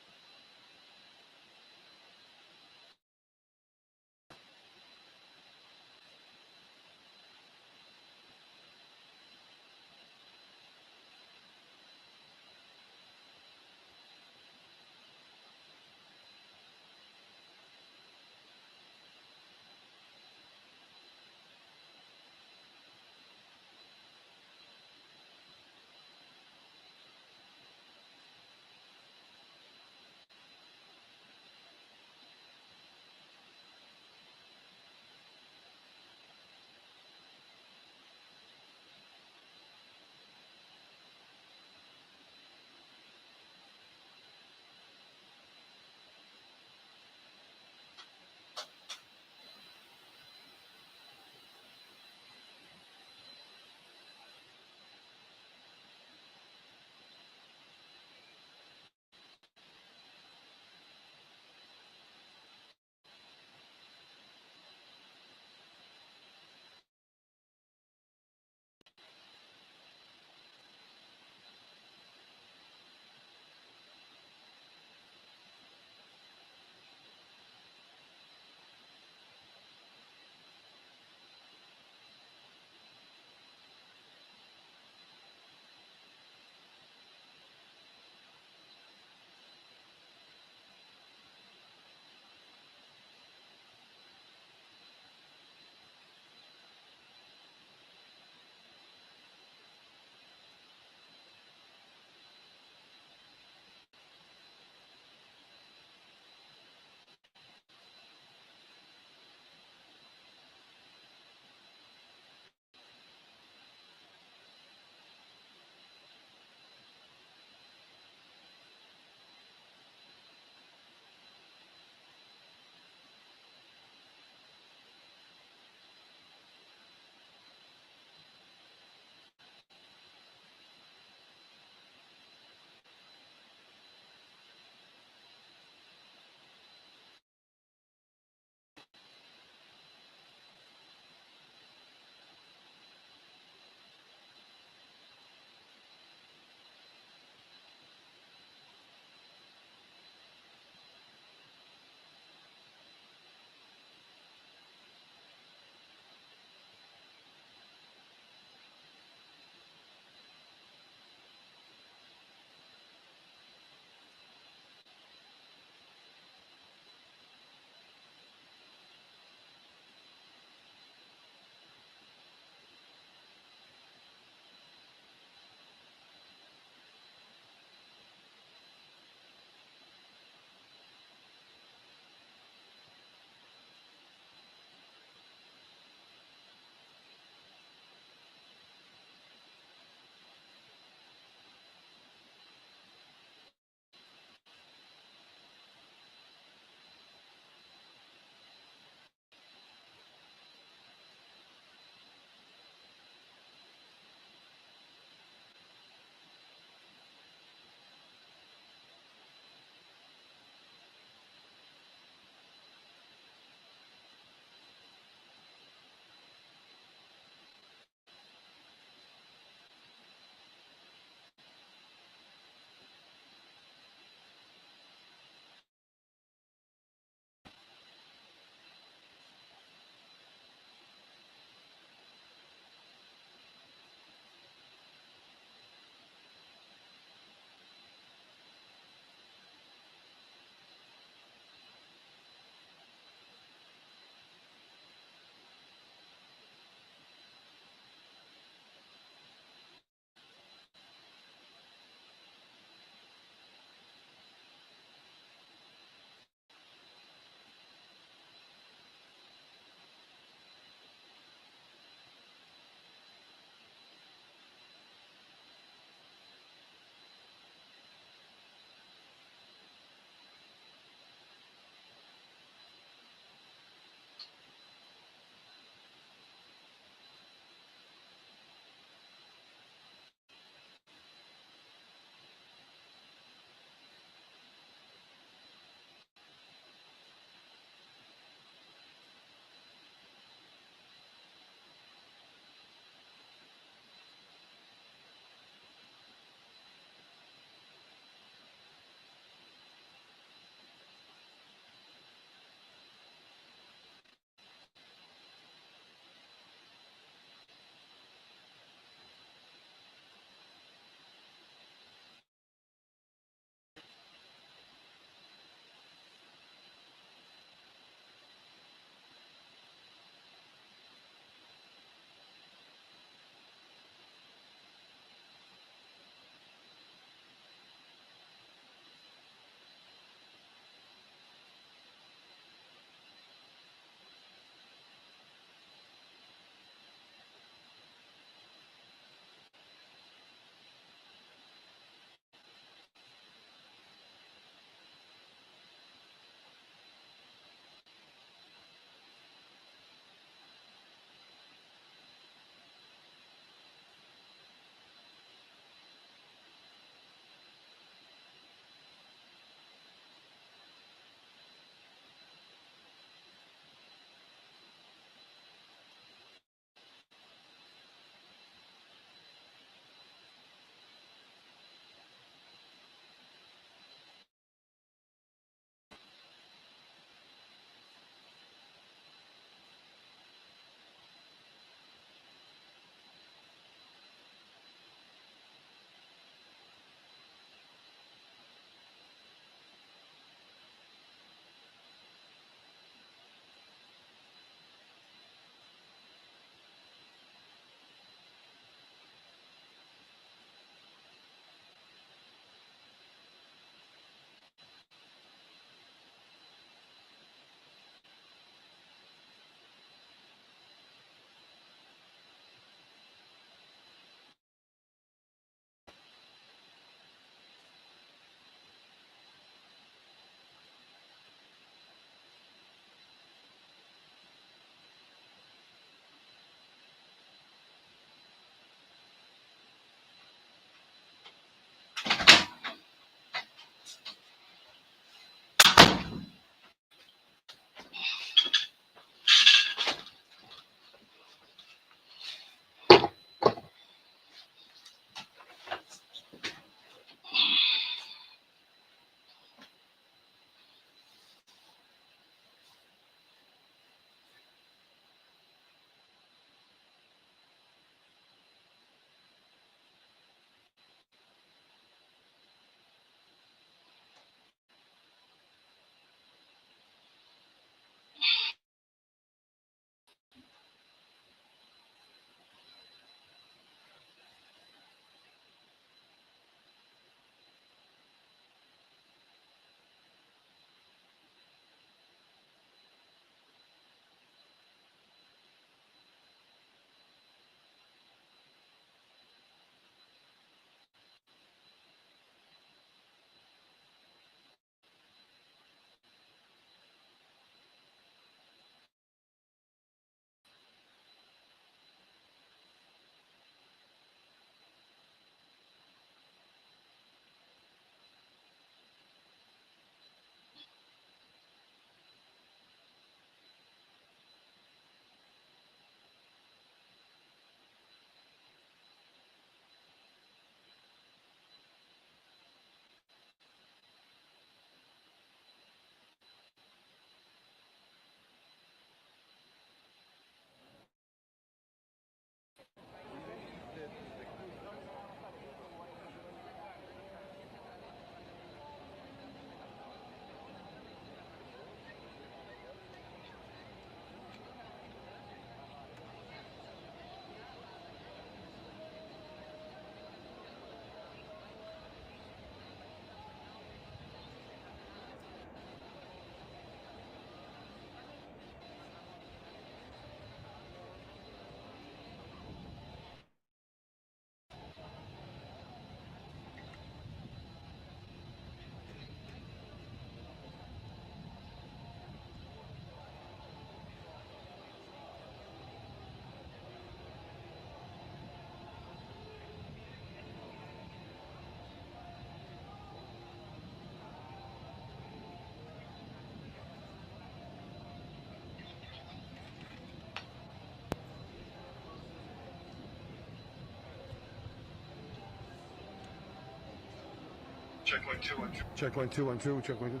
Check 1 2 1 2. Check 1 2 1 2. Check 1 2.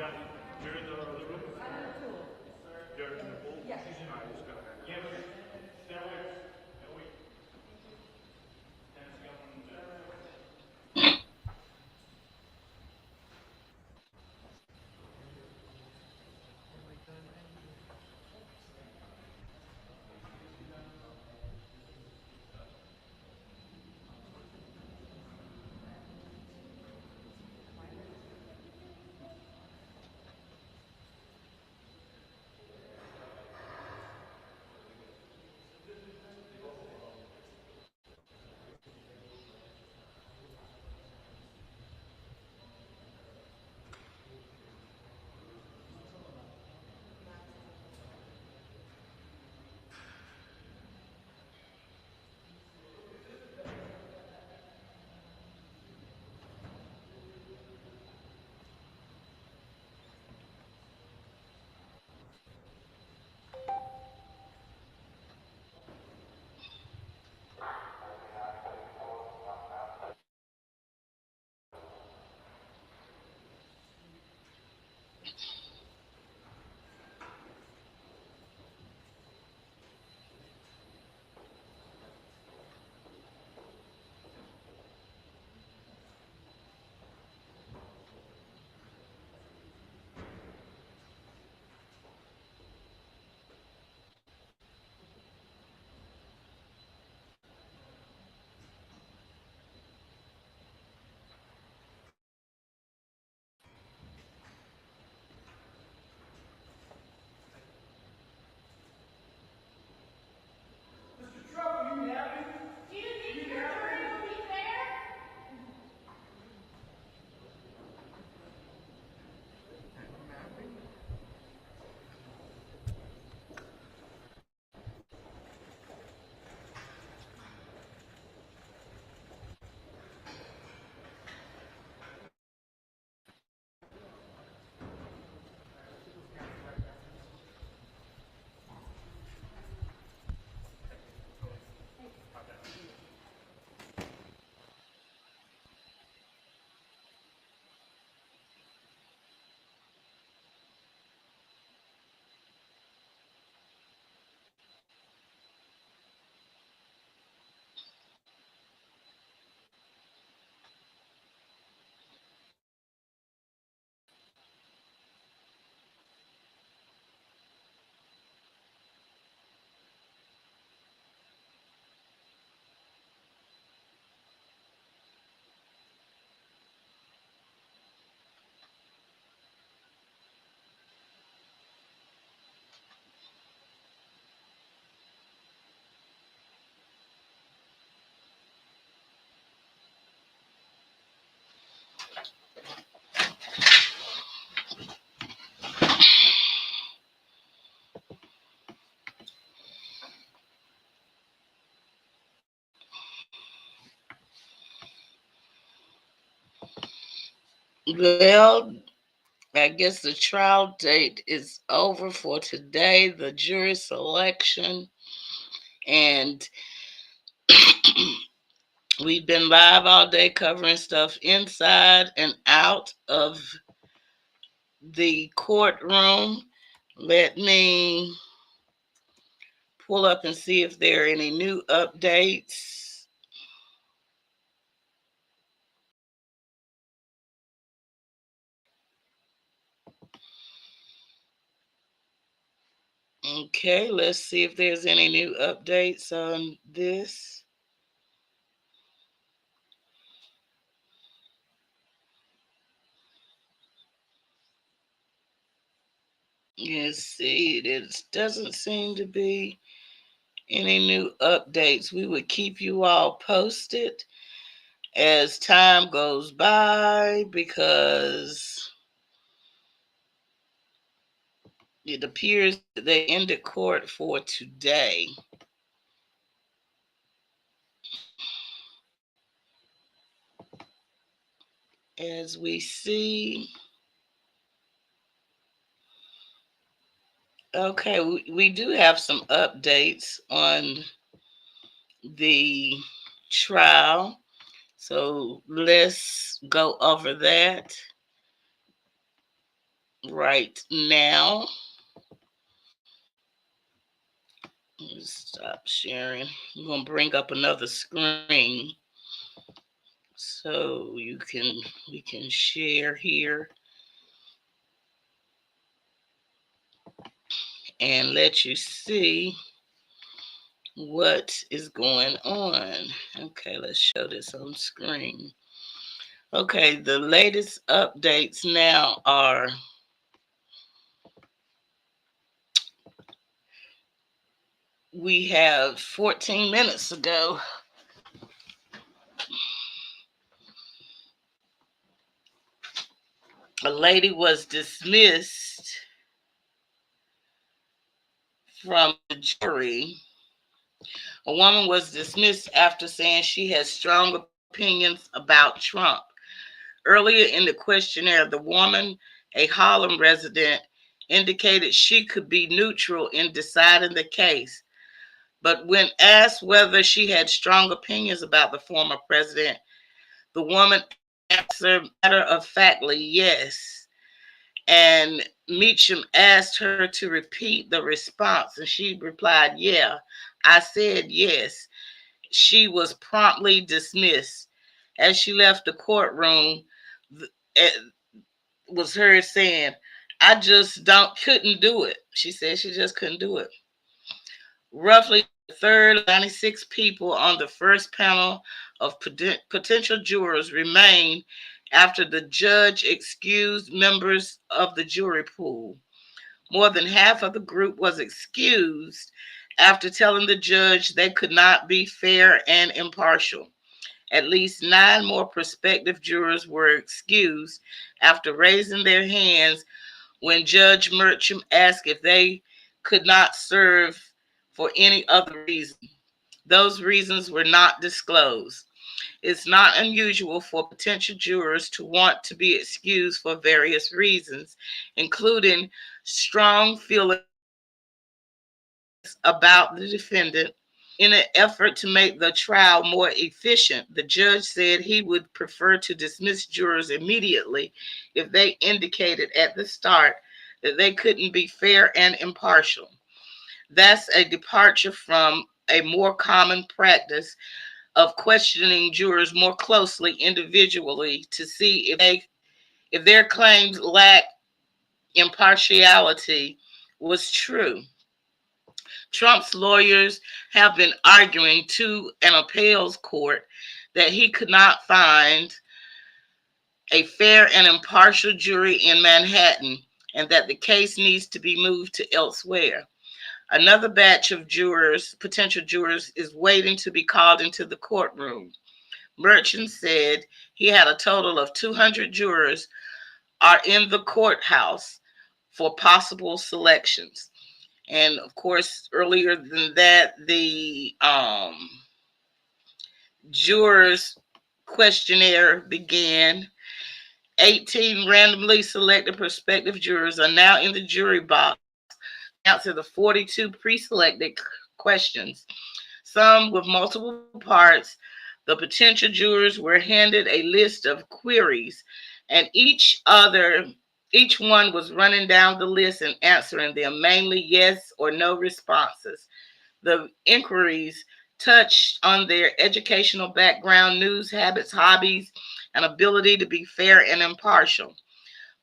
got it. You're in the other room? You're in the pool? Yes. Alright, just go ahead. Yeah, wait. Steroids. No, wait. Well, I guess the trial date is over for today, the jury selection, and we've been live all day covering stuff inside and out of the courtroom. Let me pull up and see if there are any new updates. Okay, let's see if there's any new updates on this. You see, there doesn't seem to be any new updates. We would keep you all posted as time goes by because it appears that they ended court for today. As we see, okay, we do have some updates on the trial. So let's go over that. right now. Let me stop sharing. I'm gonna bring up another screen so we can share here and let you see what is going on. Okay, let's show this on screen. Okay, the latest updates now are we have 14 minutes ago. A lady was dismissed from the jury. A woman was dismissed after saying she has strong opinions about Trump. Earlier in the questionnaire, the woman, a Harlem resident, indicated she could be neutral in deciding the case. But when asked whether she had strong opinions about the former president, the woman answered matter of factly yes. And Meacham asked her to repeat the response, and she replied, "Yeah, I said yes." She was promptly dismissed. As she left the courtroom, it was her saying, "I just don't couldn't do it." She said she just couldn't do it. Roughly a third of 96 people on the first panel of potential jurors remained after the judge excused members of the jury pool. More than half of the group was excused after telling the judge they could not be fair and impartial. At least 9 more prospective jurors were excused after raising their hands when Judge Mercham asked if they could not serve for any other reason. Those reasons were not disclosed. It's not unusual for potential jurors to want to be excused for various reasons, including strong feelings about the defendant. In an effort to make the trial more efficient, the judge said he would prefer to dismiss jurors immediately if they indicated at the start that they couldn't be fair and impartial. That's a departure from a more common practice of questioning jurors more closely individually to see if their claims lack impartiality was true. Trump's lawyers have been arguing to an appeals court that he could not find a fair and impartial jury in Manhattan and that the case needs to be moved to elsewhere. Another batch of jurors, potential jurors, is waiting to be called into the courtroom. Merchant said he had a total of 200 jurors are in the courthouse for possible selections. And of course, earlier than that, the jurors questionnaire began. 18 randomly selected prospective jurors are now in the jury box to answer the 42 pre-selected questions, some with multiple parts. The potential jurors were handed a list of queries, and each one was running down the list and answering them, mainly yes or no responses. The inquiries touched on their educational background, news habits, hobbies, and ability to be fair and impartial.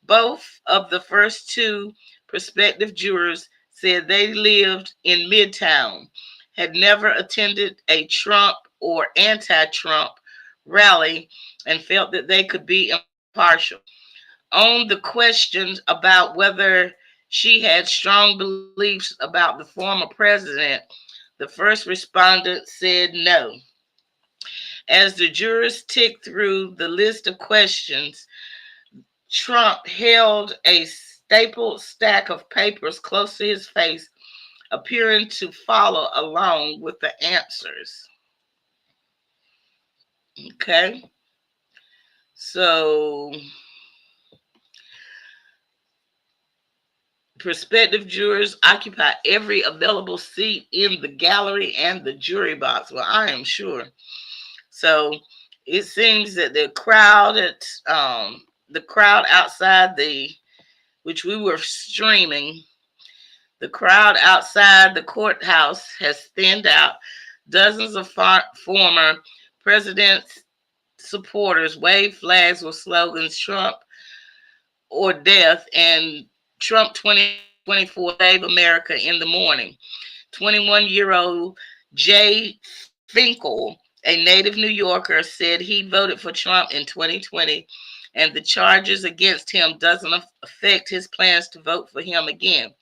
Both of the first two prospective jurors said they lived in Midtown, had never attended a Trump or anti Trump rally, and felt that they could be impartial. On the questions about whether she had strong beliefs about the former president, the first respondent said no. As the jurors ticked through the list of questions, Trump held a stapled stack of papers close to his face, appearing to follow along with the answers. Okay, so prospective jurors occupy every available seat in the gallery and the jury box. Well, I am sure. So it seems that the crowd outside the which we were streaming. The crowd outside the courthouse has thinned out. Dozens of former president's supporters waved flags with slogans Trump or death and Trump 2024 Save America in the morning. 21-year-old Jay Finkel, a native New Yorker, said he voted for Trump in 2020 and the charges against him doesn't affect his plans to vote for him again.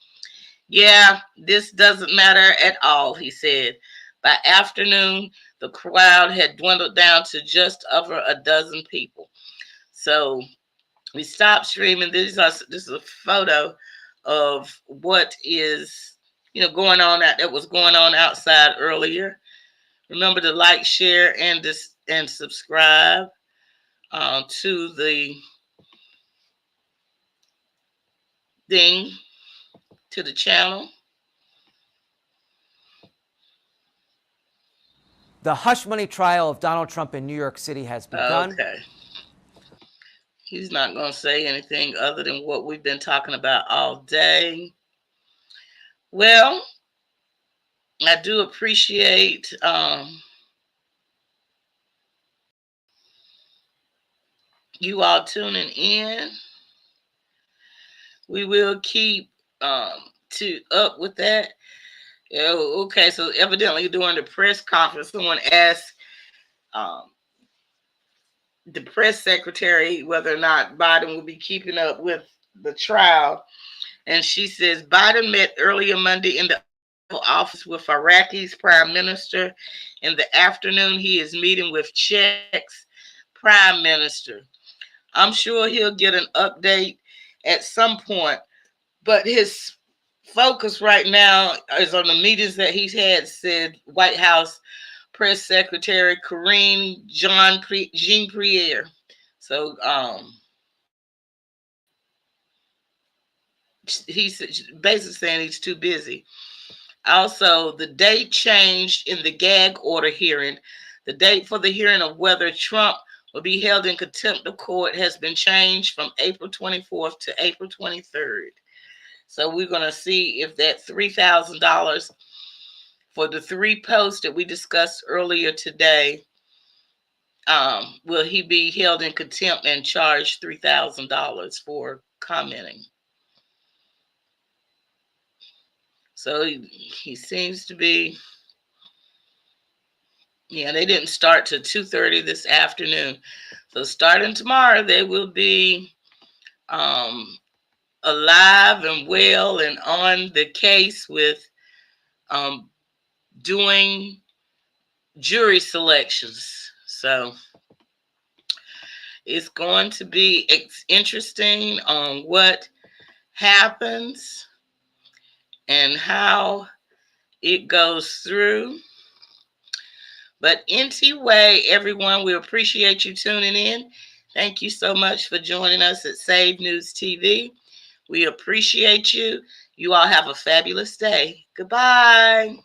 Yeah, this doesn't matter at all, he said. By afternoon, the crowd had dwindled down to just over a dozen people. So we stopped streaming. This is a photo of what is going on that was going on outside earlier. Remember to like, share, and subscribe to the thing, to the channel. The hush money trial of Donald Trump in New York City has begun. Okay. He's not going to say anything other than what we've been talking about all day. Well, I do appreciate you all tuning in. We will keep up with that. Okay, so evidently during the press conference, someone asked the press secretary whether or not Biden will be keeping up with the trial. And she says Biden met earlier Monday in the office with Iraqi's prime minister. In the afternoon, he is meeting with Czech's prime minister. I'm sure he'll get an update at some point, but his focus right now is on the meetings that he's had, said White House Press Secretary Karine Jean-Pierre. So he's basically saying he's too busy. Also, the date changed in the gag order hearing. The date for the hearing of whether Trump will be held in contempt of court has been changed from April 24th to April 23rd. So we're going to see if that $3,000 for the 3 posts that we discussed earlier today, will he be held in contempt and charged $3,000 for commenting? So he seems to be, they didn't start till 2:30 this afternoon. So starting tomorrow, they will be alive and well and on the case with doing jury selections. So it's going to be interesting on what happens and how it goes through. But anyway, everyone, we appreciate you tuning in. Thank you so much for joining us at Save News TV. We appreciate you. You all have a fabulous day. Goodbye.